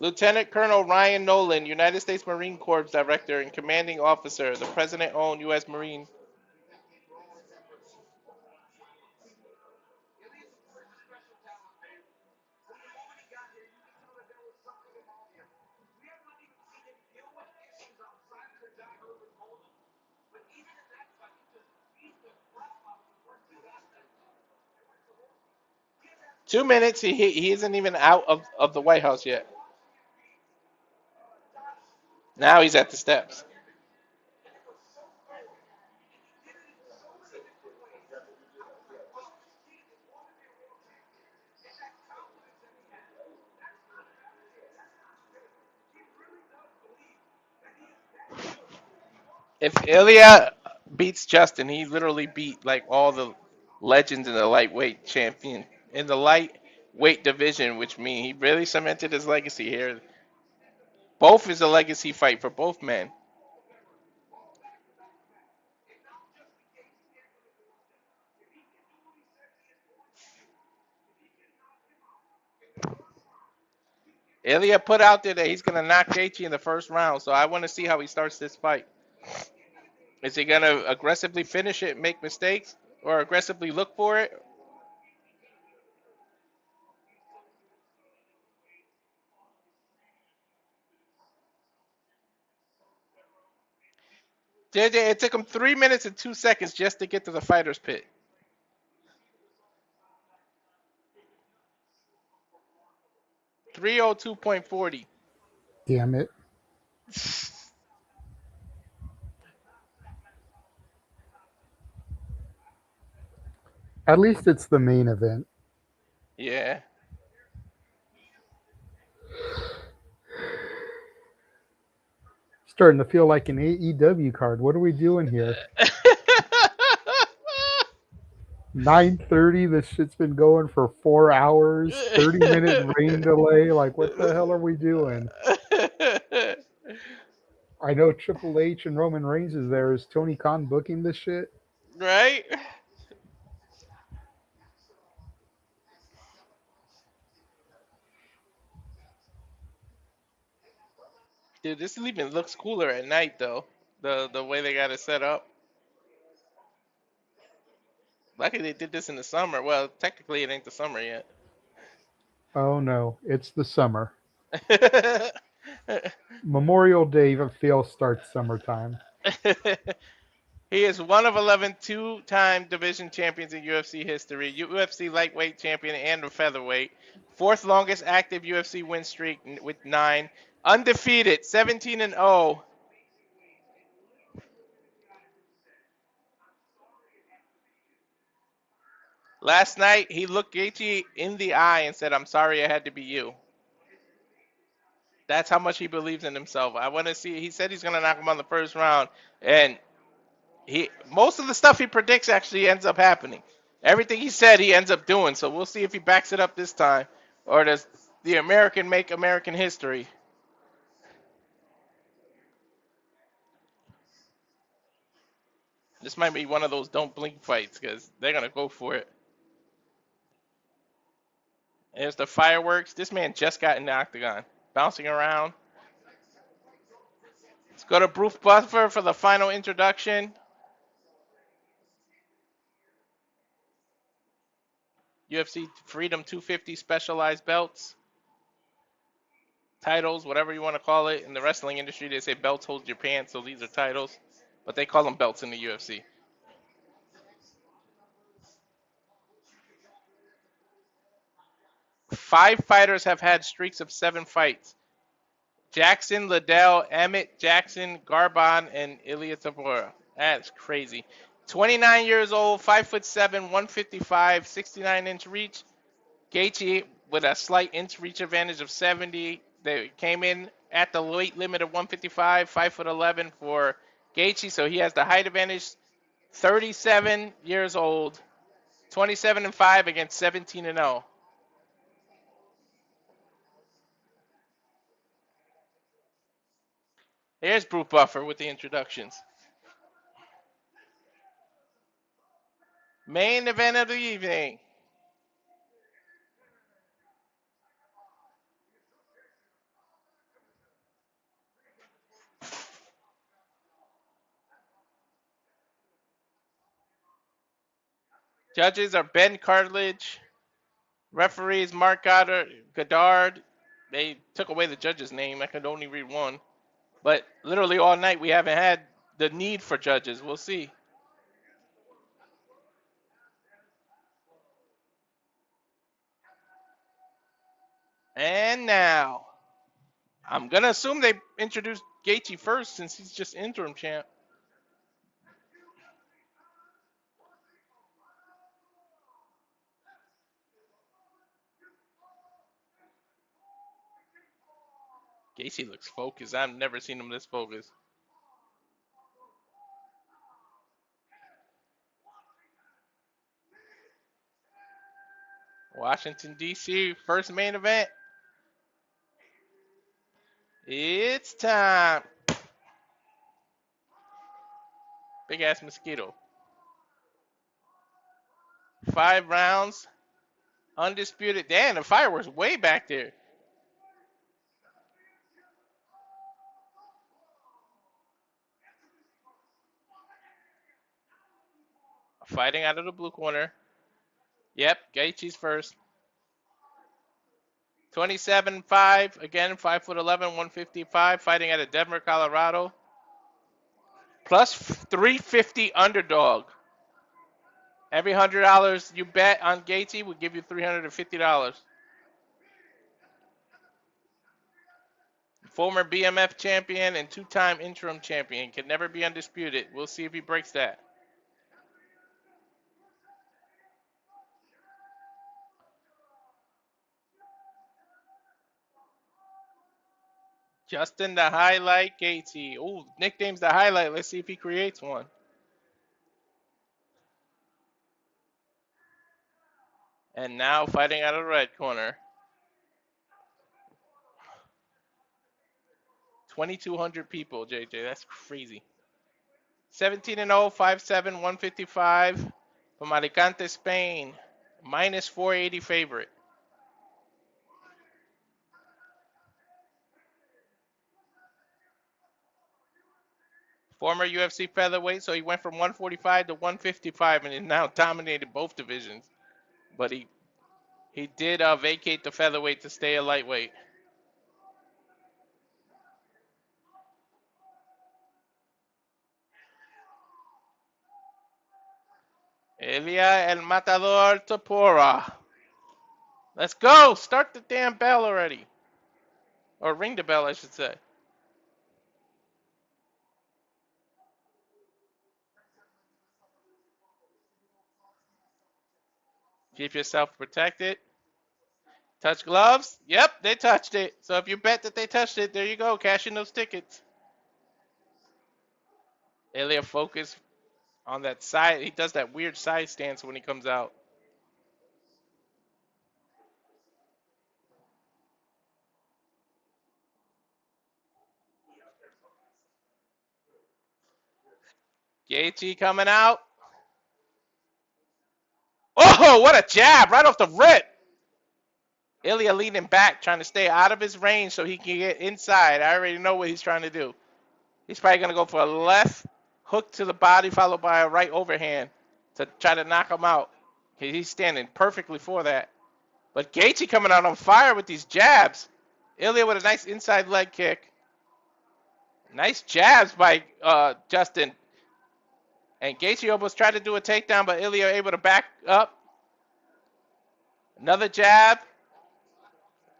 Lieutenant Colonel Ryan Nolan, United States Marine Corps Director and Commanding Officer, the President-owned U.S. Marine. Two minutes, he isn't even out of the White House yet. Now he's at the steps. If Ilia beats Justin, he literally beat like all the legends in the lightweight champion in the lightweight division, which means he really cemented his legacy here. Both is a legacy fight for both men. Ilia put out there that he's going to knock Gaethje in the first round, so I want to see how he starts this fight. Is he going to aggressively finish it and make mistakes, or aggressively look for it? It took him 3 minutes and 2 seconds just to get to the fighter's pit. .302.40. Damn it. At least it's the main event. Yeah. Starting to feel like an AEW card. What are we doing here? 9:30. This shit's been going for 4 hours. 30-minute rain delay. Like, what the hell are we doing? I know Triple H and Roman Reigns is there. Is Tony Khan booking this shit? Right? Dude, this even looks cooler at night, though. The way they got it set up. Luckily they did this in the summer. Well, technically it ain't the summer yet. Oh no, it's the summer. Memorial Day feels starts summertime. He is one of 11 two-time division champions in UFC history, UFC lightweight champion and a featherweight, fourth longest active UFC win streak with 9, undefeated, 17-0. Last night, he looked Gaethje in the eye and said, "I'm sorry I had to be you." That's how much he believes in himself. I want to see. He said he's going to knock him on the first round, and most of the stuff he predicts actually ends up happening. Everything he said, he ends up doing. So we'll see if he backs it up this time, or does the American make American history? This might be one of those don't blink fights because they're going to go for it. There's the fireworks. This man just got in the octagon, bouncing around. Let's go to Bruce Buffer for the final introduction. UFC Freedom 250 specialized belts. Titles, whatever you want to call it. In the wrestling industry, they say belts hold your pants, so these are titles. But they call them belts in the UFC. Five fighters have had streaks of 7 fights. Jackson, Liddell, Emmett, Jackson, Garbon, and Ilia Topuria. That's crazy. 29 years old, 5'7", 155, 69-inch reach. Gaethje with a slight inch reach advantage of 70. They came in at the weight limit of 155, 5'11" for Gaethje, so he has the height advantage. 37 years old, 27-5 against 17-0. Here's Bruce Buffer with the introductions. Main event of the evening. Judges are Ben Cartledge. Referees Mark Goddard. They took away the judge's name. I could only read one. But literally all night we haven't had the need for judges. We'll see. And now, I'm going to assume they introduced Gaethje first since he's just interim champ. Gaethje looks focused. I've never seen him this focused. Washington, D.C., first main event. It's time. Big ass mosquito. 5 rounds. Undisputed. Damn, the fireworks way back there. Fighting out of the blue corner. Yep, Gaethje's first. 27-5, again, 5'11", 155, fighting out of Denver, Colorado. Plus 350 underdog. Every $100 you bet on Gaethje will give you $350. Former BMF champion and 2-time interim champion. Can never be undisputed. We'll see if he breaks that. Justin the Highlight Gaethje. Oh, nickname's the Highlight. Let's see if he creates one. And now fighting out of the red corner. 2,200 people, JJ. That's crazy. 17-0, 5'7", 155 from Alicante, Spain. Minus 480 favorite. Former UFC Featherweight, so he went from 145 to 155 and is now dominated both divisions. But he did vacate the Featherweight to stay a lightweight. Ilia El Matador Topuria. Let's go! Start the damn bell already. Or ring the bell, I should say. Keep yourself protected. Touch gloves. Yep, they touched it. So if you bet that they touched it, there you go. Cash in those tickets. Ilia focus on that side. He does that weird side stance when he comes out. Gaethje coming out. Oh, what a jab right off the rip. Ilia leaning back, trying to stay out of his range so he can get inside. I already know what he's trying to do. He's probably going to go for a left hook to the body followed by a right overhand to try to knock him out. He's standing perfectly for that. But Gaethje coming out on fire with these jabs. Ilia with a nice inside leg kick. Nice jabs by Justin. And Gaethje almost tried to do a takedown, but Ilia able to back up. Another jab.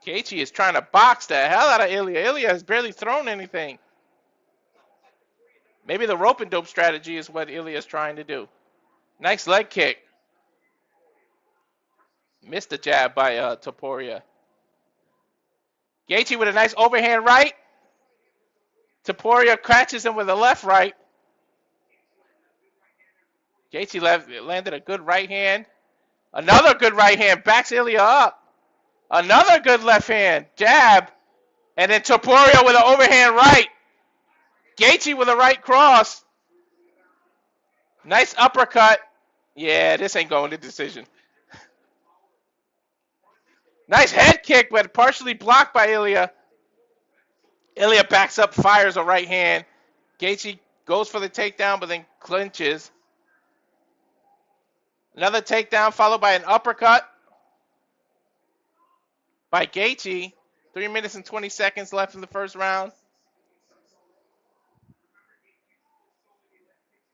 Gaethje is trying to box the hell out of Ilia. Ilia has barely thrown anything. Maybe the rope and dope strategy is what Ilia is trying to do. Nice leg kick. Missed the jab by Topuria. Gaethje with a nice overhand right. Topuria catches him with a left right. Gaethje landed a good right hand. Another good right hand. Backs Ilia up. Another good left hand. Jab. And then Topuria with an overhand right. Gaethje with a right cross. Nice uppercut. Yeah, this ain't going to decision. Nice head kick, but partially blocked by Ilia. Ilia backs up, fires a right hand. Gaethje goes for the takedown, but then clinches. Another takedown followed by an uppercut by Gaethje. 3 minutes and 20 seconds left in the first round.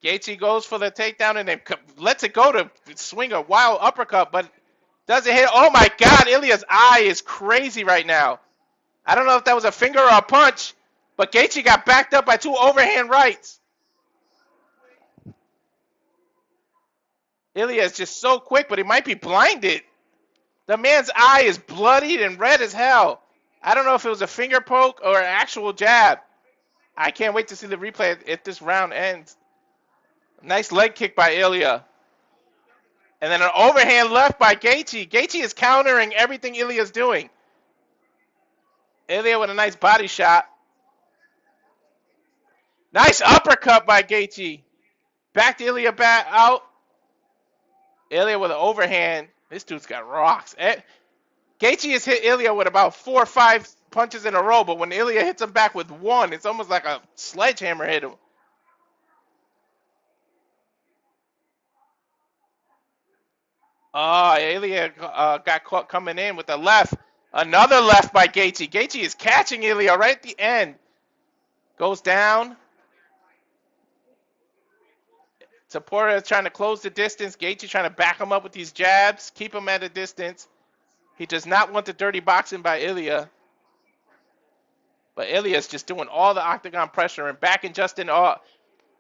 Gaethje goes for the takedown and then lets it go to swing a wild uppercut, but doesn't hit. Oh my God, Ilia's eye is crazy right now. I don't know if that was a finger or a punch, but Gaethje got backed up by 2 overhand rights. Ilia is just so quick, but he might be blinded. The man's eye is bloodied and red as hell. I don't know if it was a finger poke or an actual jab. I can't wait to see the replay if this round ends. Nice leg kick by Ilia. And then an overhand left by Gaethje. Gaethje is countering everything Ilia's doing. Ilia with a nice body shot. Nice uppercut by Gaethje. Backed Ilia back out. Ilia with an overhand. This dude's got rocks. Gaethje has hit Ilia with about 4 or 5 punches in a row, but when Ilia hits him back with one, it's almost like a sledgehammer hit him. Ilia got caught coming in with the left. Another left by Gaethje. Gaethje is catching Ilia right at the end. Goes down. Topuria is trying to close the distance. Gaethje trying to back him up with these jabs. Keep him at a distance. He does not want the dirty boxing by Ilia. But Ilia is just doing all the octagon pressure and backing Justin off.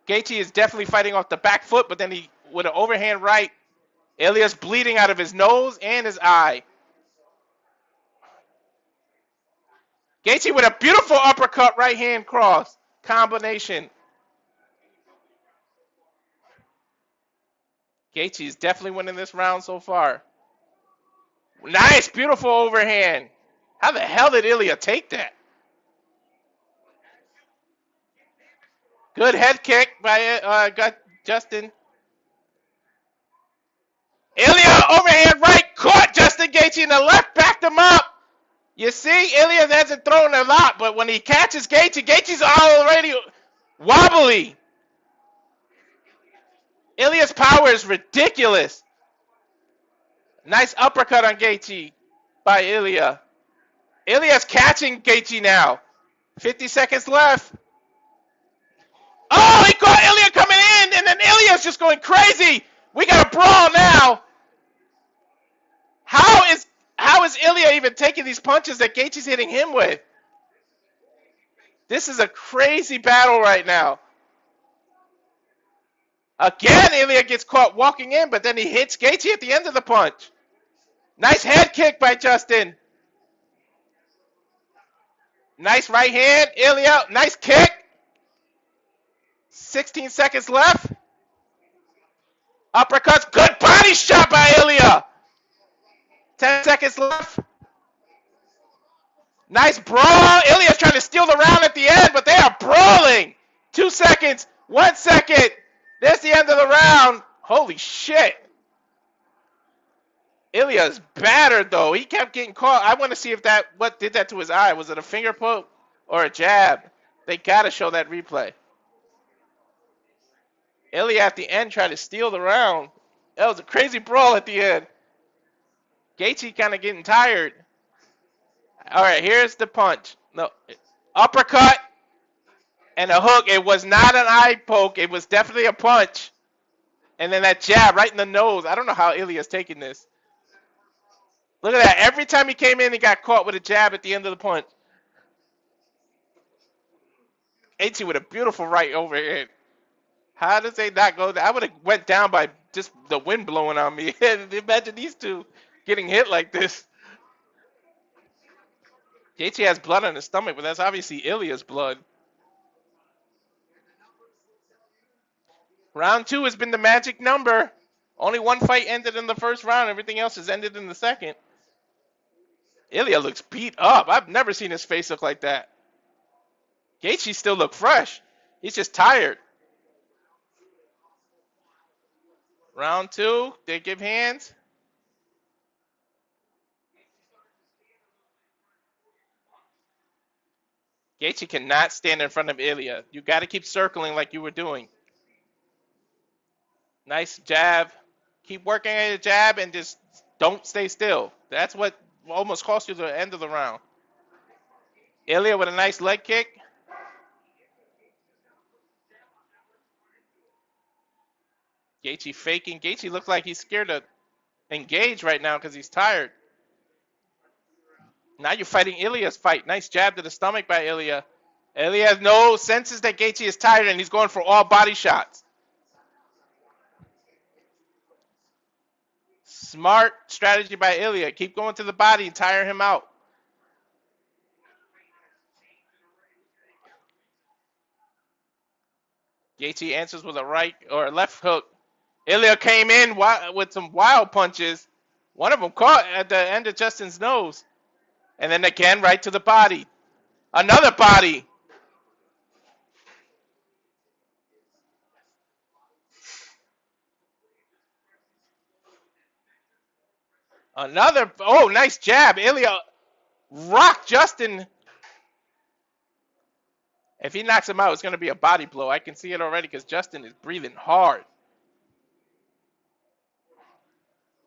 Gaethje is definitely fighting off the back foot, but then he with an overhand right. Ilia's bleeding out of his nose and his eye. Gaethje with a beautiful uppercut right hand cross combination. Gaethje is definitely winning this round so far. Nice, beautiful overhand. How the hell did Ilia take that? Good head kick by Justin. Ilia overhand right, caught Justin Gaethje in the left, backed him up. You see, Ilia hasn't thrown a lot, but when he catches Gaethje, Gaethje's already wobbly. Ilia's power is ridiculous. Nice uppercut on Gaethje by Ilia. Ilia's catching Gaethje now. 50 seconds left. Oh, he caught Ilia coming in, and then Ilia's just going crazy. We got a brawl now. How is Ilia even taking these punches that Gaethje's hitting him with? This is a crazy battle right now. Again, Ilia gets caught walking in, but then he hits Gaethje at the end of the punch. Nice head kick by Justin. Nice right hand, Ilia. Nice kick. 16 seconds left. Uppercuts. Good body shot by Ilia. 10 seconds left. Nice brawl. Ilia's trying to steal the round at the end, but they are brawling. 2 seconds. 1 second. That's the end of the round. Holy shit. Ilia's battered, though. He kept getting caught. I want to see if what did that to his eye. Was it a finger poke or a jab? They got to show that replay. Ilia at the end tried to steal the round. That was a crazy brawl at the end. Gaethje kind of getting tired. All right, here's the punch. No, uppercut and a hook. It was not an eye poke. It was definitely a punch. And then that jab right in the nose. I don't know how Ilia's taking this. Look at that. Every time he came in, he got caught with a jab at the end of the punch. Gaethje with a beautiful right overhand. How does they not go there? I would have went down by just the wind blowing on me. Imagine these two getting hit like this. Gaethje has blood on his stomach, but that's obviously Ilia's blood. Round 2 has been the magic number. Only one fight ended in the first round. Everything else has ended in the second. Ilia looks beat up. I've never seen his face look like that. Gaethje still look fresh. He's just tired. Round 2, they give hands. Gaethje cannot stand in front of Ilia. You got to keep circling like you were doing. Nice jab. Keep working at your jab and just don't stay still. That's what almost cost you the end of the round. Ilia with a nice leg kick. Gaethje faking. Gaethje looks like he's scared to engage right now because he's tired. Now you're fighting Ilia's fight. Nice jab to the stomach by Ilia. Ilia has no senses that Gaethje is tired and he's going for all body shots. Smart strategy by Ilia. Keep going to the body and tire him out. Gaethje answers with a right or a left hook. Ilia came in with some wild punches. One of them caught at the end of Justin's nose. And then again, right to the body. Another body. Another, oh, nice jab. Ilia rocked Justin. If he knocks him out, it's going to be a body blow. I can see it already because Justin is breathing hard.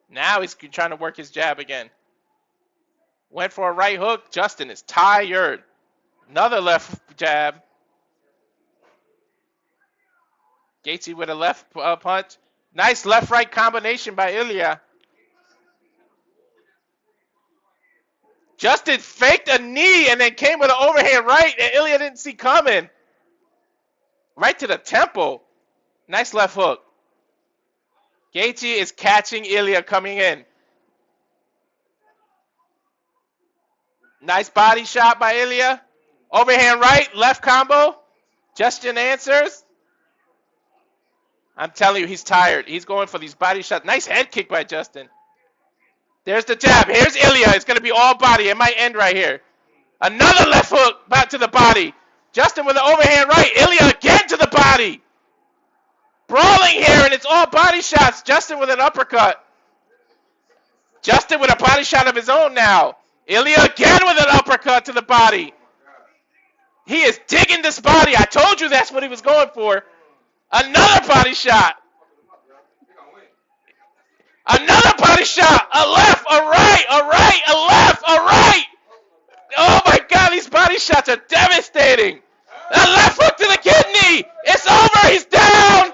Now he's trying to work his jab again. Went for a right hook. Justin is tired. Another left jab. Gaethje with a left punch. Nice left-right combination by Ilia. Justin faked a knee and then came with an overhand right that Ilia didn't see coming. Right to the temple. Nice left hook. Gaethje is catching Ilia coming in. Nice body shot by Ilia. Overhand right, left combo. Justin answers. I'm telling you, he's tired. He's going for these body shots. Nice head kick by Justin. There's the jab. Here's Ilia. It's going to be all body. It might end right here. Another left hook back to the body. Justin with an overhand right. Ilia again to the body. Brawling here, and it's all body shots. Justin with an uppercut. Justin with a body shot of his own now. Ilia again with an uppercut to the body. He is digging this body. I told you that's what he was going for. Another body shot. Another body shot. A left, a right, a right, a left, a right. Oh my God, these body shots are devastating. A left hook to the kidney. It's over. He's down.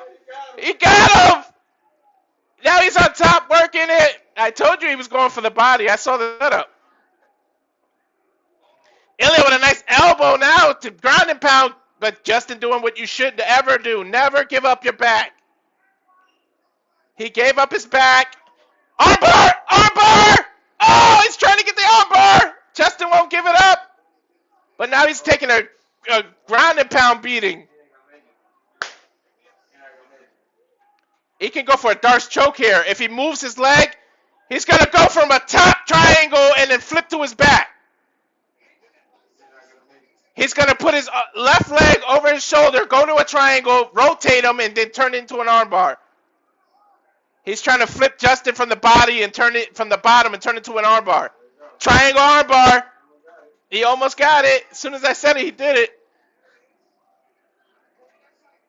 He got him. Now he's on top working it. I told you he was going for the body. I saw the setup. Ilia with a nice elbow now to ground and pound. But Justin doing what you should ever do. Never give up your back. He gave up his back. Armbar! Armbar! Oh, he's trying to get the armbar. Justin won't give it up. But now he's taking a ground and pound beating. He can go for a Darce choke here. If he moves his leg, he's going to go from a top triangle and then flip to his back. He's going to put his left leg over his shoulder, go to a triangle, rotate him, and then turn it into an armbar. He's trying to flip Justin from the body and turn it from the bottom and turn it to an armbar. Triangle armbar. He almost got it. As soon as I said it, he did it.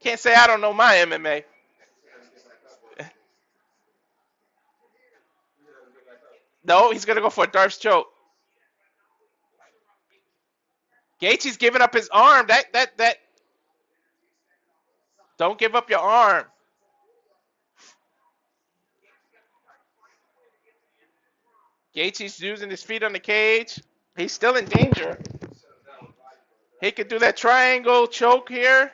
Can't say I don't know my MMA. No, he's going to go for a Darce choke. Gaethje's giving up his arm. That. Don't give up your arm. Gaethje's using his feet on the cage. He's still in danger. He could do that triangle choke here.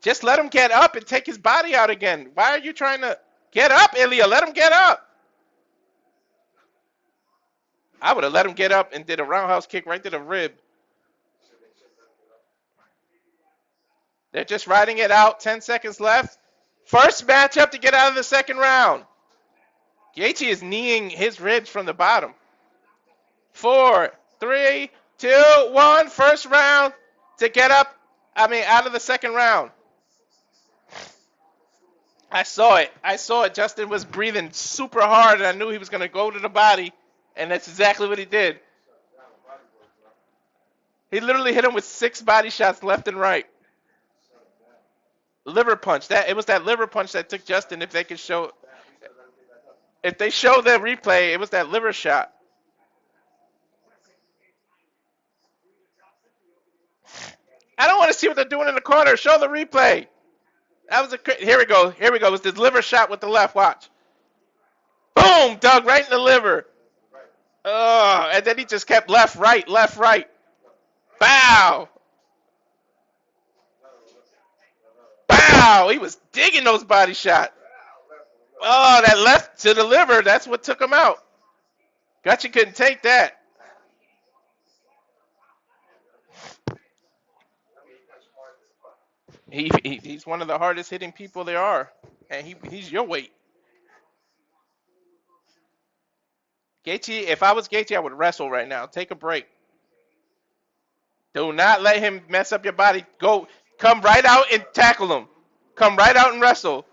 Just let him get up and take his body out again. Why are you trying to get up, Ilia? Let him get up. I would have let him get up and did a roundhouse kick right to the rib. They're just riding it out. 10 seconds left. First matchup to get out of the second round. Gaethje is kneeing his ribs from the bottom. 4, 3, 2, 1. First round to get up. Out of the second round. I saw it. Justin was breathing super hard, and I knew he was going to go to the body, and that's exactly what he did. He literally hit him with 6 body shots left and right. Liver punch. It was that liver punch that took Justin. If they show the replay, it was that liver shot. I don't want to see what they're doing in the corner. Show the replay. That was here we go. Here we go. It was this liver shot with the left. Watch. Boom! Dug right in the liver. Oh, and then he just kept left, right. Bow! Bow! He was digging those body shots. Oh, that left to the liver. That's what took him out. Gaethje couldn't take that. He's one of the hardest hitting people there are. And he's your weight. Gaethje, if I was Gaethje, I would wrestle right now. Take a break. Do not let him mess up your body. Come right out and tackle him. Come right out and wrestle.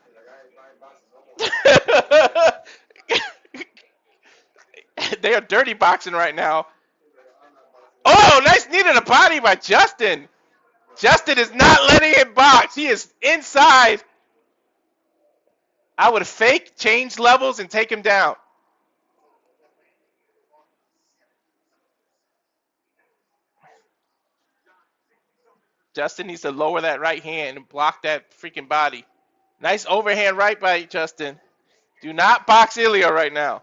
They are dirty boxing right now. Oh, nice knee to the body by Justin. Justin is not letting him box. He is inside. I would fake, change levels, and take him down. Justin needs to lower that right hand and block that freaking body. Nice overhand right by Justin. Do not box Ilia right now.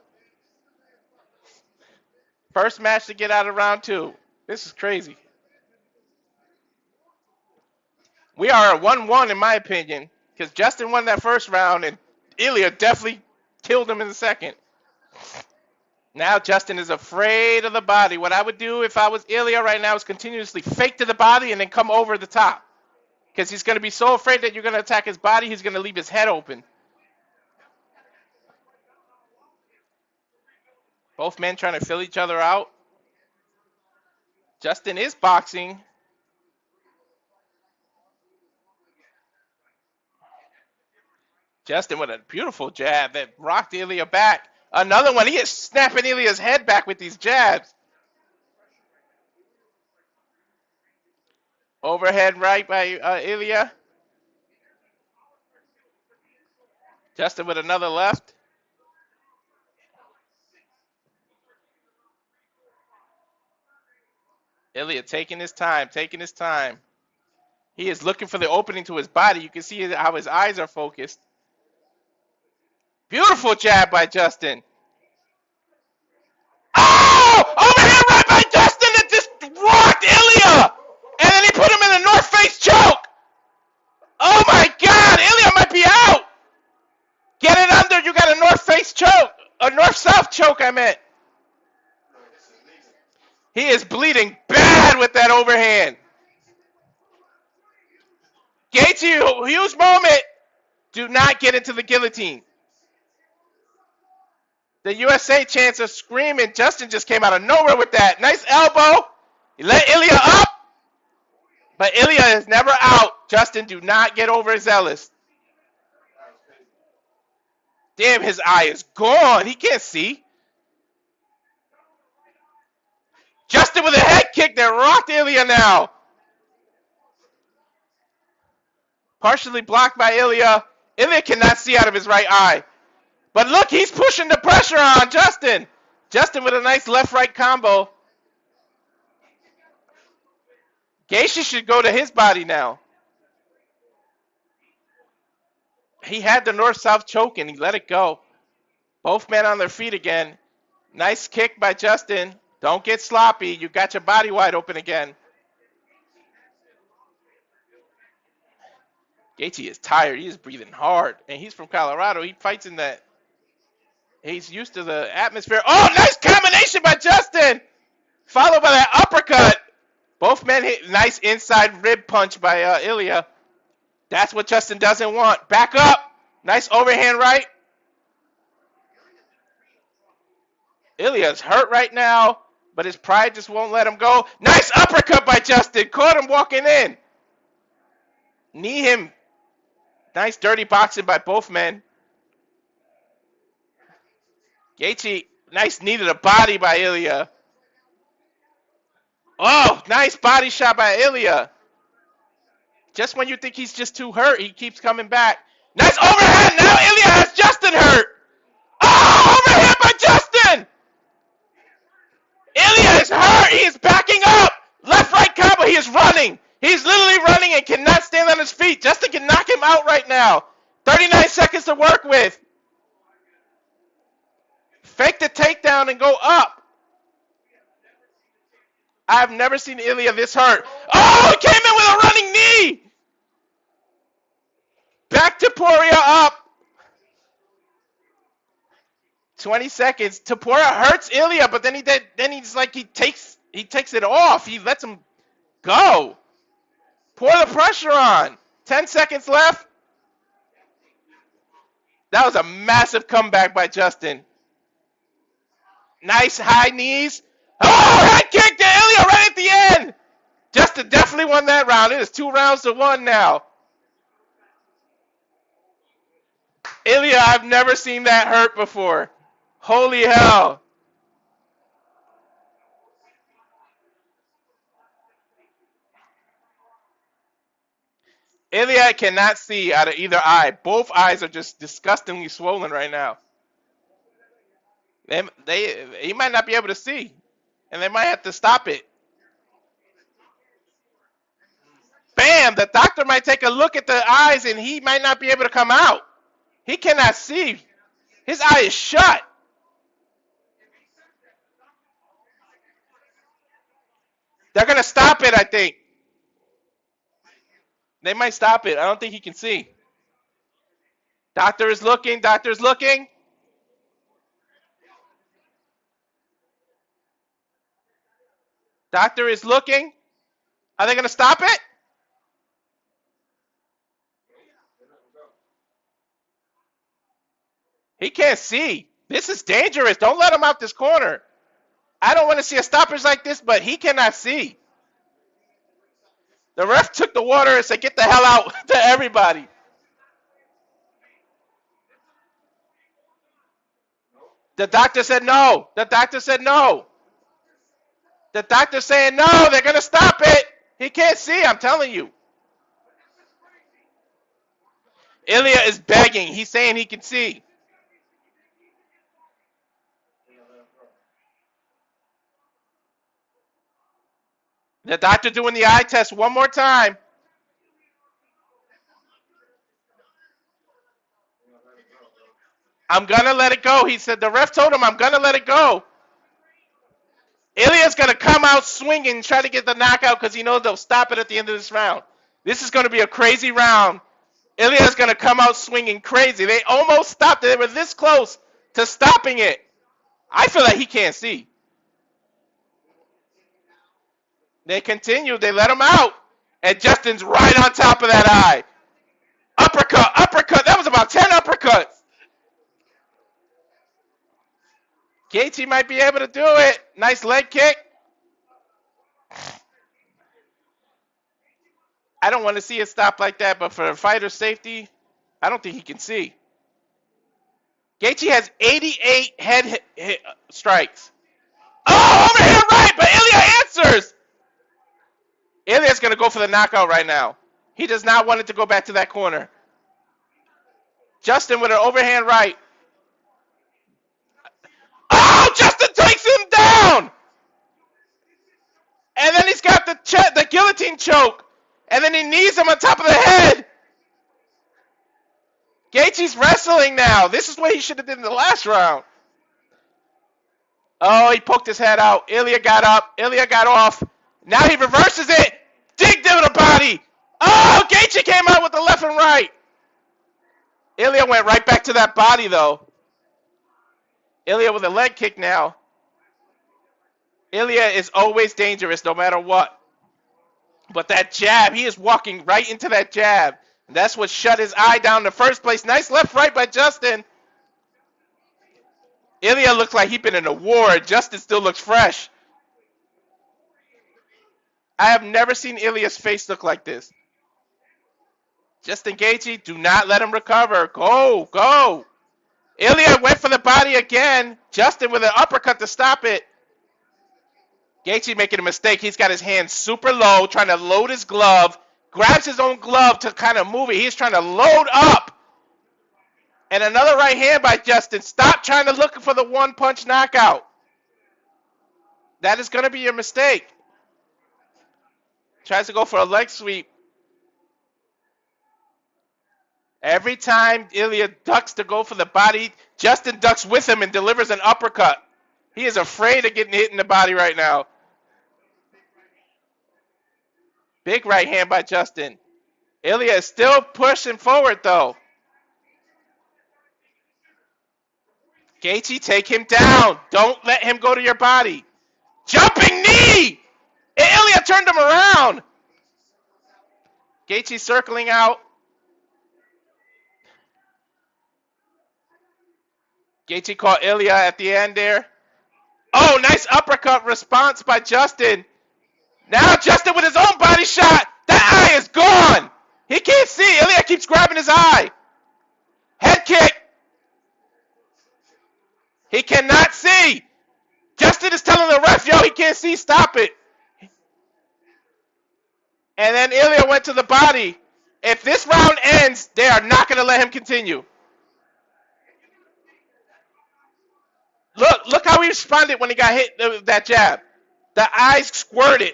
First match to get out of round 2. This is crazy. We are at 1-1 in my opinion, because Justin won that first round and Ilia definitely killed him in the second. Now Justin is afraid of the body. What I would do if I was Ilia right now is continuously fake to the body and then come over the top. Because he's going to be so afraid that you're going to attack his body, he's going to leave his head open. Both men trying to fill each other out. Justin is boxing. Justin with a beautiful jab that rocked Ilia back. Another one. He is snapping Ilia's head back with these jabs. Overhead right by Ilia. Justin with another left. Ilia taking his time, He is looking for the opening to his body. You can see how his eyes are focused. Beautiful jab by Justin. Oh! Overhand right by Justin that just rocked Ilia! And then he put him in a north face choke! Oh my god! Ilia might be out! Get it under, you got a north face choke! A north-south choke, I meant. He is bleeding bad with that overhand. Gaethje, huge moment. Do not get into the guillotine. The USA chants are screaming. Justin just came out of nowhere with that. Nice elbow. He let Ilia up. But Ilia is never out. Justin, do not get overzealous. Damn, his eye is gone. He can't see. Justin with a head kick that rocked Ilia now. Partially blocked by Ilia. Ilia cannot see out of his right eye. But look, he's pushing the pressure on Justin. Justin with a nice left-right combo. Gaethje should go to his body now. He had the north-south choke and he let it go. Both men on their feet again. Nice kick by Justin. Don't get sloppy. You got your body wide open again. Gaethje is tired. He is breathing hard. And he's from Colorado. He fights in that. He's used to the atmosphere. Oh, nice combination by Justin. Followed by that uppercut. Both men hit nice inside rib punch by Ilia. That's what Justin doesn't want. Back up. Nice overhand right. Ilia's hurt right now, but his pride just won't let him go. Nice uppercut by Justin. Caught him walking in. Knee him. Nice dirty boxing by both men. Gaethje, nice knee to the body by Ilia. Oh, nice body shot by Ilia. Just when you think he's just too hurt, he keeps coming back. Nice overhand. Now Ilia has Justin hurt. Oh, overhand by Justin. Ilia is hurt. He is backing up. Left-right combo. He is running. He's literally running and cannot stand on his feet. Justin can knock him out right now. 39 seconds to work with. Fake the takedown and go up. I've never seen Ilia this hurt. Oh, he came in with a running knee. Back to Topuria up. 20 seconds. Topuria hurts Ilia, but then he takes it off. He lets him go. Pour the pressure on. 10 seconds left. That was a massive comeback by Justin. Nice high knees. Oh, head kick to Ilia right at the end. Justin definitely won that round. It is 2 rounds to 1 now. Ilia, I've never seen that hurt before. Holy hell. Ilia cannot see out of either eye. Both eyes are just disgustingly swollen right now. He might not be able to see. And they might have to stop it. Bam! The doctor might take a look at the eyes and he might not be able to come out. He cannot see. His eye is shut. They're going to stop it, I think. They might stop it. I don't think he can see. Doctor is looking. Doctor is looking. Doctor is looking. Are they going to stop it? He can't see. This is dangerous. Don't let him out this corner. I don't want to see a stoppage like this, but he cannot see. The ref took the water and said, get the hell out to everybody. The doctor said no. The doctor said no. The doctor's saying no. They're going to stop it. He can't see, I'm telling you. Ilia is begging. He's saying he can see. The doctor doing the eye test one more time. I'm going to let it go. He said, the ref told him, I'm going to let it go. Ilia's going to come out swinging and try to get the knockout because he knows they'll stop it at the end of this round. This is going to be a crazy round. Ilia's going to come out swinging crazy. They almost stopped it. They were this close to stopping it. I feel like he can't see. They continue. They let him out. And Justin's right on top of that eye. Uppercut, uppercut. That was about 10 uppercuts. Gaethje might be able to do it. Nice leg kick. I don't want to see it stop like that, but for a fighter's safety, I don't think he can see. Gaethje has 88 head strikes. Oh, overhand right, but Ilia answers. Ilia's going to go for the knockout right now. He does not want it to go back to that corner. Justin with an overhand right. Oh, Justin takes him down. And then he's got the guillotine choke. And then he knees him on top of the head. Gaethje's wrestling now. This is what he should have did in the last round. Oh, he poked his head out. Ilia got up. Ilia got off. Now he reverses it. Dig to the body. Oh, Gaethje came out with the left and right. Ilia went right back to that body, though. Ilia with a leg kick now. Ilia is always dangerous no matter what. But that jab, he is walking right into that jab. And that's what shut his eye down in the first place. Nice left right by Justin. Ilia looks like he's been in a war. Justin still looks fresh. I have never seen Ilia's face look like this. Justin Gaethje, do not let him recover. Go, go. Ilia went for the body again. Justin with an uppercut to stop it. Gaethje making a mistake. He's got his hand super low, trying to load his glove. Grabs his own glove to kind of move it. He's trying to load up. And another right hand by Justin. Stop trying to look for the one-punch knockout. That is going to be your mistake. Tries to go for a leg sweep. Every time Ilia ducks to go for the body, Justin ducks with him and delivers an uppercut. He is afraid of getting hit in the body right now. Big right hand by Justin. Ilia is still pushing forward, though. Gaethje, take him down. Don't let him go to your body. Jumping knee! Ilia turned him around. Gaethje circling out. Gaethje caught Ilia at the end there. Oh, nice uppercut response by Justin. Now Justin with his own body shot. That eye is gone. He can't see. Ilia keeps grabbing his eye. Head kick. He cannot see. Justin is telling the ref, yo, he can't see. Stop it. And then Ilia went to the body. If this round ends, they are not going to let him continue. Look how he responded when he got hit with that jab. The eyes squirted.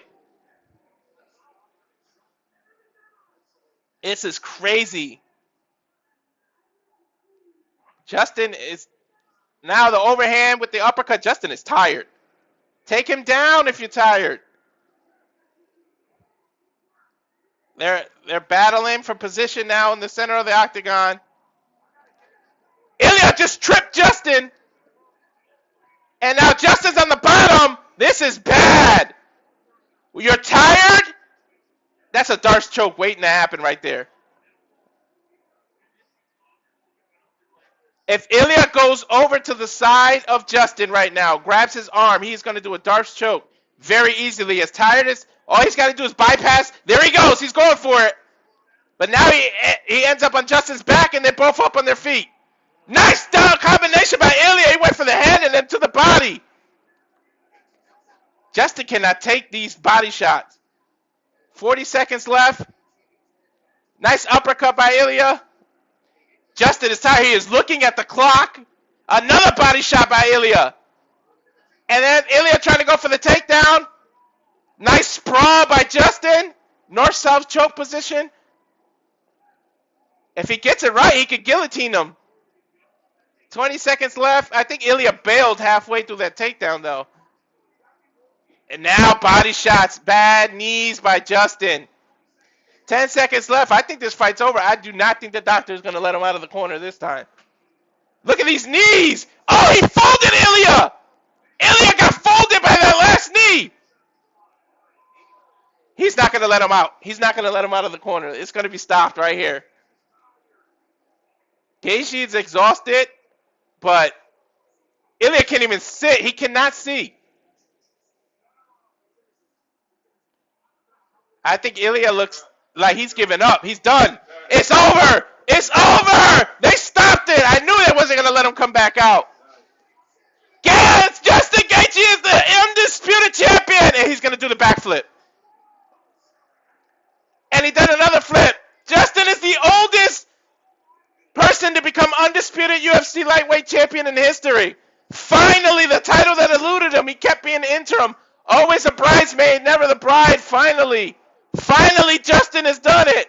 This is crazy. Justin is now the overhand with the uppercut. Justin is tired. Take him down if you're tired. They're battling for position now in the center of the octagon. Ilia just tripped Justin. And now Justin's on the bottom. This is bad. You're tired? That's a Darce choke waiting to happen right there. If Ilia goes over to the side of Justin right now, grabs his arm, he's going to do a Darce choke very easily. As tired as, all he's got to do is bypass. There he goes. He's going for it. But now he ends up on Justin's back, and they're both up on their feet. Nice down combination by Ilia. He went for the head and then to the body. Justin cannot take these body shots. 40 seconds left. Nice uppercut by Ilia. Justin is tired. He is looking at the clock. Another body shot by Ilia. And then Ilia trying to go for the takedown. Nice sprawl by Justin. North-south choke position. If he gets it right, he could guillotine him. 20 seconds left. I think Ilia bailed halfway through that takedown, though. And now body shots. Bad knees by Justin. 10 seconds left. I think this fight's over. I do not think the doctor is going to let him out of the corner this time. Look at these knees. Oh, he folded Ilia. Ilia got folded by that last knee. He's not going to let him out. He's not going to let him out of the corner. It's going to be stopped right here. Gaethje is exhausted, but Ilia can't even sit. He cannot see. I think Ilia looks like he's given up. He's done. It's over. It's over. They stopped it. I knew they wasn't going to let him come back out. Yes, Justin Gaethje is the undisputed champion. And he's going to do the backflip. And he did another flip. Justin is the oldest person to become undisputed UFC lightweight champion in history. Finally, the title that eluded him. He kept being interim. Always a bridesmaid, never the bride. Finally, Justin has done it.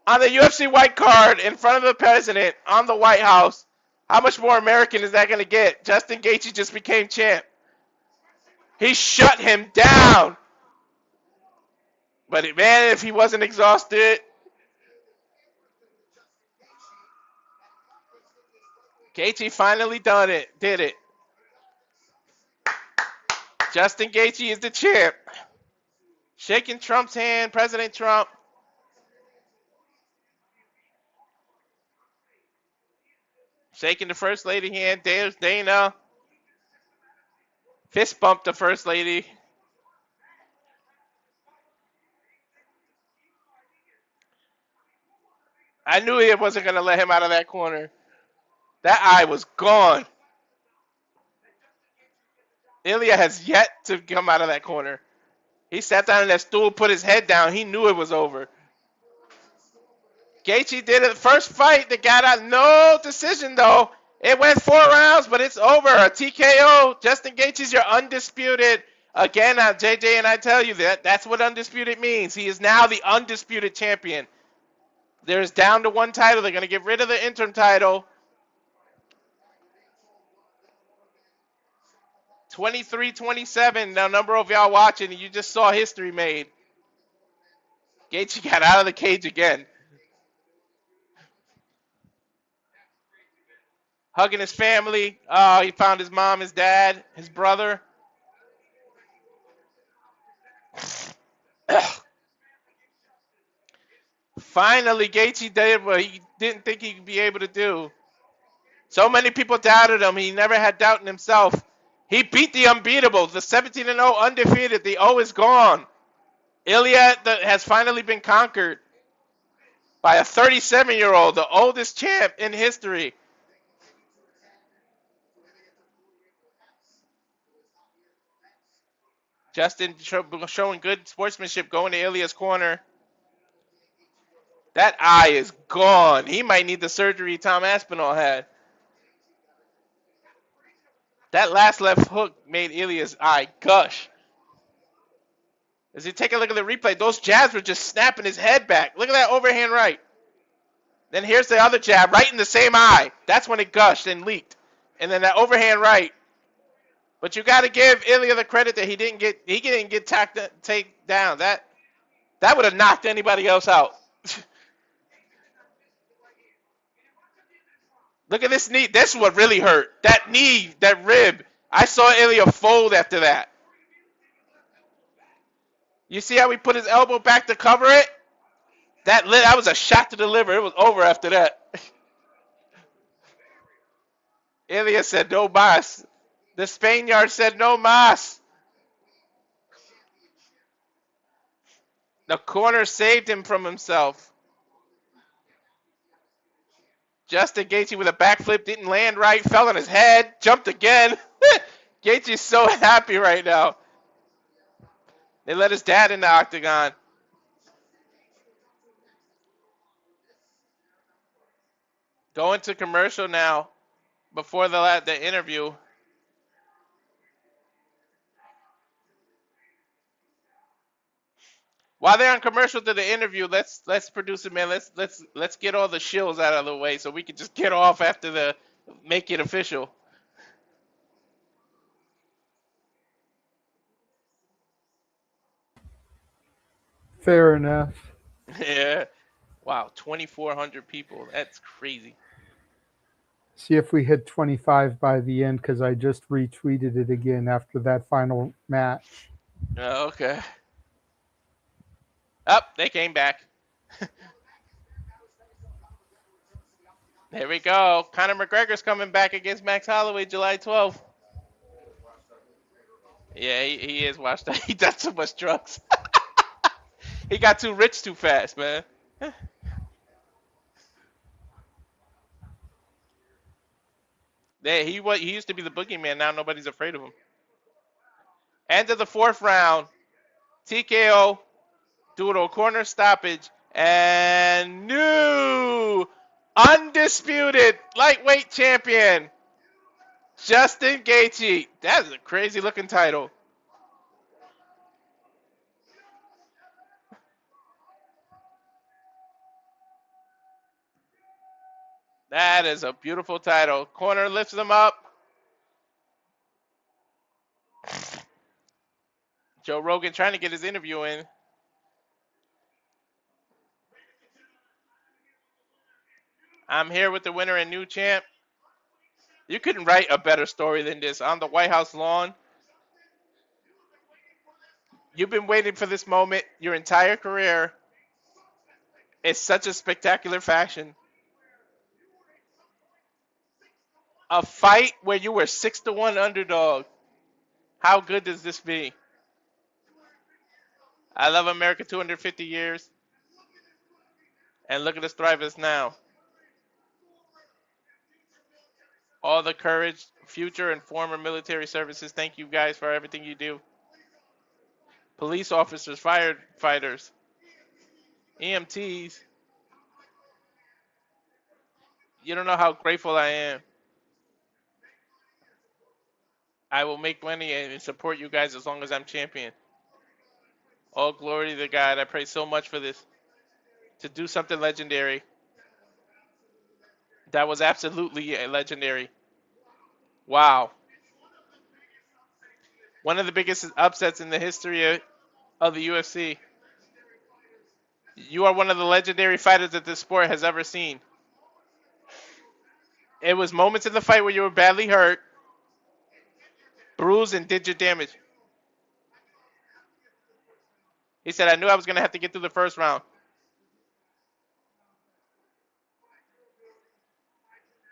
On the UFC white card, in front of the president, on the White House. How much more American is that going to get? Justin Gaethje just became champ. He shut him down. But man, if he wasn't exhausted. Gaethje finally did it. Justin Gaethje is the champ. Shaking Trump's hand, President Trump. Shaking the First Lady hand. There's Dana. Fist bump the First Lady. I knew he wasn't going to let him out of that corner. That eye was gone. Ilia has yet to come out of that corner. He sat down in that stool, put his head down. He knew it was over. Gaethje did it. First fight that got out. No decision, though. It went 4 rounds, but it's over. A TKO. Justin Gaethje's your undisputed. Again, JJ and I tell you that's what undisputed means. He is now the undisputed champion. There's down to 1 title. They're going to get rid of the interim title. 23-27. Now, number of y'all watching, you just saw history made. Gaethje got out of the cage again. Hugging his family. Oh, he found his mom, his dad, his brother. Finally, Gaethje did what he didn't think he could be able to do. So many people doubted him. He never had doubt in himself. He beat the unbeatable, the 17-0 undefeated. The O is gone. Ilia has finally been conquered by a 37-year-old, the oldest champ in history. Justin showing good sportsmanship, going to Ilia's corner. That eye is gone. He might need the surgery Tom Aspinall had. That last left hook made Ilia's eye gush. As you take a look at the replay, those jabs were just snapping his head back. Look at that overhand right. Then here's the other jab right in the same eye. That's when it gushed and leaked. And then that overhand right. But you got to give Ilia the credit that he didn't get taken down. That would have knocked anybody else out. Look at this knee. This is what really hurt. That knee, that rib. I saw Ilia fold after that. You see how he put his elbow back to cover it? That was a shot to the liver. It was over after that. Ilia said no mas. The Spaniard said no mas. The corner saved him from himself. Justin Gaethje with a backflip, didn't land right, fell on his head, jumped again. Gaethje's so happy right now. They let his dad in the octagon. Going to commercial now before the interview. While they're on commercial to the interview, let's produce it, man. Let's get all the shills out of the way so we can just get off after the make it official. Fair enough. Yeah. Wow, 2,400 people. That's crazy. See if we hit 25 by the end, because I just retweeted it again after that final match. Oh, okay. They came back. There we go. Conor McGregor's coming back against Max Holloway July 12th. Yeah, he is washed out. He done too much drugs. He got too rich too fast, man. He used to be the boogeyman. Now nobody's afraid of him. End of the 4th round. TKO. Due to a corner stoppage. And new undisputed lightweight champion, Justin Gaethje. That is a crazy looking title. That is a beautiful title. Corner lifts them up. Joe Rogan trying to get his interview in. I'm here with the winner and new champ. You couldn't write a better story than this. On the White House lawn. You've been waiting for this moment your entire career. It's such a spectacular fashion. A fight where you were 6-1 underdog. How good does this be? I love America 250 years. And look at us thrive us now. All the courage, future and former military services. Thank you guys for everything you do. police officers, firefighters, EMTs. You don't know how grateful I am. I will make money and support you guys as long as I'm champion. All glory to God. I pray so much for this. To do something legendary. That was absolutely legendary. Wow. One of the biggest upsets in the history of the UFC. You are one of the legendary fighters that this sport has ever seen. It was moments in the fight where you were badly hurt, bruised, and did your damage. He said, I knew I was going to have to get through the first round.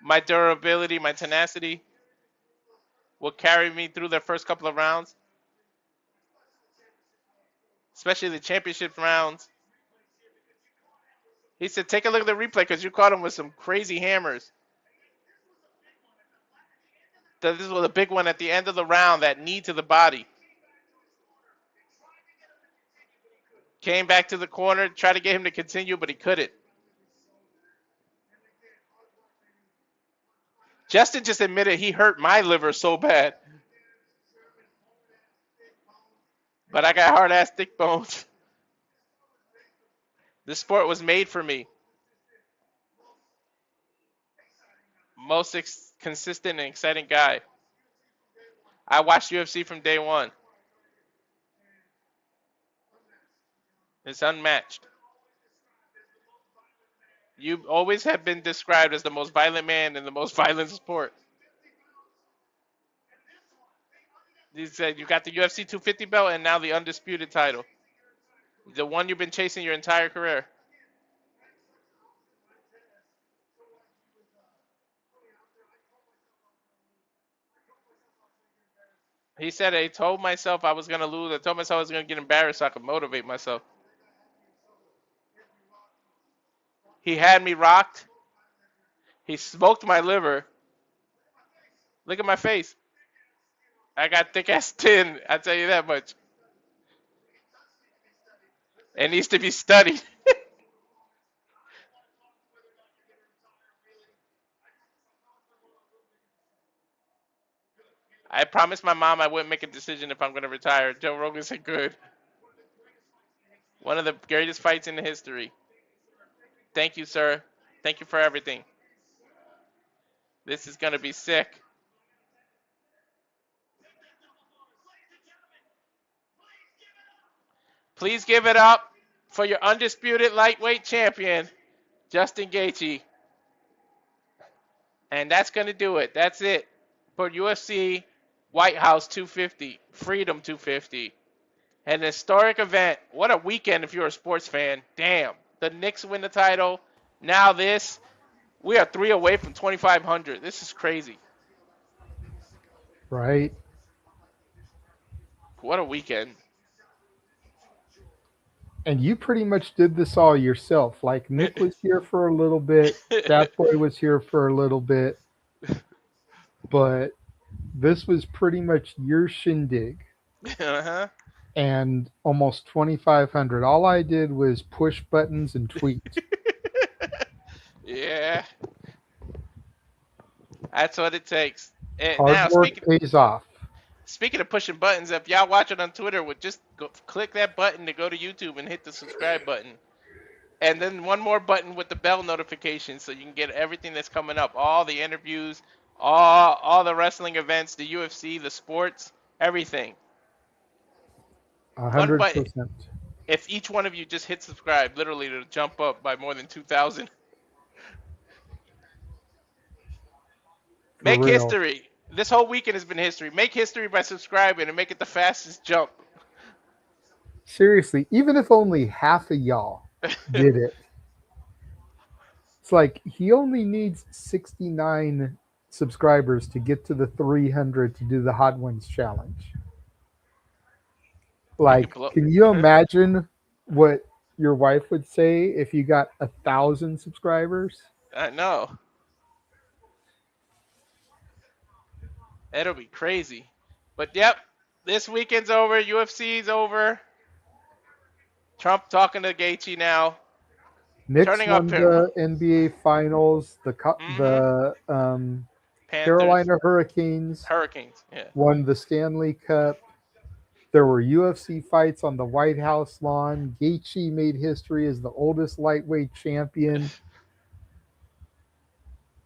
My durability, my tenacity will carry me through the first couple of rounds, especially the championship rounds. He said, take a look at the replay because you caught him with some crazy hammers. This was a big one at the end of the round, that knee to the body. Came back to the corner, tried to get him to continue, but he couldn't. Justin just admitted he hurt my liver so bad. But I got hard-ass thick bones. This sport was made for me. Most consistent and exciting guy. I watched UFC from day one. It's unmatched. You always have been described as the most violent man in the most violent sport. He said you got the UFC 250 belt and now the undisputed title. The one you've been chasing your entire career. He said, I told myself I was going to lose. I told myself I was going to get embarrassed so I could motivate myself. He had me rocked. He smoked my liver. Look at my face. I got thick-ass tin, I tell you that much. It needs to be studied. I promised my mom I wouldn't make a decision if I'm going to retire. Joe Rogan said good. One of the greatest fights in the history. Thank you, sir. Thank you for everything. This is going to be sick. Please give it up for your undisputed lightweight champion, Justin Gaethje. And that's going to do it. That's it for UFC White House 250, Freedom 250. An historic event. What a weekend if you're a sports fan. Damn. The Knicks win the title. Now this. We are 3 away from 2,500. This is crazy. Right. What a weekend. And you pretty much did this all yourself. Like, Nick was here for a little bit. That boy was here for a little bit. But this was pretty much your shindig. Uh-huh. And almost 2,500. All I did was push buttons and tweet. Yeah. That's what it takes. And Hard now, work pays off. Speaking of pushing buttons, if y'all watch it on Twitter, would just click that button to go to YouTube and hit the subscribe button. And then one more button with the bell notification so you can get everything that's coming up. All the interviews, all the wrestling events, the UFC, the sports, everything. 100%. If each one of you just hit subscribe, literally it'll jump up by more than 2,000. Make history. This whole weekend has been history. Make history by subscribing and make it the fastest jump. Seriously, even if only half of y'all did it. It's like he only needs 69 subscribers to get to the 300 to do the Hot Ones challenge. Like, can you imagine what your wife would say if you got 1,000 subscribers? I know. It'll be crazy. But yep, this weekend's over. UFC's over. Trump talking to Gaethje now. Knicks Turning won up the NBA Finals. The Panthers. Carolina Hurricanes Yeah. won the Stanley Cup. There were UFC fights on the White House lawn. Gaethje made history as the oldest lightweight champion.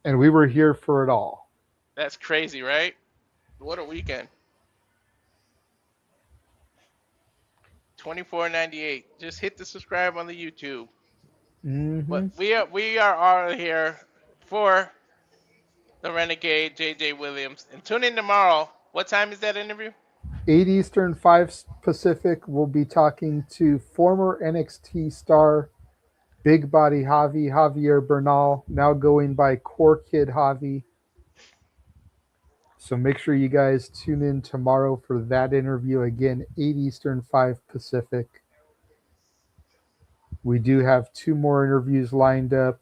And we were here for it all. That's crazy, right? What a weekend. $24.98. Just hit the subscribe on the YouTube. But we are all here for the Renegade JJ Williams. And tune in tomorrow. What time is that interview? 8 Eastern, 5 Pacific. We'll be talking to former NXT star Big Body Javier Bernal, now going by Core Kid Javi. So make sure you guys tune in tomorrow for that interview. Again, 8 Eastern, 5 Pacific. We do have 2 more interviews lined up.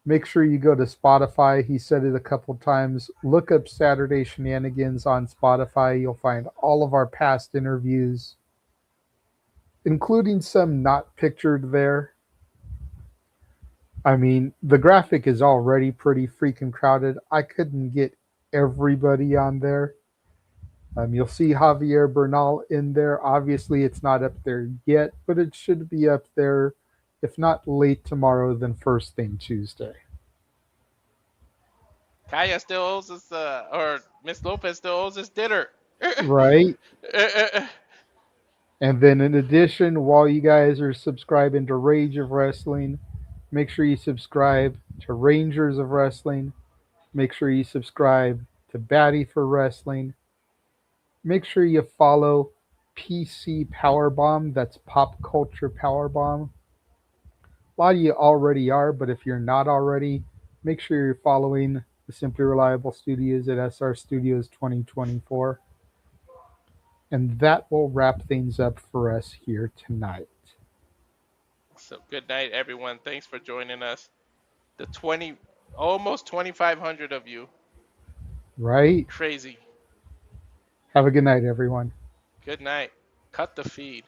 Make sure you go to Spotify. He said it a couple times. Look up Saturday Shenanigans on Spotify. You'll find all of our past interviews, including some not pictured there. I mean, the graphic is already pretty freaking crowded. I couldn't get everybody on there. You'll see Javier Bernal in there. Obviously, it's not up there yet, but it should be up there. If not late tomorrow, then first thing Tuesday. Kaya still owes us, or Miss Lopez still owes us dinner. Right. And then in addition, while you guys are subscribing to Rage of Wrestling, make sure you subscribe to Rangers of Wrestling. Make sure you subscribe to Batty for Wrestling. Make sure you follow PC Powerbomb. That's Pop Culture Powerbomb. A lot of you already are, but if you're not already, make sure you're following the Simply Reliable Studios at SR Studios 2024. And that will wrap things up for us here tonight. So good night, everyone. Thanks for joining us. The almost 2,500 of you. Right? Crazy. Have a good night, everyone. Good night. Cut the feed.